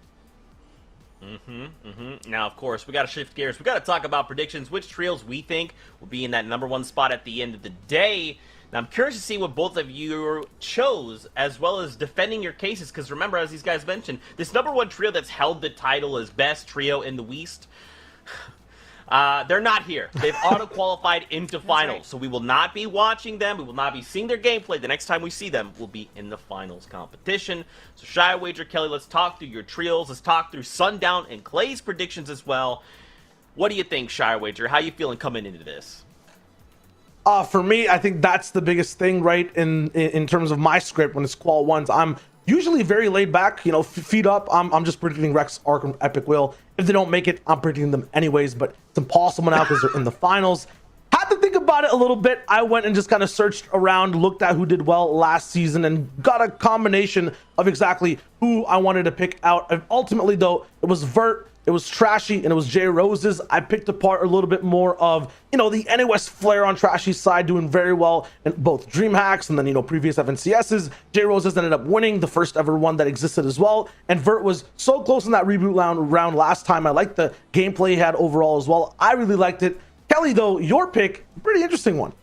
Now, of course, we got to shift gears. We got to talk about predictions, which trios we think will be in that #1 spot at the end of the day. Now, I'm curious to see what both of you chose, as well as defending your cases, because remember, as these guys mentioned, this #1 trio that's held the title as best trio in the West, they're not here. They've auto-qualified into finals, so we will not be watching them. We will not be seeing their gameplay. The next time we see them will be in the finals competition. So, Shy, Wager, Kelly, let's talk through your trios. Let's talk through Sundown and Clay's predictions as well. What do you think, Shy, Wager? How you feeling coming into this? For me, I think that's the biggest thing, right? In terms of my script, when it's qual ones, I'm usually very laid back, you know, feet up. I'm just predicting Rex, Arc, and Epic Will. If they don't make it, I'm predicting them anyways, but it's impossible now because they're in the finals. Had to think about it a little bit. I went and just kind of searched around, looked at who did well last season, and got a combination of exactly who I wanted to pick out. And ultimately, though, it was Vert, it was Trashy, and it was J Rose's. I picked apart a little bit more of, you know, the NOS flair on Trashy's side, doing very well in both Dream Hacks and then, you know, previous FNCSs. J Rose's ended up winning the first ever one that existed as well. And Vert was so close in that reboot round last time. I liked the gameplay he had overall as well. I really liked it. Kelly, though, your pick, pretty interesting one.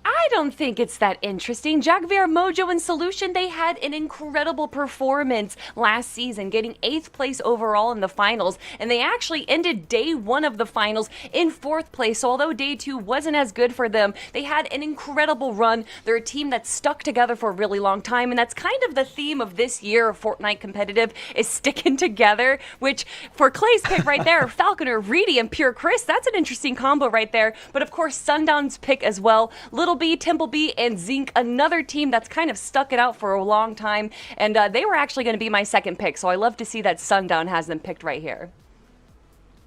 I don't think it's that interesting. Jaguar, Mojo, and Solution, they had an incredible performance last season, getting 8th place overall in the finals, and they actually ended day 1 of the finals in 4th place. So although day 2 wasn't as good for them, they had an incredible run. They're a team that stuck together for a really long time, and that's kind of the theme of this year of Fortnite competitive, is sticking together, which for Clay's pick right there, Falconer, Reedy, and Pure Chris, that's an interesting combo right there. But of course, Sundown's pick as well. Little B, Temple B, and Zinc, another team that's kind of stuck it out for a long time, and they were actually going to be my second pick, so I love to see that Sundown has them picked right here.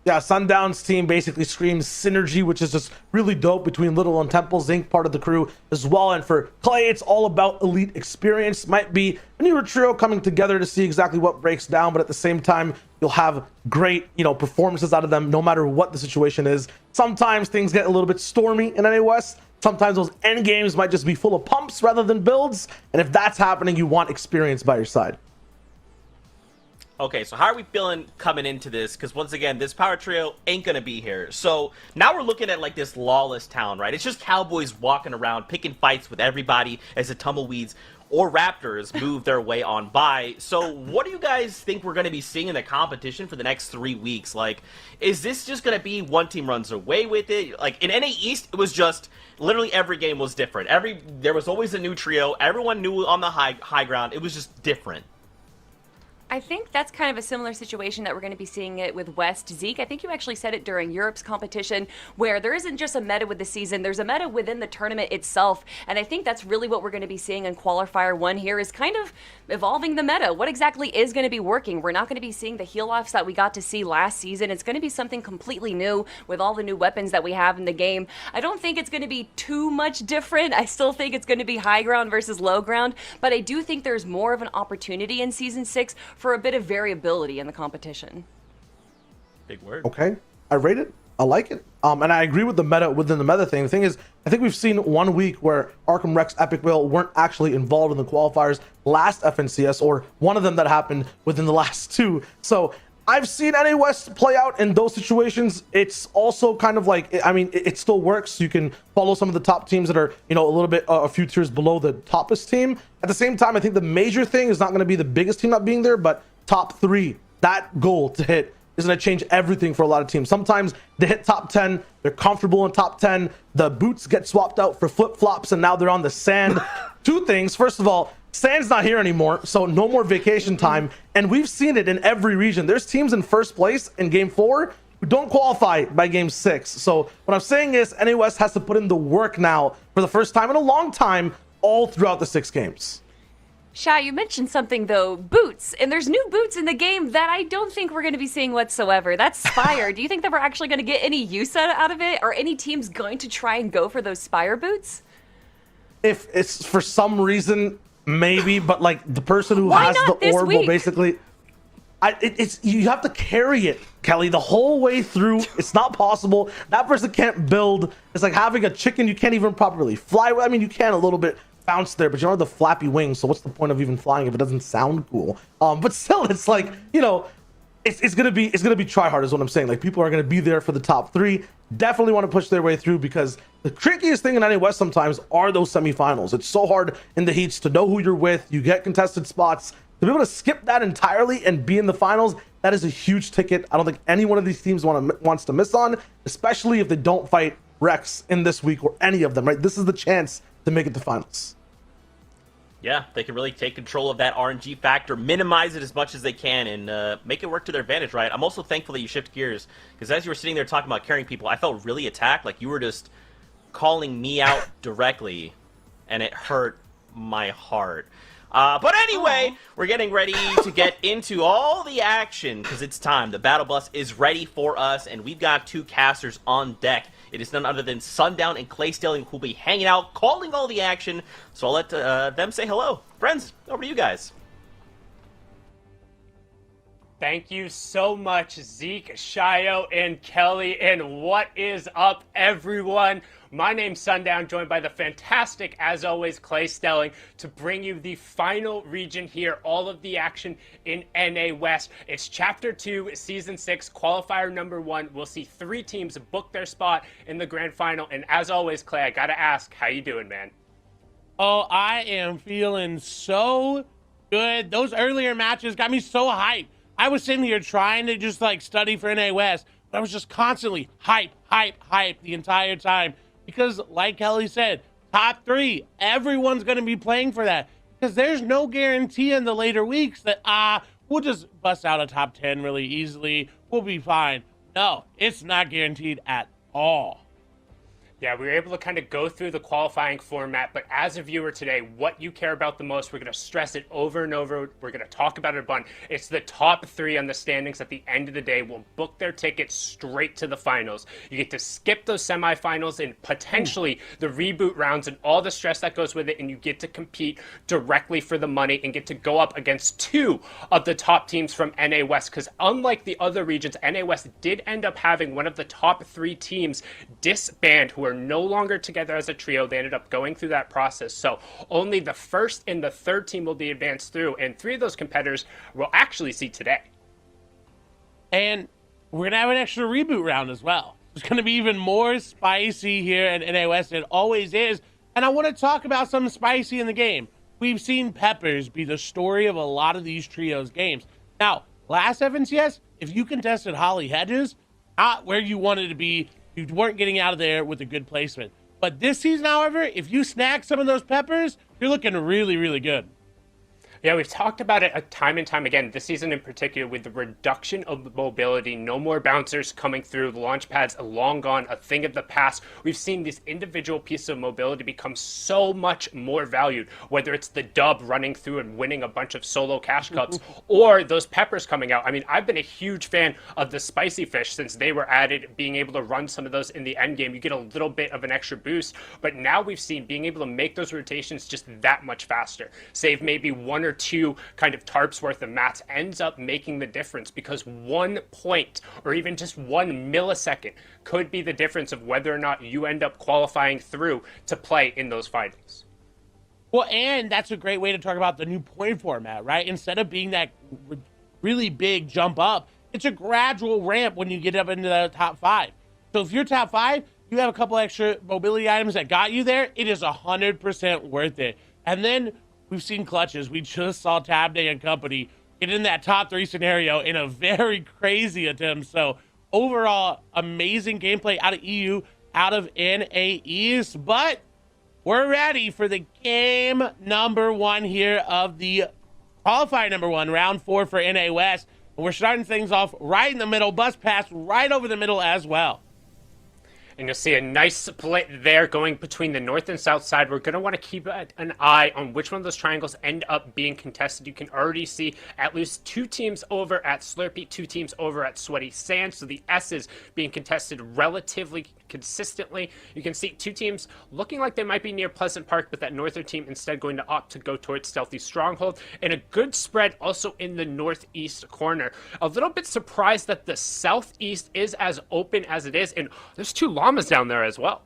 Yeah, Sundown's team basically screams synergy, which is just really dope between Little and Temple. Zinc, part of the crew as well. And for Clay, it's all about elite experience. Might be a newer trio coming together to see exactly what breaks down, but at the same time, you'll have great, you know, performances out of them no matter what the situation is. Sometimes things get a little bit stormy in NA West. Sometimes those end games might just be full of pumps rather than builds. And if that's happening, you want experience by your side. Okay, so how are we feeling coming into this? Because once again, this power trio ain't gonna be here. So now we're looking at like this lawless town, right? It's just cowboys walking around, picking fights with everybody as the tumbleweeds or raptors move their way on by. So what do you guys think we're gonna be seeing in the competition for the next 3 weeks? Like, is this just gonna be one team runs away with it? Like in NA East, it was just literally every game was different. There was always a new trio. Everyone knew on the high ground. It was just different. I think that's kind of a similar situation that we're going to be seeing it with West. Zeke, I think you actually said it during Europe's competition, where there isn't just a meta with the season, there's a meta within the tournament itself. And I think that's really what we're going to be seeing in Qualifier 1 here, is kind of evolving the meta. What exactly is going to be working? We're not going to be seeing the heal-offs that we got to see last season. It's going to be something completely new with all the new weapons that we have in the game. I don't think it's going to be too much different. I still think it's going to be high ground versus low ground, but I do think there's more of an opportunity in Season 6 for a bit of variability in the competition. Big word. Okay, I rate it. I like it. And I agree with the meta within the meta thing. The thing is, I think we've seen 1 week where Arkham Rex, Epic Whale weren't actually involved in the qualifiers last FNCS, or one of them that happened within the last 2. So I've seen NA West play out in those situations. It's also kind of like, I mean, it still works. You can follow some of the top teams that are, you know, a little bit, a few tiers below the toppest team. At the same time, I think the major thing is not going to be the biggest team not being there, but top 3. That goal to hit is going to change everything for a lot of teams. Sometimes they hit top 10, they're comfortable in top 10, the boots get swapped out for flip-flops, and now they're on the sand. 2 things. First of all, sand's not here anymore, so no more vacation time, and we've seen it in every region. There's teams in first place in game 4 who don't qualify by game 6. So what I'm saying is NA West has to put in the work now for the first time in a long time, all throughout the 6 games. Sha, you mentioned something though, boots, and there's new boots in the game that I don't think we're going to be seeing whatsoever. That's Spire. Do you think that we're actually going to get any use out of it? Are any teams going to try and go for those Spire boots? If it's for some reason, maybe, but like the person who has the orb will basically, it's you have to carry it, Kelly, the whole way through. It's not possible. That person can't build. It's like having a chicken you can't even properly fly with. I mean, you can a little bit bounce there, but you don't have the flappy wings, so what's the point of even flying if it doesn't sound cool? But still, it's like, you know, it's gonna be try hard is what I'm saying. Like, people are gonna be there for the top 3. Definitely want to push their way through, because the trickiest thing in NA West sometimes are those semifinals. It's so hard in the heats to know who you're with. You get contested spots. To be able to skip that entirely and be in the finals, that is a huge ticket. I don't think any one of these teams wants to miss on, especially if they don't fight Rex in this week or any of them, right? This is the chance to make it to finals. Yeah, they can really take control of that RNG factor, minimize it as much as they can, and make it work to their advantage, right? I'm also thankful that you shift gears, because as you were sitting there talking about carrying people, I felt really attacked, like you were just calling me out directly, and it hurt my heart. But anyway, we're getting ready to get into all the action, because it's time. The battle bus is ready for us, and we've got 2 casters on deck. It is none other than Sundown and Claystelling, who will be hanging out, calling all the action. So I'll let them say hello. Friends, over to you guys. Thank you so much, Zeke, Shio, and Kelly. And what is up, everyone? My name's Sundown, joined by the fantastic, as always, Claystelling, to bring you the final region here, all of the action in NA West. It's Chapter 2, Season 6, Qualifier number 1. We'll see 3 teams book their spot in the grand final. And as always, Clay, I gotta ask, how you doing, man? Oh, I am feeling so good. Those earlier matches got me so hyped. I was sitting here trying to just like study for NA West, but I was just constantly hype the entire time. Because like Kelly said, top 3, everyone's going to be playing for that. Because there's no guarantee in the later weeks that, we'll just bust out a top 10 really easily. We'll be fine. No, it's not guaranteed at all. Yeah, we were able to kind of go through the qualifying format, but as a viewer today, what you care about the most, we're going to stress it over and over. We're going to talk about it a bunch. It's the top 3 on the standings at the end of the day will book their tickets straight to the finals. You get to skip those semifinals and potentially the reboot rounds and all the stress that goes with it, and you get to compete directly for the money and get to go up against 2 of the top teams from NA West, because unlike the other regions, NA West did end up having one of the top 3 teams disband who are no longer together as a trio. They ended up going through that process. So only the first and the third team will be advanced through, and 3 of those competitors we'll actually see today. And we're going to have an extra reboot round as well. It's going to be even more spicy here at NA West. It always is. And I want to talk about something spicy in the game. We've seen Peppers be the story of a lot of these trios games. Now, last FNCS, if you contested Holly Hedges, not where you wanted to be, you weren't getting out of there with a good placement. But this season, however, if you snag some of those peppers, you're looking really, really good. Yeah, we've talked about it time and time again, this season in particular, with the reduction of mobility, no more bouncers coming through, the launch pads are long gone, a thing of the past. We've seen these individual pieces of mobility become so much more valued, whether it's the dub running through and winning a bunch of solo cash cups, or those peppers coming out. I mean, I've been a huge fan of the spicy fish since they were added, being able to run some of those in the end game. You get a little bit of an extra boost, but now we've seen being able to make those rotations just that much faster. Save maybe 1 or or two kind of tarps worth of mats ends up making the difference, because 1 point or even just 1 millisecond could be the difference of whether or not you end up qualifying through to play in those finals. Well, and that's a great way to talk about the new point format, right? Instead of being that really big jump up, it's a gradual ramp when you get up into the top 5. So if you're top 5, you have a couple extra mobility items that got you there, it is 100% worth it. And then we've seen clutches. We just saw Tab Day and company get in that top 3 scenario in a very crazy attempt. So overall, amazing gameplay out of EU, out of NA East. But we're ready for the game number 1 here of the qualifier number 1, round 4 for NA West. And we're starting things off right in the middle, bus pass right over the middle as well. And you'll see a nice split there going between the north and south side. We're going to want to keep an eye on which one of those triangles end up being contested. You can already see at least 2 teams over at Slurpee, 2 teams over at Sweaty Sand. So the S's being contested relatively consistently. You can see 2 teams looking like they might be near Pleasant Park, but that northern team instead going to opt to go towards Stealthy Stronghold. And a good spread also in the northeast corner. A little bit surprised that the southeast is as open as it is. And there's 2 llamas down there as well.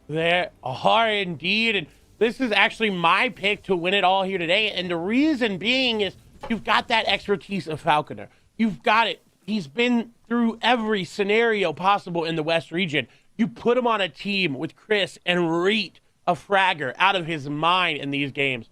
There are indeed, and this is actually my pick to win it all here today, and the reason being is you've got that expertise of Falconer. You've got it. He's been through every scenario possible in the West region. You put him on a team with Chris and Reet, a fragger out of his mind in these games,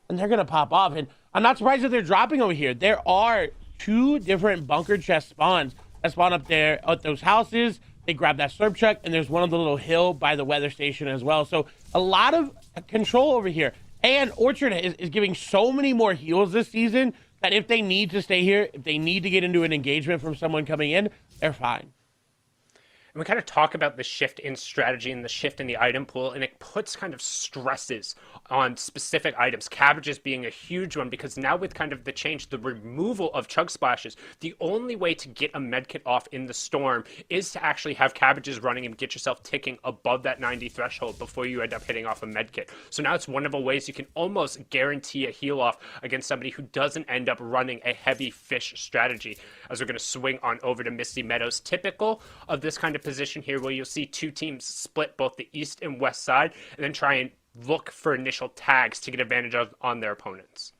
and they're going to pop off. And I'm not surprised that they're dropping over here. There are 2 different bunker chest spawns that spawn up there at those houses. They grab that slurp truck, and there's one on the little hill by the weather station as well. So a lot of control over here. And Orchard is giving so many more heals this season that if they need to stay here, if they need to get into an engagement from someone coming in, they're fine. And we kind of talk about the shift in strategy and the shift in the item pool, and it puts kind of stresses on specific items. Cabbages being a huge one, because now with kind of the change, the removal of chug splashes, the only way to get a medkit off in the storm is to actually have cabbages running and get yourself ticking above that 90 threshold before you end up hitting off a medkit. So now it's one of the ways you can almost guarantee a heal off against somebody who doesn't end up running a heavy fish strategy. As we're going to swing on over to Misty Meadows, typical of this kind of position here, where you'll see 2 teams split both the east and west side and then try and look for initial tags to get advantage of on their opponents.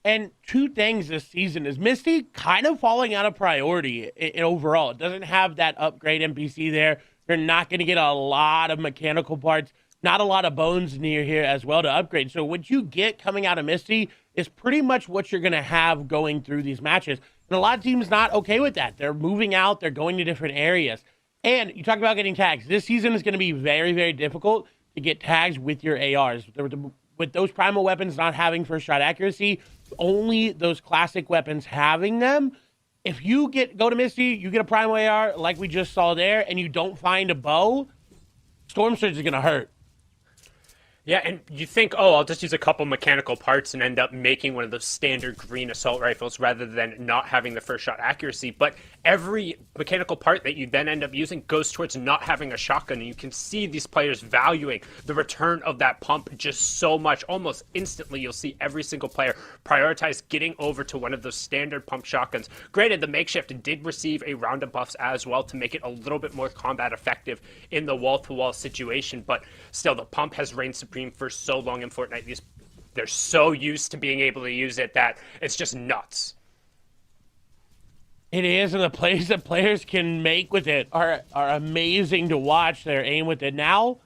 And 2 things this season is Misty kind of falling out of priority overall. It doesn't have that upgrade NPC there. You're not going to get a lot of mechanical parts, not a lot of bones near here as well to upgrade. So what you get coming out of Misty is pretty much what you're going to have going through these matches. And a lot of teams not okay with that. They're moving out. They're going to different areas. And you talk about getting tags. This season is going to be very, very difficult to get tags with your ARs. With those primal weapons not having first shot accuracy, only those classic weapons having them. If you go to Misty, you get a primal AR like we just saw there, and you don't find a bow, Storm Surge is going to hurt. Yeah, and you think, oh, I'll just use a couple mechanical parts and end up making one of those standard green assault rifles rather than not having the first shot accuracy. But every mechanical part that you then end up using goes towards not having a shotgun. And you can see these players valuing the return of that pump just so much. Almost instantly, you'll see every single player prioritize getting over to one of those standard pump shotguns. Granted, the makeshift did receive a round of buffs as well to make it a little bit more combat effective in the wall-to-wall situation. But still, the pump has reigned supreme for so long in Fortnite. They're so used to being able to use it that it's just nuts. It is, and the plays that players can make with it are amazing to watch. Their aim with it. Now,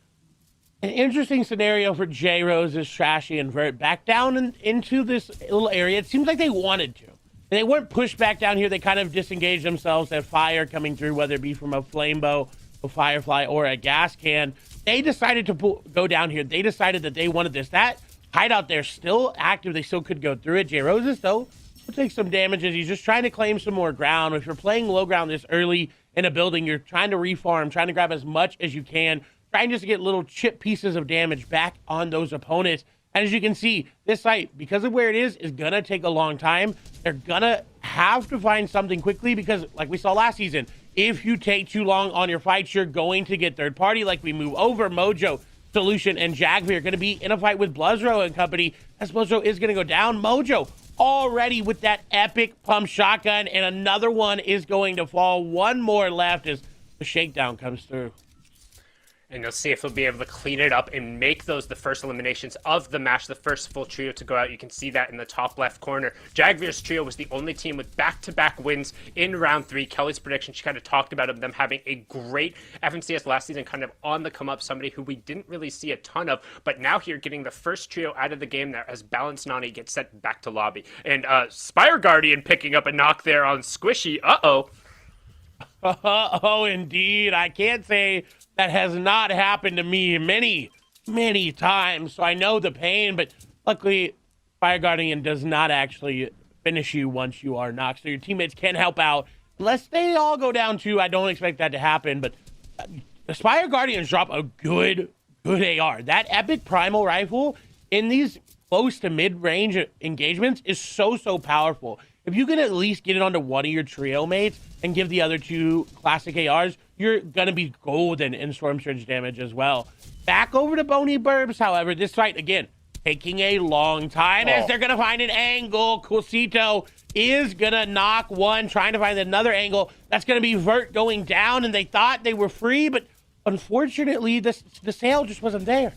an interesting scenario for J Rose is Trashy and Vert back down into this little area. It seems like they wanted to. And they weren't pushed back down here. They kind of disengaged themselves at fire coming through, whether it be from a flame bow, a firefly, or a gas can. They decided to go down here. They decided that they wanted this. That hideout there still active. They still could go through it. J Roses, though, will take some damages. He's just trying to claim some more ground. If you're playing low ground this early in a building, you're trying to reform, trying to grab as much as you can, trying just to get little chip pieces of damage back on those opponents. And as you can see, this site, because of where it is going to take a long time. They're going to have to find something quickly because, like we saw last season, if you take too long on your fights, you're going to get third party. Like we move over, Mojo Solution and Jagveer are going to be in a fight with Bluzro and company, as Bluzro is going to go down. Mojo already with that epic pump shotgun, and another one is going to fall. One more left as the shakedown comes through. And you'll see if he'll be able to clean it up and make those the first eliminations of the match, the first full trio to go out. You can see that in the top left corner. Jagveer's trio was the only team with back-to-back wins in round 3. Kelly's prediction, she kind of talked about them having a great FNCS last season, kind of on the come up, somebody who we didn't really see a ton of, but now here getting the first trio out of the game there as Balance Nani gets sent back to lobby. And Spire Guardian picking up a knock there on Squishy. Uh-oh. Oh, indeed. I can't say that has not happened to me many times, so I know the pain, but luckily, Fire Guardian does not actually finish you once you are knocked, so your teammates can help out. Unless they all go down too, I don't expect that to happen, but the Spire Guardians drop a good AR. That epic primal rifle in these close to mid-range engagements is so powerful. If you can at least get it onto one of your trio mates and give the other 2 classic ARs, you're going to be golden in Storm Surge damage as well. Back over to Bony Burbs, however, this fight, again, taking a long time as they're going to find an angle. Cosito is going to knock one, trying to find another angle. That's going to be Vert going down, and they thought they were free, but unfortunately, the sail just wasn't there.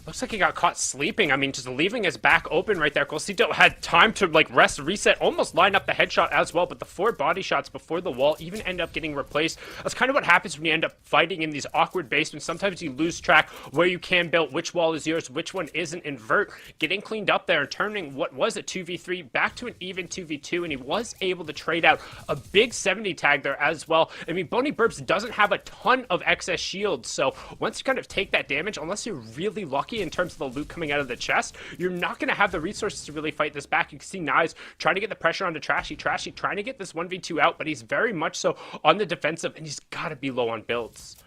Looks like he got caught sleeping. I mean, just leaving his back open right there. Cosito had time to, like, rest, reset, almost line up the headshot as well, but the 4 body shots before the wall even end up getting replaced. That's kind of what happens when you end up fighting in these awkward basements. Sometimes you lose track where you can build, which wall is yours, which one isn't. Invert getting cleaned up there and turning what was a 2v3 back to an even 2v2, and he was able to trade out a big 70 tag there as well. I mean, Bony Burbs doesn't have a ton of excess shields, so once you kind of take that damage, unless you're really lucky in terms of the loot coming out of the chest, you're not going to have the resources to really fight this back. You can see Knives trying to get the pressure onto Trashy trying to get this 1v2 out, but he's very much so on the defensive, and he's got to be low on builds.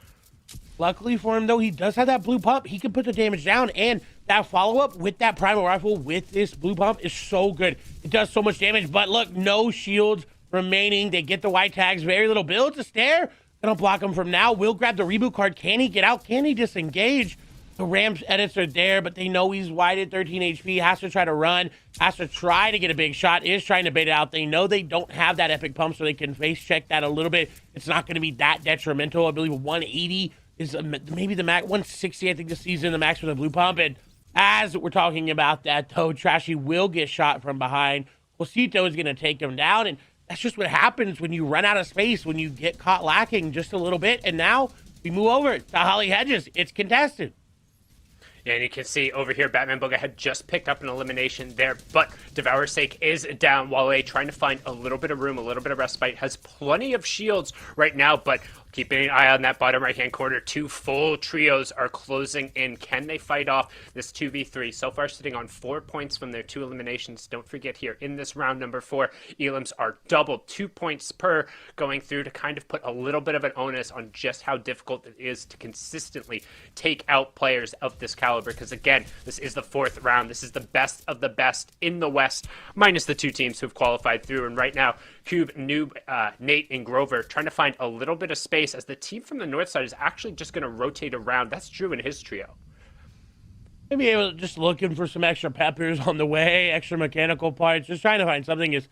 Luckily for him, though, he does have that blue pump. He can put the damage down, and that follow-up with that primal rifle with this blue pump is so good. It does so much damage, but look, no shields remaining. They get the white tags, very little build to stare. Gonna block him from now. Will grab the reboot card. Can he get out? Can he disengage? The Rams edits are there, but they know he's wide at 13 HP, has to try to run, has to try to get a big shot, is trying to bait it out. They know they don't have that epic pump, so they can face check that a little bit. It's not going to be that detrimental. I believe 180 is maybe the max, 160 I think this season, the max for the blue pump. And as we're talking about that, though, Trashy will get shot from behind. Cosito is going to take him down, and that's just what happens when you run out of space, when you get caught lacking just a little bit. And now we move over to Holly Hedges. It's contested. Yeah, and you can see over here, Batman Bugha had just picked up an elimination there, but Devour's Sake is down. Wale trying to find a little bit of room, a little bit of respite, has plenty of shields right now, but keeping an eye on that bottom right-hand corner. 2 full trios are closing in. Can they fight off this 2v3? So far sitting on 4 points from their 2 eliminations. Don't forget here, in this round number 4, Elims are doubled 2 points per going through to kind of put a little bit of an onus on just how difficult it is to consistently take out players of this caliber. Because again, this is the 4th round. This is the best of the best in the West, minus the 2 teams who've qualified through. And right now, Cube, Noob, Nate, and Grover trying to find a little bit of space as the team from the north side is actually just going to rotate around. That's Drew and his trio. Maybe able to just looking for some extra peppers on the way, extra mechanical parts, just trying to find something. Is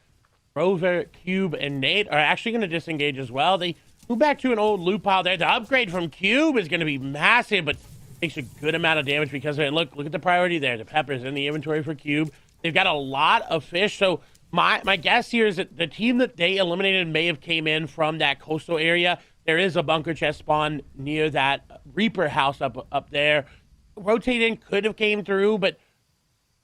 Grover, Cube, and Nate are actually going to disengage as well. They move back to an old loot pile there. The upgrade from Cube is going to be massive, but takes a good amount of damage because of it. Look at the priority there. The peppers in the inventory for Cube. They've got a lot of fish, so my guess here is that the team that they eliminated may have came in from that coastal area. There is a bunker chest spawn near that Reaper house up there. Rotating could have came through, but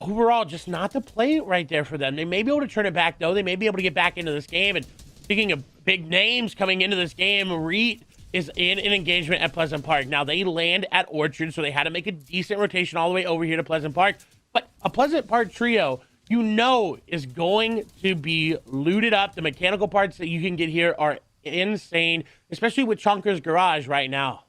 overall, just not the play right there for them. They may be able to turn it back, though. They may be able to get back into this game. And speaking of big names coming into this game, Reet is in an engagement at Pleasant Park. Now, they land at Orchard, so they had to make a decent rotation all the way over here to Pleasant Park. But a Pleasant Park trio, you know, is going to be looted up. The mechanical parts that you can get here are insane, especially with Chunker's Garage right now.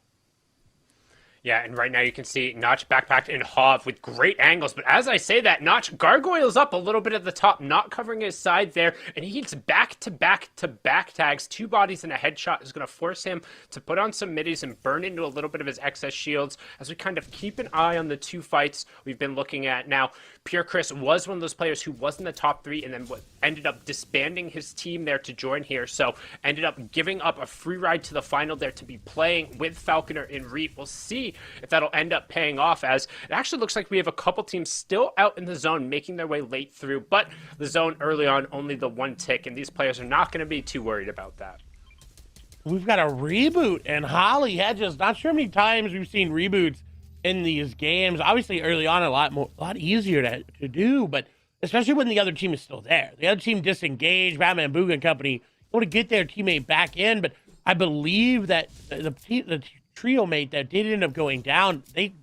Yeah, and right now you can see Notch backpacked and Hov with great angles. But as I say that, Notch gargoyles up a little bit at the top, not covering his side there. And he gets back-to-back-to-back tags. 2 bodies and a headshot is going to force him to put on some middies and burn into a little bit of his excess shields as we kind of keep an eye on the 2 fights we've been looking at. Now, Pure Chris was one of those players who was in the top 3 and then ended up disbanding his team there to join here. So ended up giving up a free ride to the final there to be playing with Falconer and Reap. We'll see if that'll end up paying off, as it actually looks like we have a couple teams still out in the zone making their way late through, but the zone early on only the 1 tick, and these players are not going to be too worried about that. We've got a reboot, and Holly Hedges. Not sure how many times we've seen reboots in these games. Obviously, early on, a lot easier to do, but especially when the other team is still there. The other team disengaged, Batman, Bugha and company, able to get their teammate back in, but I believe that the trio mate that did end up going down, they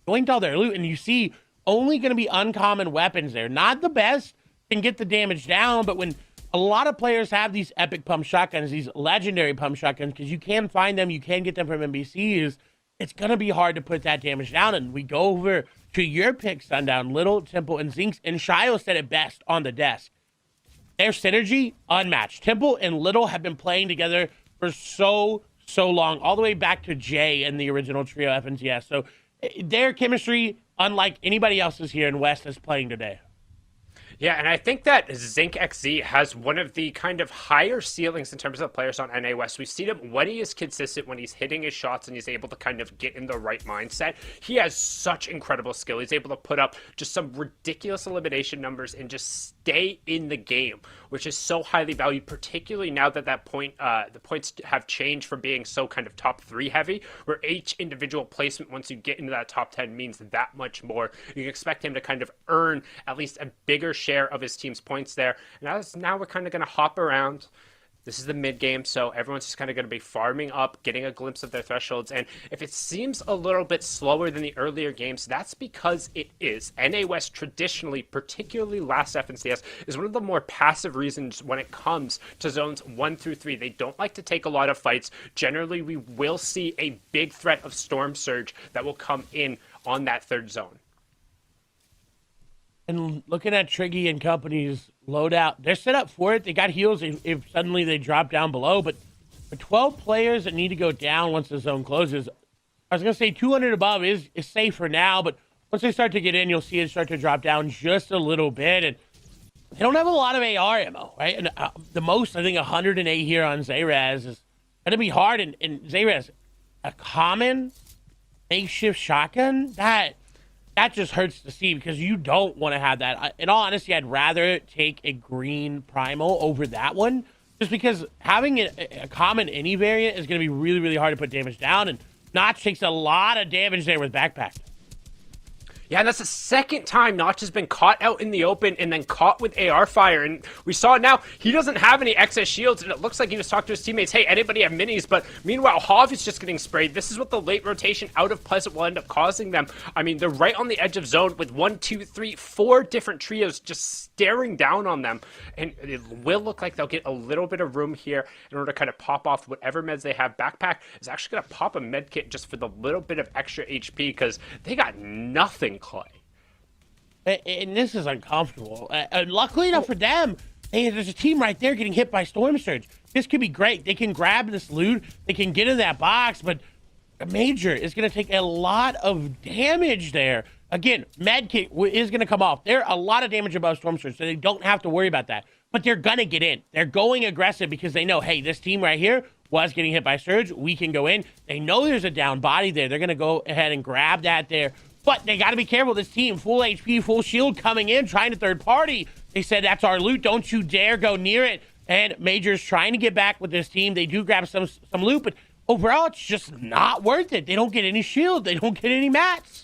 joined all their loot, and you see only going to be uncommon weapons there. Not the best, can get the damage down, but when a lot of players have these epic pump shotguns, these legendary pump shotguns, because you can find them, you can get them from NBCs, it's going to be hard to put that damage down. And we go over to your pick, Sundown, Little, Temple, and Zinx, and Shio said it best on the desk. Their synergy, unmatched. Temple and Little have been playing together for so long, all the way back to Jay and the original trio FNCS. So their chemistry, unlike anybody else's here in West that's playing today. Yeah, and I think that Zinc XZ has one of the kind of higher ceilings in terms of players on NA West. We've seen him when he is consistent, when he's hitting his shots and he's able to kind of get in the right mindset. He has such incredible skill. He's able to put up just some ridiculous elimination numbers and just stay in the game, which is so highly valued, particularly now that the points have changed from being so kind of top 3 heavy, where each individual placement, once you get into that top 10, means that much more. You can expect him to kind of earn at least a bigger share of his team's points there. And now we're kind of going to hop around. This is the mid game, so everyone's just kind of going to be farming up, getting a glimpse of their thresholds. And if it seems a little bit slower than the earlier games, that's because it is. NA West traditionally, particularly last FNCS, is one of the more passive reasons when it comes to zones 1 through 3. They don't like to take a lot of fights. Generally, we will see a big threat of Storm Surge that will come in on that 3rd zone. And looking at Triggy and company's loadout, they're set up for it. They got heals if suddenly they drop down below. But for 12 players that need to go down once the zone closes, I was going to say 200 above is safe for now. But once they start to get in, you'll see it start to drop down just a little bit. And they don't have a lot of AR ammo, right? And the most, I think, 108 here on Zayraz is going to be hard. And Zayraz, a common makeshift shotgun, that just hurts to see, because you don't want to have that. In all honesty, I'd rather take a green primal over that one, just because having a common any variant is going to be really, really hard to put damage down, and Notch takes a lot of damage there with backpack. Yeah, and that's the second time Notch has been caught out in the open and then caught with AR fire. And we saw now he doesn't have any excess shields, and it looks like he was talking to his teammates, hey, anybody have minis? But meanwhile, Hov is just getting sprayed. This is what the late rotation out of Pleasant will end up causing them. I mean, they're right on the edge of zone with 1, 2, 3, 4 different trios just staring down on them. And it will look like they'll get a little bit of room here in order to kind of pop off whatever meds they have. Backpack is actually going to pop a med kit just for the little bit of extra HP, because they got nothing, Clay. And this is uncomfortable. Luckily enough for them, hey, there's a team right there getting hit by Storm Surge. This could be great. They can grab this loot. They can get in that box, but a Major is going to take a lot of damage there. Again, Medkit is going to come off. They're a lot of damage above Storm Surge, so they don't have to worry about that. But they're going to get in. They're going aggressive because they know, hey, this team right here was getting hit by Surge. We can go in. They know there's a down body there. They're going to go ahead and grab that there. But they got to be careful. This team, full HP, full shield, coming in, trying to third party. They said, that's our loot. Don't you dare go near it. And Major's trying to get back with this team. They do grab some loot, but overall, it's just not worth it. They don't get any shield. They don't get any mats.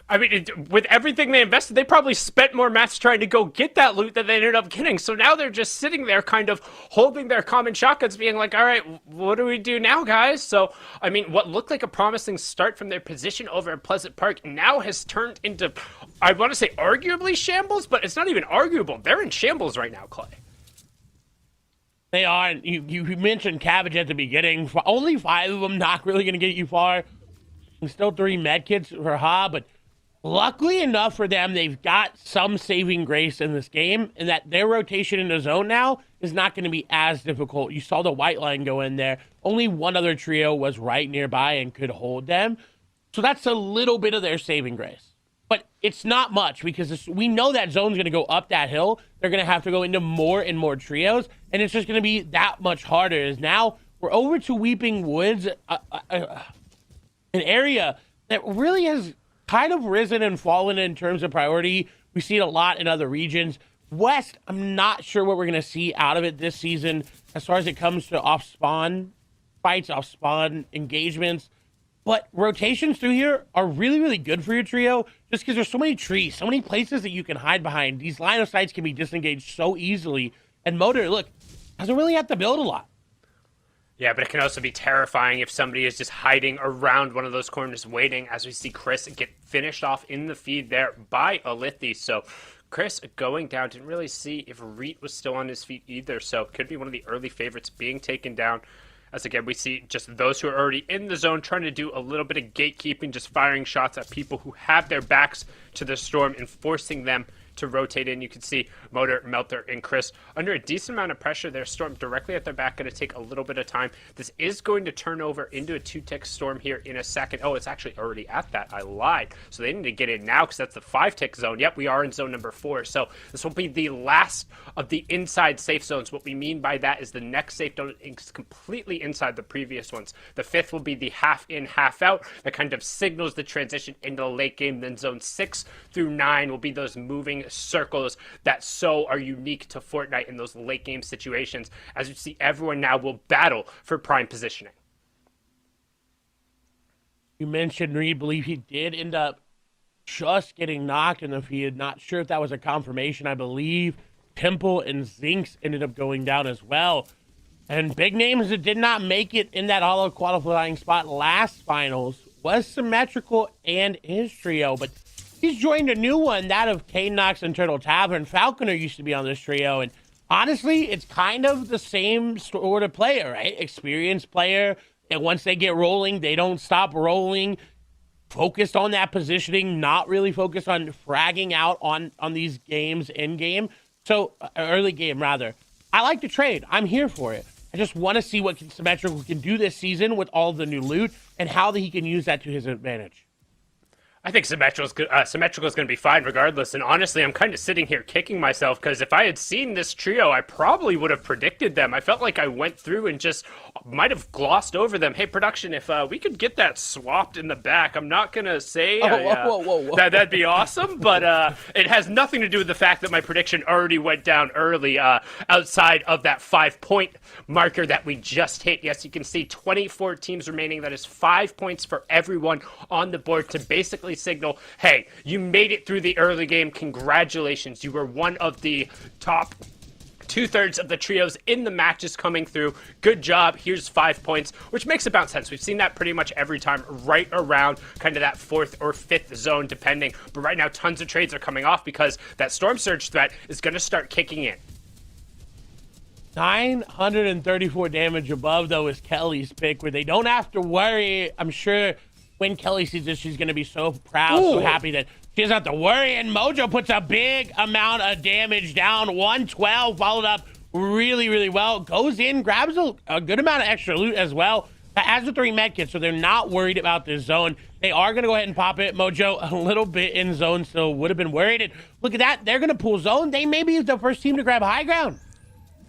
I mean, with everything they invested, they probably spent more mats trying to go get that loot that they ended up getting. So now they're just sitting there kind of holding their common shotguns, being like, all right, what do we do now, guys? So, I mean, what looked like a promising start from their position over at Pleasant Park now has turned into, I want to say arguably shambles, but it's not even arguable. They're in shambles right now, Clay. They are. You mentioned Cabbage at the beginning. Only 5 of them not really going to get you far. and still 3 medkits for Ha, but luckily enough for them, they've got some saving grace in this game, and that their rotation in the zone now is not going to be as difficult. You saw the white line go in there. Only one other trio was right nearby and could hold them. So that's a little bit of their saving grace. But it's not much because we know that zone's going to go up that hill. They're going to have to go into more and more trios, and it's just going to be that much harder. As now we're over to Weeping Woods, an area that really has kind of risen and fallen in terms of priority. We see it a lot in other regions. West, I'm not sure what we're going to see out of it this season as far as it comes to off-spawn fights, off-spawn engagements. But rotations through here are really, really good for your trio just because there's so many trees, so many places that you can hide behind. These line of sights can be disengaged so easily. And Motor, look, doesn't really have to build a lot. Yeah, but it can also be terrifying if somebody is just hiding around one of those corners waiting, as we see Chris get finished off in the feed there by Alithi. So Chris going down, didn't really see if Reet was still on his feet either, so could be one of the early favorites being taken down. As again, we see just those who are already in the zone trying to do a little bit of gatekeeping, just firing shots at people who have their backs to the storm and forcing them to rotate in. You can see Motor, Melter, and Chris under a decent amount of pressure. Their storm directly at their back, going to take a little bit of time. This is going to turn over into a 2-tick storm here in a second. Oh, it's actually already at that. I lied. So they need to get in now because that's the 5-tick zone. Yep, we are in zone number 4. So this will be the last of the inside safe zones. What we mean by that is the next safe zone is completely inside the previous ones. The 5th will be the half in, half out. That kind of signals the transition into the late game. Then zone 6 through 9 will be those moving circles that so are unique to Fortnite in those late game situations. As you see, everyone now will battle for prime positioning. You mentioned Reed, believe he did end up just getting knocked in the field. Not sure if that was a confirmation. I believe Temple and Zinx ended up going down as well. And big names that did not make it in that hollow qualifying spot last finals was Symmetrical and his trio, but he's joined a new one, that of K-Nox and Turtle Tavern. Falconer used to be on this trio, and honestly, it's kind of the same sort of player, right? Experienced player, and once they get rolling, they don't stop rolling. Focused on that positioning, not really focused on fragging out on these games in-game. So, early game, rather. I like to trade. I'm here for it. I just want to see what Symmetrical can do this season with all the new loot and how he can use that to his advantage. I think Symmetrical is going to be fine regardless, and honestly, I'm kind of sitting here kicking myself because if I had seen this trio, I probably would have predicted them. I felt like I went through and just might have glossed over them. Hey, production, if we could get that swapped in the back, I'm not going to say whoa. that'd be awesome, but it has nothing to do with the fact that my prediction already went down early outside of that 5-point marker that we just hit. Yes, you can see 24 teams remaining. That is 5 points for everyone on the board to basically signal, hey, you made it through the early game. Congratulations. You were one of the top 2/3 of the trios in the matches coming through. Good job. Here's 5 points, which makes about sense. We've seen that pretty much every time, right around kind of that 4th or 5th zone, depending. But right now, tons of trades are coming off because that Storm Surge threat is going to start kicking in. 934 damage above, though, is Kelly's pick, where they don't have to worry. I'm sure when Kelly sees this, she's going to be so proud, so happy that she doesn't have to worry. And Mojo puts a big amount of damage down. 112, followed up really, really well. Goes in, grabs a good amount of extra loot as well. Has the 3 medkits, so they're not worried about this zone. They are going to go ahead and pop it. Mojo a little bit in zone, so would have been worried. And look at that. They're going to pull zone. They may be the first team to grab high ground.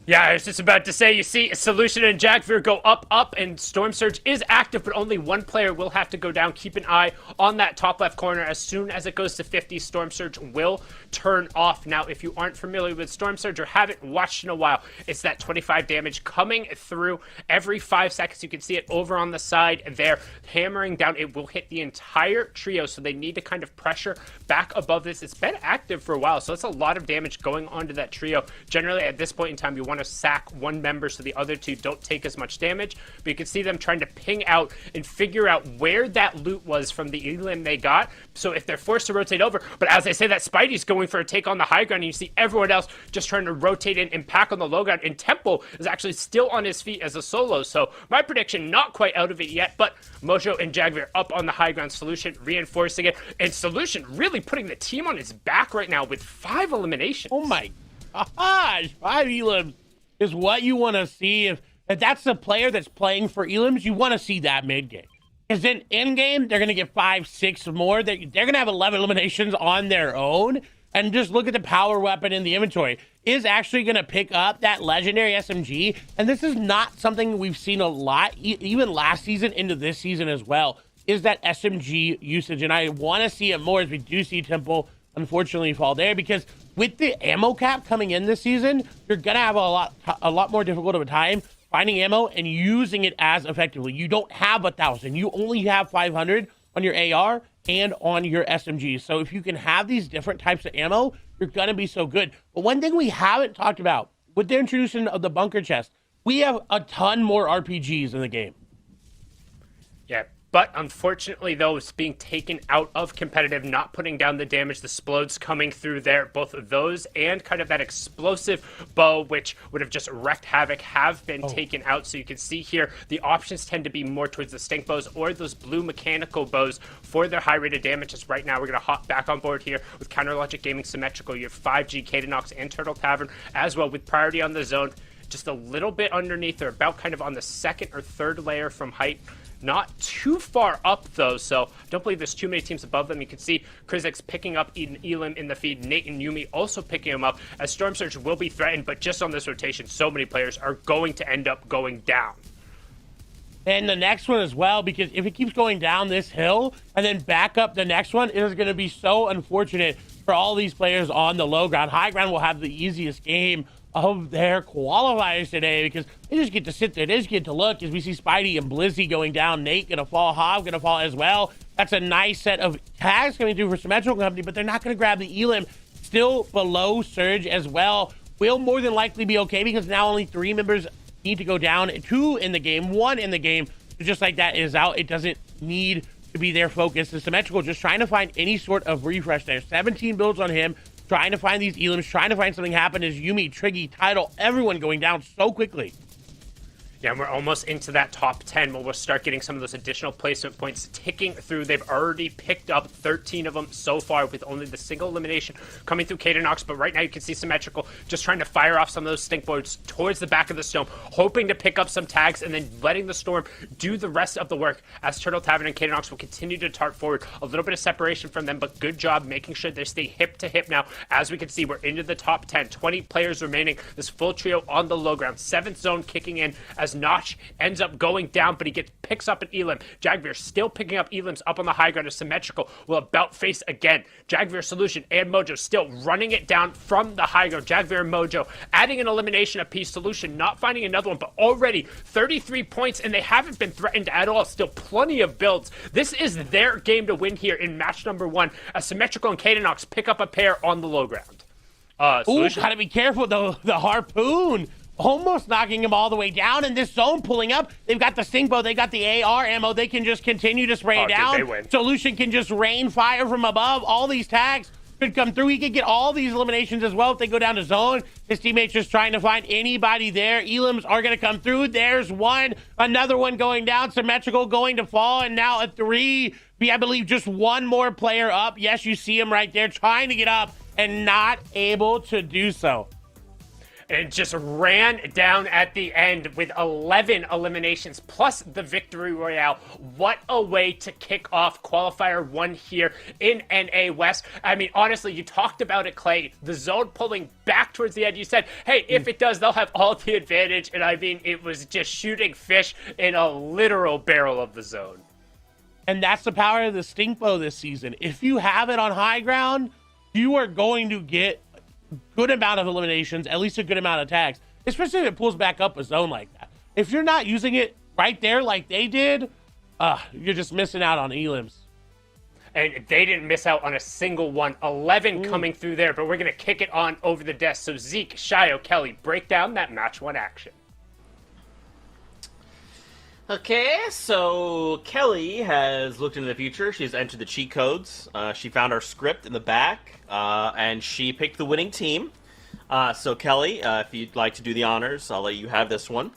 Yeah, I was just about to say, you see Solution and Jackveer go up, and Storm Surge is active, but only one player will have to go down. Keep an eye on that top left corner. As soon as it goes to 50, Storm Surge will turn off. Now, if you aren't familiar with Storm Surge or haven't watched in a while, it's that 25 damage coming through every 5 seconds. You can see it over on the side there, hammering down. It will hit the entire trio, so they need to kind of pressure back above this. It's been active for a while, so that's a lot of damage going onto that trio. Generally, at this point in time, you want want to sack one member so the other two don't take as much damage. But you can see them trying to ping out and figure out where that loot was from the elim they got. So if they're forced to rotate over, but as I say that, Spidey's going for a take on the high ground, and you see everyone else just trying to rotate in and pack on the low ground, and Temple is actually still on his feet as a solo. So my prediction, not quite out of it yet, but Mojo and Jagvir up on the high ground. Solution reinforcing it, and Solution really putting the team on his back right now with 5 eliminations. Oh my gosh, 5 elims is what you want to see. If that's the player that's playing for elims, you want to see that mid game. Because then in game, they're going to get 5, 6 more. They're going to have 11 eliminations on their own. And just look at the power weapon in the inventory. Is actually going to pick up that legendary SMG. And this is not something we've seen a lot, even last season into this season as well, is that SMG usage. And I want to see it more, as we do see Temple unfortunately fall there, because with the ammo cap coming in this season, you're going to have a lot more difficult of a time finding ammo and using it as effectively. You don't have 1,000. You only have 500 on your AR and on your SMG. So if you can have these different types of ammo, you're going to be so good. But one thing we haven't talked about, with the introduction of the bunker chest, we have a ton more RPGs in the game. Yeah. But unfortunately, though, it's being taken out of competitive, not putting down the damage. The Splodes coming through there, both of those and kind of that explosive bow, which would have just wreaked havoc, have been taken out. So you can see here, the options tend to be more towards the stink bows or those blue mechanical bows for their high rate of damage. As right now, we're going to hop back on board here with Counter Logic Gaming Symmetrical. You have 5G, Kadenox, and Turtle Tavern as well, with priority on the zone. Just a little bit underneath. They're about kind of on the 2nd or 3rd layer from height. Not too far up, though, so don't believe there's too many teams above them. You can see Krizix picking up Elim in the feed. Nate and Yumi also picking him up, as Storm Surge will be threatened, but just on this rotation, so many players are going to end up going down. And the next one as well, because if it keeps going down this hill and then back up the next one, it is going to be so unfortunate for all these players on the low ground. High ground will have the easiest game of their qualifiers today, because they just get to sit there, they just get to look, as we see Spidey and Blizzy going down. Nate gonna fall, Hob gonna fall as well. That's a nice set of tags coming through for Symmetrical Company, but they're not gonna grab the Elim. Still below Surge as well. Will more than likely be okay, because now only 3 members need to go down. 2 in the game, 1 in the game. So just like that is out. It doesn't need to be their focus. The Symmetrical just trying to find any sort of refresh there. 17 builds on him, trying to find these elims, trying to find something happen, as Yumi, Triggy, Tidal, everyone going down so quickly. Yeah, and we're almost into that top 10 where we'll start getting some of those additional placement points ticking through. They've already picked up 13 of them so far, with only the single elimination coming through Kadenox. But right now you can see Symmetrical just trying to fire off some of those stink boards towards the back of the Storm, hoping to pick up some tags and then letting the Storm do the rest of the work, as Turtle Tavern and Kadenox will continue to tart forward. A little bit of separation from them, but good job making sure they stay hip to hip now. As we can see, we're into the top 10. 20 players remaining. This full trio on the low ground. 7th zone kicking in, as Notch ends up going down, but he picks up an Elim. Jagvir still picking up Elims up on the high ground, as Symmetrical will about face again. Jagvir, Solution, and Mojo still running it down from the high ground. Jagvir and Mojo adding an elimination apiece. Solution not finding another one, but already 33 points, and they haven't been threatened at all. Still plenty of builds. This is their game to win here in match number 1, as Symmetrical and Kadenox pick up a pair on the low ground. Ooh, gotta be careful though. The harpoon almost knocking him all the way down, and this zone pulling up. They've got the stink bow, they got the AR ammo. They can just continue to spray down. They win. Solution can just rain fire from above. All these tags could come through. He could get all these eliminations as well if they go down to zone. His teammates just trying to find anybody there. Elims are going to come through. There's one. Another one going down. Symmetrical going to fall, and now a 3. I believe just one more player up. Yes, you see him right there trying to get up and not able to do so. And just ran down at the end with 11 eliminations plus the victory royale. What a way to kick off Qualifier 1 here in NA West. I mean, honestly, you talked about it, Clay. The zone pulling back towards the end. You said, hey, if it does, they'll have all the advantage. And I mean, it was just shooting fish in a literal barrel of the zone. And that's the power of the stink bow this season. If you have it on high ground, you are going to get good amount of eliminations, at least a good amount of tags, especially if it pulls back up a zone like that. If you're not using it right there like they did, you're just missing out on elims. and they didn't miss out on a single one. 11 coming through there, but we're going to kick it on over the desk. So Zeke, Shio, Kelly, break down that match 1 action. Okay, so Kelly has looked into the future. She's entered the cheat codes. She found our script in the back, and she picked the winning team. So Kelly, if you'd like to do the honors, I'll let you have this one.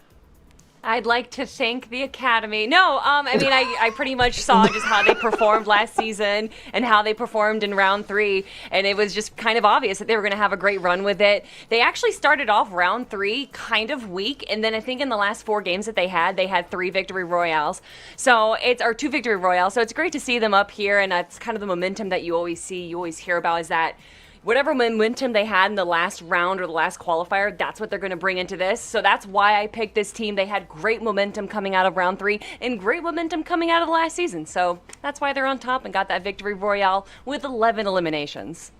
I'd like to thank the Academy. No, I mean, I pretty much saw just how they performed last season and how they performed in round 3, and it was just kind of obvious that they were going to have a great run with it. They actually started off round 3 kind of weak, and then I think in the last 4 games that they had 3 victory royales. So or 2 victory royales. So it's great to see them up here, and that's kind of the momentum that you always see, you always hear about, is that whatever momentum they had in the last round or the last qualifier, that's what they're going to bring into this. So that's why I picked this team. They had great momentum coming out of round 3 and great momentum coming out of the last season. So that's why they're on top and got that victory royale with 11 eliminations.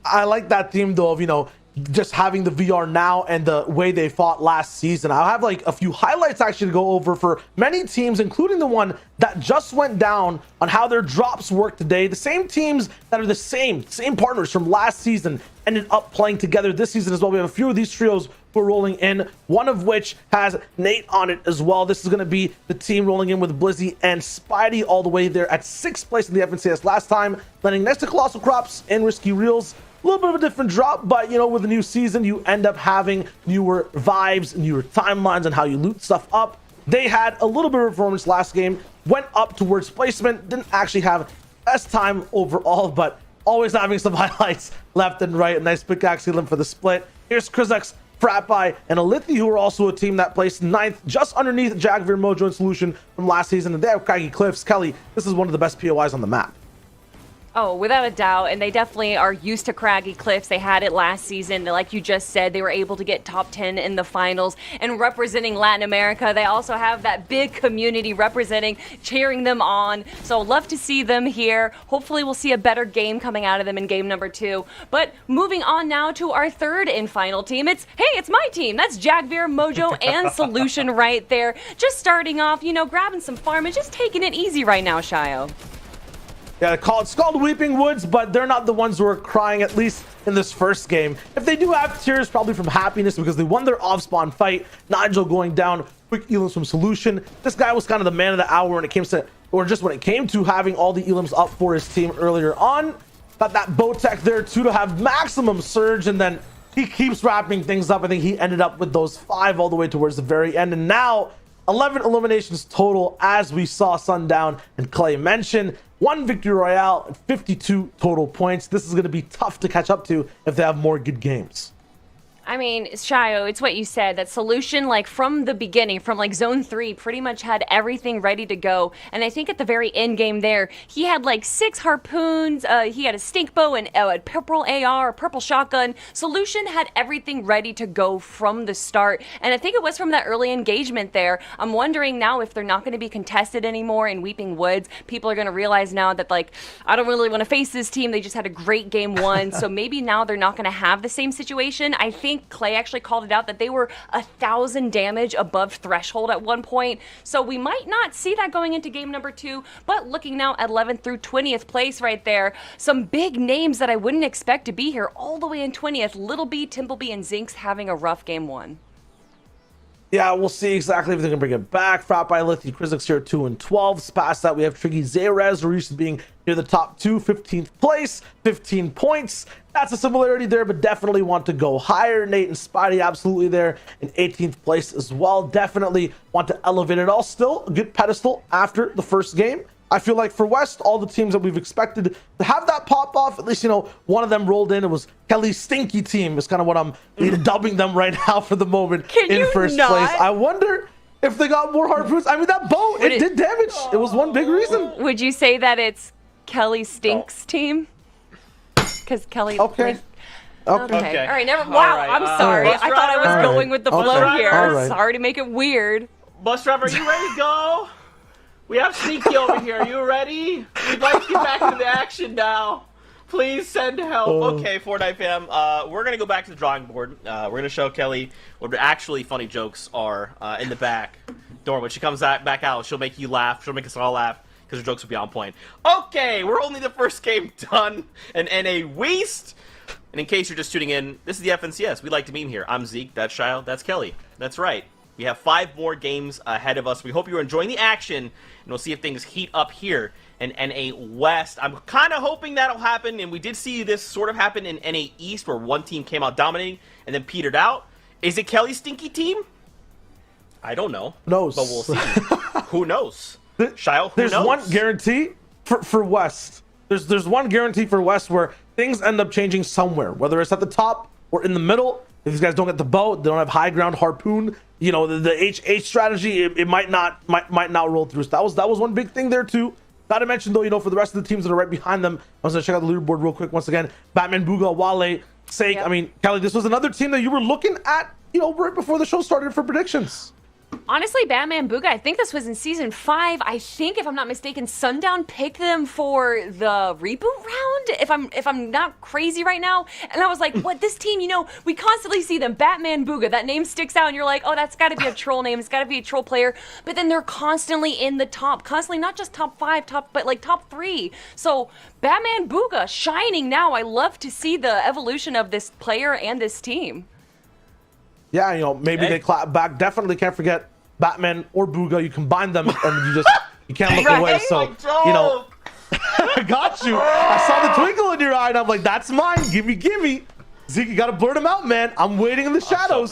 I like that theme though of, just having the VR now and the way they fought last season. I'll have like a few highlights actually to go over for many teams, including the one that just went down, on how their drops work today. The same teams that are the same partners from last season ended up playing together this season as well. We have a few of these trios who are rolling in, one of which has Nate on it as well. This is going to be the team rolling in with Blizzy and Spidey all the way there at 6th place in the FNCS last time, landing next to Colossal Crops and Risky Reels. A little bit of a different drop, but with a new season, you end up having newer vibes, newer timelines on how you loot stuff up. They had a little bit of performance last game, went up towards placement, didn't actually have best time overall, but always having some highlights left and right. A nice pickaxe healing for the split. Here's Krizak's Fratby and Alithi, who are also a team that placed 9th, just underneath Jaguar, Mojo, and Solution from last season. And they have Craggy Cliffs. Kelly, this is one of the best POIs on the map. Oh, without a doubt. And they definitely are used to Craggy Cliffs. They had it last season. Like you just said, they were able to get top 10 in the finals. And representing Latin America, they also have that big community representing, cheering them on. So love to see them here. Hopefully we'll see a better game coming out of them in game number 2. But moving on now to our 3rd and final team. It's my team. That's Jaguar, Mojo, and Solution right there. Just starting off, grabbing some farm and just taking it easy right now, Shio. Yeah, it's called Weeping Woods, but they're not the ones who are crying, at least in this first game. If they do have tears, probably from happiness because they won their off-spawn fight. Nigel going down, quick elims from Solution. This guy was kind of the man of the hour when it came to having all the elims up for his team earlier on. Got that bow tech there too to have maximum surge, and then he keeps wrapping things up. I think he ended up with those 5 all the way towards the very end, and now 11 eliminations total, as we saw Sundown and Clay mention. 1 victory royale and 52 total points. This is going to be tough to catch up to if they have more good games. I mean, Shio, it's what you said. That Solution, from the beginning, from Zone 3, pretty much had everything ready to go. And I think at the very end game there, he had 6 harpoons, he had a stink bow and a purple AR, a purple shotgun. Solution had everything ready to go from the start. And I think it was from that early engagement there. I'm wondering now if they're not going to be contested anymore in Weeping Woods. People are going to realize now that, I don't really want to face this team. They just had a great game 1. So maybe now they're not going to have the same situation. I think Clay actually called it out that they were 1,000 damage above threshold at one point. So we might not see that going into game number 2, but looking now at 11th through 20th place right there, some big names that I wouldn't expect to be here all the way in 20th. Little B, Timbleby, and Zinx having a rough game 1. Yeah, we'll see exactly if they can bring it back. Fratby, Lithi, Krizak's here 2 and 12. Past that, we have Triggy, Zayrez, Reese being near the top 2, 15th place, 15 points. That's a similarity there, but definitely want to go higher. Nate and Spidey absolutely there in 18th place as well. Definitely want to elevate it all. Still a good pedestal after the first game. I feel like for West, all the teams that we've expected to have that pop off, at least, one of them rolled in. It was Kelly's Stinky team is kind of what I'm dubbing them right now for the moment in first place. I wonder if they got more harpoons. I mean, that bow, it did damage. It was one big reason. Would you say that it's Kelly Stink's team? Because Kelly... Okay. Okay. All right. Wow. Right. I'm sorry. I thought I was going with the flow here. Right. Sorry to make it weird. Bus driver, are you ready to go? We have Sneaky over here. Are you ready? We'd like to get back into the action now. Please send help. Okay, Fortnite fam. We're going to go back to the drawing board. We're going to show Kelly what actually funny jokes are in the back. When she comes back out, she'll make you laugh. She'll make us all laugh. because the jokes will be on point. Okay, we're only the first game done, and NA waste. And in case you're just tuning in, this is the FNCS. We like to meme here. I'm Zeke, that's Shio, that's Kelly. That's right. We have 5 more games ahead of us. We hope you're enjoying the action, and we'll see if things heat up here in NA West. I'm kind of hoping that'll happen, and we did see this sort of happen in NA East, where one team came out dominating and then petered out. Is it Kelly's stinky team? I don't know. Who knows? But we'll see. Who knows? Shio, who There's knows? one guarantee for West. There's one guarantee for West where things end up changing somewhere, whether it's at the top or in the middle. If these guys don't get the boat, they don't have high ground harpoon. You know, the H strategy, it might not roll through. So that was one big thing there too. Not to mention though, you know, for the rest of the teams that are right behind them, I was gonna check out the leaderboard real quick once again. Batman, Bugha, Wale, Sake. Yep. I mean, Kelly, this was another team that you were looking at, you know, right before the show started for predictions. Honestly, Batman Bugha, I think this was in season 5. I think, if I'm not mistaken, Sundown picked them for the reboot round, if I'm not crazy right now. And I was like, what, this team, you know, we constantly see them, Batman Bugha, that name sticks out and you're like, oh, that's gotta be a troll name, it's gotta be a troll player. But then they're constantly in the top, constantly not just top 5, but like top 3. So Batman Bugha shining now. I love to see the evolution of this player and this team. Yeah, you know, maybe they clap back. Definitely can't forget Batman or Bugha. You combine them and you can't look away. So, you know, I got you. I saw the twinkle in your eye and I'm like, that's mine. Gimme. Zeke, you gotta blurt him out, man. I'm waiting in the shadows.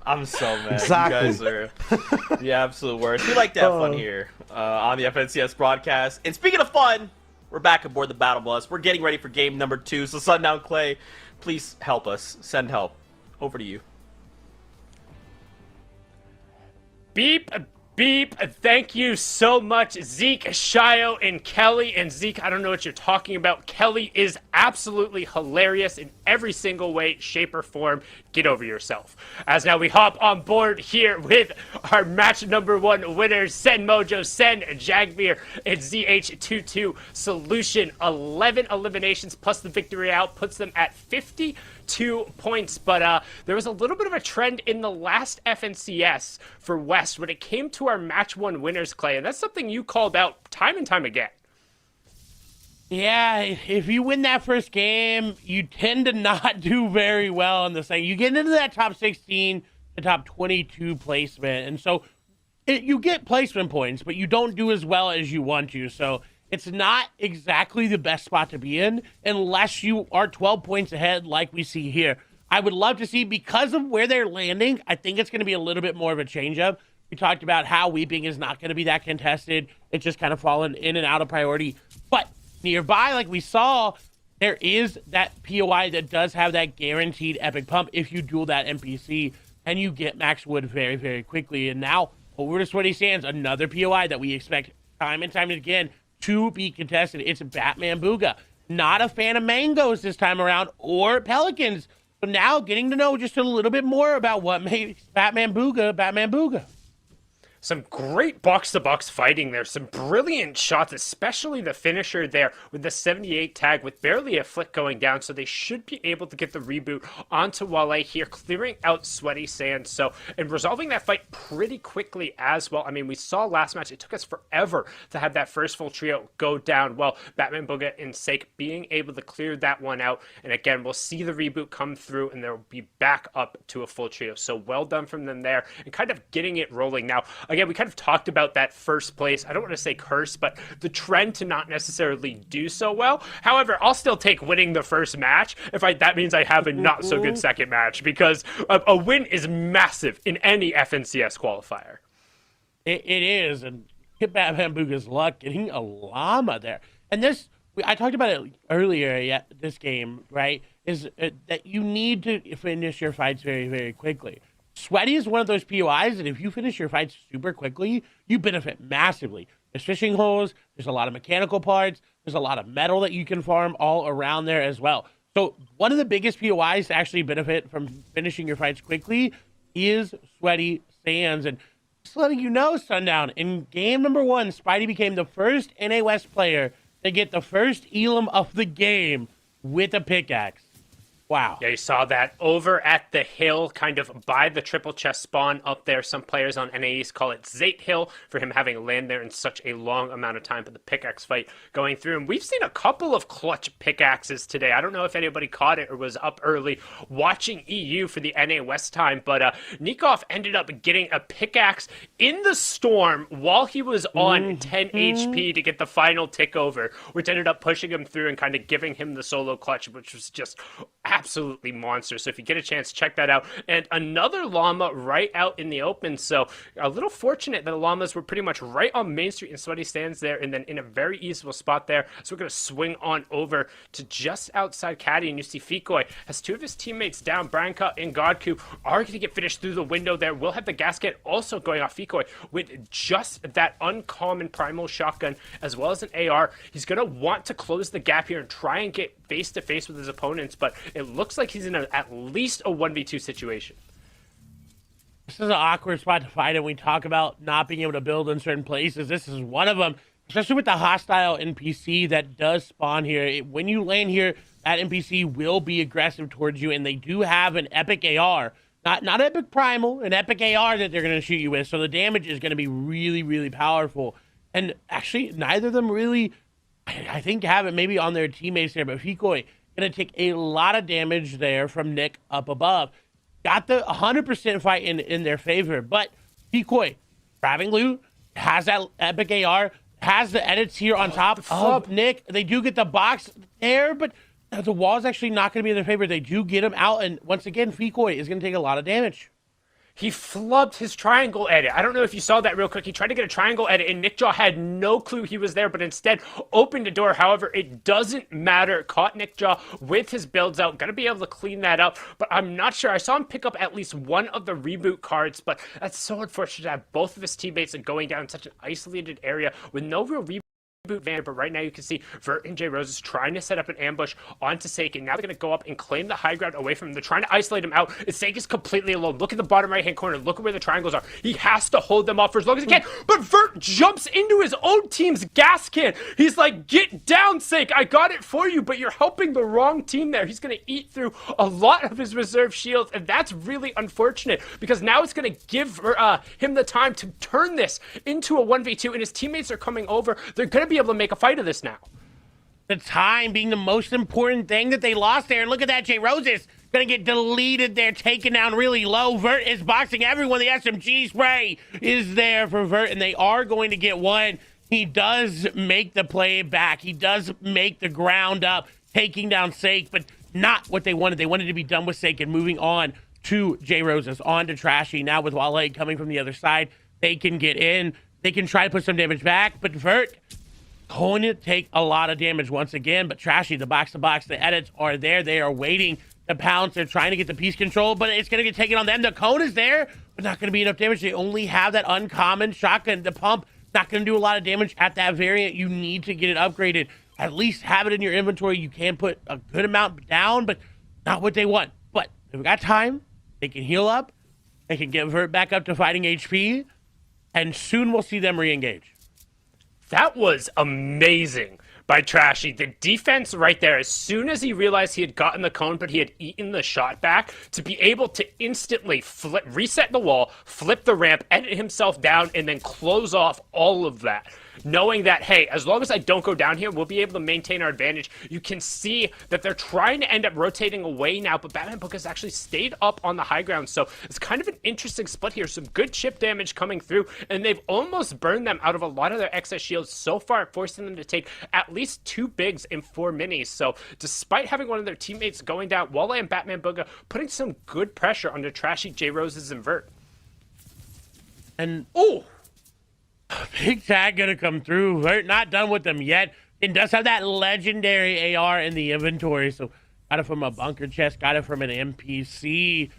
I'm so mad. Exactly. You guys are the absolute worst. We like to have fun here on the FNCS broadcast. And speaking of fun, we're back aboard the battle bus. We're getting ready for game number 2. So Sundown Clay, please help us. Send help. Over to you. Beep, beep. Thank you so much, Zeke, Shio, and Kelly. And Zeke, I don't know what you're talking about. Kelly is absolutely hilarious in every single way, shape, or form. Get over yourself. As now we hop on board here with our match number 1 winners, Sen Mojo, Sen Jagbeer, and ZH22 Solution. 11 eliminations plus the victory out puts them at 52 points. But there was a little bit of a trend in the last FNCS for West when it came to our match 1 winners, Clay, and that's something you called out time and time again. Yeah, if you win that first game, you tend to not do very well in the second. You get into that top 16 to top 22 placement, and so you get placement points, but you don't do as well as you want to. So it's not exactly the best spot to be in unless you are 12 points ahead like we see here. I would love to see, because of where they're landing, I think it's going to be a little bit more of a change-up. We talked about how Weeping is not going to be that contested. It's just kind of fallen in and out of priority. But nearby, like we saw, there is that POI that does have that guaranteed epic pump if you duel that NPC and you get max wood very, very quickly. And now, over to Sweaty Sands, another POI that we expect time and time again to be contested. It's Batman Bugha. Not a fan of mangoes this time around, or pelicans. So now getting to know just a little bit more about what makes Batman Bugha. Some great box-to-box fighting there. Some brilliant shots, especially the finisher there with the 78 tag with barely a flick going down. So they should be able to get the reboot onto Wale here, clearing out Sweaty Sands. So, and resolving that fight pretty quickly as well. I mean, we saw last match, it took us forever to have that first full trio go down. Well, Batman Bugha and Sake being able to clear that one out. And again, we'll see the reboot come through and they'll be back up to a full trio. So well done from them there and kind of getting it rolling. Now, again, we kind of talked about that first place. I don't want to say curse, but the trend to not necessarily do so well. However, I'll still take winning the first match if that means I have a not so good second match, because a win is massive in any FNCS qualifier. It is, and hit Batman Bugha's luck getting a llama there. And this, I talked about it earlier, this game, right, is that you need to finish your fights very, very quickly. Sweaty is one of those POIs that if you finish your fights super quickly, you benefit massively. There's fishing holes, there's a lot of mechanical parts, there's a lot of metal that you can farm all around there as well. So one of the biggest POIs to actually benefit from finishing your fights quickly is Sweaty Sands. And just letting you know, Sundown, in game number 1, Spidey became the first NA West player to get the first Elam of the game with a pickaxe. Wow. Yeah, you saw that over at the hill, kind of by the triple chest spawn up there. Some players on NAEs call it Zate Hill for him having land there in such a long amount of time, but the pickaxe fight going through. And we've seen a couple of clutch pickaxes today. I don't know if anybody caught it or was up early watching EU for the NA West time, but Nikov ended up getting a pickaxe in the storm while he was on 10 HP to get the final tick over, which ended up pushing him through and kind of giving him the solo clutch, which was just absolutely monster. So if you get a chance, check that out. And another llama right out in the open. So a little fortunate that the llamas were pretty much right on Main Street and Sweaty Stands there, and then in a very easable spot there. So we're going to swing on over to just outside Caddy, and you see Fikoi has two of his teammates down. Branka and Godku are going to get finished through the window there. We'll have the gasket also going off Fikoi with just that uncommon primal shotgun as well as an AR. He's going to want to close the gap here and try and get face to face with his opponents, but it looks like he's in at least a 1v2 situation. This is an awkward spot to fight, and we talk about not being able to build in certain places. This is one of them, especially with the hostile NPC that does spawn here. When you land here, that NPC will be aggressive towards you, and they do have an epic AR. Not epic primal, an epic AR that they're going to shoot you with, so the damage is going to be really, really powerful. And actually, neither of them really, I think, have it maybe on their teammates there, but Fikoi going to take a lot of damage there from Nick up above. Got the 100% fight in their favor, but Fikoi, grabbing loot, has that epic AR, has the edits here on top of Nick. They do get the box there, but the wall's actually not going to be in their favor. They do get him out, and once again, Fikoi is going to take a lot of damage. He flubbed his triangle edit. I don't know if you saw that real quick. He tried to get a triangle edit, and Nickjaw had no clue he was there, but instead opened the door. However, it doesn't matter. Caught Nickjaw with his builds out. Going to be able to clean that up, but I'm not sure. I saw him pick up at least one of the reboot cards, but that's so unfortunate to have both of his teammates going down in such an isolated area with no real reboot van. But right now you can see Vert and J Rose is trying to set up an ambush onto Sake, and now they're going to go up and claim the high ground away from him. They're trying to isolate him out, and Sake is completely alone. Look at the bottom right hand corner. Look at where the triangles are. He has to hold them off for as long as he can, but Vert jumps into his own team's gas can. He's like, get down, Sake, I got it for you, but you're helping the wrong team there. He's going to eat through a lot of his reserve shields, and that's really unfortunate because now it's going to give him the time to turn this into a 1v2, and his teammates are coming over. They're going to be able to make a fight of this now. The time being the most important thing that they lost there. And look at that, J Roses gonna get deleted there, taken down really low. Vert is boxing everyone. The SMG spray is there for Vert, and they are going to get one. He does make the play back. He does make the ground up, taking down Sake, but not what they wanted. They wanted to be done with Sake and moving on to J Roses, on to Trashy. Now with Wale coming from the other side, they can get in. They can try to put some damage back, but Vert going to take a lot of damage once again. But Trashy, the box-to-box, the edits are there. They are waiting to pounce. They're trying to get the piece control, but it's going to get taken on them. The cone is there, but not going to be enough damage. They only have that uncommon shotgun. The pump, not going to do a lot of damage at that variant. You need to get it upgraded. At least have it in your inventory. You can put a good amount down, but not what they want. But they've got time. They can heal up. They can get Vert back up to fighting HP, and soon we'll see them re-engage. That was amazing by Trashy. The defense right there, as soon as he realized he had gotten the cone, but he had eaten the shot back, to be able to instantly reset the wall, flip the ramp, edit himself down, and then close off all of that. Knowing that, hey, as long as I don't go down here, we'll be able to maintain our advantage. You can see that they're trying to end up rotating away now, but Batman Bugha has actually stayed up on the high ground, so it's kind of an interesting split here. Some good chip damage coming through, and they've almost burned them out of a lot of their excess shields so far, forcing them to take at least 2 bigs and 4 minis. So despite having one of their teammates going down, Wale and Batman Bugha putting some good pressure under Trashy, J Roses, and Vert. And big tag gonna come through. Vert not done with them yet. It does have that legendary AR in the inventory, so got it from a bunker chest, got it from an NPC.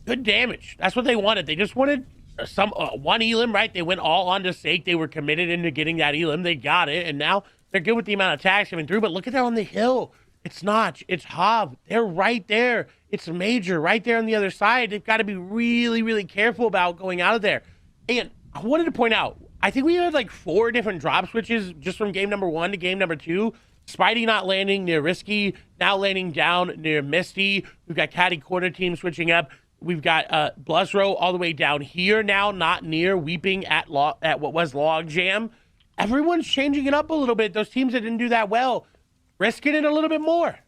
Good damage. That's what they wanted. They just wanted some one elim, right? They went all on to Sake. They were committed into getting that elim. They got it, and now they're good with the amount of tags coming through. But look at that on the hill. It's Notch. It's Hob. They're right there. It's Major right there on the other side. They've got to be really, really careful about going out of there. And I wanted to point out, I think we had like 4 different drop switches just from game number 1 to game number 2. Spidey not landing near Risky, now landing down near Misty. We've got Caddy Corner team switching up. We've got Bluzro all the way down here now, not near Weeping at what was Logjam. Everyone's changing it up a little bit. Those teams that didn't do that well, risking it a little bit more.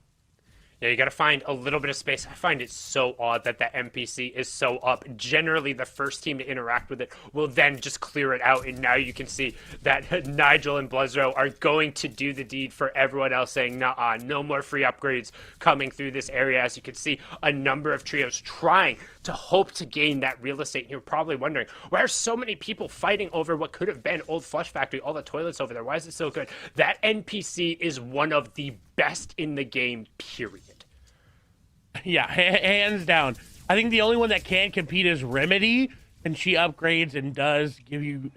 Yeah, you got to find a little bit of space. I find it so odd that that NPC is so up. Generally, the first team to interact with it will then just clear it out. And now you can see that Nigel and Bluzro are going to do the deed for everyone else, saying, nah, no more free upgrades coming through this area. As you can see, a number of trios trying to hope to gain that real estate. And you're probably wondering, why are so many people fighting over what could have been Old Flush Factory, all the toilets over there? Why is it so good? That NPC is one of the best in the game, period. Yeah, hands down. I think the only one that can compete is Remedy, and she upgrades and does give you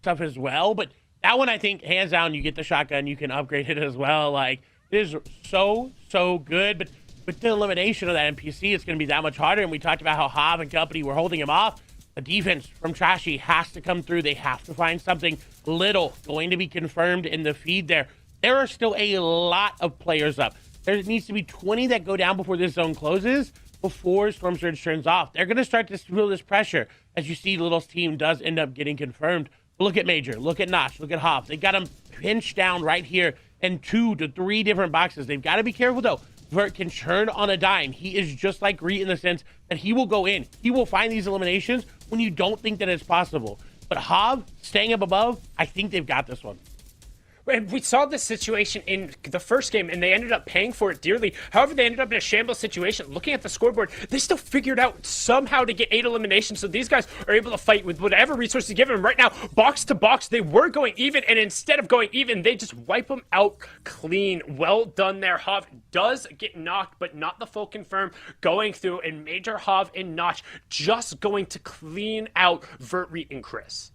stuff as well. But that one, I think, hands down, you get the shotgun, you can upgrade it as well. Like, it is so good. But with the elimination of that NPC, it's going to be that much harder. And we talked about how Hav and company were holding him off. The defense from Trashy has to come through. They have to find something little going to be confirmed in the feed there. There are still a lot of players up. There needs to be 20 that go down before this zone closes, before Storm Surge turns off. They're going to start to feel this pressure as you see Little's team does end up getting confirmed. But look at Major, look at Notch, look at Hoff. They got him pinched down right here in 2 to 3 different boxes. They've got to be careful, though. Vert can turn on a dime. He is just like Greet in the sense that he will go in. He will find these eliminations when you don't think that it's possible. But Hav, staying up above, I think they've got this one. And we saw this situation in the first game, and they ended up paying for it dearly. However, they ended up in a shambles situation. Looking at the scoreboard, they still figured out somehow to get 8 eliminations, so these guys are able to fight with whatever resources given them. Right now, box to box, they were going even, and instead of going even, they just wipe them out clean. Well done there. Hav does get knocked, but not the full confirm going through, and Major, Hav, and Notch just going to clean out Vert, Reet, and Chris.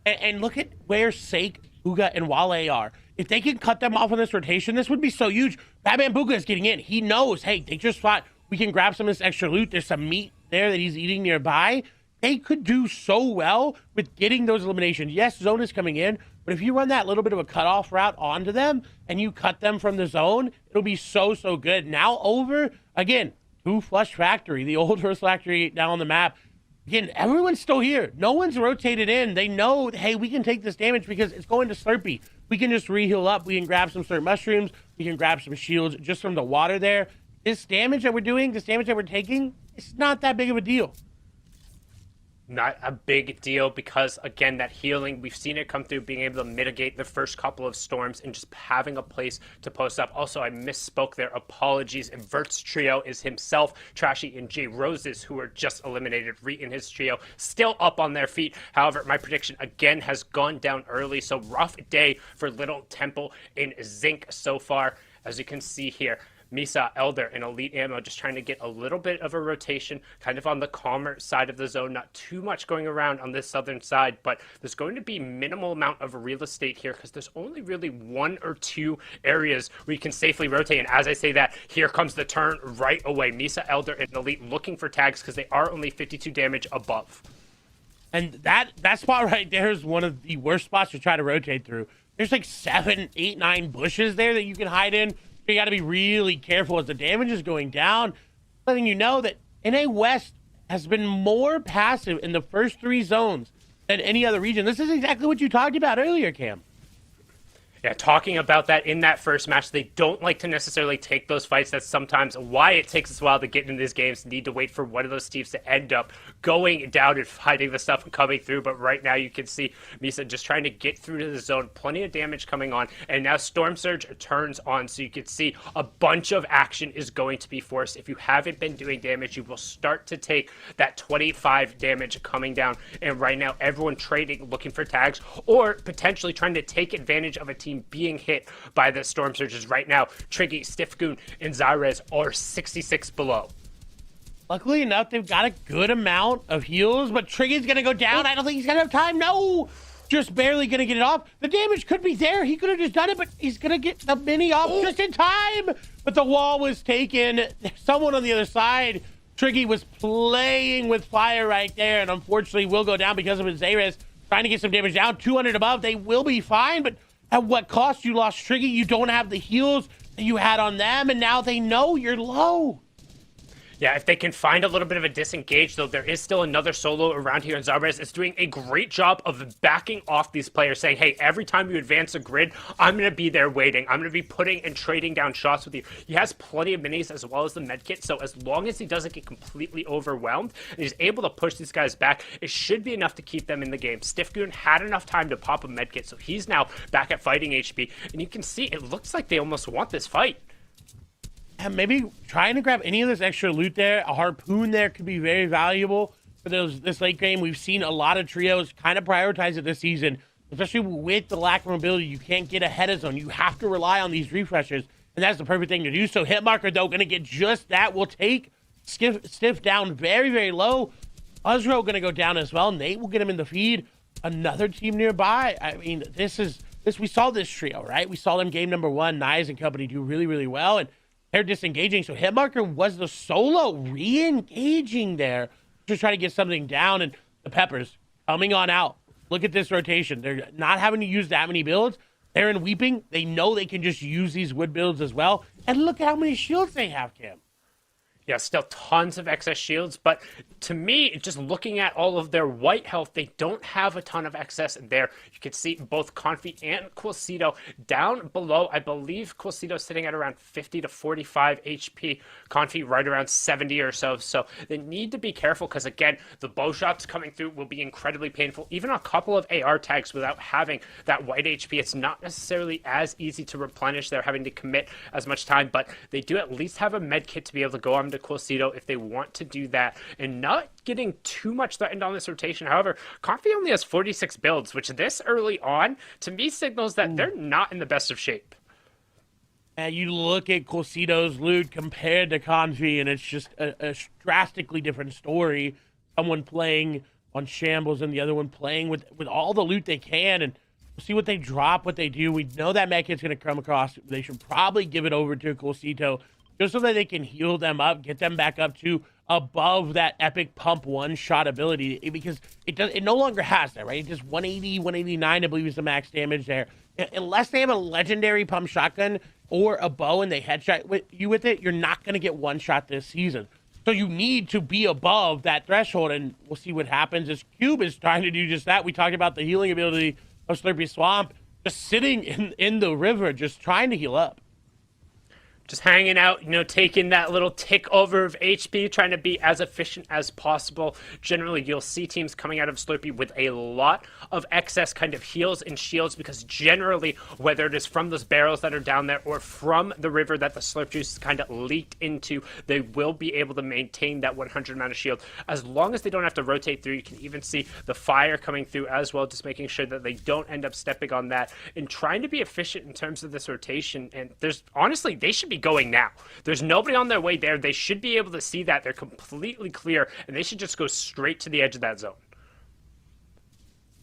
And look at where Sake, Bugha, and Wale are. If they can cut them off on this rotation, this would be so huge. Batman Bugha is getting in. He knows, hey, they just thought we can grab some of this extra loot. There's some meat there that he's eating nearby. They could do so well with getting those eliminations. Yes, zone is coming in, but if you run that little bit of a cutoff route onto them and you cut them from the zone, it'll be so good. Now over, again, to Flush Factory, the old first factory now on the map. Again, everyone's still here. No one's rotated in. They know, hey, we can take this damage because it's going to Slurpee. We can just re-heal up. We can grab some Slurp mushrooms. We can grab some shields just from the water there. This damage that we're doing, this damage that we're taking, it's not that big of a deal. Not a big deal because, again, that healing, we've seen it come through, being able to mitigate the first couple of storms and just having a place to post up. Also, I misspoke there. Apologies. Vert's trio is himself, Trashy, and J Roses, who were just eliminated. Reet in his trio, still up on their feet. However, my prediction, again, has gone down early. So rough day for Little Temple in Zinc so far, as you can see here. Misa, Elder, and Elite Ammo just trying to get a little bit of a rotation, kind of on the calmer side of the zone. Not too much going around on this southern side, but there's going to be minimal amount of real estate here because there's only really 1 or 2 areas where you can safely rotate. And as I say that, here comes the turn right away. Misa, Elder, and Elite looking for tags because they are only 52 damage above. And that spot right there is one of the worst spots to try to rotate through. There's like 7, 8, 9 bushes there that you can hide in. You got to be really careful as the damage is going down, letting you know that NA West has been more passive in the first 3 zones than any other region. This is exactly what you talked about earlier, Cam. Yeah, talking about that in that first match, they don't like to necessarily take those fights. That's sometimes why it takes us a while to get into these games. Need to wait for one of those teams to end up going down and fighting the stuff and coming through. But right now you can see Misa just trying to get through to the zone. Plenty of damage coming on. And now Storm Surge turns on. So you can see a bunch of action is going to be forced. If you haven't been doing damage, you will start to take that 25 damage coming down. And right now everyone trading, looking for tags, or potentially trying to take advantage of a team being hit by the Storm Surges. Right now, Triggy, Stiffgoon, and Zyrez are 66 below. Luckily enough, they've got a good amount of heals, but Triggy's going to go down. I don't think he's going to have time. No! Just barely going to get it off. The damage could be there. He could have just done it, but he's going to get the mini off just in time. But the wall was taken. Someone on the other side, Triggy, was playing with fire right there, and unfortunately will go down because of his Zyrez trying to get some damage down. 200 above, they will be fine, but At what cost? You lost Triggy. You don't have the heals that you had on them, and now they know you're low. Yeah, if they can find a little bit of a disengage, though, there is still another solo around here, and Zarbarez is doing a great job of backing off these players, saying, hey, every time you advance a grid, I'm going to be there waiting. I'm going to be putting and trading down shots with you. He has plenty of minis as well as the medkit, so as long as he doesn't get completely overwhelmed and he's able to push these guys back, it should be enough to keep them in the game. Stiffgoon had enough time to pop a medkit, so he's now back at fighting HP, and you can see it looks like they almost want this fight. And maybe trying to grab any of this extra loot there, a harpoon there could be very valuable for this late game. We've seen a lot of trios kind of prioritize it this season, especially with the lack of mobility. You can't get ahead of zone. You have to rely on these refreshers, and that's the perfect thing to do. So Hitmarker, though, going to get just that. Will take Stiff down very, very low. Uzro going to go down as well. Nate will get him in the feed. Another team nearby. I mean, we saw this trio, right? We saw them game number 1, Nyes and company do really, really well, and they're disengaging. So Hitmarker was the solo re-engaging there to try to get something down, and the Peppers coming on out. Look at this rotation. They're not having to use that many builds. They're in Weeping. They know they can just use these wood builds as well. And look at how many shields they have, Cam. Yeah, still tons of excess shields, but to me, just looking at all of their white health, they don't have a ton of excess there. You can see both Confi and Quilcito down below. I believe Quilcito sitting at around 50 to 45 HP. Confi right around 70 or so. So they need to be careful because, again, the bow shots coming through will be incredibly painful. Even a couple of AR tags without having that white HP, it's not necessarily as easy to replenish. They're having to commit as much time, but they do at least have a med kit to be able to go on to Quilcito if they want to do that, and not getting too much threatened on this rotation. However, Confi only has 46 builds, which this early on to me signals that they're not in the best of shape. And you look at Quilcito's loot compared to Confi, and it's just a drastically different story. Someone playing on Shambles and the other one playing with all the loot they can, and we'll see what they drop, what they do. We know that medkit's going to come across. They should probably give it over to Quilcito, just so that they can heal them up, get them back up to above that epic pump one-shot ability, because it no longer has that, right? It just 180, 189, I believe, is the max damage there. Unless they have a legendary pump shotgun or a bow and they headshot you with it, you're not going to get one shot this season. So you need to be above that threshold, and we'll see what happens as Cube is trying to do just that. We talked about the healing ability of Slurpy Swamp, just sitting in the river, just trying to heal up. Just hanging out, taking that little tick over of HP, trying to be as efficient as possible. Generally, you'll see teams coming out of Slurpee with a lot of excess kind of heals and shields, because generally, whether it is from those barrels that are down there or from the river that the Slurp juice kind of leaked into, they will be able to maintain that 100 amount of shield. As long as they don't have to rotate through, you can even see the fire coming through as well, just making sure that they don't end up stepping on that and trying to be efficient in terms of this rotation. And honestly, they should be going now. There's nobody on their way there. They should be able to see that. They're completely clear, and they should just go straight to the edge of that zone.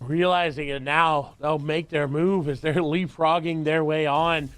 Realizing it now, they'll make their move as they're leapfrogging their way on.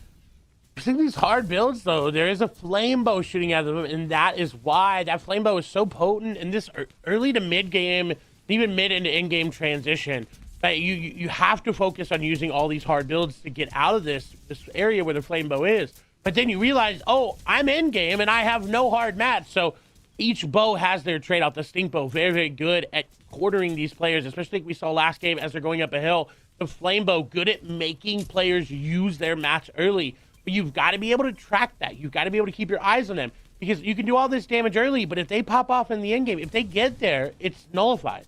I think these hard builds, though, there is a flame bow shooting at them, and that is why that flame bow is so potent in this early to mid game, even mid into in-game transition. That you have to focus on using all these hard builds to get out of this area where the flame bow is. But then you realize, oh, I'm in game and I have no hard match. So each bow has their trade-off. The stink bow, very, very good at quartering these players, especially like we saw last game as they're going up a hill. The flame bow, good at making players use their match early. But you've got to be able to track that. You've got to be able to keep your eyes on them, because you can do all this damage early, but if they pop off in the end game, if they get there, it's nullified.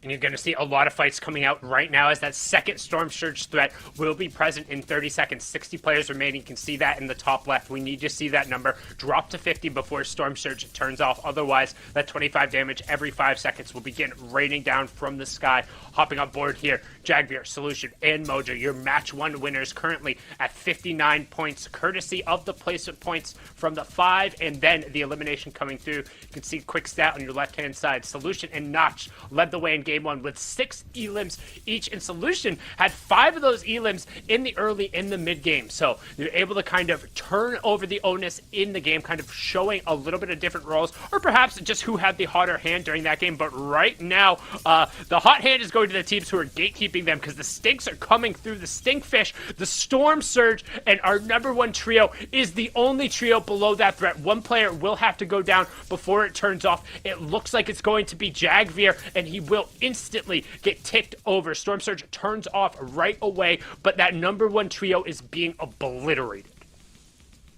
And you're going to see a lot of fights coming out right now as that second Storm Surge threat will be present in 30 seconds. 60 players remaining. You can see that in the top left. We need to see that number drop to 50 before Storm Surge turns off. Otherwise, that 25 damage every 5 seconds will begin raining down from the sky. Hopping on board here, Jagbeer, Solution, and Mojo, your match 1 winners currently at 59 points, courtesy of the placement points from the 5 and then the elimination coming through. You can see quick stat on your left-hand side. Solution and Notch led the way in game game one with 6 elims each, and Solution had 5 of those elims in the early, in the mid game. So they're able to kind of turn over the onus in the game, kind of showing a little bit of different roles, or perhaps just who had the hotter hand during that game. But right now, the hot hand is going to the teams who are gatekeeping them, because the stinks are coming through. The Stinkfish, the Storm Surge, and our #1 trio is the only trio below that threat. One player will have to go down before it turns off. It looks like it's going to be Jagveer, and he will instantly get ticked over. Storm Surge turns off right away, but that #1 trio is being obliterated.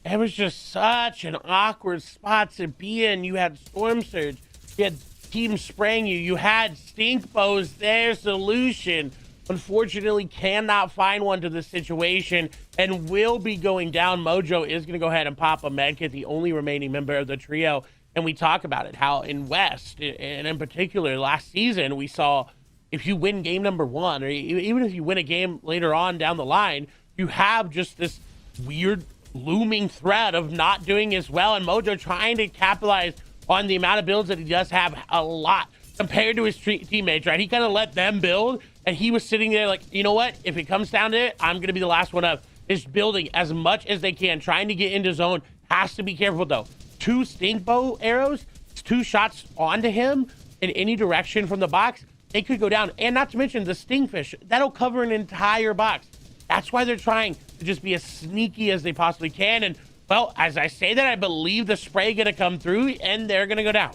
It was just such an awkward spot to be in. You had Storm Surge, you had teams spraying you, you had Stink Bows, their Solution. Unfortunately, cannot find one to this situation and will be going down. Mojo is going to go ahead and pop a medkit, the only remaining member of the trio. And we talk about it, how in West, and in particular last season, we saw if you win game #1, or even if you win a game later on down the line, you have just this weird looming threat of not doing as well. And Mojo trying to capitalize on the amount of builds that he does have, a lot compared to his teammates, right? He kind of let them build, and he was sitting there like, you know what? If it comes down to it, I'm going to be the last one up. Is building as much as they can, trying to get into zone. Has to be careful, though. 2 stink bow arrows, 2 shots onto him in any direction from the box, they could go down. And not to mention the Stingfish, that'll cover an entire box. That's why they're trying to just be as sneaky as they possibly can. And, well, as I say that, I believe the spray going to come through, and they're going to go down.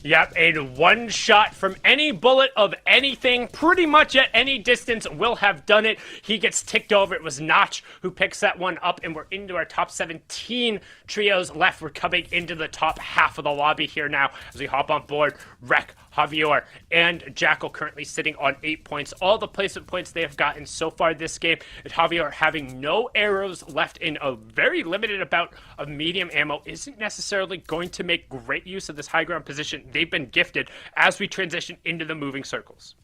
Yep, and one shot from any bullet of anything, pretty much at any distance, will have done it. He gets ticked over. It was Notch who picks that one up, and we're into our top 17 trios left. We're coming into the top half of the lobby here now as we hop on board. Wreck, Javier, and Jackal currently sitting on 8 points. All the placement points they have gotten so far this game, and Javier having no arrows left in a very limited amount of medium ammo isn't necessarily going to make great use of this high ground position they've been gifted as we transition into the moving circles.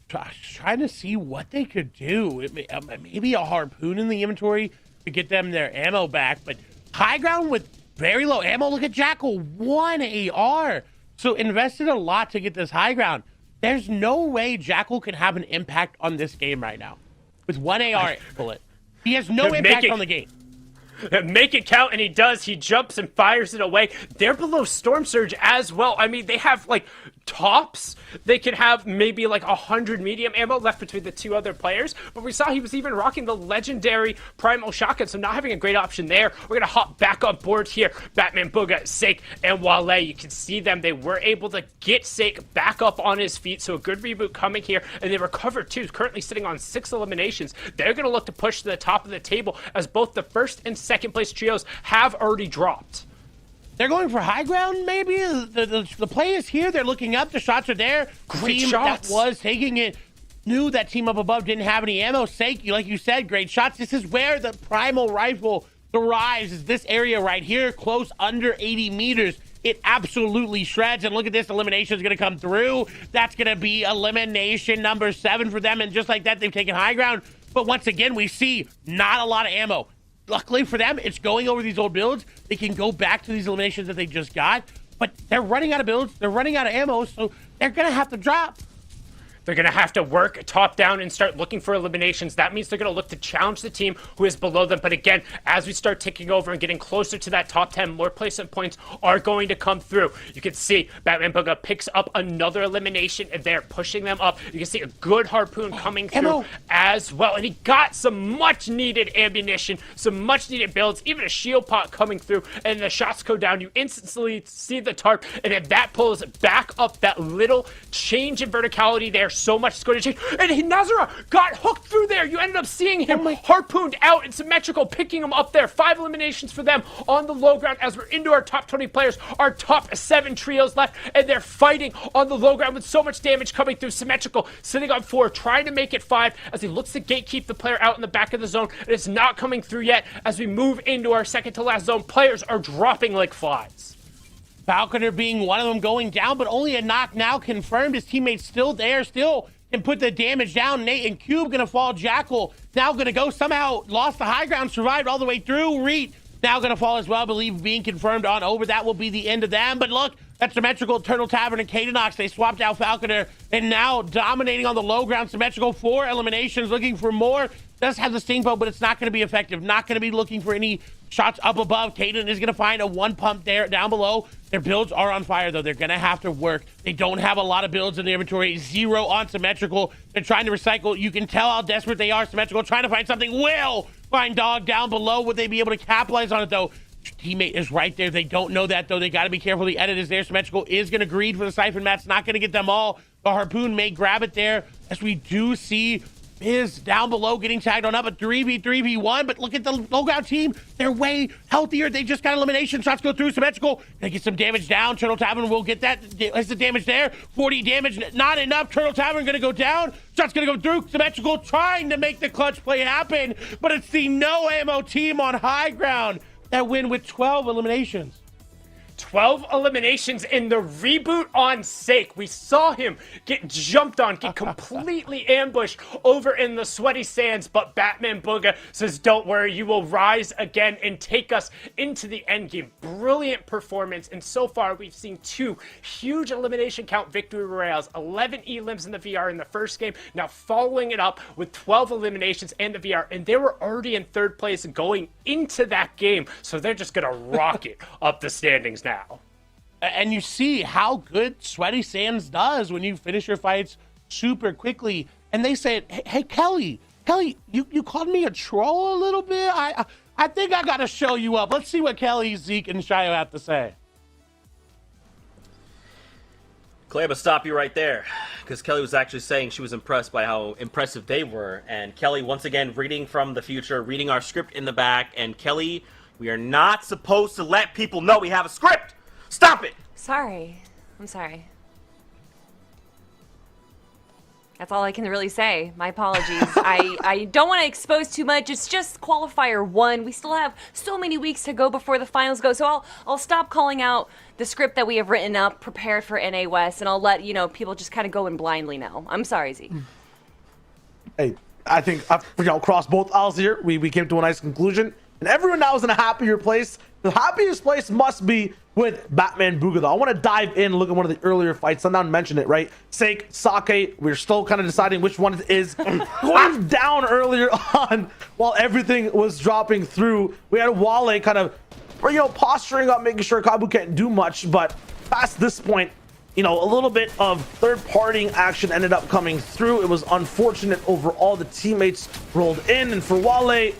Trying to see what they could do. Maybe a harpoon in the inventory to get them their ammo back, but high ground with very low ammo. Look at Jackal, 1 AR. So invested a lot to get this high ground. There's no way Jackal can have an impact on this game right now with 1 AR bullet. He has no impact on the game. Make it count, and he does. He jumps and fires it away. They're below Storm Surge as well. I mean, they have, like, tops. They could have maybe, like, 100 medium ammo left between the 2 other players. But we saw he was even rocking the legendary Primal Shotgun, so not having a great option there. We're going to hop back on board here. Batman, Bugha, Sake, and Wale. You can see them. They were able to get Sake back up on his feet, so a good reboot coming here. And they recovered, too, currently sitting on 6 eliminations. They're going to look to push to the top of the table as both the first and second place trios have already dropped. They're going for high ground, maybe? The play is here. They're looking up. The shots are there. Great team shots. That was taking it knew that team up above didn't have any ammo. Sake, like you said, great shots. This is where the Primal Rifle thrives, is this area right here, close under 80 meters. It absolutely shreds. And look at this. Elimination is going to come through. That's going to be elimination number 7 for them. And just like that, they've taken high ground. But once again, we see not a lot of ammo. Luckily for them, it's going over these old builds. They can go back to these eliminations that they just got, but they're running out of builds. They're running out of ammo, so they're going to have to drop. They're going to have to work top down and start looking for eliminations. That means they're going to look to challenge the team who is below them. But again, as we start ticking over and getting closer to that top 10, more placement points are going to come through. You can see Batman Bugha picks up another elimination, and they're pushing them up. You can see a good harpoon coming through as well. And he got some much-needed ammunition, some much-needed builds, even a shield pot coming through. And the shots go down. You instantly see the tarp, and then that pulls back up that little change in verticality there. So much is going to change. And Nazara got hooked through there. You ended up seeing him harpooned out and symmetrical, picking him up there. 5 eliminations for them on the low ground as we're into our top 20 players. Our top 7 trios left, and they're fighting on the low ground with so much damage coming through. Symmetrical sitting on 4, trying to make it 5 as he looks to gatekeep the player out in the back of the zone. And it's not coming through yet as we move into our second to last zone. Players are dropping like flies. Falconer being one of them going down, but only a knock now confirmed. His teammates still there, still can put the damage down. Nate and Cube gonna fall. Jackal now gonna go, somehow lost the high ground, survived all the way through. Reet now gonna fall as well, I believe being confirmed on over. That will be the end of them. But look, That's Symmetrical, Turtle Tavern, and Cadenox. They swapped out Falconer, and now dominating on the low ground. Symmetrical, 4 eliminations, looking for more. Does have the Sting Bow, but it's not going to be effective. Not going to be looking for any shots up above. Caden is going to find a 1 pump there down below. Their builds are on fire, though. They're going to have to work. They don't have a lot of builds in the inventory. 0 on Symmetrical. They're trying to recycle. You can tell how desperate they are. Symmetrical trying to find something. Will find Dog down below. Would they be able to capitalize on it, though? Teammate is right there. They don't know that, though. They got to be careful. The edit is there. Symmetrical is going to greed for the Siphon Mat's not going to get them all. The Harpoon may grab it there, as we do see Biz down below getting tagged on up at 3v1, but look at the logout team. They're way healthier. They just got elimination. Shots go through. Symmetrical. They get some damage down. Turtle Tavern will get that. Is the damage there? 40 damage. Not enough. Turtle Tavern going to go down. Shots going to go through. Symmetrical trying to make the clutch play happen, but it's the no ammo team on high ground that win with 12 eliminations. 12 eliminations in the reboot on Sake. We saw him get jumped on, get completely ambushed over in the sweaty sands, but Batman Bugha says, don't worry, you will rise again and take us into the end game. Brilliant performance, and so far we've seen 2 huge elimination count victory royales, 11 elims in the VR in the first game, now following it up with 12 eliminations and the VR, and they were already in 3rd place going into that game, so they're just gonna rocket up the standings now. And you see how good Sweaty Sands does when you finish your fights super quickly. And they said, hey, Kelly, you called me a troll a little bit? I think I got to show you up. Let's see what Kelly, Zeke, and Shio have to say. Clay, I'm gonna stop you right there, because Kelly was actually saying she was impressed by how impressive they were. And Kelly, once again, reading from the future, reading our script in the back. And Kelly, we are not supposed to let people know we have a script. Stop it! Sorry. I'm sorry. That's all I can really say. My apologies. I don't want to expose too much. It's just qualifier 1. We still have so many weeks to go before the finals go. So I'll stop calling out the script that we have written up, prepared for NA West, and I'll let people just kind of go in blindly now. I'm sorry, Z. Hey, I think across both aisles here, we came to a nice conclusion, and everyone now is in a happier place. The happiest place must be with Batman Bugha, though. I want to dive in and look at one of the earlier fights. Sundown mentioned it, right? Sake, Sake, we're still kind of deciding which one it is. Going down earlier on while everything was dropping through. We had Wale kind of, posturing up, making sure Kabu can't do much, but past this point, a little bit of third-partying action ended up coming through. It was unfortunate overall. The teammates rolled in, and for Wale,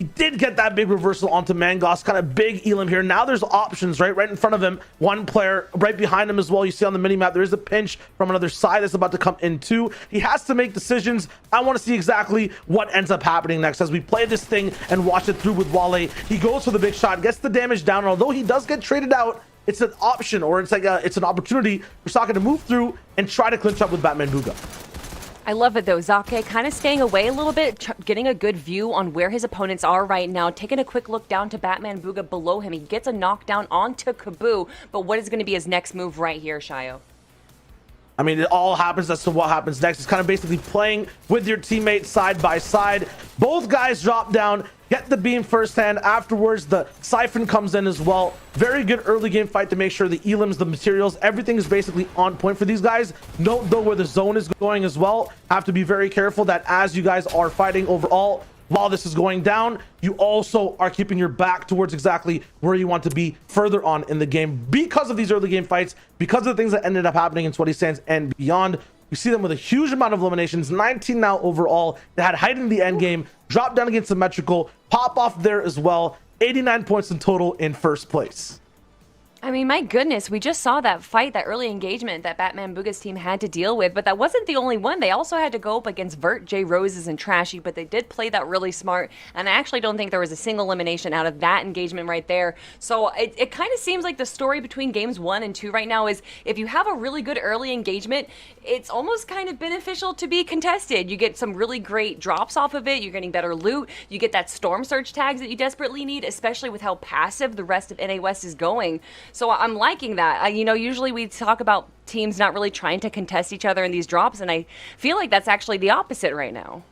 he did get that big reversal onto Mangos, kind of big elim here. Now there's options right in front of him. One player right behind him as well. You see on the mini map there is a pinch from another side that's about to come in too. He has to make decisions. I want to see exactly what ends up happening next as we play this thing and watch it through with Wale. He goes for the big shot, gets the damage down, and although he does get traded out, it's an option, or it's an opportunity for Saka to move through and try to clinch up with Batman Bugha. I love it though. Zake kind of staying away a little bit, getting a good view on where his opponents are right now, taking a quick look down to Batman Bugha below him. He gets a knockdown onto Kabu, but what is going to be his next move right here, Shio? I mean, it all happens as to what happens next. It's kind of basically playing with your teammates side by side. Both guys drop down, get the beam firsthand. Afterwards, the Siphon comes in as well. Very good early game fight to make sure the elims, the materials, everything is basically on point for these guys. Note though where the zone is going as well. Have to be very careful that as you guys are fighting overall, while this is going down, you also are keeping your back towards exactly where you want to be further on in the game because of these early game fights, because of the things that ended up happening in Sweaty Sands and beyond. You see them with a huge amount of eliminations, 19 now overall. They had height in the end game, drop down against Symmetrical, pop off there as well. 89 points in total in first place. I mean, my goodness, we just saw that fight, that early engagement that Batman Bugha's team had to deal with, but that wasn't the only one. They also had to go up against Vert, J Roses, and Trashy, but they did play that really smart, and I actually don't think there was a single elimination out of that engagement right there. So it kind of seems like the story between games 1 and 2 right now is if you have a really good early engagement, it's almost kind of beneficial to be contested. You get some really great drops off of it, you're getting better loot, you get that Storm Surge tags that you desperately need, especially with how passive the rest of NA West is going. So I'm liking that. Usually we talk about teams not really trying to contest each other in these drops, and I feel like that's actually the opposite right now.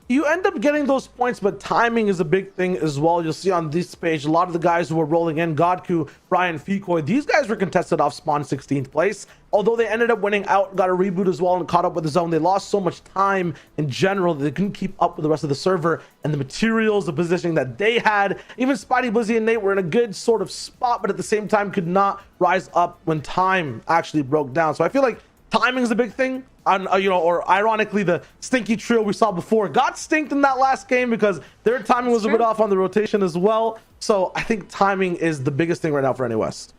you end up getting those points, but timing is a big thing as well. You'll see on this page, a lot of the guys who were rolling in, Godku, Brian, Fecoy, these guys were contested off spawn 16th place. Although they ended up winning out, got a reboot as well, and caught up with the zone. They lost so much time in general that they couldn't keep up with the rest of the server and the materials, the positioning that they had. Even Spidey, Blizzy, and Nate were in a good sort of spot, but at the same time could not rise up when time actually broke down. So I feel like timing is a big thing. Or ironically, the stinky trio we saw before got stinked in that last game because their timing was a bit off on the rotation as well. So I think timing is the biggest thing right now for NA West.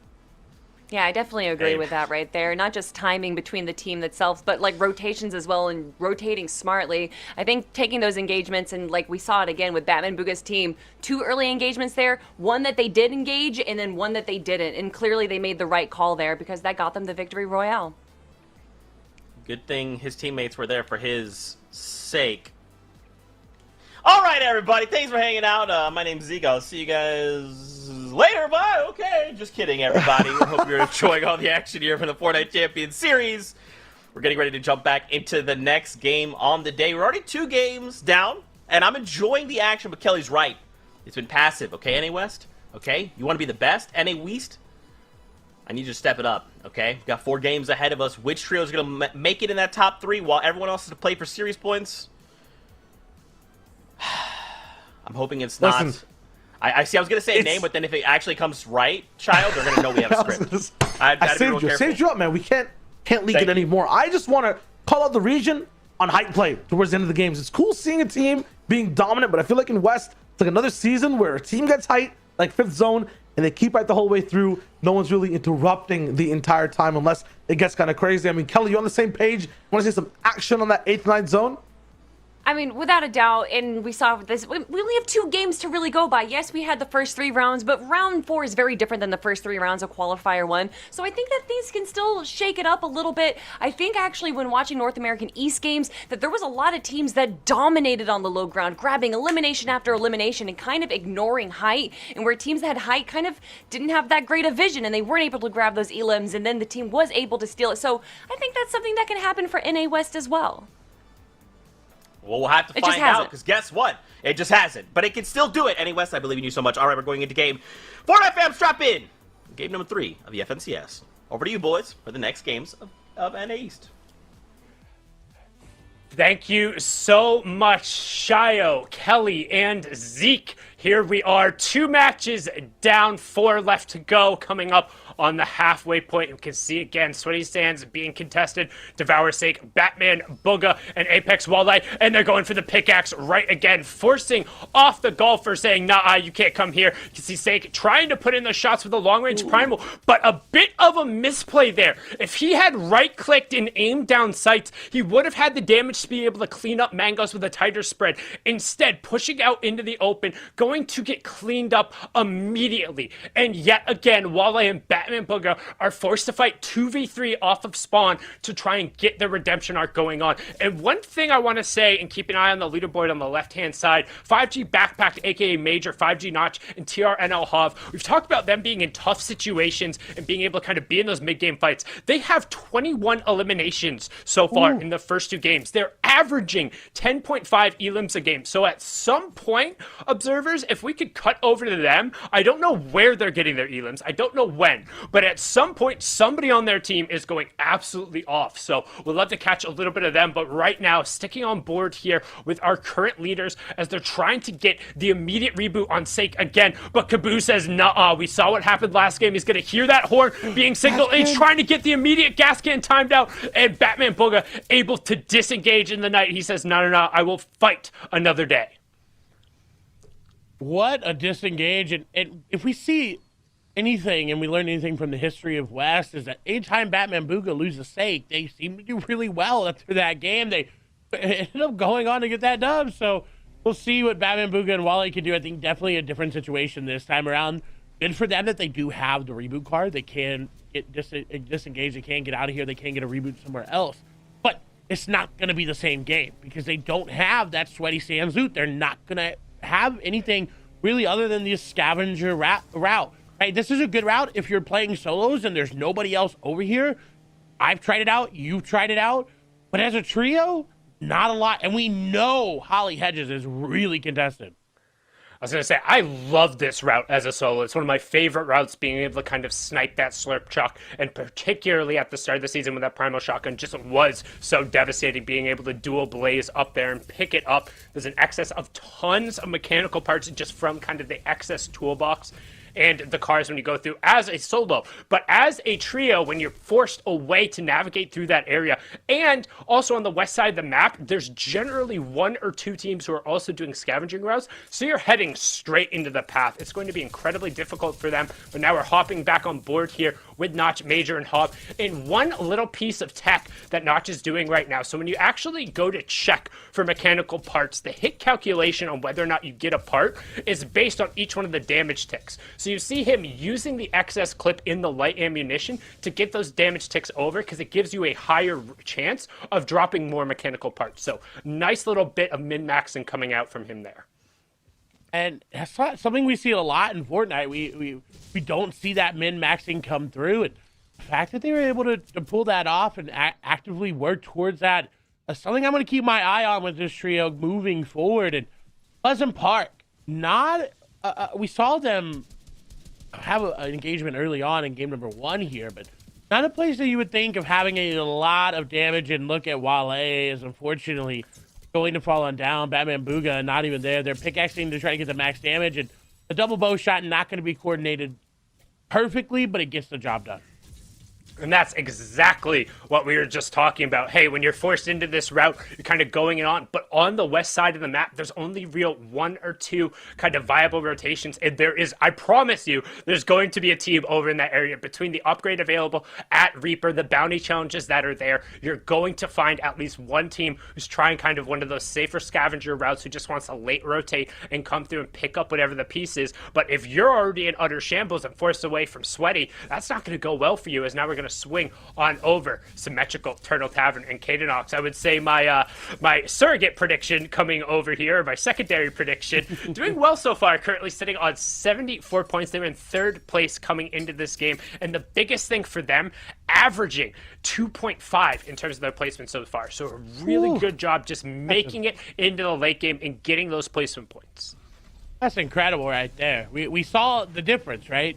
Yeah, I definitely agree with that right there. Not just timing between the team itself, but like rotations as well and rotating smartly. I think taking those engagements, and like we saw it again with Batman Bugha's team, 2 early engagements there, one that they did engage and then one that they didn't. And clearly they made the right call there because that got them the victory royale. Good thing his teammates were there for his sake. All right, everybody. Thanks for hanging out. My name's Zeke. I'll see you guys later. Bye. Okay. Just kidding, everybody. Hope you're enjoying all the action here for the Fortnite Champions Series. We're getting ready to jump back into the next game on the day. We're already 2 games down, and I'm enjoying the action, but Kelly's right. It's been passive, okay, NA West? Okay? You want to be the best? NA West? I need you to step it up, okay? We've got 4 games ahead of us. Which trio is going to make it in that top 3 while everyone else has to play for series points? I'm hoping it's not. Listen, I see. I was going to say a name, but then if it actually comes right, child, they're going to know we have a script. I saved you up, man. We can't leak it anymore. I just want to call out the region on hype play towards the end of the games. It's cool seeing a team being dominant, but I feel like in West, it's like another season where a team gets hype, like 5th zone, and they keep it the whole way through. No one's really interrupting the entire time unless it gets kind of crazy. I mean, Kelly, you on the same page? Want to see some action on that 8th, 9th zone? I mean, without a doubt, and we saw this, we only have 2 games to really go by. Yes, we had the first 3 rounds, but round 4 is very different than the first 3 rounds of Qualifier 1. So I think that things can still shake it up a little bit. I think actually when watching North American East games, that there was a lot of teams that dominated on the low ground, grabbing elimination after elimination and kind of ignoring height, and where teams that had height kind of didn't have that great a vision and they weren't able to grab those elims, and then the team was able to steal it. So I think that's something that can happen for NA West as well. Well, we'll have to find out, because guess what? It just hasn't. But it can still do it. NA West, I believe in you so much. All right, we're going into game. Fortnite fam, strap in. Game number 3 of the FNCS. Over to you, boys, for the next games of NA East. Thank you so much, Shio, Kelly, and Zeke. Here we are, 2 matches down, 4 left to go, coming up on the halfway point. You can see again, Sweaty Sands being contested, Devour's Sake, Batman, Bugha, and Apex Walleye, and they're going for the pickaxe right again, forcing off the golfer, saying, nah, you can't come here. You can see Sake trying to put in the shots with the long-range primal, but a bit of a misplay there. If he had right-clicked and aimed down sights, he would have had the damage to be able to clean up Mangos with a tighter spread. Instead, pushing out into the open, going to get cleaned up immediately. And yet again, Walleye and Batman and Bugha are forced to fight 2v3 off of spawn to try and get the redemption arc going on. And one thing I want to say, and keep an eye on the leaderboard on the left-hand side, 5G Backpack, aka Major, 5G Notch, and TRNL Hov, we've talked about them being in tough situations and being able to kind of be in those mid-game fights. They have 21 eliminations so far in the first 2 games. They're averaging 10.5 elims a game. So at some point, observers, if we could cut over to them, I don't know where they're getting their elims. I don't know when. But at some point, somebody on their team is going absolutely off. So we'll love to catch a little bit of them. But right now, sticking on board here with our current leaders as they're trying to get the immediate reboot on Sake again. But Caboose says, nah, we saw what happened last game. He's going to hear that horn being signaled. And he's trying to get the immediate gas can timed out. And Batman Bugha able to disengage in the night. He says, no, I will fight another day. What a disengage. And if we see anything, and we learn anything from the history of West, is that anytime Batman Bugha loses Sake, they seem to do really well after that game. They end up going on to get that dub. So we'll see what Batman Bugha and Wally can do. I think definitely a different situation this time around. Good for them that they do have the reboot card. They can get disengaged. They can get out of here. They can get a reboot somewhere else. But it's not going to be the same game because they don't have that Sweaty Sands loot. They're not going to have anything really other than this scavenger route. Right, this is a good route if you're playing solos and there's nobody else over here. I've tried it out. You've tried it out. But as a trio, not a lot. And we know Holly Hedges is really contested. I was going to say, I love this route as a solo. It's one of my favorite routes, being able to kind of snipe that slurp chuck, and particularly at the start of the season when that primal shotgun just was so devastating, being able to dual blaze up there and pick it up. There's an excess of tons of mechanical parts just from kind of the excess toolbox and the cars when you go through as a solo. But as a trio, when you're forced away to navigate through that area, and also on the west side of the map, there's generally 1 or 2 teams who are also doing scavenging routes, so you're heading straight into the path. It's going to be incredibly difficult for them, but now we're hopping back on board here with Notch, Major, and Hob, and one little piece of tech that Notch is doing right now. So when you actually go to check for mechanical parts, the hit calculation on whether or not you get a part is based on each one of the damage ticks. So you see him using the excess clip in the light ammunition to get those damage ticks over, because it gives you a higher chance of dropping more mechanical parts. So nice little bit of min-maxing coming out from him there. And that's not something we see a lot in Fortnite. We don't see that min-maxing come through. And the fact that they were able to pull that off and actively work towards that is something I'm going to keep my eye on with this trio moving forward. And Pleasant Park, we saw them have an engagement early on in game number 1 here, but not a place that you would think of having a lot of damage. And look at Wale is unfortunately going to fall on down. Batman Bugha not even there. They're pickaxing to try to get the max damage, and the double bow shot not going to be coordinated perfectly, but it gets the job done. And that's exactly what we were just talking about. Hey, when you're forced into this route, you're kind of going it on. But on the west side of the map, there's only real 1 or 2 kind of viable rotations. And there is, I promise you, there's going to be a team over in that area. Between the upgrade available at Reaper, the bounty challenges that are there, you're going to find at least one team who's trying kind of one of those safer scavenger routes, who just wants to late rotate and come through and pick up whatever the piece is. But if you're already in utter shambles and forced away from Sweaty, that's not going to go well for you, as now we're going to swing on over Symmetrical, Turtle Tavern, and Cadenox. I would say my surrogate prediction coming over here, my secondary prediction, doing well so far, currently sitting on 74 points. They were in 3rd place coming into this game, and the biggest thing for them, averaging 2.5 in terms of their placement so far. So a really good job just making it into the late game and getting those placement points. That's incredible right there. We saw the difference, right?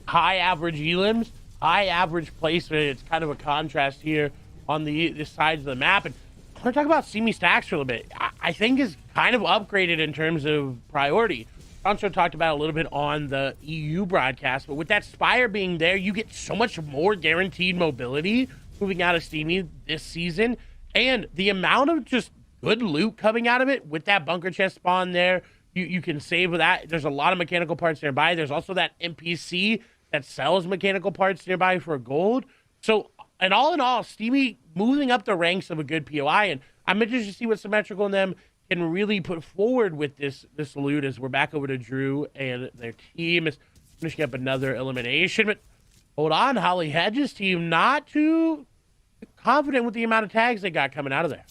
High average elims, high average placement. It's kind of a contrast here on the sides of the map. And I want to talk about Simi Stacks for a little bit. I think is kind of upgraded in terms of priority. Concho talked about it a little bit on the EU broadcast, but with that Spire being there, you get so much more guaranteed mobility moving out of Steamy this season. And the amount of just good loot coming out of it with that bunker chest spawn there, you can save with that. There's a lot of mechanical parts nearby. There's also that NPC that sells mechanical parts nearby for gold. So, and all in all, Steamy moving up the ranks of a good POI, and I'm interested to see what Symmetrical and them can really put forward with this loot, as we're back over to Drew and their team is finishing up another elimination. But hold on, Holly Hedges' team not too confident with the amount of tags they got coming out of there.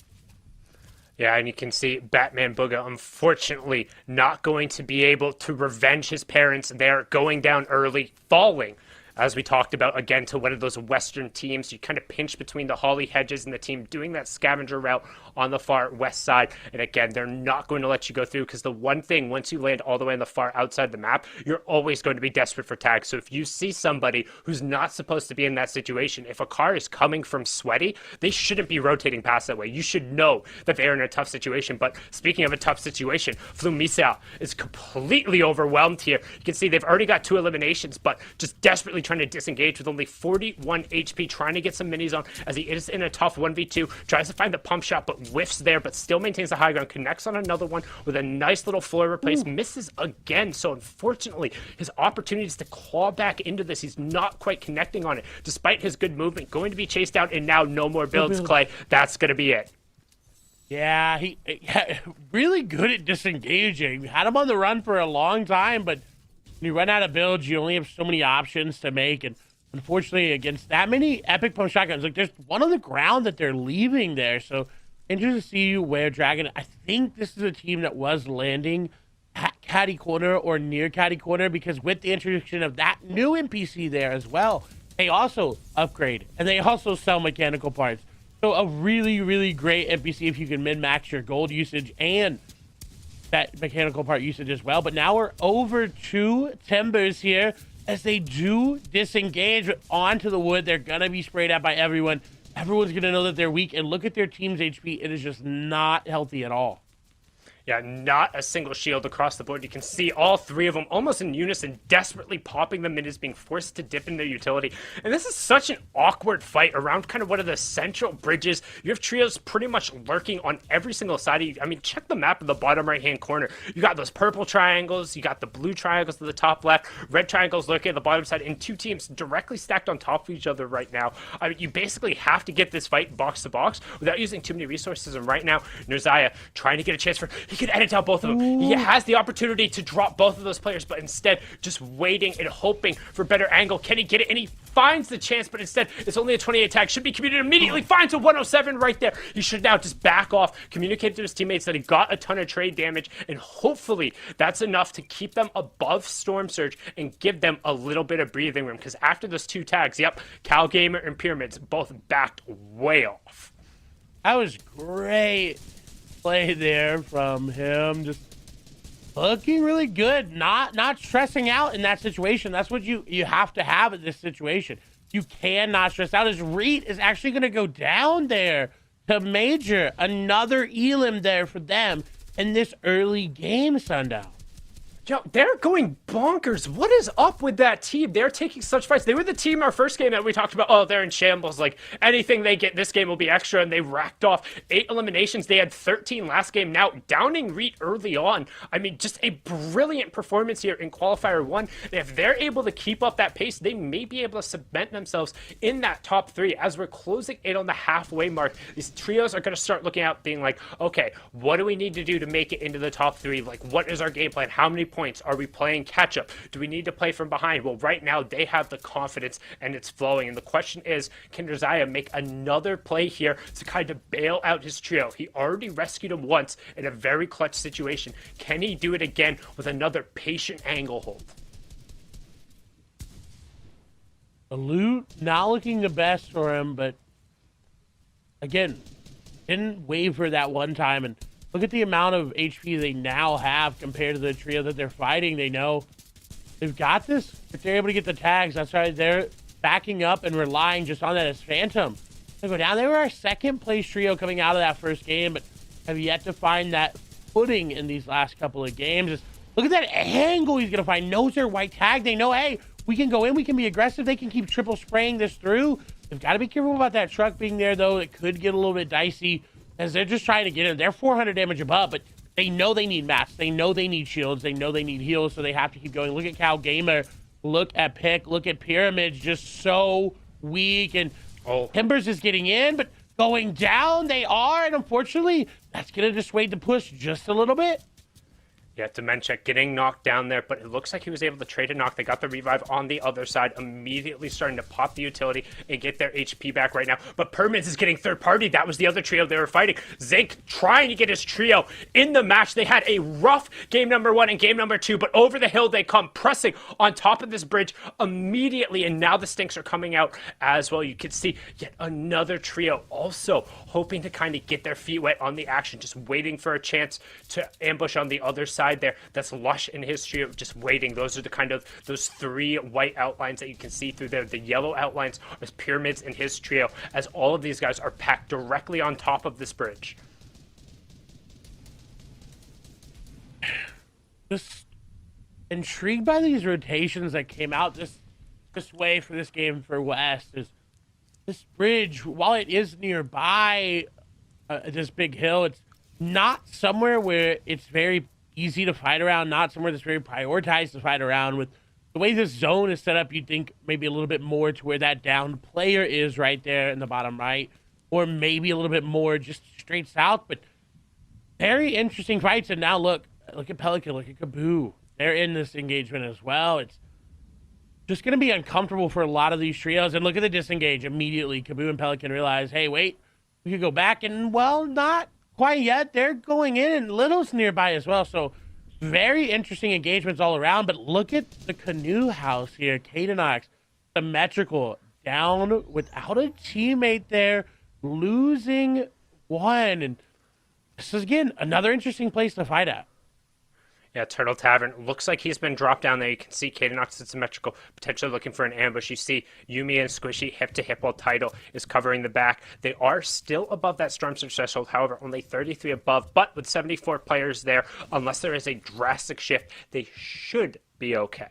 Yeah, and you can see Batman Bugha, unfortunately, not going to be able to revenge his parents. They're going down early, falling, as we talked about, again, to one of those Western teams. You kind of pinch between the Holly Hedges and the team doing that scavenger route on the far west side. And again, they're not going to let you go through, because the one thing, once you land all the way on the far outside the map, you're always going to be desperate for tags. So if you see somebody who's not supposed to be in that situation, if a car is coming from Sweaty, they shouldn't be rotating past that way. You should know that they're in a tough situation. But speaking of a tough situation, Flumisa is completely overwhelmed here. You can see they've already got 2 eliminations, but just desperately trying to disengage with only 41 HP, trying to get some minis on as he is in a tough 1v2, tries to find the pump shot, but whiffs there, but still maintains the high ground, connects on another one with a nice little floor replace, misses again. So unfortunately, his opportunities to claw back into this, he's not quite connecting on it, despite his good movement. Going to be chased out, and now no more builds, Clay. That's going to be it. Yeah, he really good at disengaging. Had him on the run for a long time, but when you run out of builds, you only have so many options to make, and unfortunately, against that many epic pump shotguns, like, there's one on the ground that they're leaving there. So interested to see where Dragon. I think this is a team that was landing at Caddy Corner or near Caddy Corner, because with the introduction of that new NPC there as well, they also upgrade and they also sell mechanical parts. So a really, really great NPC if you can min-max your gold usage and that mechanical part usage as well. But now we're over to Timbers here as they do disengage onto the wood. They're going to be sprayed at by everyone. Everyone's going to know that they're weak. And look at their team's HP. It is just not healthy at all. Yeah, not a single shield across the board. You can see all three of them almost in unison, desperately popping the minions, being forced to dip in their utility. And this is such an awkward fight around kind of one of the central bridges. You have trios pretty much lurking on every single side of you. I mean, check the map in the bottom right-hand corner. You got those purple triangles, you got the blue triangles to the top left, red triangles lurking at the bottom side, and two teams directly stacked on top of each other right now. I mean, you basically have to get this fight box to box without using too many resources. And right now, Nozaya trying to get a chance for... He could edit out both of them. Ooh. He has the opportunity to drop both of those players, but instead just waiting and hoping for better angle. Can he get it? And he finds the chance, but instead it's only a 28 tag. Should be commuted immediately. Finds a 107 right there. He should now just back off, communicate to his teammates that he got a ton of trade damage, and hopefully that's enough to keep them above Storm Surge and give them a little bit of breathing room. Because after those two tags, yep, Cal Gamer and Pyramids both backed way off. That was great play there from him, just looking really good, not stressing out in that situation. That's what you have to have in this situation. You cannot stress out, as Reed is actually going to go down there to Major. Another elim there for them in this early game, Sundown. Yo, they're going bonkers. What is up with that team? They're taking such fights. They were the team our first game that we talked about. Oh, they're in shambles. Like, anything they get this game will be extra, and they racked off 8 eliminations. They had 13 last game. Now, downing Reed early on. I mean, just a brilliant performance here in Qualifier 1. If they're able to keep up that pace, they may be able to cement themselves in that top 3. As we're closing in on the halfway mark, these trios are going to start looking out, being like, okay, what do we need to do to make it into the top 3? Like, what is our game plan? How many points? Are we playing catch up? Do we need to play from behind? Well, right now they have the confidence and it's flowing. And the question is, can Nozaya make another play here to kind of bail out his trio? He already rescued him once in a very clutch situation. Can he do it again with another patient angle hold? The loot not looking the best for him, but again, didn't waver that one time. And look at the amount of HP they now have compared to the trio that they're fighting. They know they've got this. If they're able to get the tags, that's right. They're backing up and relying just on that as Phantom. They go down. They were our second place trio coming out of that first game, but have yet to find that footing in these last couple of games. Just look at that angle he's going to find. Knows their white tag. They know, hey, we can go in. We can be aggressive. They can keep triple spraying this through. They've got to be careful about that truck being there, though. It could get a little bit dicey, as they're just trying to get in. They're 400 damage above, but they know they need mats. They know they need shields. They know they need heals, so they have to keep going. Look at Cal Gamer. Look at Pick. Look at Pyramids. Just so weak. And Timbers is getting in, but going down they are. And unfortunately, that's going to dissuade the push just a little bit. Yeah, Dementia getting knocked down there, but it looks like he was able to trade a knock. They got the revive on the other side, immediately starting to pop the utility and get their HP back right now. But Pyramids is getting third party. That was the other trio they were fighting. Zinc trying to get his trio in the match. They had a rough game number 1 and game number 2, but over the hill they come, pressing on top of this bridge immediately, and now the stinks are coming out as well. You can see yet another trio also hoping to kind of get their feet wet on the action, just waiting for a chance to ambush on the other side there. That's Lush in his trio, just waiting. Those are the kind of those 3 white outlines that you can see through there. The yellow outlines are Pyramids in his trio, as all of these guys are packed directly on top of this bridge. Just intrigued by these rotations that came out this way for this game for West. Is this bridge, while it is nearby this big hill, it's not somewhere where it's very easy to fight around, not somewhere that's very prioritized to fight around. With the way this zone is set up, you'd think maybe a little bit more to where that downed player is right there in the bottom right, or maybe a little bit more just straight south. But very interesting fights. And now look at Pelican, look at Kaboo. They're in this engagement as well. It's just going to be uncomfortable for a lot of these trios. And look at the disengage immediately. Kaboo and Pelican realize, hey, wait, we could go back. And, well, not quite yet. They're going in, and Little's nearby as well. So very interesting engagements all around. But look at the canoe house here. Cadenox, symmetrical, down without a teammate there. losing one. And this is, again, another interesting place to fight at. Yeah, Turtle Tavern looks like he's been dropped down there. You can see Kadenox and Symmetrical potentially looking for an ambush. You see Yumi and Squishy hip-to-hip while Tidal is covering the back. They are still above that Storm Surge threshold, however, only 33 above. But with 74 players there, unless there is a drastic shift, they should be okay.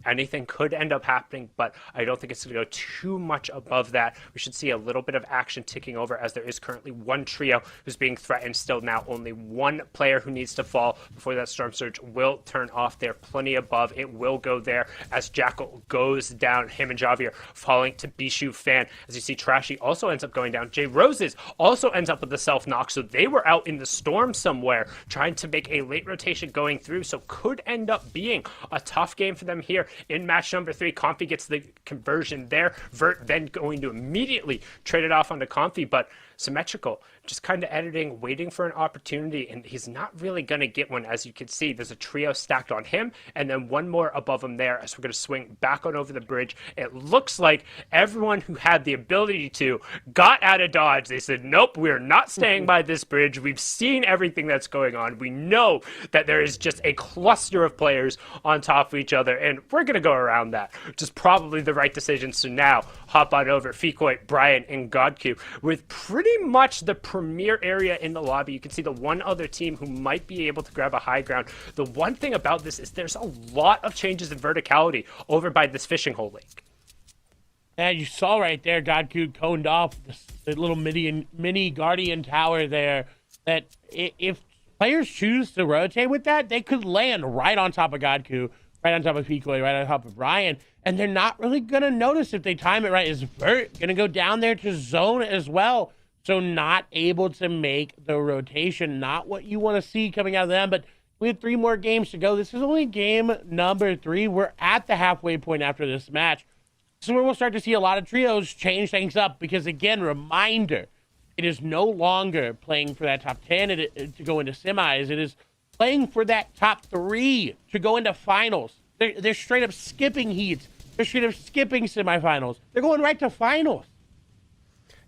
Anything could end up happening, but I don't think it's going to go too much above that. We should see a little bit of action ticking over, as there is currently one trio who's being threatened. Still now only one player who needs to fall before that Storm Surge will turn off. They're plenty above. It will go there as Jackal goes down. Him and Javier falling to Bishu Fan. As you see, Trashy also ends up going down. J Roses also ends up with the self-knock, so they were out in the storm somewhere trying to make a late rotation going through, so could end up being a tough game for them here. In match number 3, Comfy gets the conversion there. Vert then going to immediately trade it off onto Comfy, but Symmetrical just kind of editing, waiting for an opportunity, and he's not really going to get one. As you can see, there's a trio stacked on him, and then one more above him there, as we're going to swing back on over the bridge. It looks like everyone who had the ability to got out of dodge. They said, nope, we're not staying by this bridge. We've seen everything that's going on. We know that there is just a cluster of players on top of each other, and we're going to go around that, which is probably the right decision. So now, hop on over, Fikoy, Brian, and Godku, with pretty much the premier area in the lobby. You can see the one other team who might be able to grab a high ground. The one thing about this is there's a lot of changes in verticality over by this fishing hole lake. Yeah, you saw right there, Godku coned off the little mini Guardian Tower there, that if players choose to rotate with that, they could land right on top of Godku, right on top of Fikoy, right on top of Brian, and they're not really going to notice if they time it right. Is Vert going to go down there to zone as well? So not able to make the rotation, not what you want to see coming out of them. But we have 3 more games to go. This is only game number 3. We're at the halfway point after this match. This is where we'll start to see a lot of trios change things up, because, again, reminder, it is no longer playing for that top 10 to go into semis. It is playing for that top 3 to go into finals. They're straight up skipping heats. They're straight up skipping semifinals. They're going right to finals.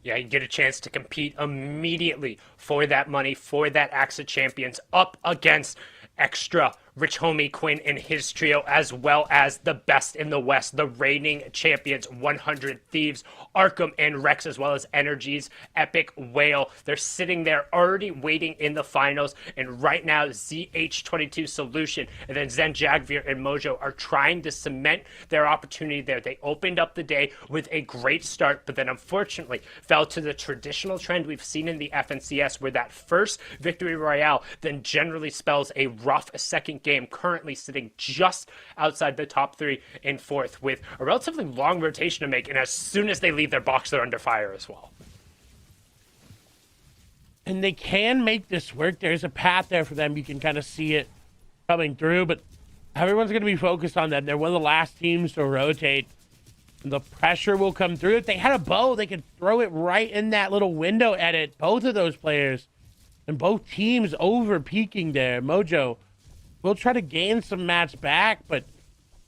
Yeah, you get a chance to compete immediately for that money, for that Axe of Champions, up against Extra, Rich Homie Quinn and his trio, as well as the best in the West, the reigning champions, 100 Thieves, Arkham and Rex, as well as Energies, Epic, Whale. They're sitting there already waiting in the finals, and right now ZH22 Solution and then Zen Jagvir and Mojo are trying to cement their opportunity there. They opened up the day with a great start, but then unfortunately fell to the traditional trend we've seen in the FNCS, where that first victory royale then generally spells a rough second game, currently sitting just outside the top 3 in 4th with a relatively long rotation to make, and as soon as they leave their box, they're under fire as well. And they can make this work. There's a path there for them. You can kind of see it coming through, but everyone's going to be focused on them. They're one of the last teams to rotate. And the pressure will come through. If they had a bow, they could throw it right in that little window edit. Both of those players and both teams over peaking there. Mojo will try to gain some mats back, but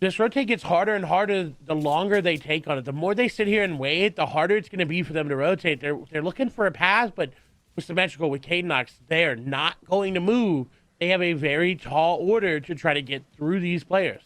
this rotate gets harder and harder the longer they take on it. The more they sit here and wait, the harder it's going to be for them to rotate. They're looking for a pass, but with Symmetrical, with Kadenox, they're not going to move. They have a very tall order to try to get through these players.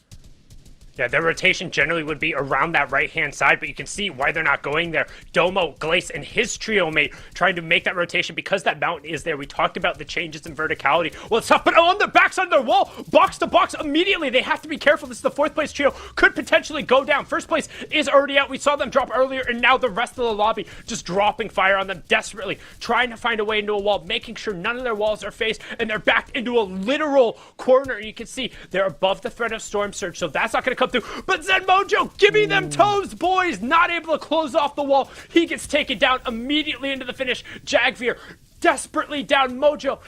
Yeah, their rotation generally would be around that right-hand side, but you can see why they're not going there. Domo, Glace, and his trio mate trying to make that rotation because that mountain is there. We talked about the changes in verticality. Well, it's tough, but on their backside of their wall, box to box immediately. They have to be careful. This is the 4th place trio. Could potentially go down. 1st place is already out. We saw them drop earlier, and now the rest of the lobby just dropping fire on them desperately, trying to find a way into a wall, making sure none of their walls are faced, and they're backed into a literal corner. You can see they're above the threat of Storm Surge, so that's not going to come through. But Zen Mojo, give me them toes, boys. Not able to close off the wall. He gets taken down immediately into the finish. Jagvir desperately down. Mojo.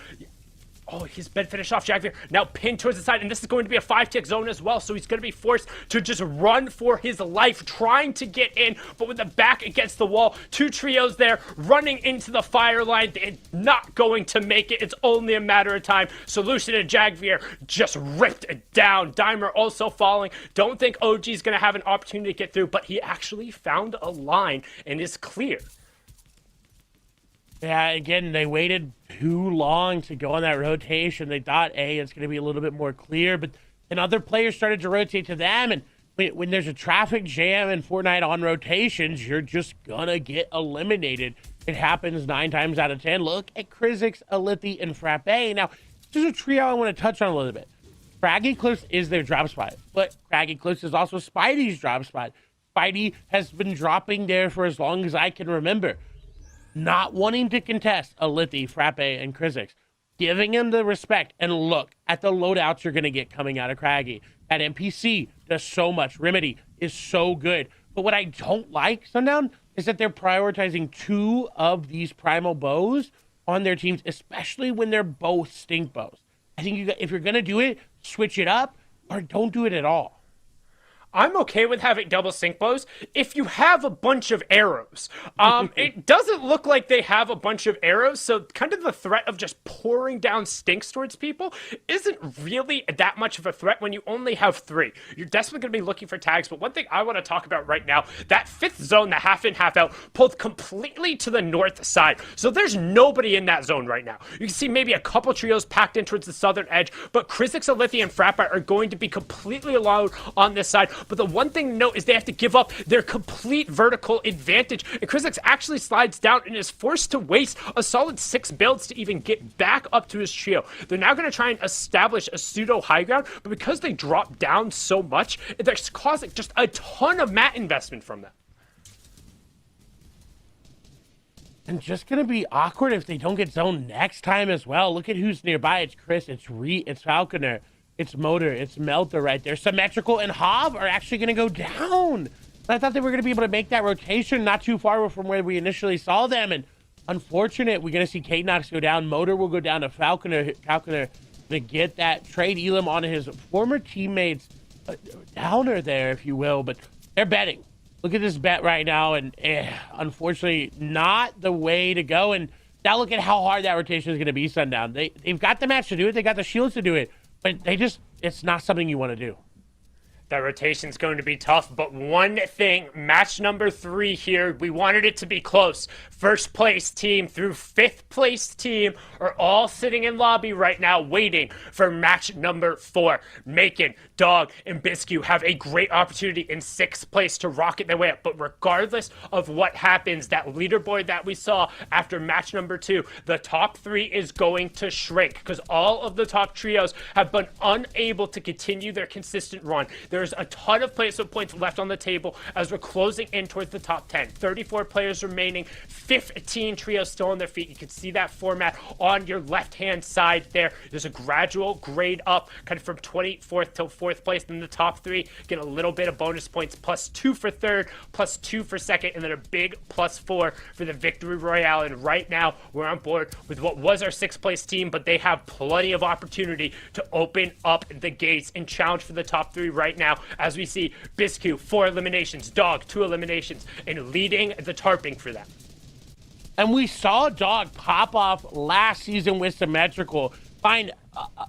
Oh, he's been finished off. Jagvir now pinned towards the side, and this is going to be a 5-tick zone as well, so he's going to be forced to just run for his life, trying to get in, but with the back against the wall. 2 trios there, running into the fire line. They're not going to make it. It's only a matter of time. Solution and Jagvir just ripped it down. Dimer also falling. Don't think OG's going to have an opportunity to get through, but he actually found a line and is clear. Yeah, again, they waited too long to go on that rotation. They thought, it's going to be a little bit more clear, but then other players started to rotate to them, and when there's a traffic jam in Fortnite on rotations, you're just going to get eliminated. It happens 9 times out of 10. Look at Clix, Alethi, and Frappe. Now, this is a trio I want to touch on a little bit. Craggy Clix is their drop spot, but Craggy Clix is also Spidey's drop spot. Spidey has been dropping there for as long as I can remember. Not wanting to contest Alethi, Frappe, and Clix. Giving him the respect, and look at the loadouts you're going to get coming out of Craggy. That NPC does so much. Remedy is so good. But what I don't like, Sundown, is that they're prioritizing 2 of these primal bows on their teams, especially when they're both stink bows. I think if you're going to do it, switch it up or don't do it at all. I'm okay with having double sync bows if you have a bunch of arrows. It doesn't look like they have a bunch of arrows, so kind of the threat of just pouring down stinks towards people isn't really that much of a threat when you only have 3. You're definitely going to be looking for tags, but one thing I want to talk about right now, that 5th zone, the half in, half out, pulled completely to the north side. So there's nobody in that zone right now. You can see maybe a couple trios packed in towards the southern edge, but Clix, Alethi, and Frappe are going to be completely alone on this side. But the one thing to note is they have to give up their complete vertical advantage. And Clix actually slides down and is forced to waste a solid 6 builds to even get back up to his trio. They're now going to try and establish a pseudo high ground, but because they drop down so much, they're causing just a ton of mat investment from them. And just going to be awkward if they don't get zoned next time as well. Look at who's nearby. It's Chris, it's Falconer. It's Motor, it's Melter right there. Symmetrical and Hav are actually going to go down. I thought they were going to be able to make that rotation not too far from where we initially saw them. And unfortunate, we're going to see K-Nox go down. Motor will go down to Falconer. Falconer to get that trade Elam on his former teammates. Downer there, if you will. But they're betting. Look at this bet right now. And unfortunately, not the way to go. And now look at how hard that rotation is going to be, Sundown. They've got the match to do it. They got the shields to do it. But it's not something you want to do. That rotation's going to be tough, but one thing, match number 3 here, we wanted it to be close. First place team through 5th place team are all sitting in lobby right now waiting for match number 4. Macon, Dog, and Biscu have a great opportunity in 6th place to rocket their way up, but regardless of what happens, that leaderboard that we saw after match number 2, the top 3 is going to shrink because all of the top trios have been unable to continue their consistent run. There's a ton of placement points left on the table as we're closing in towards the top 10. 34 players remaining, 15 trios still on their feet. You can see that format on your left-hand side there. There's a gradual grade up, kind of from 24th to 4th place. Then the top 3 get a little bit of bonus points, +2 for 3rd, +2 for 2nd, and then a big +4 for the Victory Royale. And right now, we're on board with what was our 6th place team, but they have plenty of opportunity to open up the gates and challenge for the top 3 right now, as we see Biscu 4 eliminations, Dog 2 eliminations, and leading the tarping for them. And we saw Dog pop off last season with Symmetrical, find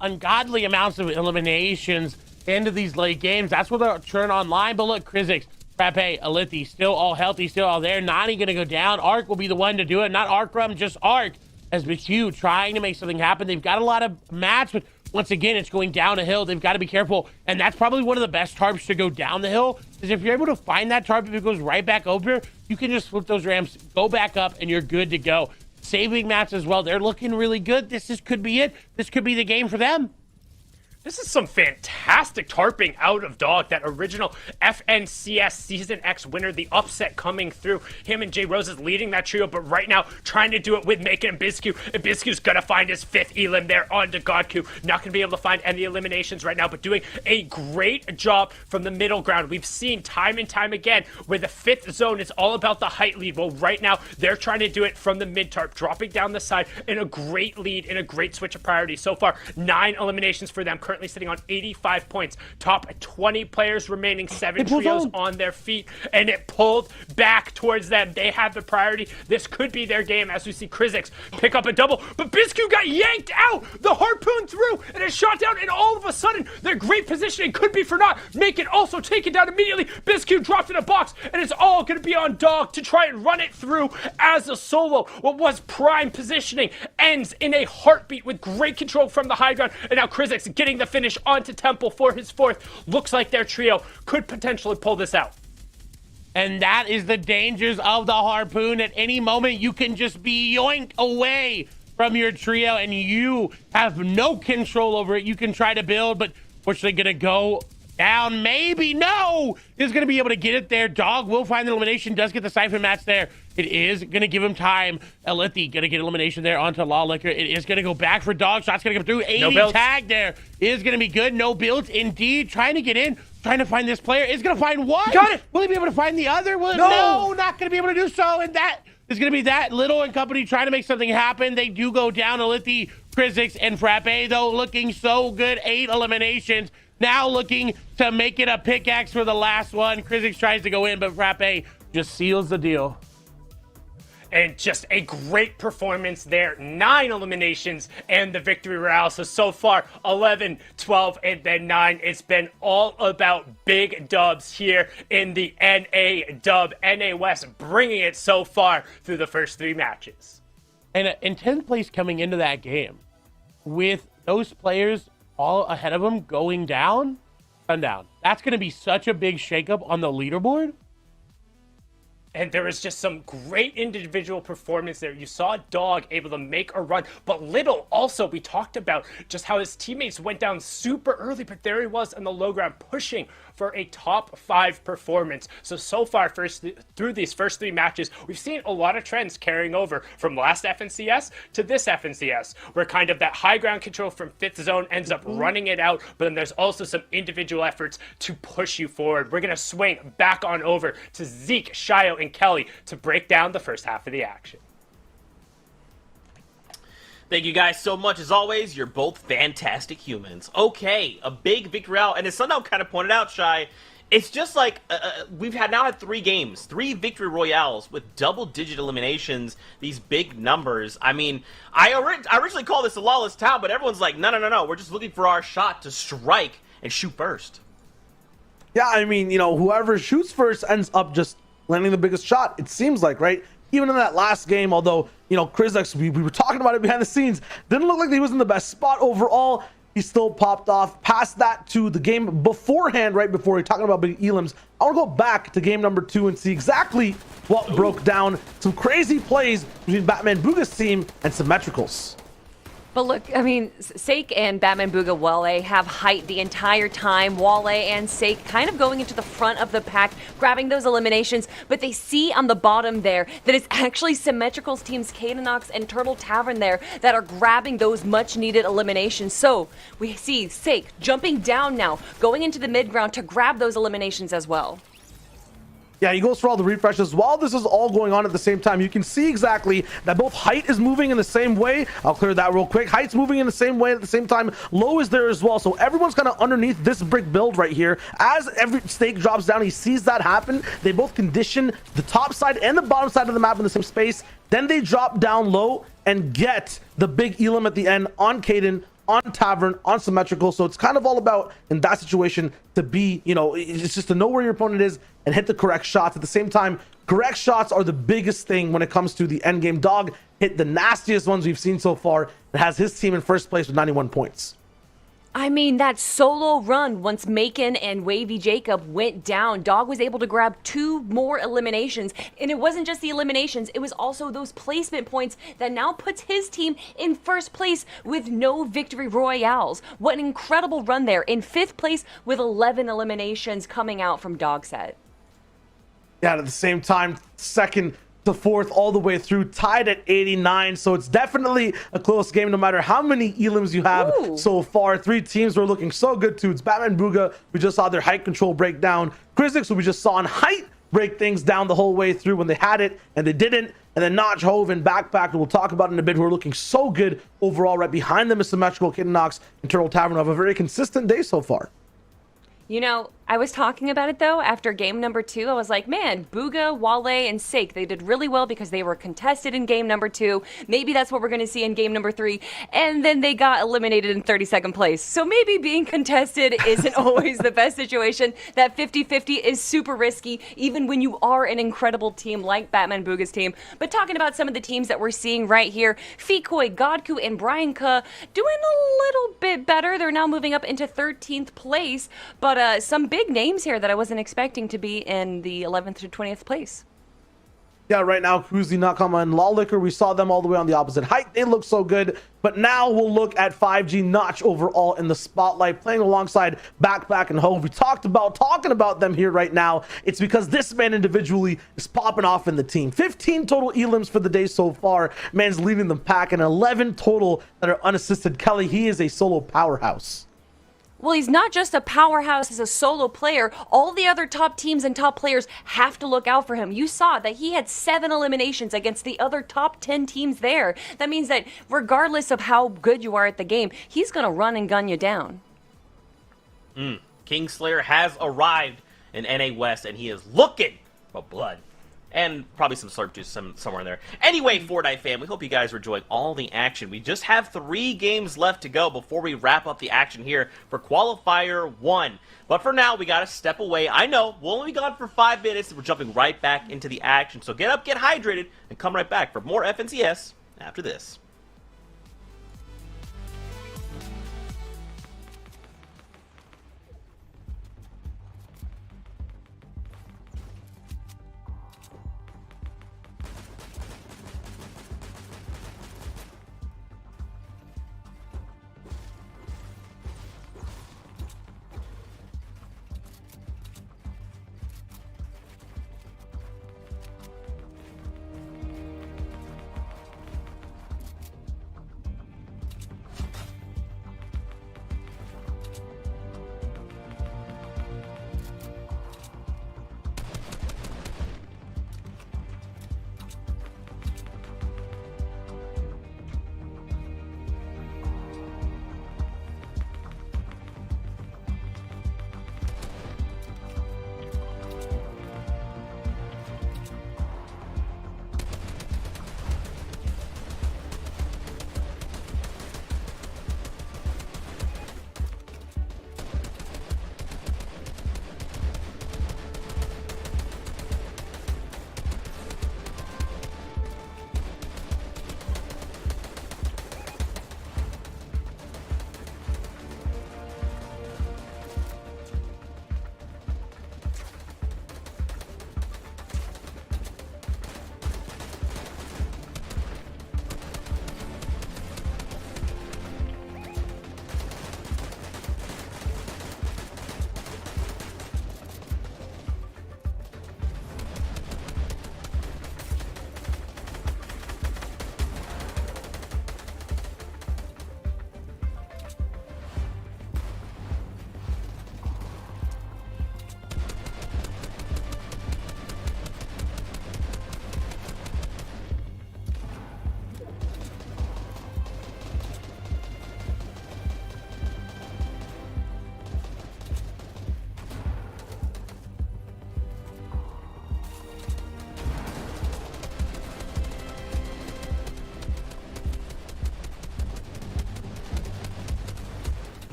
ungodly amounts of eliminations into these late games. That's what they'll turn online. But look, Clix, Frappe, Alethi, still all healthy, still all there. Nani gonna go down. Arc will be the one to do it. Not Arcrum, just Arc. As Biscu trying to make something happen. They've got a lot of mats, but once again, it's going down a hill. They've got to be careful. And that's probably one of the best tarps to go down the hill. Because if you're able to find that tarp, if it goes right back over, you can just flip those ramps, go back up, and you're good to go. Saving mats as well. They're looking really good. Could be it. This could be the game for them. This is some fantastic tarping out of Dog. That original FNCS Season X winner, the upset coming through. Him and Jay Rose is leading that trio, but right now trying to do it with Macon and Biscu. And Biscu's going to find his 5th elim there on to Godku. Not going to be able to find any eliminations right now, but doing a great job from the middle ground. We've seen time and time again where the 5th zone is all about the height lead. Well, right now they're trying to do it from the mid tarp, dropping down the side in a great lead, in a great switch of priority. So far, 9 eliminations for them. currently sitting on 85 points. Top 20 players remaining, 7 trios on their feet, and it pulled back towards them. They have the priority. This could be their game as we see Clix pick up a double, but Biscu got yanked out. The harpoon through, and it shot down, and all of a sudden, their great positioning could be for naught. Make it also taken down immediately. Biscu dropped in a box, and it's all going to be on Dog to try and run it through as a solo. What was prime positioning ends in a heartbeat with great control from the high ground, and now Clix getting the finish onto Temple for his 4th. Looks like their trio could potentially pull this out. And that is the dangers of the harpoon. At any moment, you can just be yoinked away from your trio, and you have no control over it. You can try to build, but fortunately gonna go down. Maybe, no! Is gonna be able to get it there. Dog will find the elimination, does get the Siphon match there. It is gonna give him time. Elithi gonna get elimination there onto Lawlicker. It is gonna go back for Dog. Shots gonna come through. 80 tag there is gonna be good. No builds indeed. Trying to get in. Trying to find this player. Is gonna find one. Got it. Will he be able to find the other? No, not gonna be able to do so. And that is gonna be that. Little and company trying to make something happen. They do go down. Elithi, Clix, and Frappe, though, looking so good. 8 eliminations. Now looking to make it a pickaxe for the last one. Clix tries to go in, but Frappe just seals the deal. And just a great performance there. 9 eliminations and the victory royale. So far, 11, 12, and then 9. It's been all about big dubs here in the NA dub. NA West bringing it so far through the first 3 matches. And in 10th place coming into that game, with those players all ahead of them going down, sundown. That's going to be such a big shakeup on the leaderboard. And there was just some great individual performance there. You saw Dog able to make a run, but Little also, we talked about just how his teammates went down super early, but there he was on the low ground pushing for a top 5 performance. So far, through these first 3 matches, we've seen a lot of trends carrying over from last FNCS to this FNCS, where kind of that high ground control from 5th zone ends up running it out, but then there's also some individual efforts to push you forward. We're going to swing back on over to Zeke, Shio, and Kelly to break down the first half of the action. Thank you guys so much. As always, you're both fantastic humans. Okay, a big victory out, and as Sundown kind of pointed out, Shy, it's just like we've now had 3 games, 3 victory royales with double-digit eliminations, these big numbers. I mean, I originally called this a lawless town, but everyone's like, no, we're just looking for our shot to strike and shoot first. Yeah, I mean, whoever shoots first ends up just landing the biggest shot, it seems like, right? Even in that last game, although, Clix, we were talking about it behind the scenes, didn't look like he was in the best spot overall. He still popped off. Past that to the game beforehand, right before we're talking about big elims, I want to go back to game number 2 and see exactly what broke down. Some crazy plays between Batman Bugha's team and Symmetricals. But look, I mean, Sake and Batman Bugha Wale have height the entire time. Wale and Sake kind of going into the front of the pack, grabbing those eliminations. But they see on the bottom there that it's actually Symmetrical's teams, Cadenox and Turtle Tavern there, that are grabbing those much-needed eliminations. So we see Sake jumping down now, going into the mid-ground to grab those eliminations as well. Yeah, he goes for all the refreshes. While this is all going on at the same time, you can see exactly that both Height is moving in the same way. I'll clear that real quick. Height's moving in the same way at the same time. Low is there as well. So everyone's kind of underneath this brick build right here. As every stake drops down, he sees that happen. They both condition the top side and the bottom side of the map in the same space. Then they drop down low and get the big elim at the end on Caden, on Tavern, on Symmetrical. So it's kind of all about, in that situation, to be, it's just to know where your opponent is and hit the correct shots. At the same time, correct shots are the biggest thing when it comes to the end game. Dog hit the nastiest ones we've seen so far and has his team in first place with 91 points. I mean, that solo run, once Macon and Wavy Jacob went down, Dog was able to grab 2 more eliminations. And it wasn't just the eliminations, it was also those placement points that now puts his team in first place with no victory royales. What an incredible run there, in 5th place with 11 eliminations coming out from Dog set. Yeah, at the same time, 2nd to 4th all the way through, tied at 89. So it's definitely a close game no matter how many elims you have so far. 3 teams were looking so good too. It's Batman Bugha, we just saw their height control break down. Clix, who we just saw on height break things down the whole way through when they had it and they didn't. And then Notch, Hove, and Backpack, we'll talk about in a bit, who are looking so good overall. Right behind them is Symmetrical, Kid Knox, and Turtle Tavern, who have a very consistent day so far. You know, I was talking about it though after game number 2. I was like, man, Bugha, Wale, and Sake, they did really well because they were contested in game number 2. Maybe that's what we're going to see in game number 3. And then they got eliminated in 32nd place. So maybe being contested isn't always the best situation. That 50-50 is super risky, even when you are an incredible team like Batman Bugha's team. But talking about some of the teams that we're seeing right here, Fikoi, Godku, and Brian Ka doing a little bit better. They're now moving up into 13th place. But some big names here that I wasn't expecting to be in the 11th to 20th place. Yeah, right now, Cruzy, Nakama, and Lawlicker, we saw them all the way on the opposite height. They look so good. But now we'll look at 5G Notch overall in the spotlight, playing alongside Backpack and Hove. We talking about them here right now. It's because this man individually is popping off in the team. 15 total elims for the day so far. Man's leading the pack, and 11 total that are unassisted. Kelly, he is a solo powerhouse. Well, he's not just a powerhouse as a solo player. All the other top teams and top players have to look out for him. You saw that he had 7 eliminations against the other top 10 teams there. That means that regardless of how good you are at the game, he's going to run and gun you down. Kingslayer has arrived in NA West, and he is looking for blood. And probably some slurp juice somewhere in there. Anyway, Fortnite fam, we hope you guys are enjoying all the action. We just have 3 games left to go before we wrap up the action here for Qualifier 1. But for now, we got to step away. I know, we'll only be gone for 5 minutes, and we're jumping right back into the action. So get up, get hydrated, and come right back for more FNCS after this.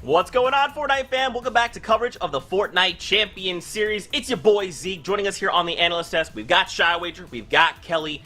What's going on, Fortnite fam? Welcome back to coverage of the Fortnite Champion Series. It's your boy Zeke joining us here on the Analyst Desk. We've got Shy Wager, we've got Kelly,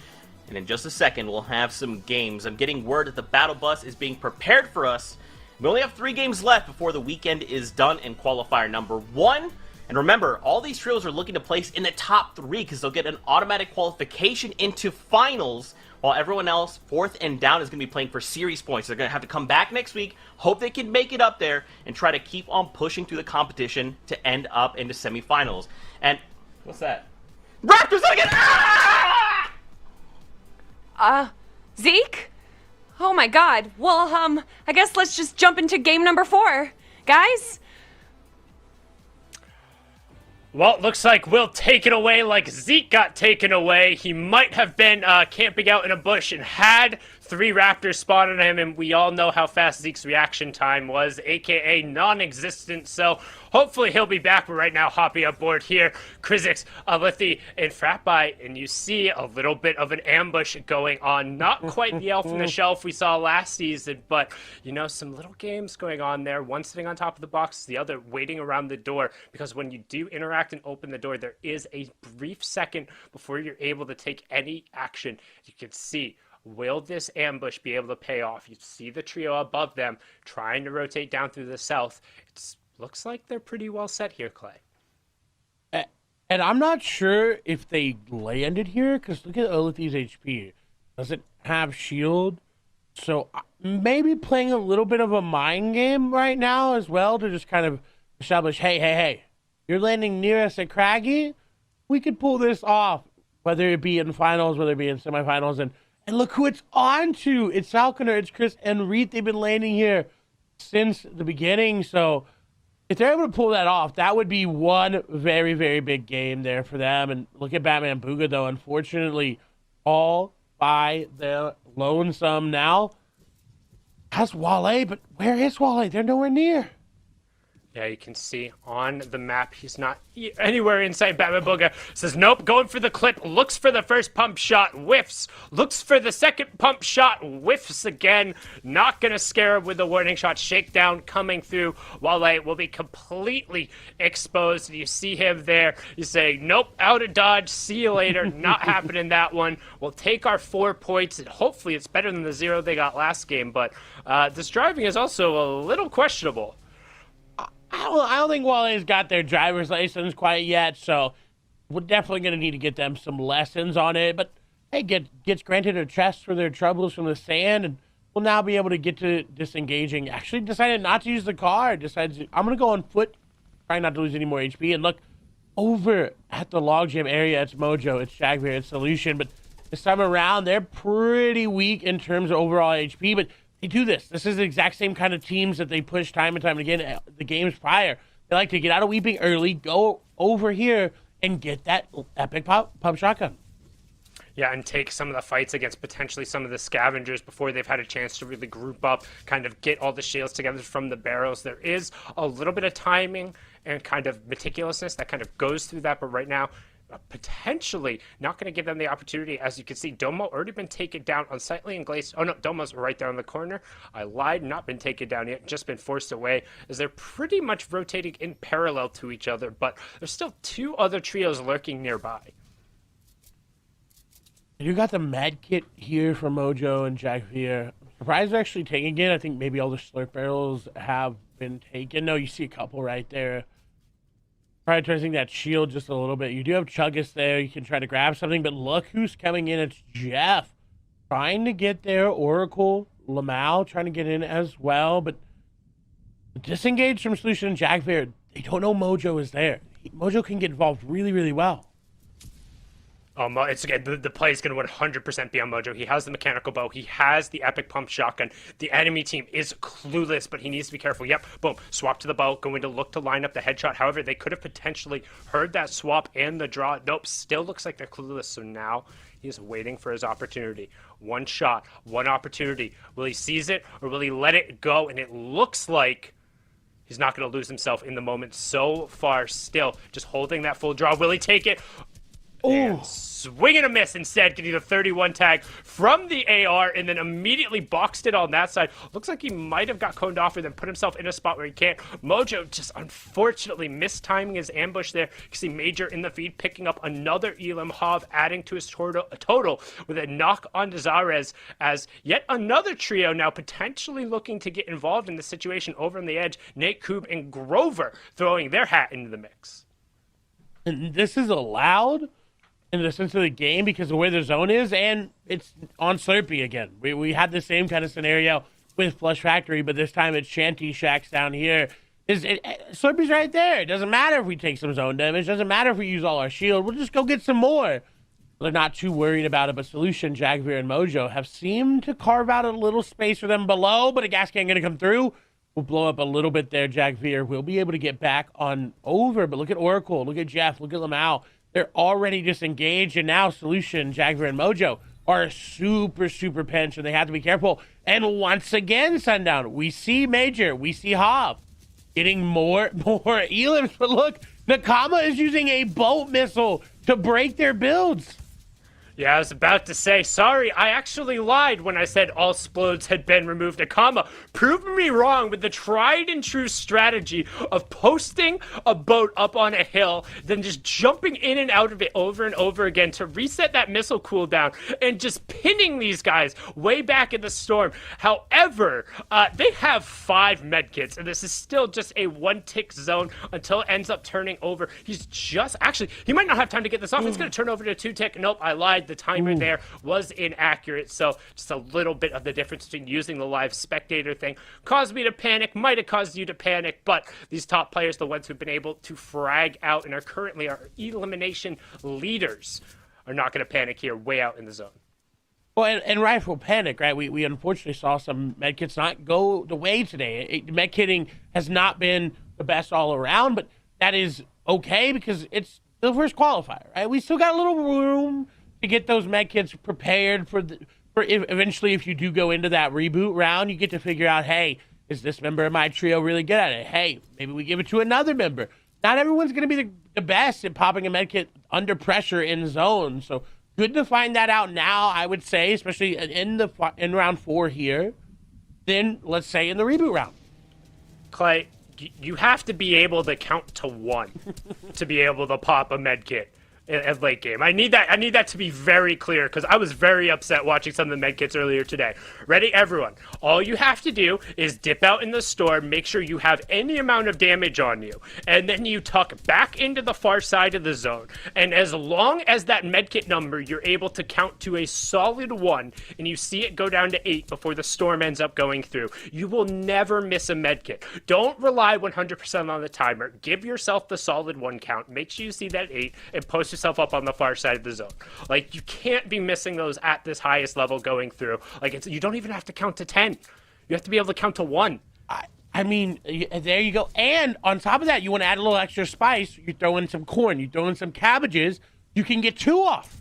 and in just a second we'll have some games. I'm getting word that the Battle Bus is being prepared for us. We only have 3 games left before the weekend is done in qualifier number 1. And remember, all these trios are looking to place in the top 3 because they'll get an automatic qualification into finals, while everyone else, 4th and down, is going to be playing for series points. They're going to have to come back next week, hope they can make it up there, and try to keep on pushing through the competition to end up into semifinals. And what's that? Raptors again! Ah! Zeke? Oh my god. Well, I guess let's just jump into game number 4. Guys? Well, it looks like we'll take it away like Zeke got taken away. He might have been camping out in a bush and had 3 Raptors spawn on him, and we all know how fast Zeke's reaction time was, aka non-existent, so hopefully he'll be back. But right now, hopping aboard here, Krizix, Alithi, and Fratby, and you see a little bit of an ambush going on. Not quite the elf on the shelf we saw last season, but, you know, some little games going on there. One sitting on top of the box, the other waiting around the door, because when you do interact and open the door, there is a brief second before you're able to take any action. You can see, will this ambush be able to pay off? You see the trio above them trying to rotate down through the south. It looks like they're pretty well set here, Clay. And I'm not sure if they landed here, because look at Olithi's HP. Doesn't have shield. So maybe playing a little bit of a mind game right now as well to just kind of establish, hey, you're landing near us at Craggy. We could pull this off, whether it be in finals, whether it be in semifinals, and look who it's on to. It's Falconer, it's Chris and Reed. They've been landing here since the beginning. So if they're able to pull that off, that would be one very, very big game there for them. And look at Batman Bugha, though. Unfortunately, all by their lonesome now. Has Wale, but where is Wale? They're nowhere near. Yeah, you can see on the map, he's not anywhere inside Batman Bugha. Says, nope, going for the clip, looks for the first pump shot, whiffs. Looks for the second pump shot, whiffs again. Not going to scare him with the warning shot. Shakedown coming through. Wale will be completely exposed. You see him there. You say, nope, out of dodge, see you later. Not happening that one. We'll take our 4 points, and hopefully it's better than the 0 they got last game. But this driving is also a little questionable. I don't think Wale's got their driver's license quite yet, so we're definitely going to need to get them some lessons on it. But, hey, gets granted a chest for their troubles from the sand, and we'll now be able to get to disengaging. Actually decided not to use the car. Decides, I'm going to go on foot, trying not to lose any more HP. And look, over at the logjam area, it's Mojo, it's Jagbear, it's Solution. But this time around, they're pretty weak in terms of overall HP, but they do this. This is the exact same kind of teams that they push time and time again the games prior. They like to get out of Weeping early, go over here, and get that epic pump shotgun. Yeah, and take some of the fights against potentially some of the scavengers before they've had a chance to really group up, kind of get all the shields together from the barrels. There is a little bit of timing and kind of meticulousness that kind of goes through that, but right now, potentially not going to give them the opportunity. As you can see, Domo already been taken down unsightly and glazed. Oh no, Domo's right there in the corner. I lied, not been taken down yet, just been forced away, as they're pretty much rotating in parallel to each other, but there's still 2 other trios lurking nearby. You got the med kit here for Mojo and Jagbear. I'm surprised they're actually taking it. I think maybe all the slurp barrels have been taken. No, you see a couple right there. Prioritizing that shield just a little bit. You do have Chuggus there. You can try to grab something, but look who's coming in. It's Jeff trying to get there. Oracle, Lamau trying to get in as well, but disengaged from Solution and Jagbear. They don't know Mojo is there. Mojo can get involved really, really well. It's again, the play is going to 100% be on Mojo. He has the mechanical bow. He has the epic pump shotgun. The enemy team is clueless, but he needs to be careful. Yep, boom, swap to the bow, going to look to line up the headshot. However, they could have potentially heard that swap and the draw. Nope, still looks like they're clueless. So now he's waiting for his opportunity. One shot, one opportunity. Will he seize it or will he let it go? And it looks like he's not going to lose himself in the moment so far still. Just holding that full draw. Will he take it? And swing and a miss instead, getting the 31 tag from the AR and then immediately boxed it on that side. Looks like he might have got coned off and then put himself in a spot where he can't. Mojo just unfortunately mistiming his ambush there. You see Major in the feed picking up another Elam. Hav adding to his total with a knock on Zarez as yet another trio now potentially looking to get involved in the situation over on the edge. Nate, Koob, and Grover throwing their hat into the mix. And this is allowed in the sense of the game because of where the zone is, and it's on Slurpee again. We had the same kind of scenario with Flush Factory, but this time it's Shanty Shacks down here. Slurpee's right there. It doesn't matter if we take some zone damage. It doesn't matter if we use all our shield. We'll just go get some more. They're not too worried about it, but Solution, Jagveer, and Mojo have seemed to carve out a little space for them below, but a gas can going to come through. We'll blow up a little bit there. Jagveer will be able to get back on over, but look at Oracle, look at Jeff, look at Lamau. They're already disengaged, and now Solution, Jagveer, and Mojo are super, super pinched, and they have to be careful. And once again, Sundown, we see Major, we see Hav getting more elims, but look, Nakama is using a bolt missile to break their builds. Yeah, I was about to say, sorry, I actually lied when I said all splodes had been removed. Akama proving me wrong with the tried and true strategy of posting a boat up on a hill, then just jumping in and out of it over and over again to reset that missile cooldown and just pinning these guys way back in the storm. However, they have 5 medkits, and this is still just a 1-tick zone until it ends up turning over. He's just, actually, he might not have time to get this off. It's going to turn over to a 2-tick. Nope, I lied. The timer there was inaccurate, so just a little bit of the difference between using the live spectator thing caused me to panic, might have caused you to panic, but these top players, the ones who've been able to frag out and are currently our elimination leaders, are not going to panic here way out in the zone. Well, and rightful panic, right? We unfortunately saw some medkits not go the way today. Medkitting has not been the best all around, but that is okay because it's the first qualifier, right? We still got a little room to get those medkits prepared for eventually if you do go into that reboot round, you get to figure out, hey, is this member of my trio really good at it? Hey, maybe we give it to another member. Not everyone's going to be the best at popping a medkit under pressure in zone, so good to find that out now, I would say, especially in round 4 here. Then, let's say, in the reboot round. Clay, you have to be able to count to 1 to be able to pop a medkit at late game. I need that to be very clear because I was very upset watching some of the medkits earlier today. Ready, everyone? All you have to do is dip out in the storm, make sure you have any amount of damage on you, and then you tuck back into the far side of the zone. And as long as that medkit number you're able to count to a solid 1 and you see it go down to 8 before the storm ends up going through, you will never miss a medkit. Don't rely 100% on the timer. Give yourself the solid 1 count. Make sure you see that 8 and post yourself up on the far side of the zone. Like, you can't be missing those at this highest level going through. Like, you don't even have to count to 10. You have to be able to count to 1. I mean, there you go. And on top of that, you want to add a little extra spice. You throw in some corn. You throw in some cabbages. You can get 2 off.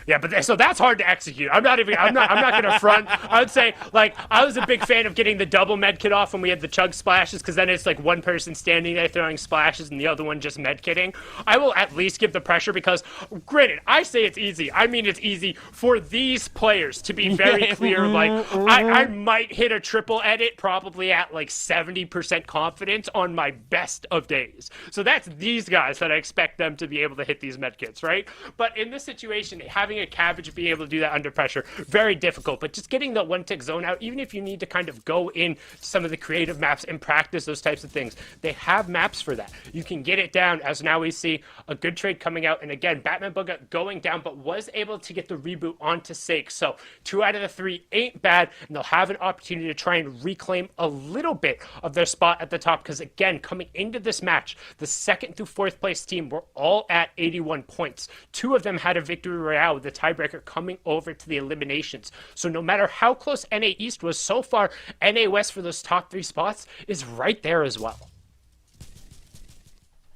Yeah, but so that's hard to execute. I'm not going to front. I would say, like, I was a big fan of getting the double med kit off when we had the chug splashes, because then it's like one person standing there throwing splashes and the other one just med kitting. I will at least give the pressure because, granted, I say it's easy. I mean, it's easy for these players to be very clear. Like, I might hit a triple edit probably at like 70% confidence on my best of days. So that's these guys that I expect them to be able to hit these med kits, right? But in this situation, having a cabbage being able to do that under pressure, very difficult. But just getting the one tick zone out, even if you need to kind of go in some of the creative maps and practice those types of things, they have maps for that. You can get it down, as now we see a good trade coming out. And again, Batman Bugha going down, but was able to get the reboot onto Sake. So 2 out of the 3 ain't bad, and they'll have an opportunity to try and reclaim a little bit of their spot at the top. Because again, coming into this match, the 2nd through 4th place team were all at 81 points. 2 of them had a victory royale with the tiebreaker coming over to the eliminations. So no matter how close NA East was so far, NA West for those top 3 spots is right there as well.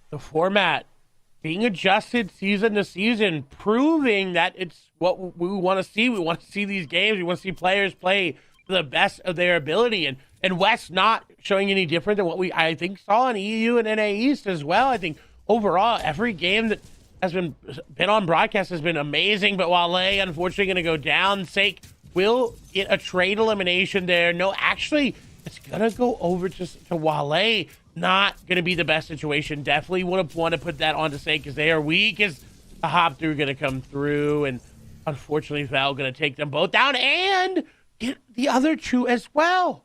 The format being adjusted season to season, proving that it's what we want to see. We want to see these games. We want to see players play to the best of their ability. And West not showing any different than what I think saw in EU and NA East as well. I think overall, every game that has been on broadcast has been amazing, but Wale unfortunately going to go down. Sake will get a trade elimination there. No, actually, it's going to go over to Wale. Not going to be the best situation. Definitely would have wanted to put that onto Sake because they are weak. Is the hop through going to come through? And unfortunately, Val going to take them both down and get the other two as well.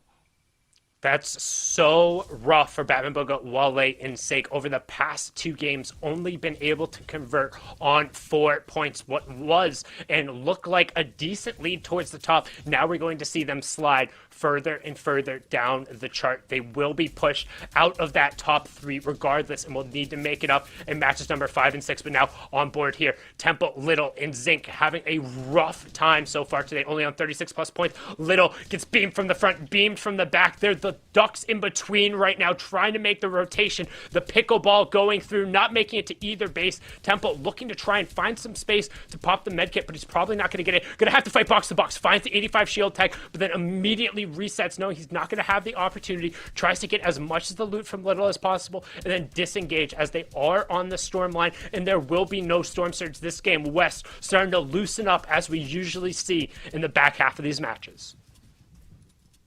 That's so rough for Batman Bugha, Wale, and Sake. Over the past 2 games, only been able to convert on 4 points. What was and looked like a decent lead towards the top. Now we're going to see them slide further and further down the chart. They will be pushed out of that top 3 regardless, and will need to make it up in matches number 5 and 6. But now on board here, Temple, Little, and Zinc having a rough time so far today, only on 36 plus points. Little gets beamed from the front, beamed from the back. They're the ducks in between right now, trying to make the rotation. The pickleball going through, not making it to either base. Temple looking to try and find some space to pop the medkit, but he's probably not going to get it. Going to have to fight box to box. Finds the 85 shield tech, but then immediately resets. No, he's not going to have the opportunity. Tries to get as much of the loot from Little as possible, and then disengage as they are on the storm line, and there will be no storm surge this game. West starting to loosen up as we usually see in the back half of these matches.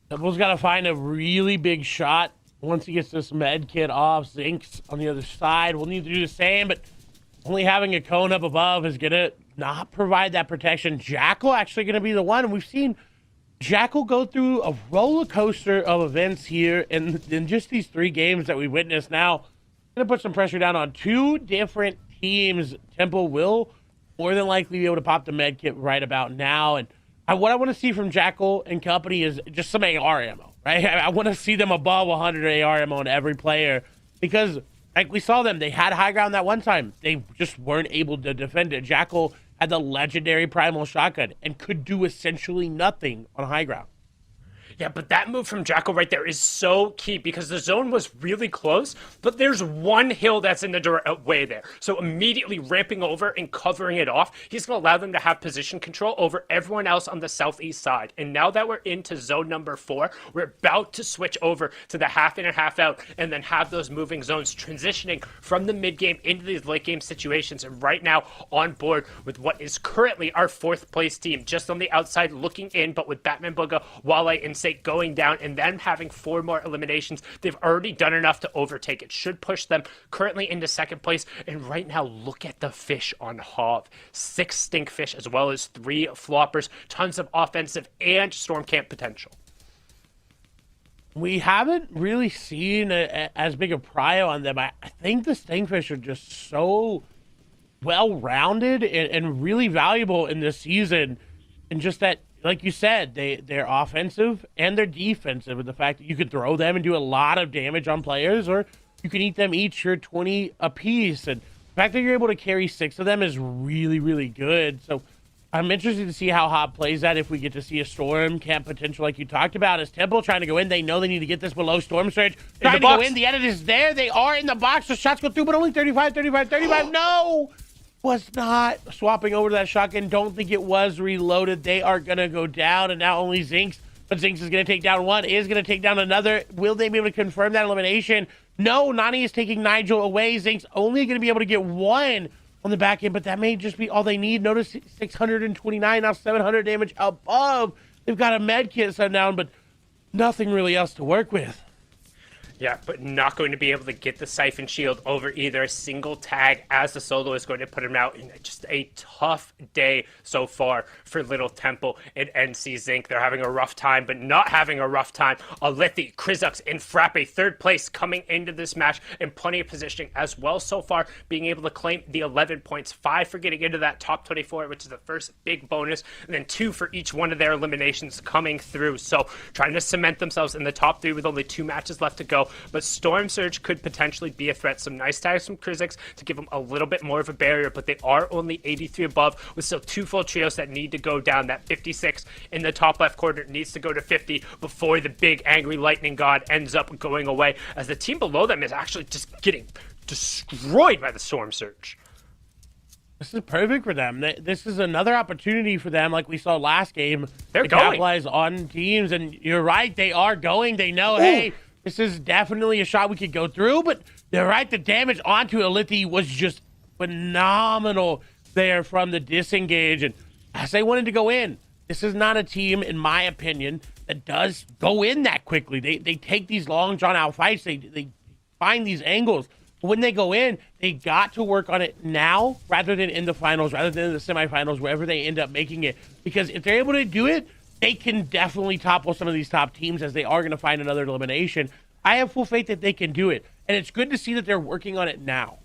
Temple's got to find a really big shot once he gets this med kit off. Zink's on the other side. We'll need to do the same, but only having a cone up above is going to not provide that protection. Jackal actually going to be the one. And we've seen Jackal go through a roller coaster of events here in just these 3 games that we witnessed. Now, going to put some pressure down on 2 different teams. Temple will more than likely be able to pop the med kit right about now. And what I want to see from Jackal and company is just some AR ammo, right? I want to see them above 100 AR ammo on every player because, like we saw them, they had high ground that one time. They just weren't able to defend it. Jackal had the legendary primal shotgun and could do essentially nothing on high ground. Yeah, but that move from Jackal right there is so key because the zone was really close, but there's one hill that's in the way there. So immediately ramping over and covering it off, he's going to allow them to have position control over everyone else on the southeast side. And now that we're into zone number 4, we're about to switch over to the half in and half out and then have those moving zones transitioning from the mid game into these late game situations. And right now on board with what is currently our 4th place team, just on the outside looking in, but with Batman Bugha, Wale, and Sake going down and then having 4 more eliminations. They've already done enough to overtake it. Should push them currently into 2nd place. And right now, look at the fish on Hov. 6 stink fish as well as 3 floppers. Tons of offensive and storm camp potential. We haven't really seen as big a prio on them. I think the Stinkfish are just so well-rounded and really valuable in this season. And just that, like you said, they're offensive and they're defensive. And the fact that you could throw them and do a lot of damage on players, or you can eat them each for 20 apiece. And the fact that you're able to carry 6 of them is really, really good. So I'm interested to see how Hop plays that if we get to see a storm camp potential like you talked about. As Temple trying to go in, they know they need to get this below storm surge. Trying to go in, the edit is there. They are in the box. The shots go through, but only 35. No! Was not swapping over to that shotgun. Don't think it was reloaded. They are going to go down, and now only Zinx. But Zinx is going to take down one, is going to take down another. Will they be able to confirm that elimination? No, Nani is taking Nigel away. Zinx only going to be able to get 1 on the back end, but that may just be all they need. Notice 629, now 700 damage above. They've got a med kit set down, but nothing really else to work with. Yeah, but not going to be able to get the Siphon Shield over either a single tag as the solo is going to put him out in just a tough day so far for Little Temple and NC Zinc. They're having a rough time, but not having a rough time. Alethi, Krizux, and Frappe, 3rd place coming into this match in plenty of positioning as well so far, being able to claim the 11 points, 5 for getting into that top 24, which is the first big bonus, and then 2 for each one of their eliminations coming through. So trying to cement themselves in the top 3 with only 2 matches left to go. But Storm Surge could potentially be a threat. Some nice tags from Krizix to give them a little bit more of a barrier, but they are only 83 above with still 2 full trios that need to go down. That 56 in the top left corner needs to go to 50 before the big angry lightning god ends up going away, as the team below them is actually just getting destroyed by the Storm Surge. This is perfect for them. This is another opportunity for them, like we saw last game. They're to going. Capitalize on teams, and you're right, they are going. They know, hey, this is definitely a shot we could go through, but they're right, the damage onto Alethi was just phenomenal there from the disengage. And as they wanted to go in, this is not a team, in my opinion, that does go in that quickly. They take these long, drawn-out fights. They find these angles. But when they go in, they got to work on it now rather than in the finals, rather than in the semifinals, wherever they end up making it. Because if they're able to do it, they can definitely topple some of these top teams, as they are going to find another elimination. I have full faith that they can do it. And it's good to see that they're working on it now.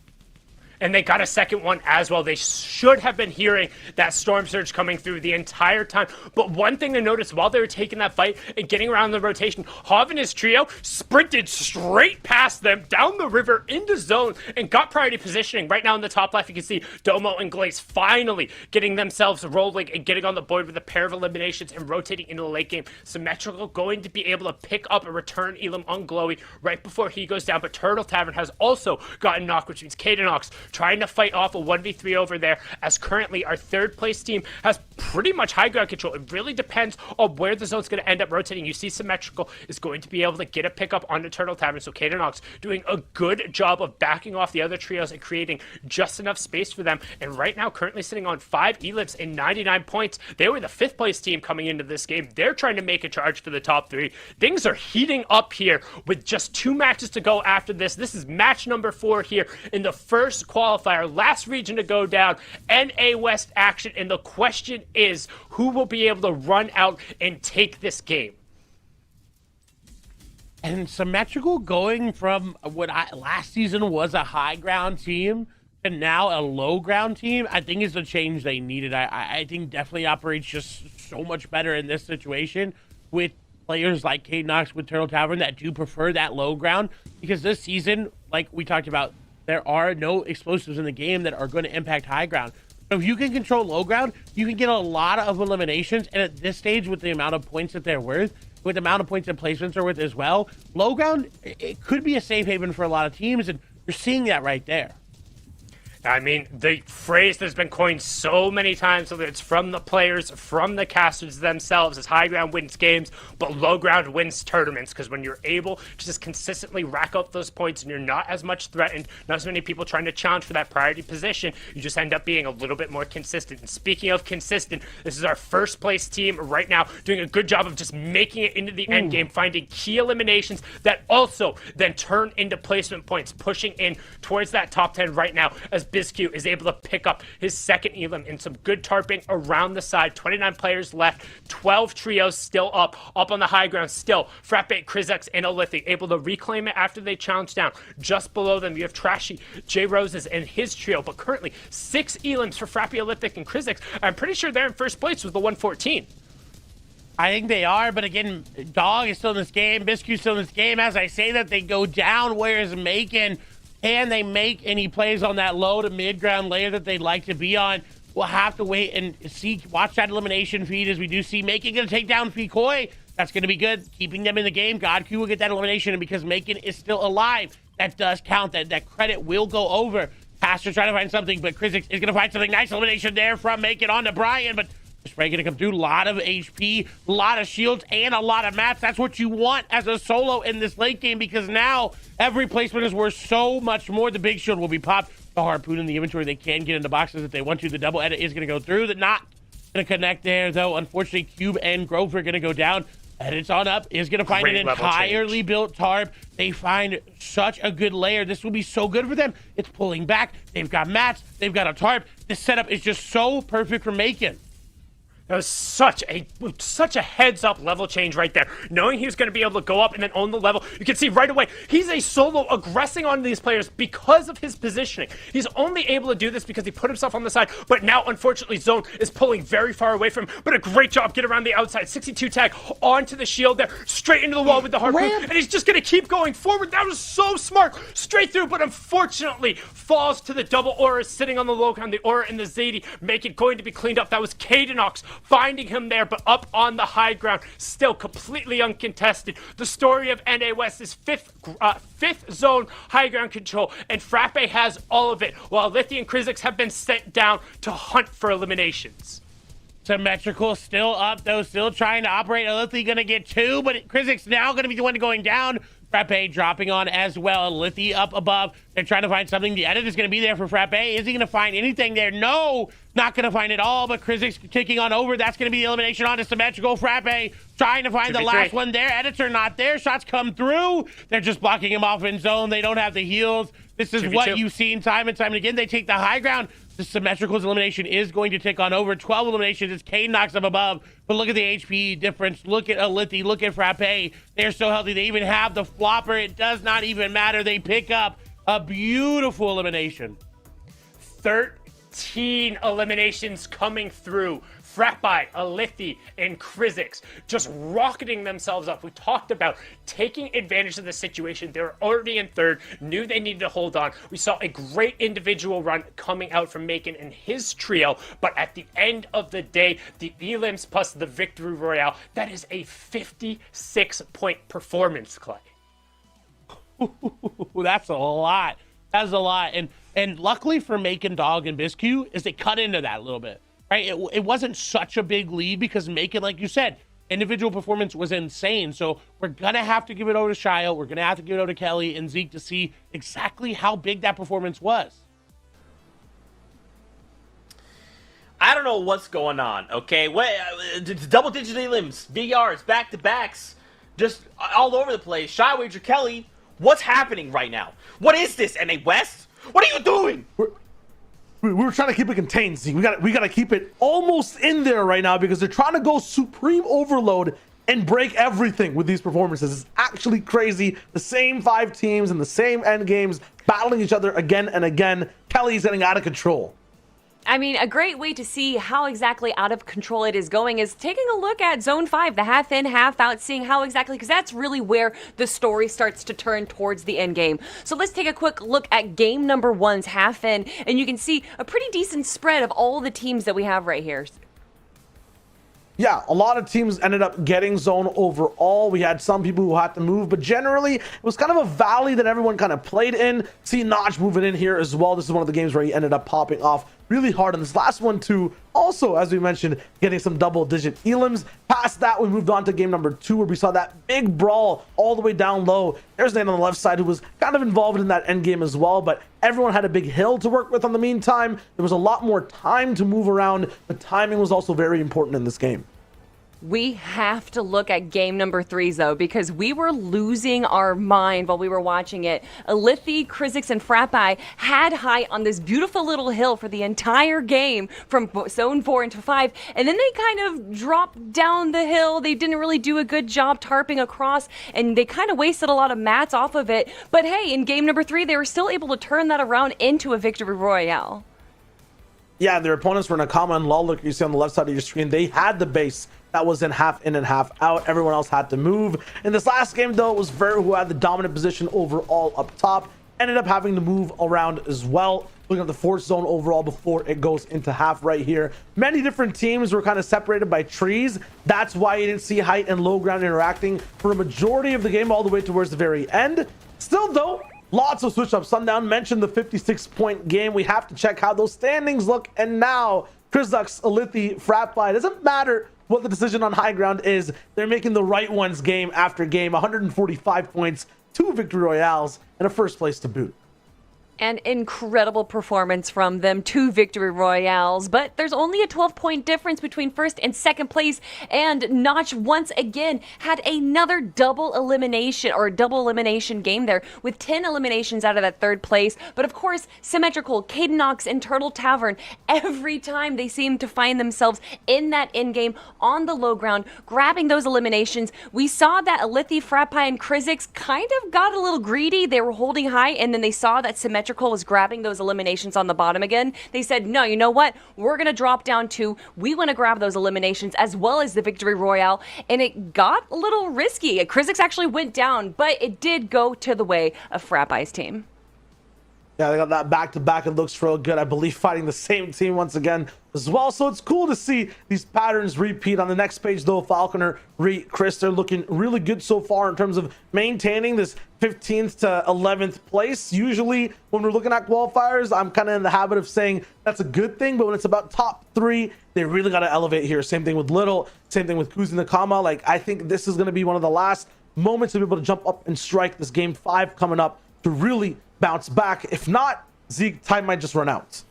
And they got a second one as well. They should have been hearing that storm surge coming through the entire time. But one thing to notice while they were taking that fight and getting around the rotation, Hav and his trio sprinted straight past them down the river into zone and got priority positioning. Right now in the top left, you can see Domo and Glaze finally getting themselves rolling and getting on the board with a pair of eliminations and rotating into the late game. Symmetrical going to be able to pick up a return elim on Glowy right before he goes down. But Turtle Tavern has also gotten knocked, which means Kadenox trying to fight off a 1v3 over there, as currently our third place team has pretty much high ground control. It really depends on where the zone's going to end up rotating. You see Symmetrical is going to be able to get a pickup onto Turtle Tavern, so Kadenox doing a good job of backing off the other trios and creating just enough space for them. And right now, currently sitting on 5 elips and 99 points. They were the 5th place team coming into this game. They're trying to make a charge for the top 3. Things are heating up here with just 2 matches to go after this. This is match number 4 here in the first qualifier, last region to go down, NA West action, and the question is, who will be able to run out and take this game? And Symmetrical going from what last season was a high ground team to now a low ground team, I think is the change they needed. I think definitely operates just so much better in this situation with players like Kadenox with Turtle Tavern that do prefer that low ground, because this season, like we talked about, there are no explosives in the game that are going to impact high ground. So if you can control low ground, you can get a lot of eliminations. And at this stage, with the amount of points that they're worth, with the amount of points that placements are worth as well, low ground, it could be a safe haven for a lot of teams. And you're seeing that right there. I mean, the phrase that's been coined so many times, whether it's from the players, from the casters themselves, is high ground wins games, but low ground wins tournaments. Because when you're able to just consistently rack up those points and you're not as much threatened, not as many people trying to challenge for that priority position, you just end up being a little bit more consistent. And speaking of consistent, this is our first place team right now, doing a good job of just making it into the end game, finding key eliminations that also then turn into placement points, pushing in towards that top 10 right now, as Bizq is able to pick up his second elim and some good tarping around the side. 29 players left, 12 trios still up on the high ground still. Frappe, Krizex, and Olithic able to reclaim it after they challenge down. Just below them, you have Trashy, J Roses, and his trio, but currently 6 elims for Frappe, Olithic, and Krizex. I'm pretty sure they're in first place with the 114. I think they are, but again, Dog is still in this game, Bizq is still in this game. As I say that, they go down. Where's Macon? Can they make any plays on that low to mid-ground layer that they'd like to be on? We'll have to wait and see, watch that elimination feed, as we do see Macon going to take down Fikoi. That's going to be good, keeping them in the game. GodQ will get that elimination, and because Macon is still alive, that does count. That credit will go over. Pastor trying to find something, but Krizex is going to find something. Nice elimination there from Macon on to Brian, but Spray going to come through. A lot of HP, a lot of shields, and a lot of mats. That's what you want as a solo in this late game, because now every placement is worth so much more. The big shield will be popped. The harpoon in the inventory, they can get into boxes if they want to. The double edit is going to go through. The not going to connect there, though. Unfortunately, Cube and Grove are going to go down. Edits on up, is going to find an entirely built tarp. They find such a good layer. This will be so good for them. It's pulling back. They've got mats. They've got a tarp. This setup is just so perfect for Macon. That was such a heads-up level change right there. Knowing he was going to be able to go up and then own the level, you can see right away, he's a solo aggressing on these players because of his positioning. He's only able to do this because he put himself on the side, but now, unfortunately, Zone is pulling very far away from him, but a great job, get around the outside. 62 tag onto the shield there, straight into the wall with the harpoon, and he's just going to keep going forward. That was so smart, straight through, but unfortunately, falls to the double aura sitting on the low ground. The aura and the Zadie make it going to be cleaned up. That was Kadenox finding him there, but up on the high ground, still completely uncontested. The story of NA West is fifth zone high ground control, and Frappe has all of it, while Lithy and Krizex have been sent down to hunt for eliminations. Symmetrical still up, though, still trying to operate. Lithy going to get 2, but Krizex now going to be the one going down. Frappe dropping on as well. Lithy up above. They're trying to find something. The edit is going to be there for Frappe. Is he going to find anything there? No, not going to find it all. But Krizik's kicking on over. That's going to be the elimination onto Symmetrical. Frappe trying to find the last one there. Edits are not there. Shots come through. They're just blocking him off in zone. They don't have the heals. This is what you've seen time and time and again. They take the high ground. The Symmetrical's elimination is going to tick on over. 12 eliminations. It's Kane knocks up above. But look at the HP difference. Look at Lithy. Look at Frappe. They're so healthy. They even have the flopper. It does not even matter. They pick up a beautiful elimination. 13 eliminations coming through. Frappe, Lithy, and Krizix just rocketing themselves up. We talked about taking advantage of the situation. They were already in third, knew they needed to hold on. We saw a great individual run coming out from Macon and his trio, but at the end of the day, the elims plus the victory royale, that is a 56-point performance, Clay. That's a lot. That's a lot. And luckily for Macon, Dog, and Biscu is they cut into that a little bit. Right? It wasn't such a big lead because Macon, like you said, individual performance was insane. So we're going to have to give it over to Shio. We're going to have to give it over to Kelly and Zeke to see exactly how big that performance was. I don't know what's going on, okay? It's double-digit elims, VRs, back-to-backs, just all over the place. Shy Wager, Kelly, what's happening right now? What is this, NA West? What are you doing? We were trying to keep it contained, Zeke. We gotta keep it almost in there right now because they're trying to go supreme overload and break everything with these performances. It's actually crazy. The same 5 teams and the same end games battling each other again and again. Kelly's getting out of control. I mean, a great way to see how exactly out of control it is going is taking a look at Zone 5, the half in, half out, seeing how exactly, because that's really where the story starts to turn towards the end game. So let's take a quick look at game number 1's half in, and you can see a pretty decent spread of all the teams that we have right here. Yeah, a lot of teams ended up getting zone overall. We had some people who had to move, but generally it was kind of a valley that everyone kind of played in. See Notch moving in here as well. This is one of the games where he ended up popping off really hard. And this last one too, also, as we mentioned, getting some double-digit elims. Past that, we moved on to game number 2, where we saw that big brawl all the way down low. There's Nate on the left side who was kind of involved in that end game as well, but everyone had a big hill to work with on the meantime. There was a lot more time to move around. The timing was also very important in this game. We have to look at game number 3, though, because we were losing our mind while we were watching it. Lithy, Krizix, and Frappe had height on this beautiful little hill for the entire game from zone 4 into 5, and then they kind of dropped down the hill. They didn't really do a good job tarping across, and they kind of wasted a lot of mats off of it. But hey, in game number 3, they were still able to turn that around into a victory royale. Yeah, their opponents were Nakama and Lawler. You see on the left side of your screen, they had the base that was in and half out. Everyone else had to move. In this last game, though, it was Ver who had the dominant position overall up top. Ended up having to move around as well. Looking at the fourth zone overall before it goes into half right here. Many different teams were kind of separated by trees. That's why you didn't see height and low ground interacting for a majority of the game all the way towards the very end. Still, though, lots of switch up. Sundown mentioned the 56-point game. We have to check how those standings look. And now, Krizix, Lithy, Frappe, it doesn't matter what the decision on high ground is. They're making the right ones game after game. 145 points, 2 victory royales, and a first place to boot. An incredible performance from them, 2 victory royales, but there's only a 12-point difference between first and second place, and Notch once again had another double elimination game there with 10 eliminations out of that third place. But of course, Symmetrical, Cadenox, and Turtle Tavern, every time they seem to find themselves in that end game on the low ground, grabbing those eliminations. We saw that Lithy, Frappe, and Krizix kind of got a little greedy. They were holding high, and then they saw that Symmetrical was grabbing those eliminations on the bottom again. They said, no, you know what? We're going to drop down 2. We want to grab those eliminations as well as the victory royale. And it got a little risky. Krizix actually went down, but it did go to the way of Frappe's team. Yeah, they got that back-to-back. It looks real good. I believe fighting the same team once again as well. So it's cool to see these patterns repeat. On the next page, though, Falconer, Chris, they're looking really good so far in terms of maintaining this 15th to 11th place. Usually, when we're looking at qualifiers, I'm kind of in the habit of saying that's a good thing. But when it's about top 3, they really got to elevate here. Same thing with Little. Same thing with Kuzi Nakama. Like, I think this is going to be one of the last moment to be able to jump up and strike this game 5 coming up to really bounce back. If not, Zeke, time might just run out.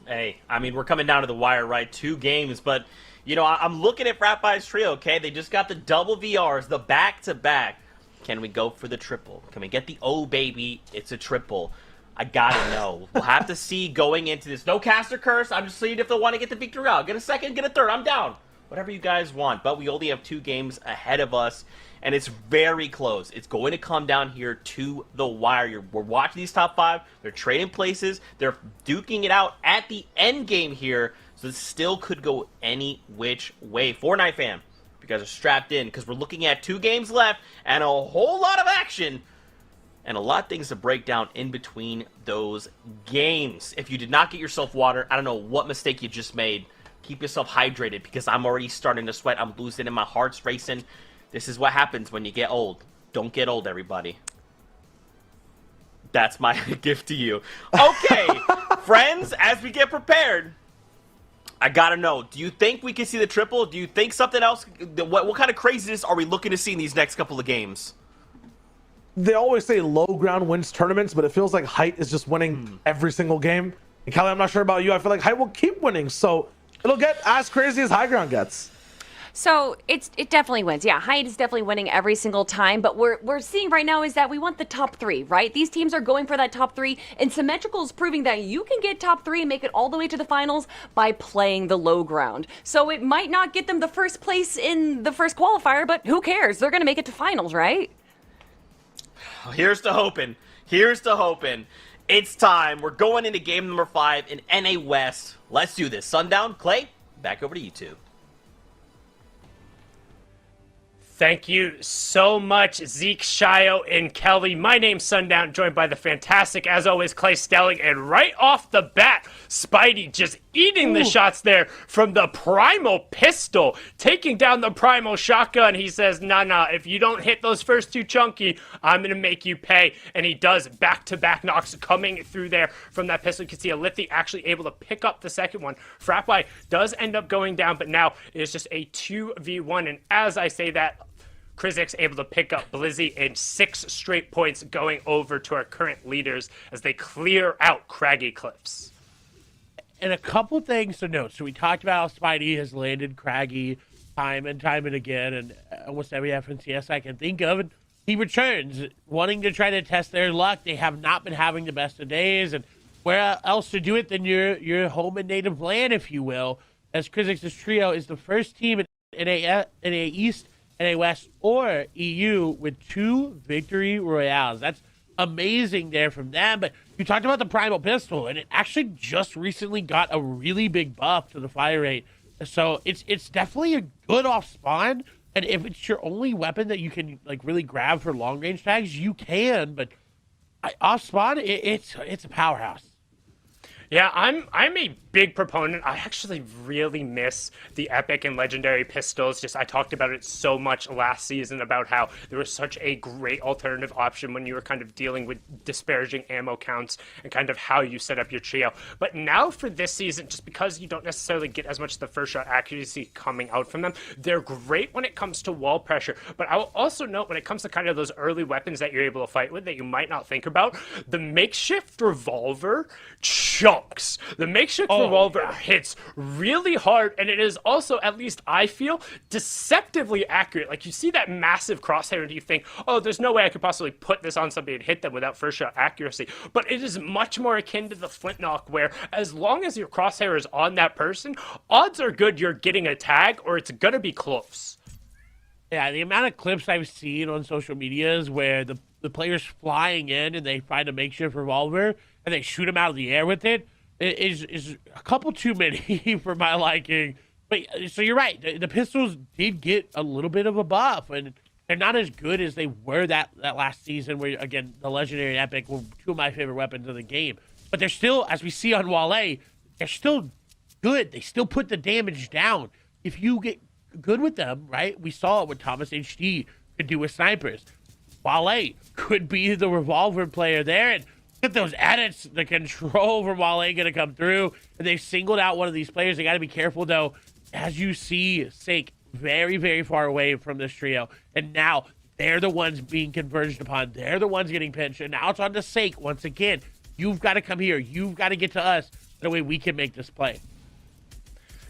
Hey, I mean, we're coming down to the wire, right? 2 games, but, you know, I'm looking at FratBi's trio, okay? They just got the double VRs, the back-to-back. Can we go for the triple? Can we get the baby, it's a triple? I gotta know. We'll have to see going into this. No caster curse. I'm just seeing if they want to get the victory out. Get a second, get a third. I'm down. Whatever you guys want. But we only have 2 games ahead of us, and it's very close. It's going to come down here to the wire. We're watching these top 5. They're trading places. They're duking it out at the end game here. So this still could go any which way. Fortnite fam, you guys are strapped in because we're looking at 2 games left and a whole lot of action and a lot of things to break down in between those games. If you did not get yourself water, I don't know what mistake you just made. Keep yourself hydrated because I'm already starting to sweat. I'm losing and my heart's racing. This is what happens when you get old. Don't get old, everybody. That's my gift to you. Okay, friends, as we get prepared, I gotta know, do you think we can see the triple? Do you think something else? What kind of craziness are we looking to see in these next couple of games? They always say low ground wins tournaments, but it feels like height is just winning every single game. And Kelly, I'm not sure about you. I feel like height will keep winning, so it'll get as crazy as high ground gets. So it definitely wins. Yeah, height is definitely winning every single time. But we're seeing right now is that we want the top 3, right? These teams are going for that top 3, and Symmetrical is proving that you can get top 3 and make it all the way to the finals by playing the low ground. So it might not get them the first place in the first qualifier, but who cares? They're going to make it to finals, right? Here's to hoping. Here's to hoping. It's time. We're going into game number 5 in NA West. Let's do this. Sundown, Clay, back over to you two. Thank you so much, Zeke, Shio, and Kelly. My name's Sundown, joined by the fantastic, as always, Clay Stelling. And right off the bat, Spidey just eating the shots there from the Primal Pistol, taking down the Primal Shotgun. He says, nah, if you don't hit those first 2 chunky, I'm going to make you pay. And he does back-to-back knocks coming through there from that pistol. You can see Alithi actually able to pick up the second one. FratBi does end up going down, but now it is just a 2v1. And as I say that, Krizik's able to pick up Blizzy in 6 straight points, going over to our current leaders as they clear out Craggy Cliffs. And a couple things to note. So we talked about how Spidey has landed Craggy time and again, and almost every FNCS I can think of. And he returns, wanting to try to test their luck. They have not been having the best of days, and where else to do it than your home and native land, if you will, as Krizik's trio is the first team in NA East, NA West, or EU with 2 victory royales. That's amazing there from them. But you talked about the Primal Pistol, and it actually just recently got a really big buff to the fire rate. So it's definitely a good off spawn. And if it's your only weapon that you can like really grab for long range tags, you can. But off spawn, it's a powerhouse. Yeah, I'm a big proponent. I actually really miss the epic and legendary pistols. I talked about it so much last season about how there was such a great alternative option when you were kind of dealing with disparaging ammo counts and kind of how you set up your trio. But now for this season, just because you don't necessarily get as much of the first shot accuracy coming out from them, they're great when it comes to wall pressure. But I will also note when it comes to kind of those early weapons that you're able to fight with that you might not think about, the makeshift revolver chunks. The makeshift revolver hits really hard, and it is also, at least I feel, deceptively accurate. Like, you see that massive crosshair and you think, oh, there's no way I could possibly put this on somebody and hit them without first shot accuracy. But it is much more akin to the flint knock, where as long as your crosshair is on that person, odds are good you're getting a tag or it's gonna be close. Yeah, the amount of clips I've seen on social media is where the player's flying in and they find a makeshift revolver and they shoot him out of the air with it is a couple too many for my liking. But so you're right, the pistols did get a little bit of a buff, and they're not as good as they were that last season, where again the legendary epic were 2 of my favorite weapons of the game. But they're still, as we see on Wale, they're still good. They still put the damage down if you get good with them, right? We saw it what Thomas HD could do with snipers. Wale could be the revolver player there, and at those edits, the control from Wale going to come through, and they've singled out one of these players. They got to be careful, though. As you see Sake very, very far away from this trio. And now they're the ones being converged upon. They're the ones getting pinched. And now it's on to Sake once again. You've got to come here. You've got to get to us. That way we can make this play.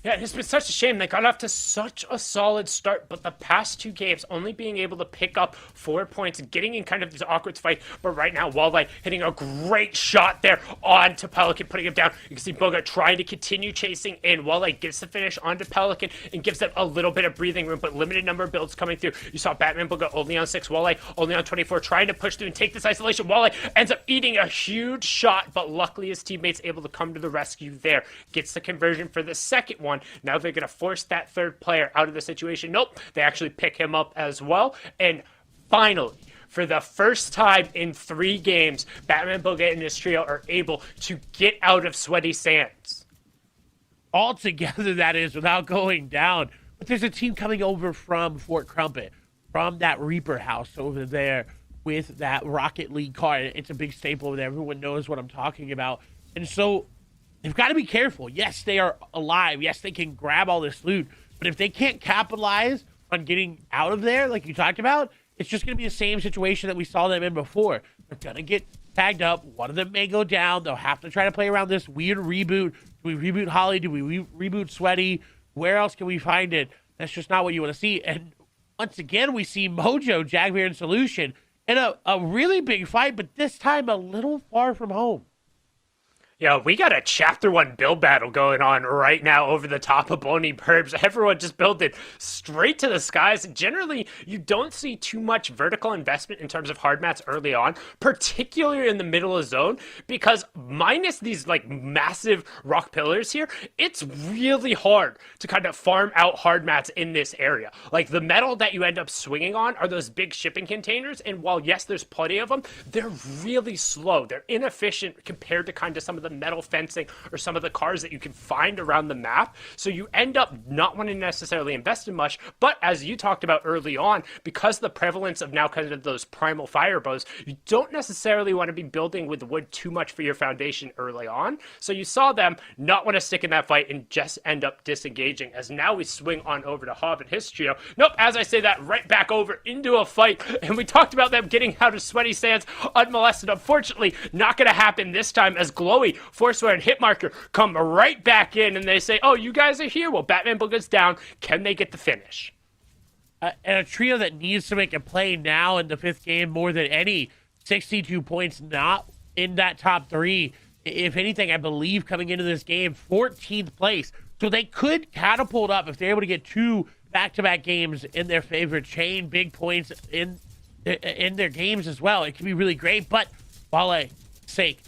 Yeah, it's been such a shame. They got off to such a solid start, but the past 2 games only being able to pick up 4 points and getting in kind of this awkward fight. But right now, Walleye hitting a great shot there onto Pelican, putting him down. You can see Bugha trying to continue chasing in. Walleye gets the finish onto Pelican and gives them a little bit of breathing room, but limited number of builds coming through. You saw Batman Bugha only on 6, Walleye only on 24, trying to push through and take this isolation. Walleye ends up eating a huge shot, but luckily his teammates able to come to the rescue there. Gets the conversion for the second one. Now they're going to force that third player out of the situation. Nope, they actually pick him up as well. And finally, for the first time in 3 games, Batman Bugha and his trio are able to get out of Sweaty Sands. Altogether, that is, without going down. But there's a team coming over from Fort Crumpet, from that Reaper house over there with that Rocket League car. It's a big staple over there. Everyone knows what I'm talking about. And so they've got to be careful. Yes, they are alive. Yes, they can grab all this loot. But if they can't capitalize on getting out of there, like you talked about, it's just going to be the same situation that we saw them in before. They're going to get tagged up. One of them may go down. They'll have to try to play around this weird reboot. Do we reboot Holly? Do we reboot Sweaty? Where else can we find it? That's just not what you want to see. And once again, we see Mojo, Jagbear, and Solution in a really big fight, but this time a little far from home. Yeah, we got a Chapter 1 build battle going on right now over the top of Boney Burbs. Everyone just building straight to the skies. Generally, you don't see too much vertical investment in terms of hard mats early on, particularly in the middle of zone, because minus these like massive rock pillars here, it's really hard to kind of farm out hard mats in this area. Like the metal that you end up swinging on are those big shipping containers, and while yes, there's plenty of them, they're really slow. They're inefficient compared to kind of some of the metal fencing or some of the cars that you can find around the map. So you end up not wanting to necessarily invest in much. But as you talked about early on, because the prevalence of now kind of those primal fire bows, you don't necessarily want to be building with wood too much for your foundation early on. So you saw them not want to stick in that fight and just end up disengaging, as now we swing on over to Hob and his trio. Nope, as I say that, right back over into a fight. And we talked about them getting out of Sweaty Sands unmolested. Unfortunately, not going to happen this time, as Glowy, Forceware, and Hitmarker come right back in and they say, oh, you guys are here. Well, Batman Bugha's down. Can they get the finish? And a trio that needs to make a play now in the 5th game more than any. 62 points, not in that top 3. If anything, I believe coming into this game, 14th place. So they could catapult up if they're able to get 2 back-to-back games in their favor, chain big points in their games as well. It could be really great, but Walleye, Sake,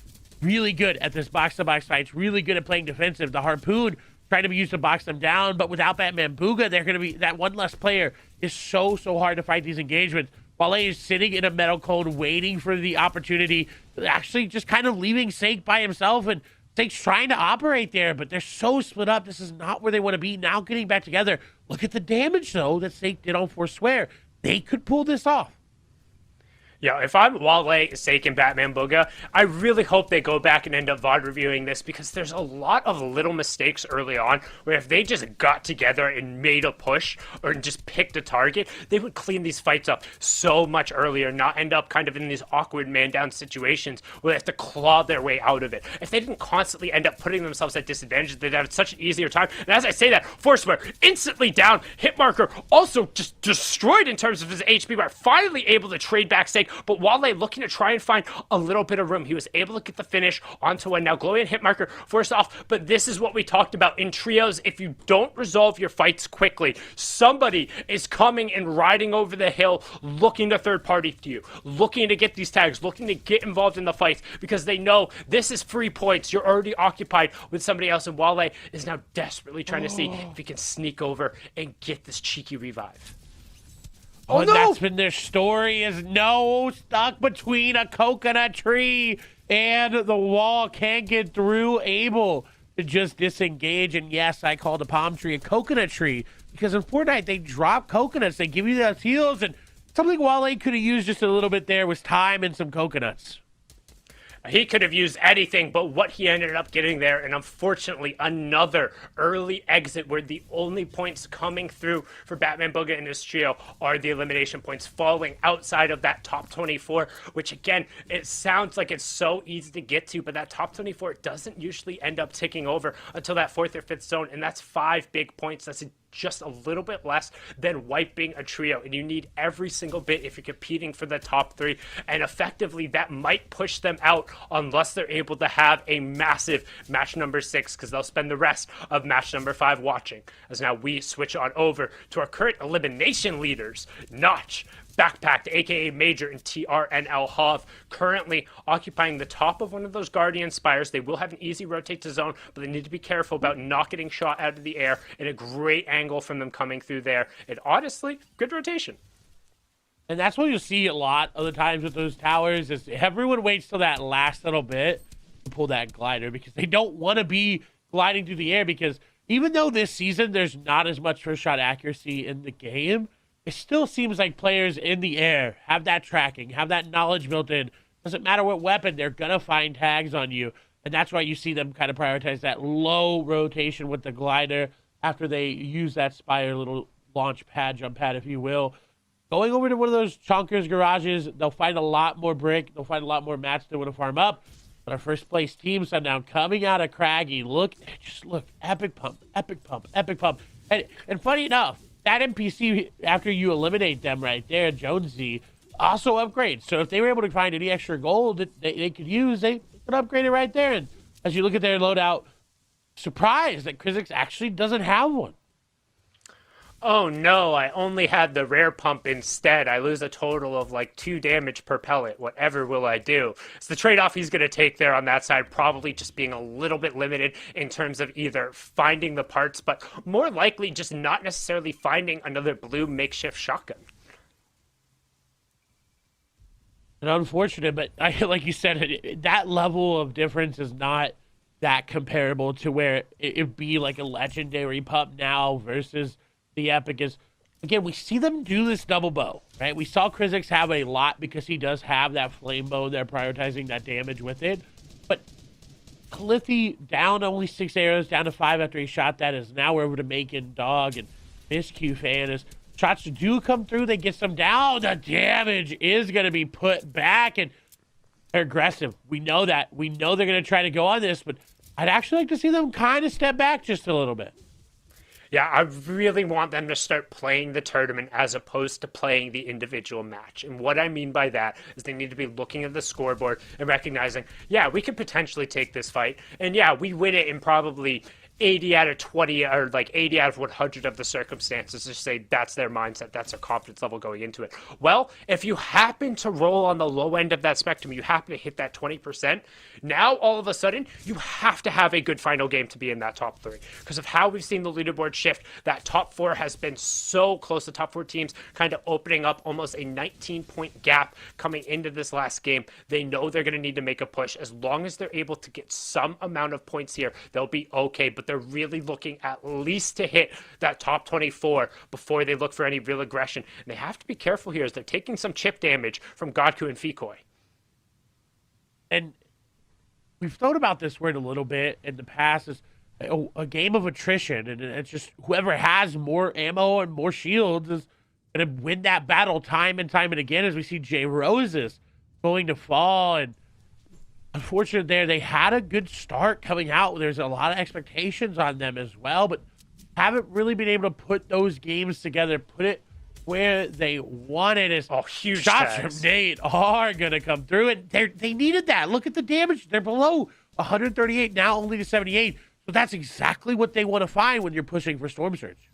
really good at this box-to-box fights, really good at playing defensive. The Harpoon trying to be used to box them down, but without Batman Bugha, they're going to be, that one less player is so hard to fight these engagements. Walleye is sitting in a metal code waiting for the opportunity, actually just kind of leaving Sake by himself, and Sake's trying to operate there, but they're so split up. This is not where they want to be. Now getting back together. Look at the damage, though, that Sake did on Forswear. They could pull this off. Yeah, if I'm Walleye, Sake, and Batman Bugha, I really hope they go back and end up VOD reviewing this, because there's a lot of little mistakes early on where if they just got together and made a push or just picked a target, they would clean these fights up so much earlier, not end up kind of in these awkward man-down situations where they have to claw their way out of it. If they didn't constantly end up putting themselves at disadvantage, they'd have such an easier time. And as I say that, Forceware instantly down. Hitmarker also just destroyed in terms of his HP bar, finally able to trade back Sake. But Walleye looking to try and find a little bit of room. He was able to get the finish onto one. Now Glowy and Hitmarker forced off, but this is what we talked about in trios. If you don't resolve your fights quickly, somebody is coming and riding over the hill looking to third party to you, looking to get these tags, looking to get involved in the fights, because they know this is free points. You're already occupied with somebody else, and Walleye is now desperately trying to see if he can sneak over and get this cheeky revive. Oh, and that's been their story, is stuck between a coconut tree and the wall, can't get through, able to just disengage. And yes, I called a palm tree a coconut tree, because in Fortnite they drop coconuts, they give you those heals, and something Walleye could have used just a little bit there was time and some coconuts. He could have used anything but what he ended up getting there, and unfortunately another early exit where the only points coming through for Batman Bugha and his trio are the elimination points, falling outside of that top 24, which again, it sounds like it's so easy to get to, but that top 24 doesn't usually end up ticking over until that 4th or 5th zone, and that's 5 big points. That's just a little bit less than wiping a trio, and you need every single bit if you're competing for the top 3, and effectively that might push them out unless they're able to have a massive match number 6, because they'll spend the rest of match number 5 watching. As now we switch on over to our current elimination leaders, Notch, Backpacked, aka Major, and TRNL Hov, currently occupying the top of one of those Guardian Spires. They will have an easy rotate to zone, but they need to be careful about not getting shot out of the air, and a great angle from them coming through there. And honestly, good rotation. And that's what you see a lot of the times with those towers, is everyone waits till that last little bit to pull that glider, because they don't want to be gliding through the air, because even though this season there's not as much first shot accuracy in the game, it still seems like players in the air have that tracking, have that knowledge built in. Doesn't matter what weapon, they're going to find tags on you. And that's why you see them kind of prioritize that low rotation with the glider after they use that Spire little launch pad, jump pad, if you will. Going over to one of those chunkers, garages, they'll find a lot more brick. They'll find a lot more mats they want to farm up. But our first place team, Sundown, coming out of Craggy, look, epic pump, epic pump, epic pump. And funny enough, that NPC, after you eliminate them right there, Jonesy, also upgrades. So if they were able to find any extra gold that they could use, they could upgrade it right there. And as you look at their loadout, surprised that Clix actually doesn't have one. Oh no, I only had the rare pump instead. I lose a total of like 2 damage per pellet. Whatever will I do? It's the trade-off he's going to take there on that side, probably just being a little bit limited in terms of either finding the parts, but more likely just not necessarily finding another blue makeshift shotgun. And unfortunate, but like you said, that level of difference is not that comparable to where it'd be like a legendary pump now versus the epic. Is, again, we see them do this double bow, right? We saw Clix have a lot because he does have that flame bow. They're prioritizing that damage with it. But Cliffy down only 6 arrows, down to 5 after he shot that, is now over to Macon, Dog, and Miss Q Fan. As shots do come through, they get some down. The damage is going to be put back, and they're aggressive. We know that. We know they're going to try to go on this, but I'd actually like to see them kind of step back just a little bit. Yeah, I really want them to start playing the tournament as opposed to playing the individual match. And what I mean by that is they need to be looking at the scoreboard and recognizing, yeah, we could potentially take this fight. And yeah, we win it in probably 80 out of 20 or like 80 out of 100 of the circumstances. Just say that's their mindset, that's their confidence level going into it. Well, if you happen to roll on the low end of that spectrum, you happen to hit that 20%, now all of a sudden you have to have a good final game to be in that top 3 because of how we've seen the leaderboard shift. That top 4 has been so close. The top 4 teams kind of opening up almost a 19-point gap coming into this last game. They know they're going to need to make a push. As long as they're able to get some amount of points here, they'll be okay. But they're really looking at least to hit that top 24 before they look for any real aggression. And they have to be careful here as they're taking some chip damage from Godku and Fikoi. And we've thought about this word a little bit in the past as a game of attrition, and it's just whoever has more ammo and more shields is going to win that battle time and time and again, as we see J Roses going to fall. And unfortunate there, they had a good start coming out. There's a lot of expectations on them as well, but haven't really been able to put those games together, put it where they want it. As huge shots tags from Nate are going to come through, and they needed that. Look at the damage. They're below 138, now only to 78. So that's exactly what they want to find when you're pushing for Storm Surge.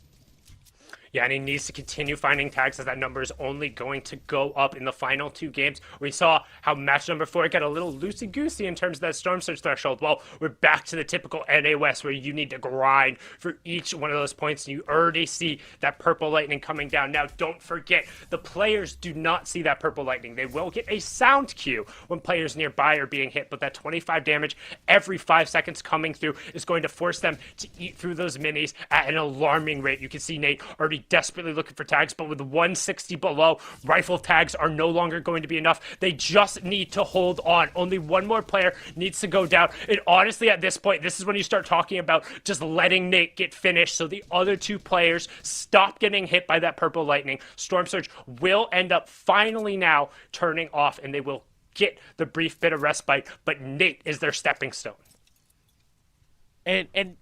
Yeah, and he needs to continue finding tags as that number is only going to go up in the final 2 games. We saw how match number 4 got a little loosey-goosey in terms of that Storm Surge threshold. Well, we're back to the typical NA West where you need to grind for each one of those points, and you already see that purple lightning coming down. Now, don't forget, the players do not see that purple lightning. They will get a sound cue when players nearby are being hit, but that 25 damage every 5 seconds coming through is going to force them to eat through those minis at an alarming rate. You can see Nate already really desperately looking for tags, but with 160 below, rifle tags are no longer going to be enough. They just need to hold on. Only one more player needs to go down. And honestly, at this point, this is when you start talking about just letting Nate get finished so the other two players stop getting hit by that purple lightning. Storm Surge will end up finally now turning off, and they will get the brief bit of respite, but Nate is their stepping stone. And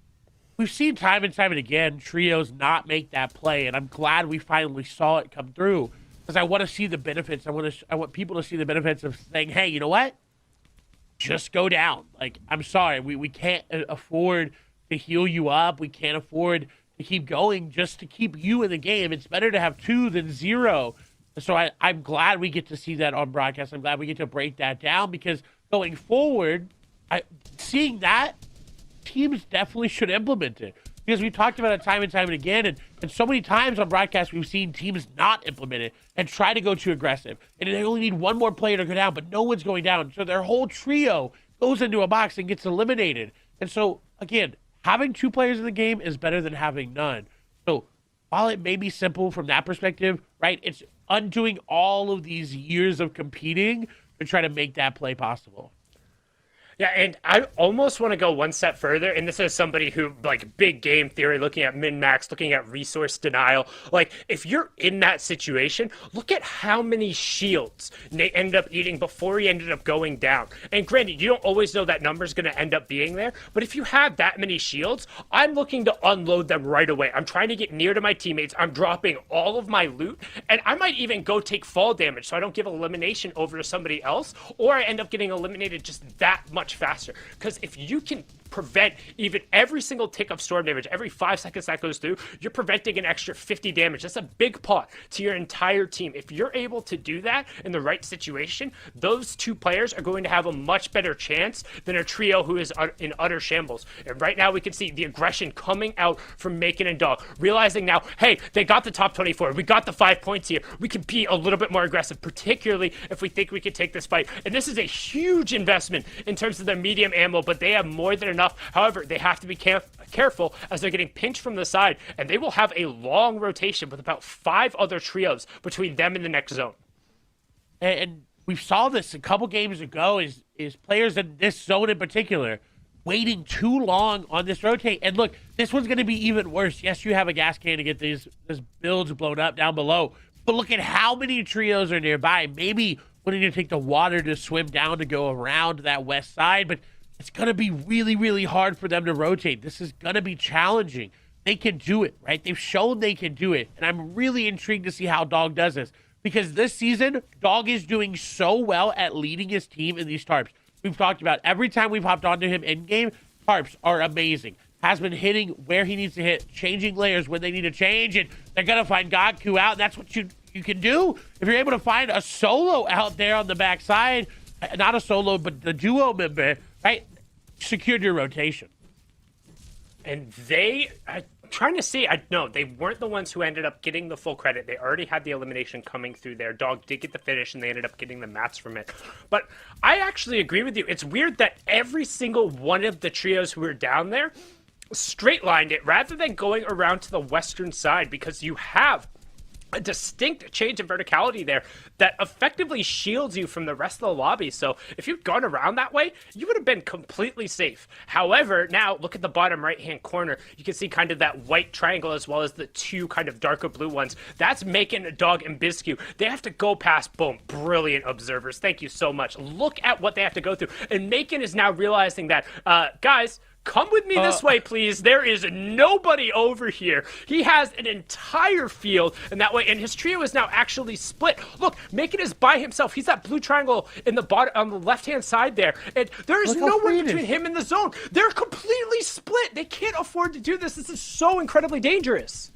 we've seen time and time and again trios not make that play, and I'm glad we finally saw it come through, because I want to see the benefits. I want people to see the benefits of saying, hey, you know what? Just go down. Like, I'm sorry, we can't afford to heal you up. We can't afford to keep going just to keep you in the game. It's better to have 2 than 0. So I'm glad we get to see that on broadcast. I'm glad we get to break that down, because going forward, seeing that, teams definitely should implement it, because we've talked about it time and time and again, and so many times on broadcast we've seen teams not implement it and try to go too aggressive, and they only need one more player to go down, but no one's going down, so their whole trio goes into a box and gets eliminated. And so again, having 2 players in the game is better than having none. So while it may be simple from that perspective, right, it's undoing all of these years of competing to try to make that play possible. Yeah, and I almost want to go one step further, and this is somebody who, like, big game theory, looking at min-max, looking at resource denial. Like, if you're in that situation, look at how many shields Nate ended up eating before he ended up going down. And granted, you don't always know that number's going to end up being there, but if you have that many shields, I'm looking to unload them right away. I'm trying to get near to my teammates. I'm dropping all of my loot, and I might even go take fall damage so I don't give elimination over to somebody else, or I end up getting eliminated just that much faster. Because if you can prevent even every single tick of storm damage, every 5 seconds that goes through, you're preventing an extra 50 damage. That's a big pot to your entire team. If you're able to do that in the right situation, those 2 players are going to have a much better chance than a trio who is in utter shambles. And right now we can see the aggression coming out from Macon and Dog, realizing now, hey, they got the top 24. We got the 5 points here. We can be a little bit more aggressive, particularly if we think we can take this fight. And this is a huge investment in terms of their medium ammo, but they have more than enough. However, they have to be careful as they're getting pinched from the side, and they will have a long rotation with about 5 other trios between them and the next zone. And we saw this a couple games ago, is players in this zone in particular waiting too long on this rotate. And look, this one's going to be even worse. Yes, you have a gas can to get these builds blown up down below, but look at how many trios are nearby. Maybe we need to take the water to swim down to go around that west side, but it's going to be really, really hard for them to rotate. This is going to be challenging. They can do it, right? They've shown they can do it. And I'm really intrigued to see how Dog does this, because this season, Dog is doing so well at leading his team in these tarps. We've talked about every time we've hopped onto him in game, tarps are amazing. Has been hitting where he needs to hit, changing layers when they need to change, and they're going to find Godku out. And that's what you can do. If you're able to find a solo out there on the backside, not a solo, but the duo member, right, secured your rotation. And I'm trying to see, no, they weren't the ones who ended up getting the full credit. They already had the elimination coming through there. Dog did get the finish, and they ended up getting the mats from it. But I actually agree with you. It's weird that every single one of the trios who were down there straight lined it rather than going around to the western side, because you have a distinct change in verticality there that effectively shields you from the rest of the lobby. So if you'd gone around that way, you would have been completely safe. However, now look at the bottom right-hand corner. You can see kind of that white triangle as well as the 2 kind of darker blue ones. That's Macon, Dog, and Biscu. They have to go past, boom, brilliant observers. Thank you so much. Look at what they have to go through. And Macon is now realizing that, guys, come with me this way, please. There is nobody over here. He has an entire field in that way, and his trio is now actually split. Look, Macon is by himself. He's that blue triangle in the bottom on the left-hand side there, and there is no one between him and the zone. They're completely split. They can't afford to do this. This is so incredibly dangerous.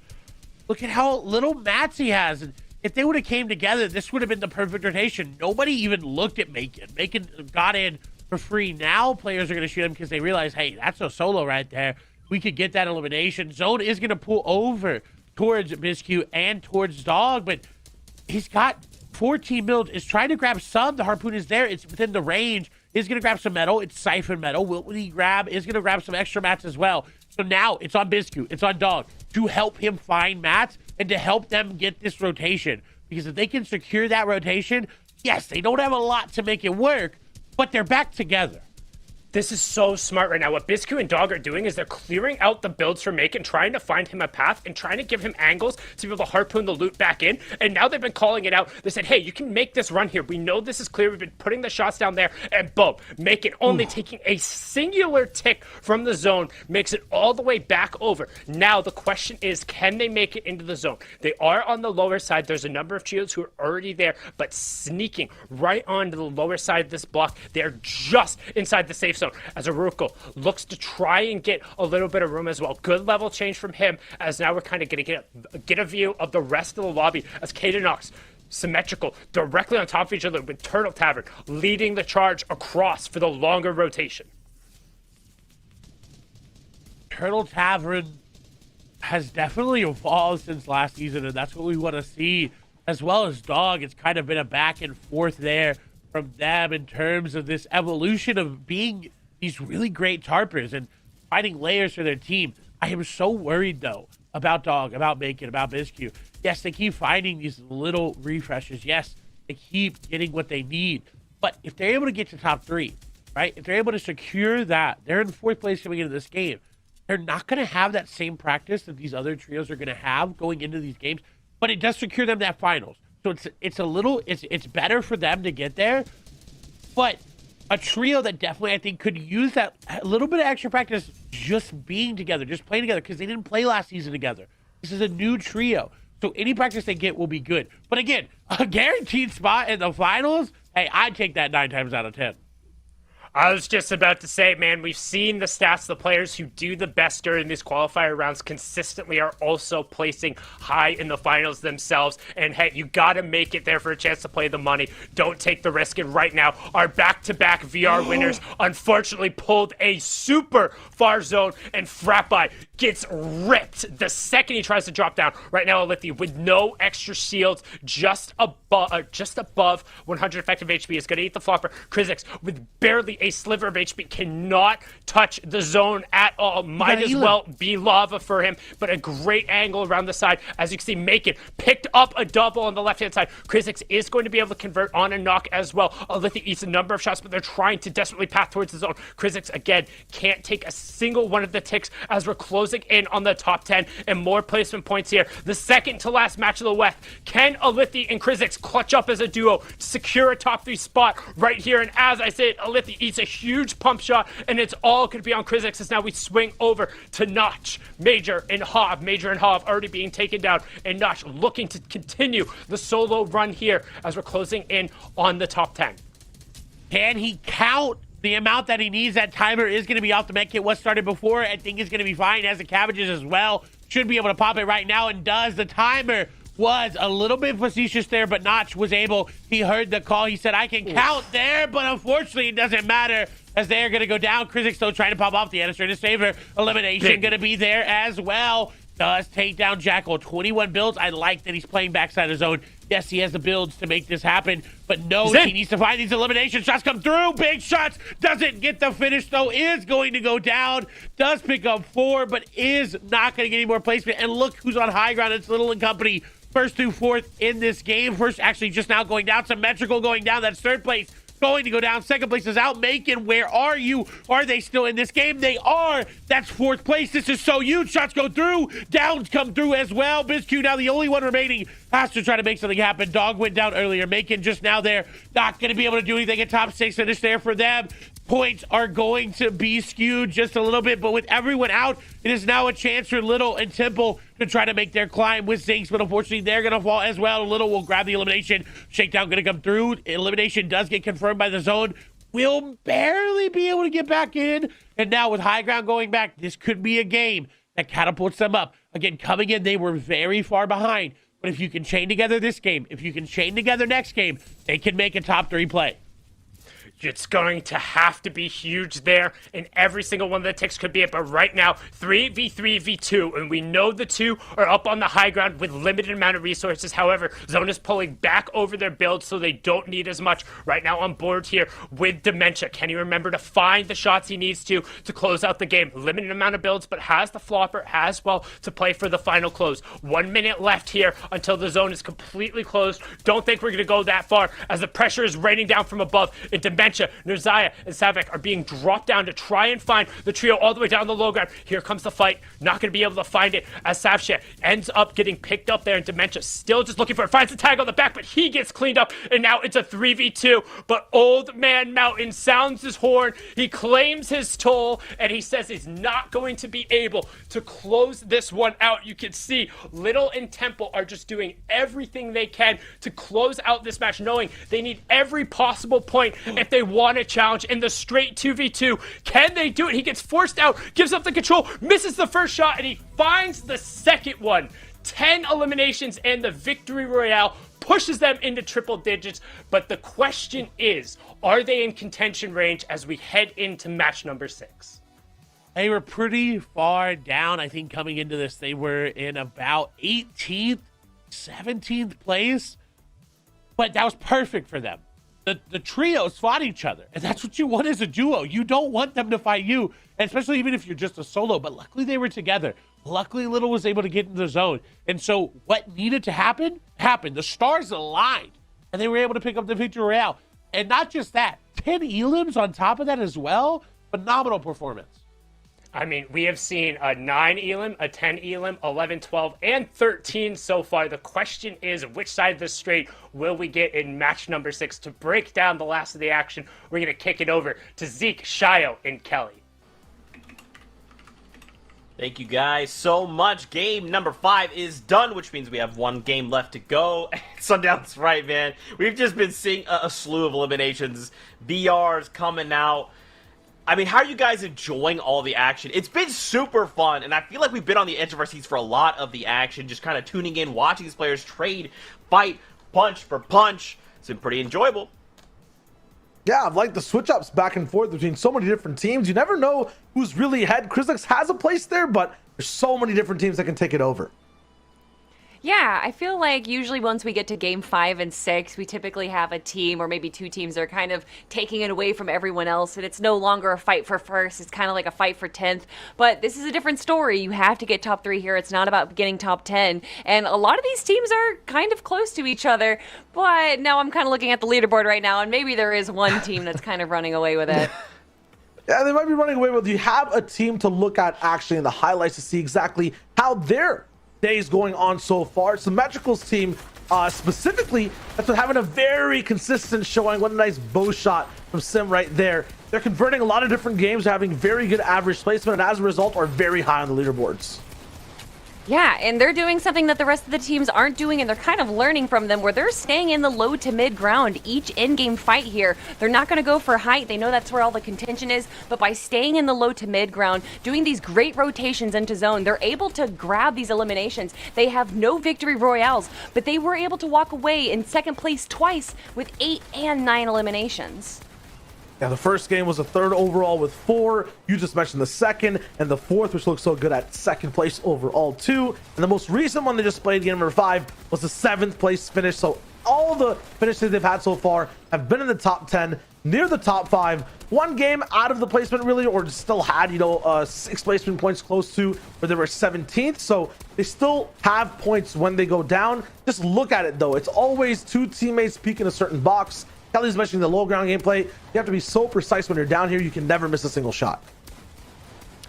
Look at how little mats he has. And if they would have came together, this would have been the perfect rotation. Nobody even looked at Macon. Macon got in for free. Now players are going to shoot him because they realize, hey, that's a solo right there. We could get that elimination. Zone is going to pull over towards Biscu and towards Dog, but he's got 14 mil. Is trying to grab some. The harpoon is there. It's within the range. Is going to grab some metal. It's siphon metal. Will he grab? Is going to grab some extra mats as well. So now it's on Biscu, it's on Dog to help him find mats and to help them get this rotation. Because if they can secure that rotation, yes, they don't have a lot to make it work, but they're back together. This is so smart right now. What Biscu and Dog are doing is they're clearing out the builds for Macon, trying to find him a path and trying to give him angles to be able to harpoon the loot back in. And now they've been calling it out. They said, hey, you can make this run here. We know this is clear. We've been putting the shots down there. And boom, Macon only taking a singular tick from the zone makes it all the way back over. Now the question is, can they make it into the zone? They are on the lower side. There's a number of trios who are already there, but sneaking right onto the lower side of this block. They're just inside the safe zone. As Aruko looks to try and get a little bit of room as well. Good level change from him, as now we're kind of going to get a view of the rest of the lobby as Kadenox, symmetrical, directly on top of each other with Turtle Tavern leading the charge across for the longer rotation. Turtle Tavern has definitely evolved since last season, and that's what we want to see, as well as Dog. It's kind of been a back and forth there from them in terms of this evolution of being these really great tarpers and finding layers for their team. I am so worried, though, about Dog, about Macon, about Biscu. Yes, they keep finding these little refreshes. Yes, they keep getting what they need. But if they're able to get to top 3, right, if they're able to secure that, they're in 4th place coming into this game. They're not going to have that same practice that these other trios are going to have going into these games, but it does secure them that finals. So it's better for them to get there, but a trio that definitely, I think, could use that a little bit of extra practice just being together, just playing together, because they didn't play last season together. This is a new trio. So any practice they get will be good. But again, a guaranteed spot in the finals, hey, I'd take that 9 times out of 10. I was just about to say, man, we've seen the stats. The players who do the best during these qualifier rounds consistently are also placing high in the finals themselves. And hey, you got to make it there for a chance to play the money. Don't take the risk. And right now, our back-to-back VR winners unfortunately pulled a super far zone, and Frappi gets ripped the second he tries to drop down. Right now, Alithia with no extra shields, just above 100 effective HP is going to eat the flopper. Krizix with barely a sliver of HP cannot touch the zone at all. Might as well be lava for him, but a great angle around the side. As you can see, Macon picked up a double on the left-hand side. Krizix is going to be able to convert on a knock as well. Alithia eats a number of shots, but they're trying to desperately path towards the zone. Krizix, again, can't take a single one of the ticks as we're closing in on the top 10 and more placement points here. The second to last match of the West. Can Alithia and Krizix clutch up as a duo to secure a top 3 spot right here? And as I said, Alithia eats a huge pump shot, and it's all going to be on Krizix as now we swing over to Notch. Major and Hav already being taken down, and Notch looking to continue the solo run here as we're closing in on the top 10. Can he count the amount that he needs? That timer is going to be off. The med kit was started before. I think it's going to be fine, as the cabbages as well. Should be able to pop it right now, and does. The timer was a little bit facetious there, but Notch was able. He heard the call. He said, I can count there, but unfortunately it doesn't matter as they are going to go down. Krizix still trying to pop off the Anaster to save her. Elimination going to be there as well. Does take down Jackal. 21 builds. I like that he's playing backside of zone. Yes, he has the builds to make this happen, but knows he needs to find these elimination shots come through. Big shots. Doesn't get the finish, though. Is going to go down. Does pick up 4, but is not going to get any more placement. And look who's on high ground. It's Little and Company. First through 4th in this game. First actually just now going down. Symmetrical going down. That's 3rd place. Going to go down. 2nd place is out. Macon, where are you? Are they still in this game? They are. That's 4th place. This is so huge. Shots go through. Downs come through as well. Biscu now the only one remaining. Has to try to make something happen. Dog went down earlier. Macon just now there. Not going to be able to do anything. A top 6 finish there for them. Points are going to be skewed just a little bit, but with everyone out, it is now a chance for Little and Temple to try to make their climb with Zinx, but unfortunately they're going to fall as well. Little will grab the elimination. Shakedown going to come through. Elimination does get confirmed by the zone. Will barely be able to get back in, and now with high ground going back, this could be a game that catapults them up. Again, coming in, they were very far behind, but if you can chain together this game, if you can chain together next game, they can make a top 3 play. It's going to have to be huge there, and every single one of the ticks could be it. But right now, 3v3, v2, and we know the two are up on the high ground with limited amount of resources. However, Zone is pulling back over their build, so they don't need as much right now on board here with Dementia. Can he remember to find the shots he needs to close out the game? Limited amount of builds, but has the flopper as well to play for the final close. 1 minute left here until the zone is completely closed. Don't think we're going to go that far as the pressure is raining down from above, and Dementia, Nerzaya, and Savek are being dropped down to try and find the trio all the way down the low ground. Here comes the fight. Not going to be able to find it as Savshe ends up getting picked up there, and Dementia still just looking for it. Finds the tag on the back, but he gets cleaned up, and now it's a 3v2. But Old Man Mountain sounds his horn. He claims his toll, and he says he's not going to be able to close this one out. You can see Little and Temple are just doing everything they can to close out this match, knowing they need every possible point if they want a challenge in the straight 2v2. Can they do it? He gets forced out, gives up the control, misses the first shot, and he finds the second one. 10 eliminations and the victory royale pushes them into triple digits. But the question is, are they in contention range as we head into match number 6? They were pretty far down. I think coming into this, they were in about 18th, 17th place. But that was perfect for them. The trios fought each other, and that's what you want as a duo. You don't want them to fight you, and especially even if you're just a solo. But luckily they were together. Luckily Little was able to get into the zone. And so what needed to happen, happened. The stars aligned, and they were able to pick up the victory royale. And not just that, 10 elims on top of that as well. Phenomenal performance. I mean, we have seen a 9 elim, a 10 elim, 11, 12, and 13 so far. The question is, which side of the straight will we get in match number 6? To break down the last of the action, we're going to kick it over to Zeke, Shio, and Kelly. Thank you guys so much. Game number 5 is done, which means we have one game left to go. Sundown's right, man. We've just been seeing a slew of eliminations. BRs coming out. I mean, how are you guys enjoying all the action? It's been super fun, and I feel like we've been on the edge of our seats for a lot of the action, just kind of tuning in, watching these players trade, fight, punch for punch. It's been pretty enjoyable. Yeah, I've liked the switch-ups back and forth between so many different teams. You never know who's really ahead. Clix has a place there, but there's so many different teams that can take it over. Yeah, I feel like usually once we get to game 5 and 6, we typically have a team or maybe two teams that are kind of taking it away from everyone else, and it's no longer a fight for first. It's kind of like a fight for 10th. But this is a different story. You have to get top 3 here. It's not about getting top 10. And a lot of these teams are kind of close to each other. But now I'm kind of looking at the leaderboard right now, and maybe there is one team that's kind of running away with it. Yeah, they might be running away with. You have a team to look at actually in the highlights to see exactly how their days going on so far. It's the Metricals team specifically that's been having a very consistent showing. What a nice bow shot from Sim right there. They're converting a lot of different games, having very good average placement, and as a result are very high on the leaderboards. Yeah, and they're doing something that the rest of the teams aren't doing, and they're kind of learning from them, where they're staying in the low to mid ground each in-game fight here. They're not going to go for height. They know that's where all the contention is, but by staying in the low to mid ground, doing these great rotations into zone, they're able to grab these eliminations. They have no victory royales, but they were able to walk away in second place twice with 8 and 9 eliminations. Yeah, the first game was a 3rd overall with 4. You just mentioned the 2nd and the 4th, which looks so good at 2nd place overall too. And the most recent one they just played, game number 5, was the 7th place finish. So all the finishes they've had so far have been in the top 10, near the top 5. One game out of the placement really, or still had, 6 placement points close to where they were 17th. So they still have points when they go down. Just look at it though. It's always 2 teammates peeking a certain box. Kelly's mentioning the low ground gameplay. You have to be so precise when you're down here. You can never miss a single shot.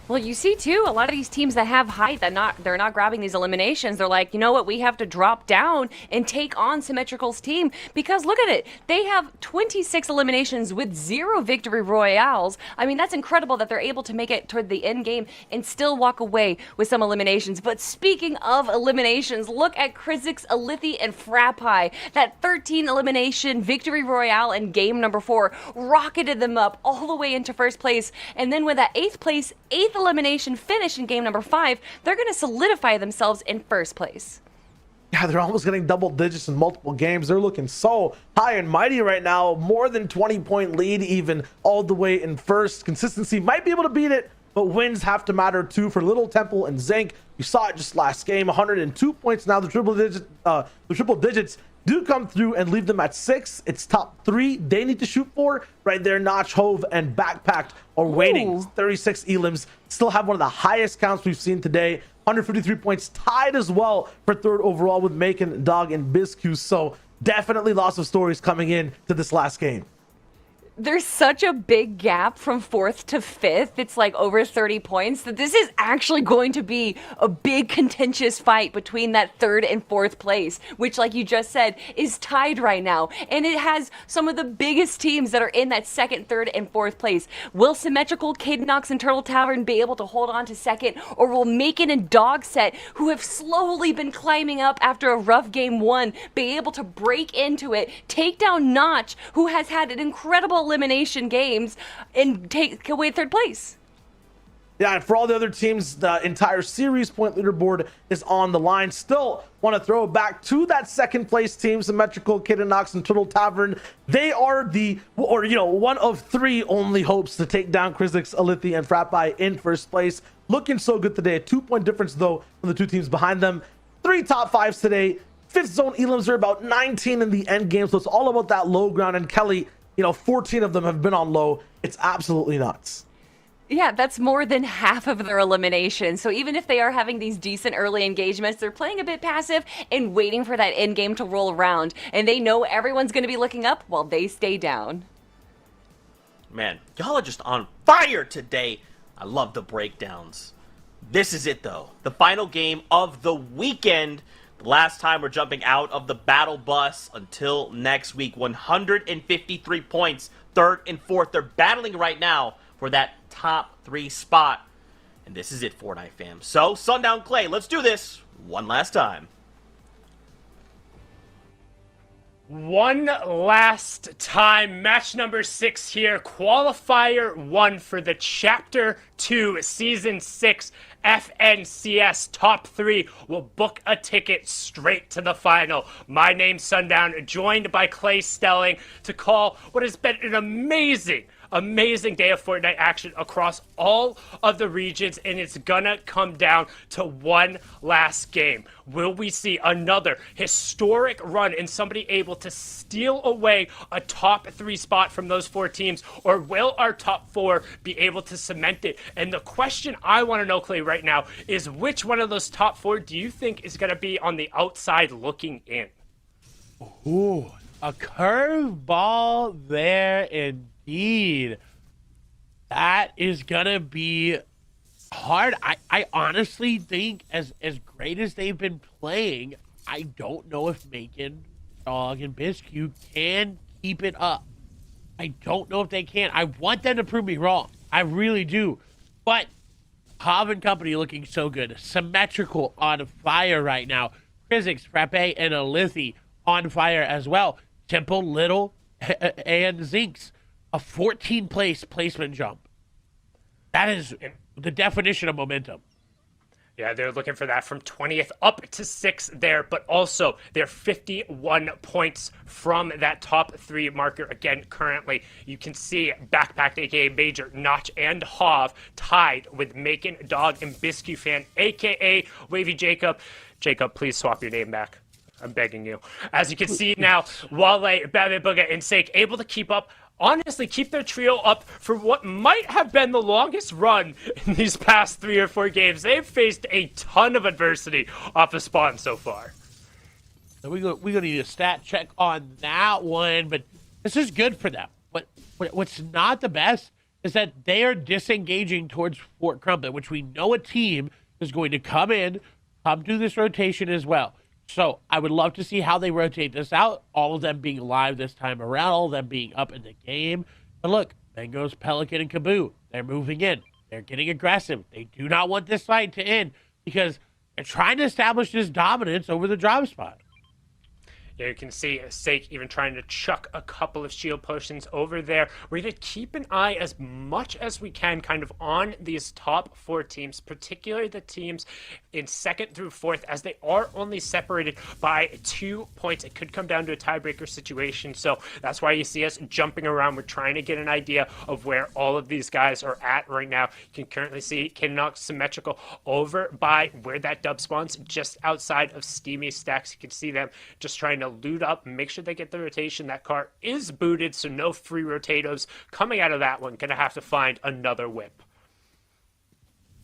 Well, you see too, a lot of these teams that have height, they're not grabbing these eliminations. They're like, you know what, we have to drop down and take on Symmetrical's team, because look at it. They have 26 eliminations with 0 victory royales. I mean, that's incredible that they're able to make it toward the end game and still walk away with some eliminations. But speaking of eliminations, look at Krizix, Alithi, and Frappi. That 13 elimination victory royale in game number 4 rocketed them up all the way into first place. And then with that 8th place, 8th elimination finish in game number 5, they're going to solidify themselves in first place. Yeah, they're almost getting double digits in multiple games. They're looking so high and mighty right now. More than 20-point lead even all the way in first. Consistency might be able to beat it, but wins have to matter too for Little Temple and Zinc. You saw it just last game, 102 points. Now the triple digits do come through and leave them at 6. It's top 3 they need to shoot for. Right there, Notch, Hove, and Backpacked are waiting. 36 elims. Still have one of the highest counts we've seen today. 153 points, tied as well for third overall with Macon, Dog, and Biscu. So definitely lots of stories coming in to this last game. There's such a big gap from 4th to 5th. It's like over 30 points that this is actually going to be a big contentious fight between that 3rd and 4th place, which, like you just said, is tied right now. And it has some of the biggest teams that are in that 2nd, 3rd, and 4th place. Will Symmetrical, Cadennox, and Turtle Tavern be able to hold on to 2nd, or will Macon and Dogset, who have slowly been climbing up after a rough game 1, be able to break into it, take down Notch, who has had an incredible elimination games, and take away 3rd place? Yeah, and for all the other teams, the entire series point leaderboard is on the line. Still want to throw it back to that 2nd place team, Symmetrical, Cadennox, and Turtle Tavern. They are one of 3 only hopes to take down Krizix, Alethi, and Frappi in 1st place. Looking so good today. A 2-point difference, though, from the 2 teams behind them. 3 top 5s today. 5th zone elims are about 19 in the end game, so it's all about that low ground. And Kelly, 14 of them have been on low. It's absolutely nuts. Yeah, that's more than half of their elimination. So even if they are having these decent early engagements, they're playing a bit passive and waiting for that end game to roll around. And they know everyone's going to be looking up while they stay down. Man, y'all are just on fire today. I love the breakdowns. This is it, though. The final game of the weekend. The last time we're jumping out of the battle bus until next week. 153 points, 3rd and 4th. They're battling right now for that top 3 spot. And this is it, Fortnite fam. So, Sundown Clay, let's do this one last time. One last time, match number 6 here, qualifier 1 for the Chapter 2 Season 6 FNCS Top 3 will book a ticket straight to the final. My name's Sundown, joined by Clay Stelling to call what has been an amazing day of Fortnite action across all of the regions, and it's gonna come down to one last game. Will we see another historic run and somebody able to steal away a top 3 spot from those 4 teams, or will our top 4 be able to cement it? And the question I want to know, Clay, right now is which one of those top 4 do you think is gonna be on the outside looking in? Ooh, a curveball there indeed. That is gonna be hard. I honestly think as great as they've been playing, I don't know if Macon, Dog, and Biscu can keep it up. I don't know if they can. I want them to prove me wrong. I really do. But Hav and company looking so good. Symmetrical on fire right now. Krizix, Frappe, and Alethi on fire as well. Temple, Little, and Zinx. A 14 place placement jump. That is the definition of momentum. Yeah, they're looking for that from 20th up to 6th there, but also they're 51 points from that top 3 marker. Again, currently, you can see Backpacked, aka Major, Notch, and Hav tied with Macon, Dog, and Biscu Fan, aka Wavy Jacob. Jacob, please swap your name back. I'm begging you. As you can see now, Wale, Babbitt, Bugha, and Sake able to keep up. Honestly, keep their trio up for what might have been the longest run in these past 3 or 4 games. They've faced a ton of adversity off of spawn so far. So we're gonna need a stat check on that one, but this is good for them. What's not the best is that they are disengaging towards Fort Crumpet, which we know a team is going to come do this rotation as well. So I would love to see how they rotate this out, all of them being live this time around, all of them being up in the game. But look, then goes Pelican and Kaboo. They're moving in. They're getting aggressive. They do not want this fight to end because they're trying to establish this dominance over the drop spot. You can see Sake even trying to chuck a couple of shield potions over there. We're going to keep an eye as much as we can kind of on these top 4 teams, particularly the teams in 2nd through 4th, as they are only separated by 2 points. It could come down to a tiebreaker situation, so that's why you see us jumping around. We're trying to get an idea of where all of these guys are at right now. You can currently see Kinnock symmetrical over by where that dub spawns, just outside of Steamy Stacks. You can see them just trying to loot up, make sure they get the rotation. That car is booted, so no free rotatos coming out of that one. Gonna have to find another whip.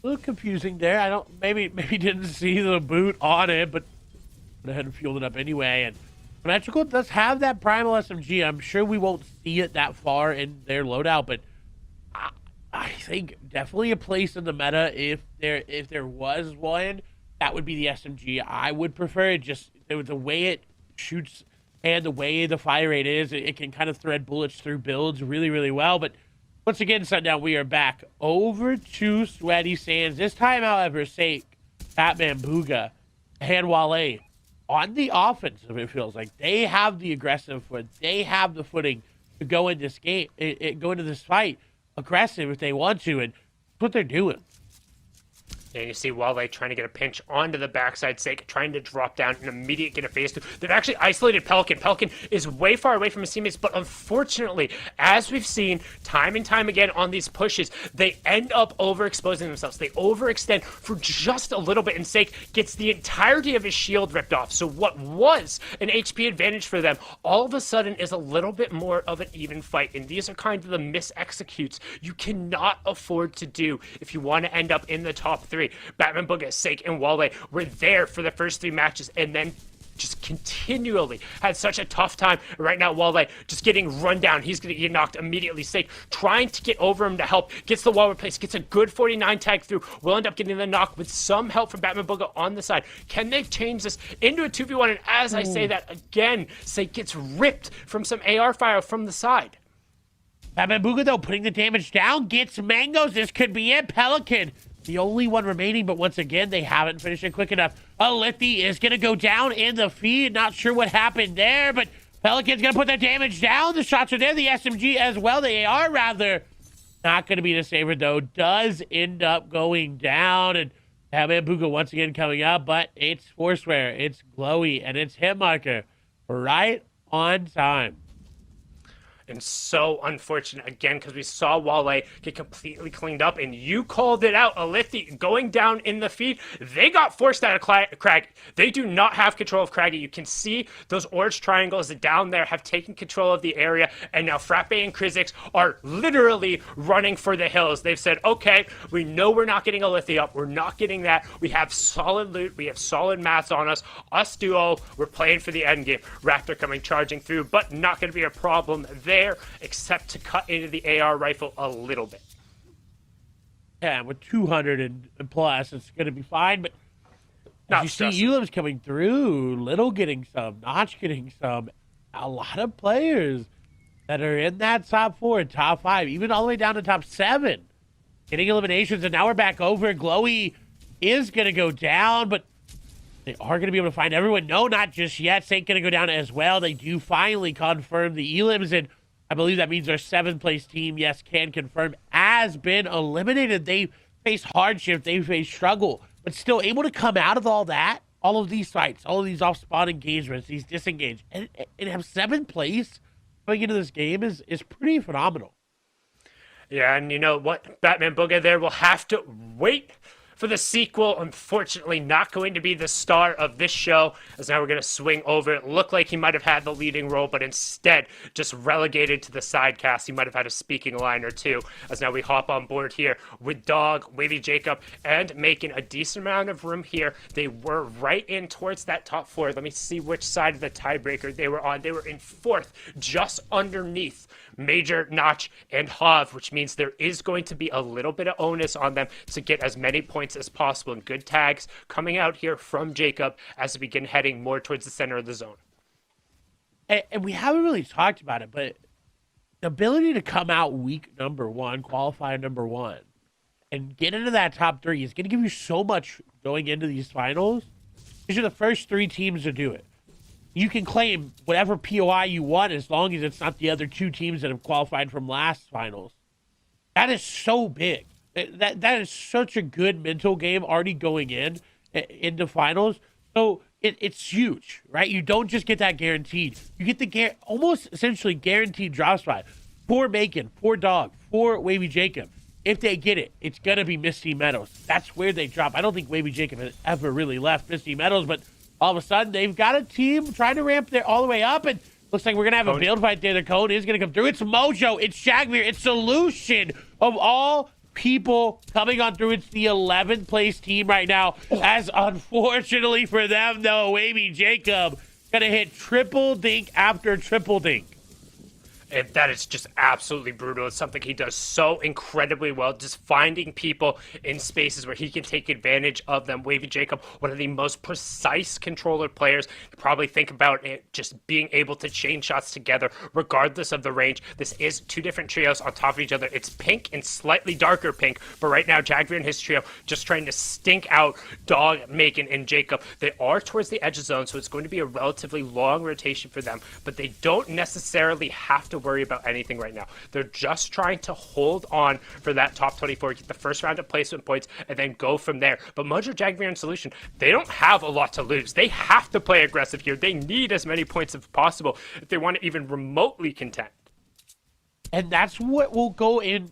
A little confusing there. I don't maybe didn't see the boot on it, but went ahead and fueled it up anyway. And Symmetrical does have that primal SMG. I'm sure we won't see it that far in their loadout, but I think definitely a place in the meta if there was one, that would be the SMG. I would prefer it, just the way it shoots and the way the fire rate is. It can kind of thread bullets through builds really, really well. But once again, Sundown, we are back over to Sweaty Sands. This time, however, Sake, Batman, Bugha, and Wale on the offensive, it feels like. They have the aggressive foot. They have the footing to go in this game, go into this fight aggressive if they want to, and that's what they're doing. And you see Wale trying to get a pinch onto the backside, Sake trying to drop down and immediate get a phase 2. They've actually isolated Pelican. Pelican is way far away from his teammates, but unfortunately, as we've seen time and time again on these pushes, they end up overexposing themselves. They overextend for just a little bit, and Sake gets the entirety of his shield ripped off. So what was an HP advantage for them all of a sudden is a little bit more of an even fight, and these are kind of the mis-executes you cannot afford to do if you want to end up in the top 3. Batman, Bugha, Sake, and Wale were there for the first 3 matches and then just continually had such a tough time. Right now, Wale just getting run down. He's going to get knocked immediately. Sake trying to get over him to help. Gets the wall replaced. Gets a good 49 tag through. Will end up getting the knock with some help from Batman, Bugha on the side. Can they change this into a 2v1? And as I say that again, Sake gets ripped from some AR fire from the side. Batman, Bugha, though, putting the damage down. Gets mangoes. This could be it. Pelican, the only one remaining, but once again, they haven't finished it quick enough. Alithi is going to go down in the feed. Not sure what happened there, but Pelican's going to put the damage down. The shots are there. The SMG as well. The AR, rather. Not going to be the saver, though. Does end up going down. And Batman, Bugha once again coming up, but it's Foursquare. It's Glowy, and it's Hitmarker. Right on time. And so unfortunate, again, because we saw Wale get completely cleaned up, and you called it out, Alithi going down in the feed. They got forced out of Craggy. They do not have control of Craggy. You can see those orange triangles down there have taken control of the area, and now Frappe and Krizix are literally running for the hills. They've said, okay, we know we're not getting Alithi up. We're not getting that. We have solid loot. We have solid mats on us. Us duo, we're playing for the end game. Raptor coming charging through, but not going to be a problem there, except to cut into the AR rifle a little bit. Yeah, with 200 and plus, it's going to be fine. But as you see Ulim's coming through, Little getting some, Notch getting some, a lot of players that are in that top 4 and top 5, even all the way down to top 7, getting eliminations. And now we're back over. Glowy is going to go down, but they are going to be able to find everyone. No, not just yet. Saint going to go down as well. They do finally confirm the elims, and I believe that means our 7th place team, yes, can confirm, has been eliminated. They face hardship, they face struggle, but still able to come out of all that, all of these fights, all of these off-spawn engagements, these disengage, and have 7th place going into this game is pretty phenomenal. Yeah, and you know what? Batman Bugha there will have to wait for the sequel. Unfortunately, not going to be the star of this show, as now we're going to swing over. It looked like he might have had the leading role, but instead just relegated to the side cast. He might have had a speaking line or two, as now we hop on board here with Dog, Wavy Jacob, and making a decent amount of room here. They were right in towards that top 4. Let me see which side of the tiebreaker they were on. They were in 4th, just underneath Major, Notch, and Hav, which means there is going to be a little bit of onus on them to get as many points as possible. And good tags coming out here from Jacob as we begin heading more towards the center of the zone. And we haven't really talked about it, but the ability to come out week number 1, qualifier number 1, and get into that top 3 is going to give you so much going into these finals, because you're the first 3 teams to do it. You can claim whatever POI you want as long as it's not the other 2 teams that have qualified from last finals. That is so big. That is such a good mental game already going into finals. So it's huge, right? You don't just get that guaranteed. You get the almost essentially guaranteed drop spot for Macon, for Dog, for Wavy Jacob. If they get it, it's going to be Misty Meadows. That's where they drop. I don't think Wavy Jacob has ever really left Misty Meadows, but all of a sudden they've got a team trying to ramp there all the way up, and looks like we're going to have a build fight there. The cone is going to come through. It's Mojo. It's Jagmir. It's Solution. Of all people coming on through, it's the 11th place team right now. As unfortunately for them, though, Wavy Jacob going to hit triple dink after triple dink. And that is just absolutely brutal. It's something he does so incredibly well, just finding people in spaces where he can take advantage of them. Wavy Jacob, one of the most precise controller players. You probably think about it just being able to chain shots together regardless of the range. This is 2 different trios on top of each other. It's pink and slightly darker pink, but right now Jagger and his trio just trying to stink out Dog, Macon, and Jacob. They are towards the edge of zone, so it's going to be a relatively long rotation for them, but they don't necessarily have to worry about anything right now. They're just trying to hold on for that top 24, get the first round of placement points, and then go from there. But Mojo, Jagmir, and Solution, they don't have a lot to lose. They have to play aggressive here. They need as many points as possible if they want to even remotely contend. And that's what will go in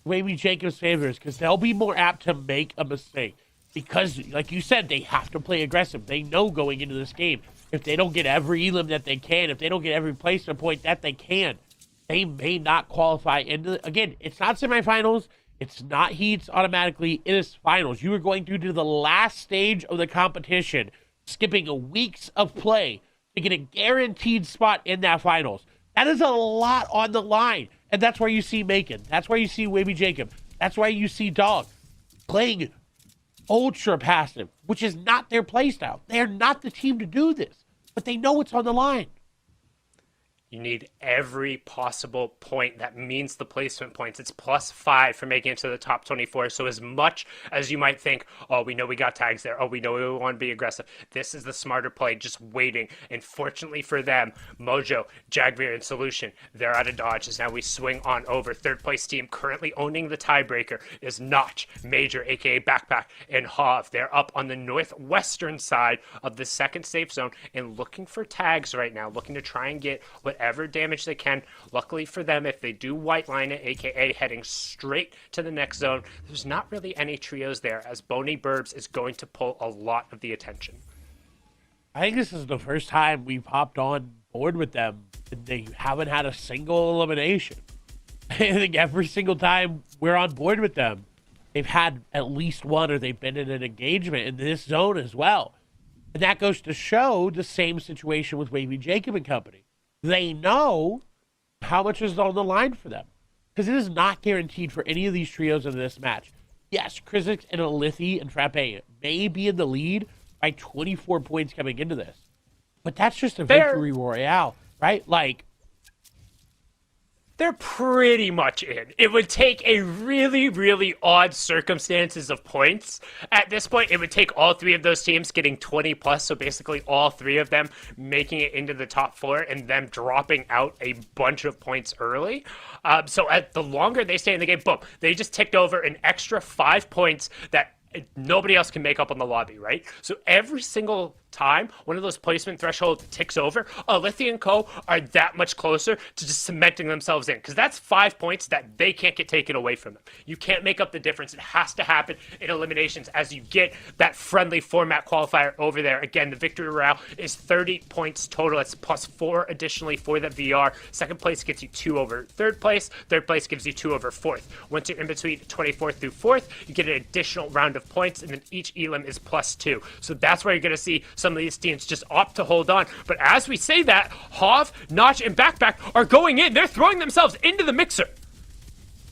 Wavy Jacob's favors, because they'll be more apt to make a mistake. Because, like you said, they have to play aggressive. They know going into this game, if they don't get every elim that they can, if they don't get every placement point that they can, they may not qualify into. Again, it's not semifinals. It's not heats automatically. It is finals. You are going through to the last stage of the competition, skipping weeks of play to get a guaranteed spot in that finals. That is a lot on the line. And that's why you see Macon. That's why you see Wavy Jacob. That's why you see Dog playing ultra passive, which is not their playstyle. They're not the team to do this, but they know it's on the line. You need every possible point. That means the placement points. It's +5 for making it to the top 24. So as much as you might think, oh, we know we got tags there. Oh, we know we want to be aggressive. This is the smarter play, just waiting. And fortunately for them, Mojo, Jagmir, and Solution, they're out of dodge. As now we swing on over. 3rd place team currently owning the tiebreaker is Notch, Major, aka Backpack, and Hav. They're up on the northwestern side of the 2nd safe zone and looking for tags right now, looking to try and get whatever damage they can. Luckily for them, if they do white line it, aka heading straight to the next zone, there's not really any trios there, as Boney Burbs is going to pull a lot of the attention. I think this is the first time we've hopped on board with them and they haven't had a single elimination. I think every single time we're on board with them, they've had at least one, or they've been in an engagement in this zone as well. And that goes to show the same situation with Wavy Jacob and company. They know how much is on the line for them, because it is not guaranteed for any of these trios in this match. Yes, Krizix and Alithi and Frappe may be in the lead by 24 points coming into this, but that's just a victory royale, right? Like, they're pretty much in. It would take a really, really odd circumstances of points. At this point, it would take all 3 of those teams getting 20 plus, so basically all 3 of them making it into the top 4 and them dropping out a bunch of points early. So at the longer they stay in the game, boom, they just ticked over an extra 5 points that nobody else can make up on the lobby, right? So every single time one of those placement thresholds ticks over, Alithi and Co are that much closer to just cementing themselves in, because that's 5 points that they can't get taken away from them. You can't make up the difference. It has to happen in eliminations as you get that friendly format qualifier over there. Again, the victory royale is 30 points total. That's +4 additionally for the VR. 2nd place gets you 2 over 3rd place. 3rd place gives you 2 over 4th. Once you're in between 24th through 4th, you get an additional round of points, and then each elim is +2. So that's where you're going to see some of these teams just opt to hold on. But as we say that, Hav, Notch, and Backpack are going in. They're throwing themselves into the mixer.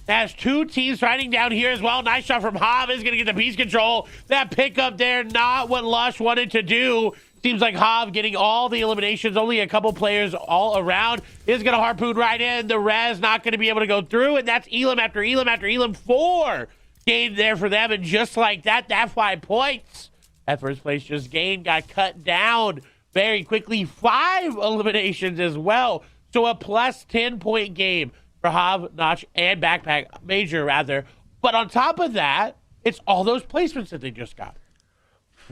That's 2 teams fighting down here as well. Nice shot from Hav. Is going to get the piece control. That pickup there, not what Lush wanted to do. Seems like Hav getting all the eliminations. Only a couple players all around. Is going to harpoon right in. The res not going to be able to go through. And that's elim after elim after elim. 4 gained there for them. And just like that, that 5 points. That 1st place just gained, got cut down very quickly. 5 eliminations as well. So a plus 10-point game for Hav, Notch, and Backpack Major, rather. But on top of that, it's all those placements that they just got.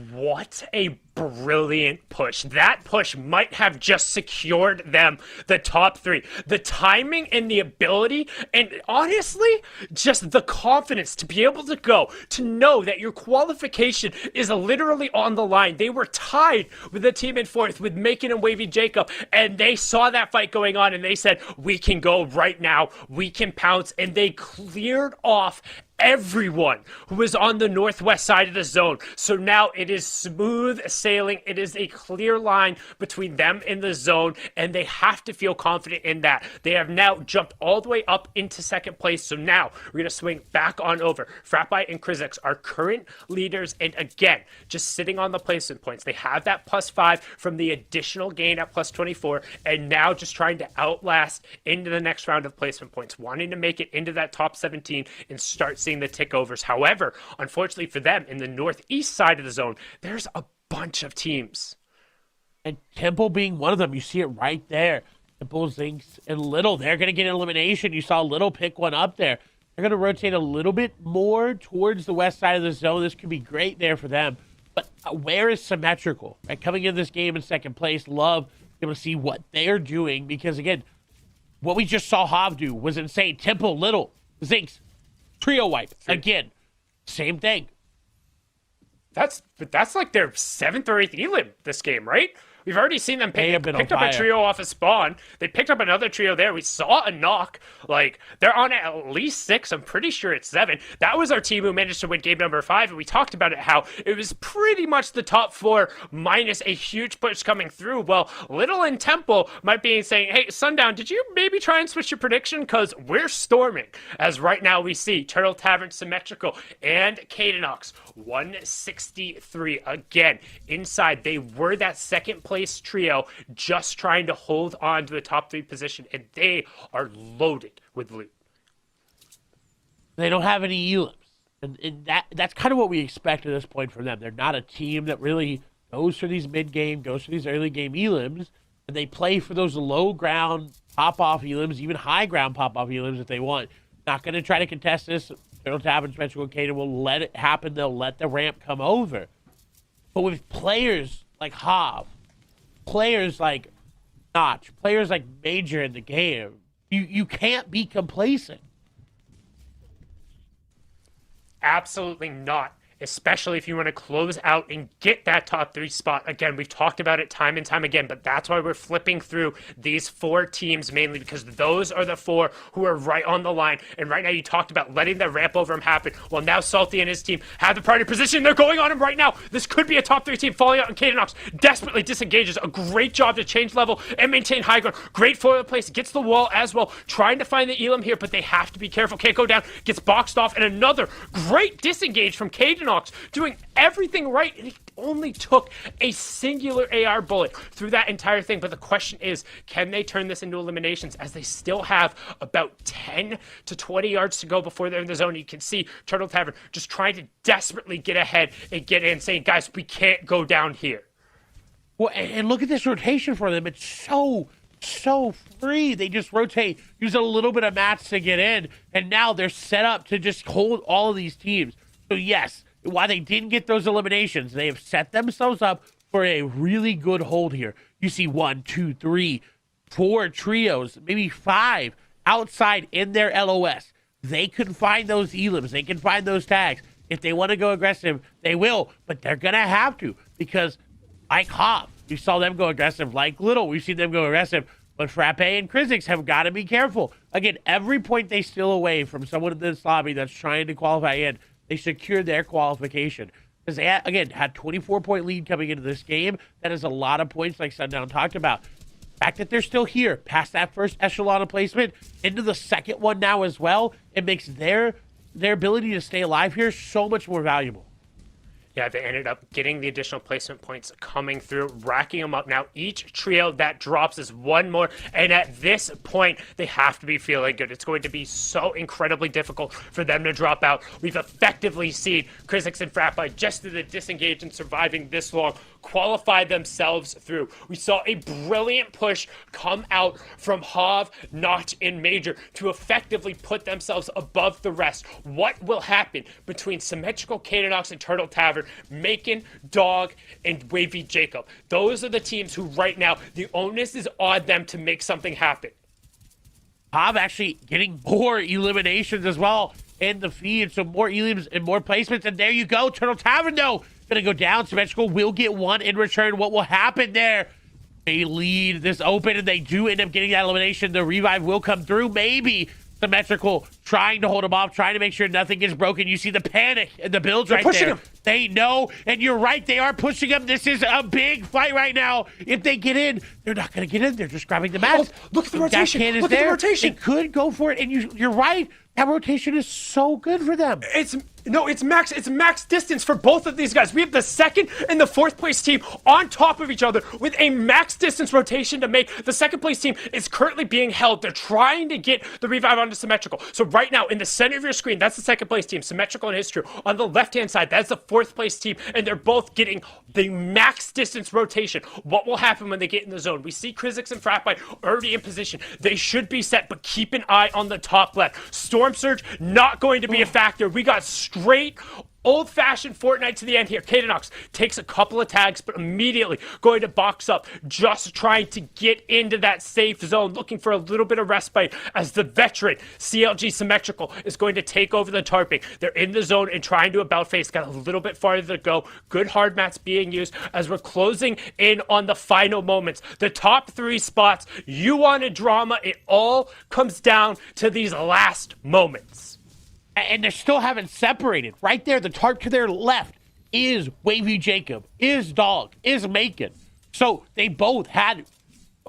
What a brilliant push. That push might have just secured them the top 3. The timing and the ability, and honestly, just the confidence to be able to go, to know that your qualification is literally on the line. They were tied with the team in 4th with Macon and Wavy Jacob, and they saw that fight going on, and they said, we can go right now. We can pounce, and they cleared off everyone who was on the northwest side of the zone. So now it is smooth sailing. It is a clear line between them and the zone, and they have to feel confident in that. They have now jumped all the way up into 2nd place. So now we're going to swing back on over. Frappi and Clix are current leaders, and again, just sitting on the placement points. They have that +5 from the additional gain at +24, and now just trying to outlast into the next round of placement points, wanting to make it into that top 17 and start seeing the tick overs. However, unfortunately for them, in the northeast side of the zone, there's a bunch of teams. And Temple being one of them. You see it right there. Temple, Zinx, and Little. They're going to get an elimination. You saw Little pick one up there. They're going to rotate a little bit more towards the west side of the zone. This could be great there for them. But where is Symmetrical? Right? Coming in this game in 2nd place, love able to see what they're doing, because, again, what we just saw Hav do was insane. Temple, Little, Zinx, trio wipe. Again, same thing. That's like their 7th or 8th elim this game, right? We've already seen them picked up a trio off a spawn. They picked up another trio there. We saw a knock. Like, they're on at least 6. I'm pretty sure it's 7. That was our team who managed to win game number 5, and we talked about it, how it was pretty much the top 4 minus a huge push coming through. Well, Little and Temple might be saying, hey, Sundown, did you maybe try and switch your prediction? Because we're storming. As right now we see Turtle Tavern, Symmetrical, and Cadenox 163. Again, inside, they were that 2nd place trio, just trying to hold on to the top 3 position, and they are loaded with loot. They don't have any elims, and that's kind of what we expect at this point from them. They're not a team that really goes for these mid-game, goes for these early-game elims, and they play for those low-ground pop-off elims, even high-ground pop-off elims if they want. Not going to try to contest this. Turtle Tavern, Symmetrical, Caden will let it happen. They'll let the ramp come over. But with players like Hav, players like Notch, players like Major in the game, you can't be complacent. Absolutely not. Especially if you want to close out and get that top 3 spot. Again, we've talked about it time and time again, but that's why we're flipping through these 4 teams mainly, because those are the 4 who are right on the line. And right now you talked about letting the ramp over him happen. Well, now Salty and his team have the priority position. They're going on him right now. This could be a top 3 team. Falling out, and Cadenox desperately disengages. A great job to change level and maintain high ground. Great for the place. Gets the wall as well. Trying to find the elim here, but they have to be careful. Can't go down. Gets boxed off. And another great disengage from Cadenox, doing everything right, and he only took a singular AR bullet through that entire thing. But the question is, can they turn this into eliminations, as they still have about 10 to 20 yards to go before they're in the zone? You can see Turtle Tavern just trying to desperately get ahead and get in, saying, guys, we can't go down here. Well, and look at this rotation for them. It's so free. They just rotate, use a little bit of mats to get in, and now they're set up to just hold all of these teams. So yes, while they didn't get those eliminations, they have set themselves up for a really good hold here. You see 1, 2, 3, 4 trios, maybe 5 outside in their LOS. They can find those elims. They can find those tags. If they want to go aggressive, they will. But they're going to have to, because like Hav, we saw them go aggressive. Like Little, we've seen them go aggressive. But Frappe and Clix have got to be careful. Again, every point they steal away from someone in this lobby that's trying to qualify in, they secured their qualification. Because they, again, had 24-point lead coming into this game. That is a lot of points, like Sundown talked about. The fact that they're still here, past that first echelon of placement, into the second one now as well, it makes their ability to stay alive here so much more valuable. Yeah, they ended up getting the additional placement points coming through, racking them up. Now, each trio that drops is one more, and at this point, they have to be feeling good. It's going to be so incredibly difficult for them to drop out. We've effectively seen Clix and Frappi just through the disengage and surviving this long qualify themselves through. We saw a brilliant push come out from Hav, Notch, and Major to effectively put themselves above the rest. What will happen between Symmetrical, Cadenox, and Turtle Tavern, Macon, Dog, and Wavy Jacob? Those are the teams who right now, the onus is on them to make something happen. Hav actually getting more eliminations as well in the feed, so more elims and more placements, and there you go. Turtle Tavern, though, gonna go down. Symmetrical will get one in return. What will happen there? They lead this open, and they do end up getting that elimination. The revive will come through, maybe. Symmetrical trying to hold him off, trying to make sure nothing gets broken. You see the panic and the builds right there. Him. They know, and you're right, they are pushing him. This is a big fight right now. If they get in, they're not going to get in. They're just grabbing the match. Oh, look at the rotation. Look at the rotation. They could go for it, and you're right. That rotation is so good for them. It's max distance for both of these guys. We have the second and the fourth place team on top of each other with a max distance rotation to make. The second place team is currently being held. They're trying to get the revive onto Symmetrical. So right now, in the center of your screen, that's the second place team, Symmetrical and his crew. On the left-hand side, that's the fourth place team, and they're both getting the max distance rotation. What will happen when they get in the zone? We see Krizix and Fratbite already in position. They should be set, but keep an eye on the top left. Storm Surge, not going to be a factor. We got straight old-fashioned Fortnite to the end here. Cadenox takes a couple of tags, but immediately going to box up, just trying to get into that safe zone, looking for a little bit of respite as the veteran CLG Symmetrical is going to take over the tarping. They're in the zone and trying to about face. Got a little bit farther to go. Good hard mats being used as we're closing in on the final moments. The top 3 spots, you wanted drama. It all comes down to these last moments. And they still haven't separated. Right there, the tarp to their left is Wavy Jacob, is Dog, is Macon. So they both had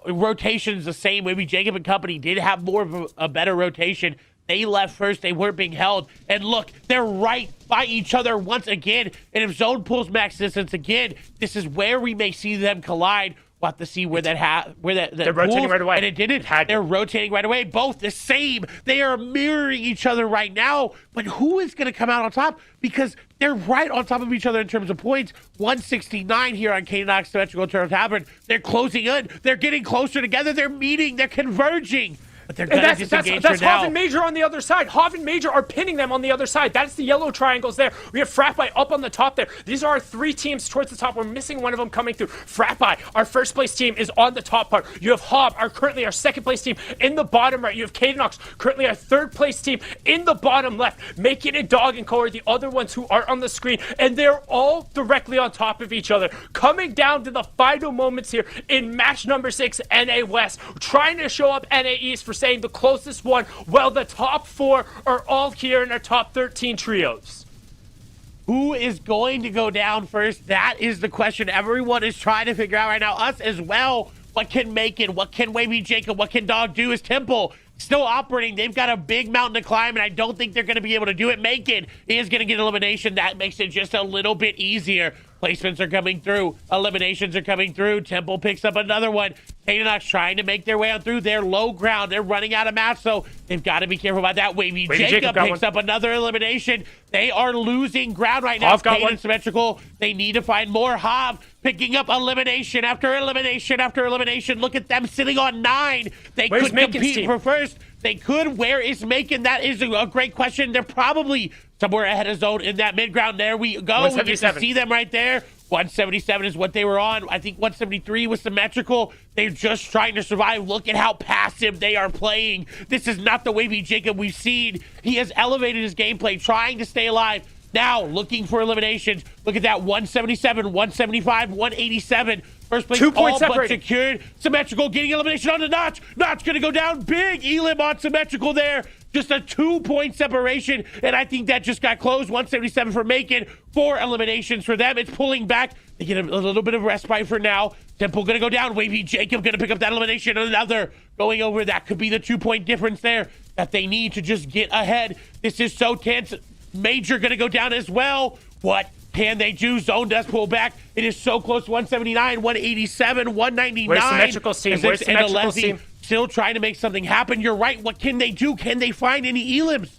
rotations the same. Wavy Jacob and company did have more of a better rotation. They left first. They weren't being held. And look, they're right by each other once again. And if zone pulls max distance again, this is where we may see them collide. We'll have to see where that they're rotating right away. And it didn't. They're rotating right away. Both the same. They are mirroring each other right now. But who is going to come out on top? Because they're right on top of each other in terms of points. 169 here on Cadenox, Symmetrical, Turtle Tavern. They're closing in. They're getting closer together. They're meeting. They're converging. But they're going to disengage that's now. Hav and Major on the other side. Hav and Major are pinning them on the other side. That's the yellow triangles there. We have Fratbite up on the top there. These are our 3 teams towards the top. We're missing one of them coming through. Fratbite, our first place team, is on the top part. You have Hav, currently our second place team, in the bottom right. You have Cadenox, currently our third place team, in the bottom left. Making it Dog and Co are the other ones who are on the screen, and they're all directly on top of each other. Coming down to the final moments here in match number 6, NA West. Trying to show up NA East for saying the closest one. Well, the top 4 are all here in our top 13 trios. Who is going to go down first? That is the question everyone is trying to figure out right now. Us as well. What can Macon? What can Wavy Jacob? What can Dog do? Is Temple still operating? They've got a big mountain to climb, and I don't think they're going to be able to do it. Macon is going to get elimination. That makes it just a little bit easier. Placements are coming through. Eliminations are coming through. Temple picks up another one. Cadenox trying to make their way on through. They're low ground. They're running out of mats, so they've got to be careful about that. Wavy Jacob picks up another elimination. They are losing ground right now. Hav got one. Symmetrical. They need to find more. Hav picking up elimination after elimination after elimination. Look at them sitting on 9. They could compete for first. They could. Where is Macon? That is a great question. They're probably somewhere ahead of zone in that mid-ground. There we go. We get to see them right there. 177 is what they were on. I think 173 was Symmetrical. They're just trying to survive. Look at how passive they are playing. This is not the Wavy Jacob we've seen. He has elevated his gameplay, trying to stay alive. Now, looking for eliminations. Look at that, 177, 175, 187. First place, 2 points all but separated. secured. Symmetrical getting elimination on the Notch. Notch going to go down big. Elim on Symmetrical there. Just a 2-point separation, and I think that just got closed. 177 for Macon, 4 eliminations for them. It's pulling back. They get a little bit of respite for now. Temple going to go down. Wavy Jacob going to pick up that elimination. Another going over. That could be the 2-point difference there that they need to just get ahead. This is so tense. Major going to go down as well. What can they do? Zone does pull back. It is so close. 179, 187, 199. Where's Symmetrical's team? Where's Symmetrical's team? Still trying to make something happen. You're right. What can they do? Can they find any elims?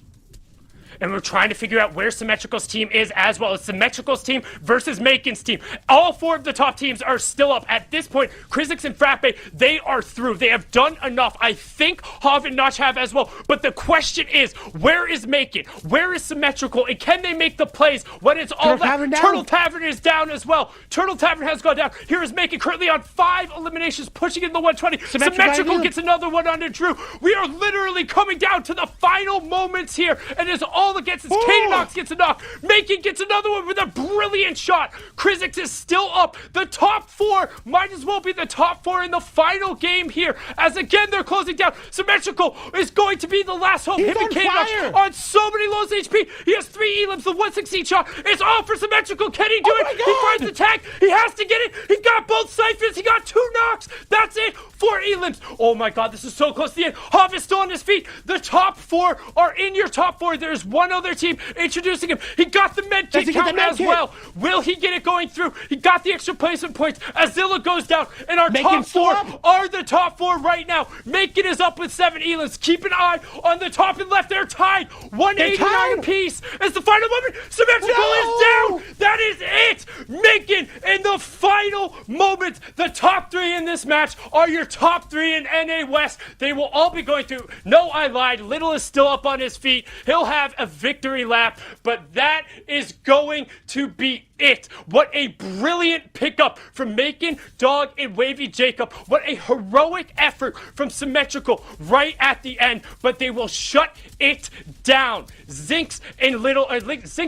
and we're trying to figure out where Symmetrical's team is as well. It's Symmetrical's team versus Makin's team. All 4 of the top teams are still up. At this point, Krizix and Frappe, they are through. They have done enough. I think Hav and Notch have as well. But the question is, where is Makin? Where is Symmetrical? And can they make the plays when it's all left? Turtle Tavern is down as well. Turtle Tavern has gone down. Here is Makin currently on 5 eliminations, pushing in the 120. Symmetrical gets another one under Drew. We are literally coming down to the final moments here, and it's all against us. Kadenox gets a knock. Makin gets another one with a brilliant shot. Krizix is still up. The top 4 might as well be the top 4 in the final game here, as again they're closing down. Symmetrical is going to be the last hope. Him and Kadenox on so many lows HP. He has 3 elims. The 116 shot. It's all for Symmetrical. Can he do it? He finds the tag. He has to get it. He's got both siphons. He got 2 knocks. That's it. 4 elims. Oh my god, this is so close to the end. Hav is still on his feet. The top 4 are in your top 4. There's one other team introducing him. He got the med kit count as well. Will he get it going through? He got the extra placement points. Azilla goes down, and our top 4 are the top 4 right now. Makin is up with 7 elims. Keep an eye on the top and left. They're tied. 189 apiece. As the final moment, Symmetrical is down. That is it. Makin in the final moments. The top 3 in this match are your top 3 in NA West. They will all be going through. No, I lied. Little is still up on his feet. He'll have a victory lap, but that is going to be it. What a brilliant pickup from Makin, Dog, and Wavy Jacob. What a heroic effort from Symmetrical right at the end, but they will shut it down. Zinx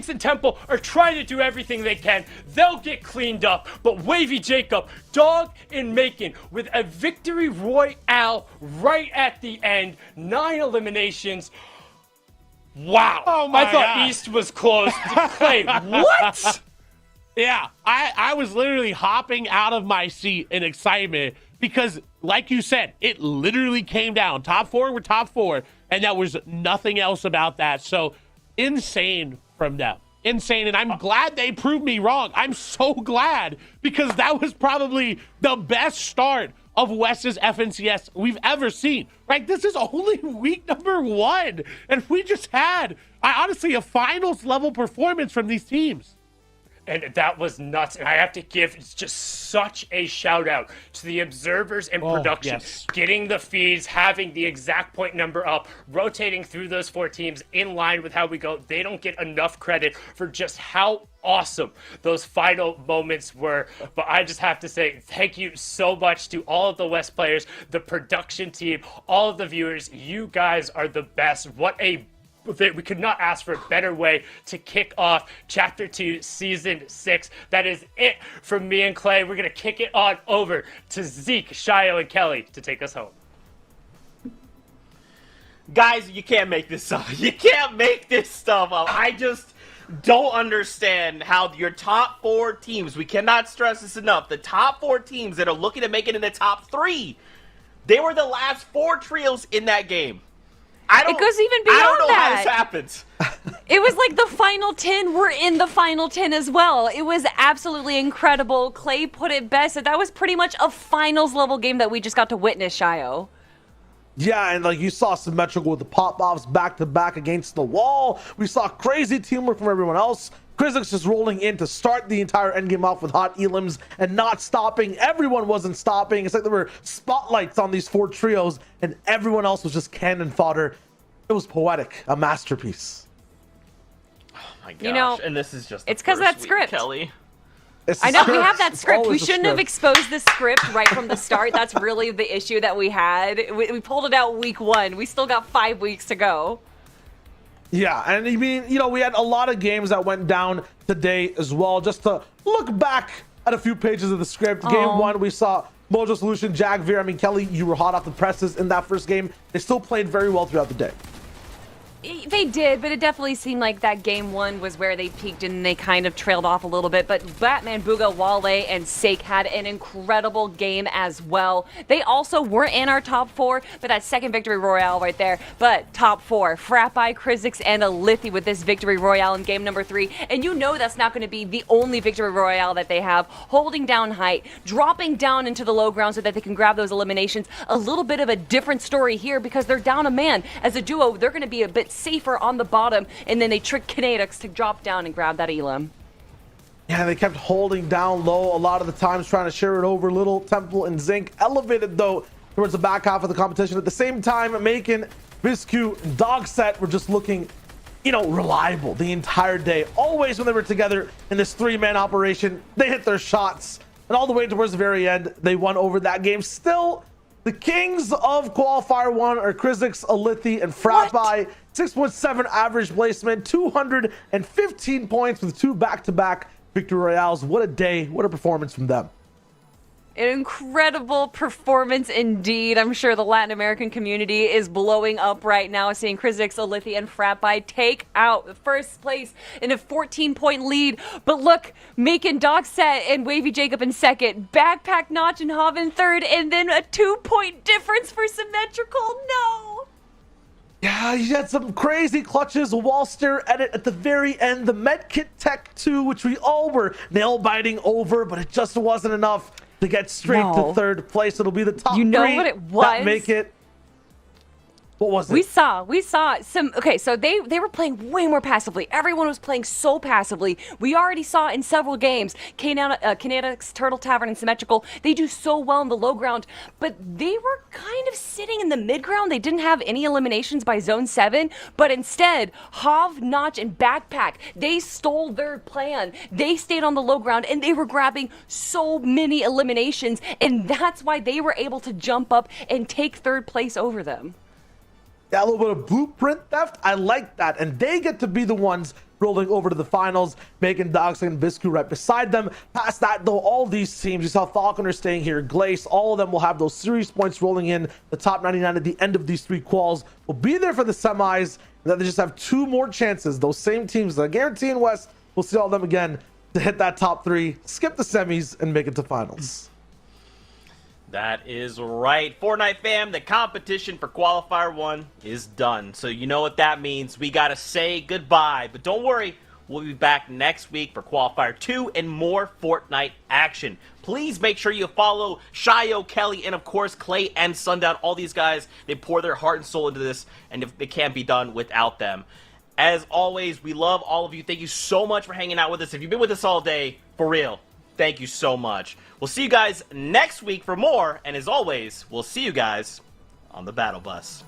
and Temple are trying to do everything they can. They'll get cleaned up, but Wavy Jacob, Dog, and Makin with a victory royale right at the end. 9 eliminations. Wow. Oh my I thought God. East was close. Clay, what? Yeah, I was literally hopping out of my seat in excitement because, like you said, it literally came down. Top 4 were top 4, and there was nothing else about that. So, insane from them. Insane, and I'm glad they proved me wrong. I'm so glad, because that was probably the best start of West's FNCS we've ever seen. Right? This is only week number 1, and we just had, honestly, a finals level performance from these teams. And that was nuts. And I have to give just such a shout out to the observers and production. Yes. Getting the feeds, having the exact point number up, rotating through those 4 teams in line with how we go. They don't get enough credit for just how awesome those final moments were. But I just have to say thank you so much to all of the West players, the production team, all of the viewers. You guys are the best. We could not ask for a better way to kick off Chapter 2, Season 6. That is it from me and Clay. We're going to kick it on over to Zeke, Shio, and Kelly to take us home. Guys, you can't make this up. You can't make this stuff up. I just don't understand how your top 4 teams, we cannot stress this enough, the top 4 teams that are looking to make it in the top 3, they were the last 4 trios in that game. It goes even beyond I don't know that. how this happens. It was like the final 10 were in the final 10 as well. It was absolutely incredible. Clay put it best. That was pretty much a finals level game that we just got to witness, Shio. Yeah, and like you saw Symmetrical with the pop-offs back-to-back against the wall. We saw crazy teamwork from everyone else. Krizix just rolling in to start the entire endgame off with hot elims and not stopping. Everyone wasn't stopping. It's like there were spotlights on these 4 trios, and everyone else was just cannon fodder. It was poetic, a masterpiece. Oh my gosh, You know, and this is just it's 'cause of that script. Kelly. I know we have that It's script. We always a shouldn't have script. exposed the script right from the start. That's really the issue that we had. We pulled it out week 1. We still got 5 weeks to go. Yeah, and I mean, you know, we had a lot of games that went down today as well. Just to look back at a few pages of the script. Game 1, we saw Mojo Solution, Jag Veer. I mean, Kelly, you were hot off the presses in that first game. They still played very well throughout the day. They did, but it definitely seemed like that game 1 was where they peaked and they kind of trailed off a little bit. But Batman, Bugha, Wale, and Sake had an incredible game as well. They also were in our top 4, but that second victory royale right there. But top 4, Frappi, Krizix, and Alithy with this victory royale in game number 3. And you know that's not going to be the only victory royale that they have. Holding down height, dropping down into the low ground so that they can grab those eliminations. A little bit of a different story here because they're down a man. As a duo, they're going to be a bit safer on the bottom, and then they tricked Kinetics to drop down and grab that elim. Yeah, they kept holding down low a lot of the times, trying to share it over. Little Temple and Zinc elevated, though, towards the back half of the competition. At the same time, Macon, Biscu, and Dogset were just looking, reliable the entire day. Always when they were together in this 3-man operation, they hit their shots. And all the way towards the very end, they won over that game. Still, the kings of Qualifier 1 are Krizix, Alithi, and Frappi. 6.7 average placement, 215 points with 2 back-to-back victory royales. What a day. What a performance from them. An incredible performance indeed. I'm sure the Latin American community is blowing up right now, seeing Krizix, Alithi, and Frappi take out the first place in a 14-point lead. But look, Macon, Dogset, and Wavy Jacob in second. Backpack, Notch, and Hav in third. And then a 2-point difference for Symmetrical. No! Yeah, he had some crazy clutches, a wall stare edit at the very end. The Medkit Tech 2, which we all were nail-biting over, but it just wasn't enough to get straight to third place. It'll be the top You know three what it was? that make it. What was it? We saw some. Okay, so they were playing way more passively. Everyone was playing so passively. We already saw in several games, Kinetics, Turtle Tavern, and Symmetrical, they do so well in the low ground, but they were kind of sitting in the mid ground. They didn't have any eliminations by Zone 7, but instead, Hav, Notch, and Backpack, they stole their plan. They stayed on the low ground, and they were grabbing so many eliminations, and that's why they were able to jump up and take third place over them. Yeah, a little bit of blueprint theft. I like that. And they get to be the ones rolling over to the finals, making Dogset and Biscu right beside them. Past that, though, all these teams, you saw Falconer staying here, Glace, all of them will have those series points rolling in. The top 99 at the end of these 3 quals will be there for the semis. And then they just have 2 more chances. Those same teams, I guarantee in West, we'll see all of them again to hit that top 3, skip the semis, and make it to finals. That is right. Fortnite fam, the competition for Qualifier 1 is done. So you know what that means. We got to say goodbye. But don't worry, we'll be back next week for Qualifier 2 and more Fortnite action. Please make sure you follow Shio, Kelly, and of course Clay and Sundown. All these guys, they pour their heart and soul into this, and it can't be done without them. As always, we love all of you. Thank you so much for hanging out with us. If you've been with us all day, for real, thank you so much. We'll see you guys next week for more, and as always, we'll see you guys on the Battle Bus.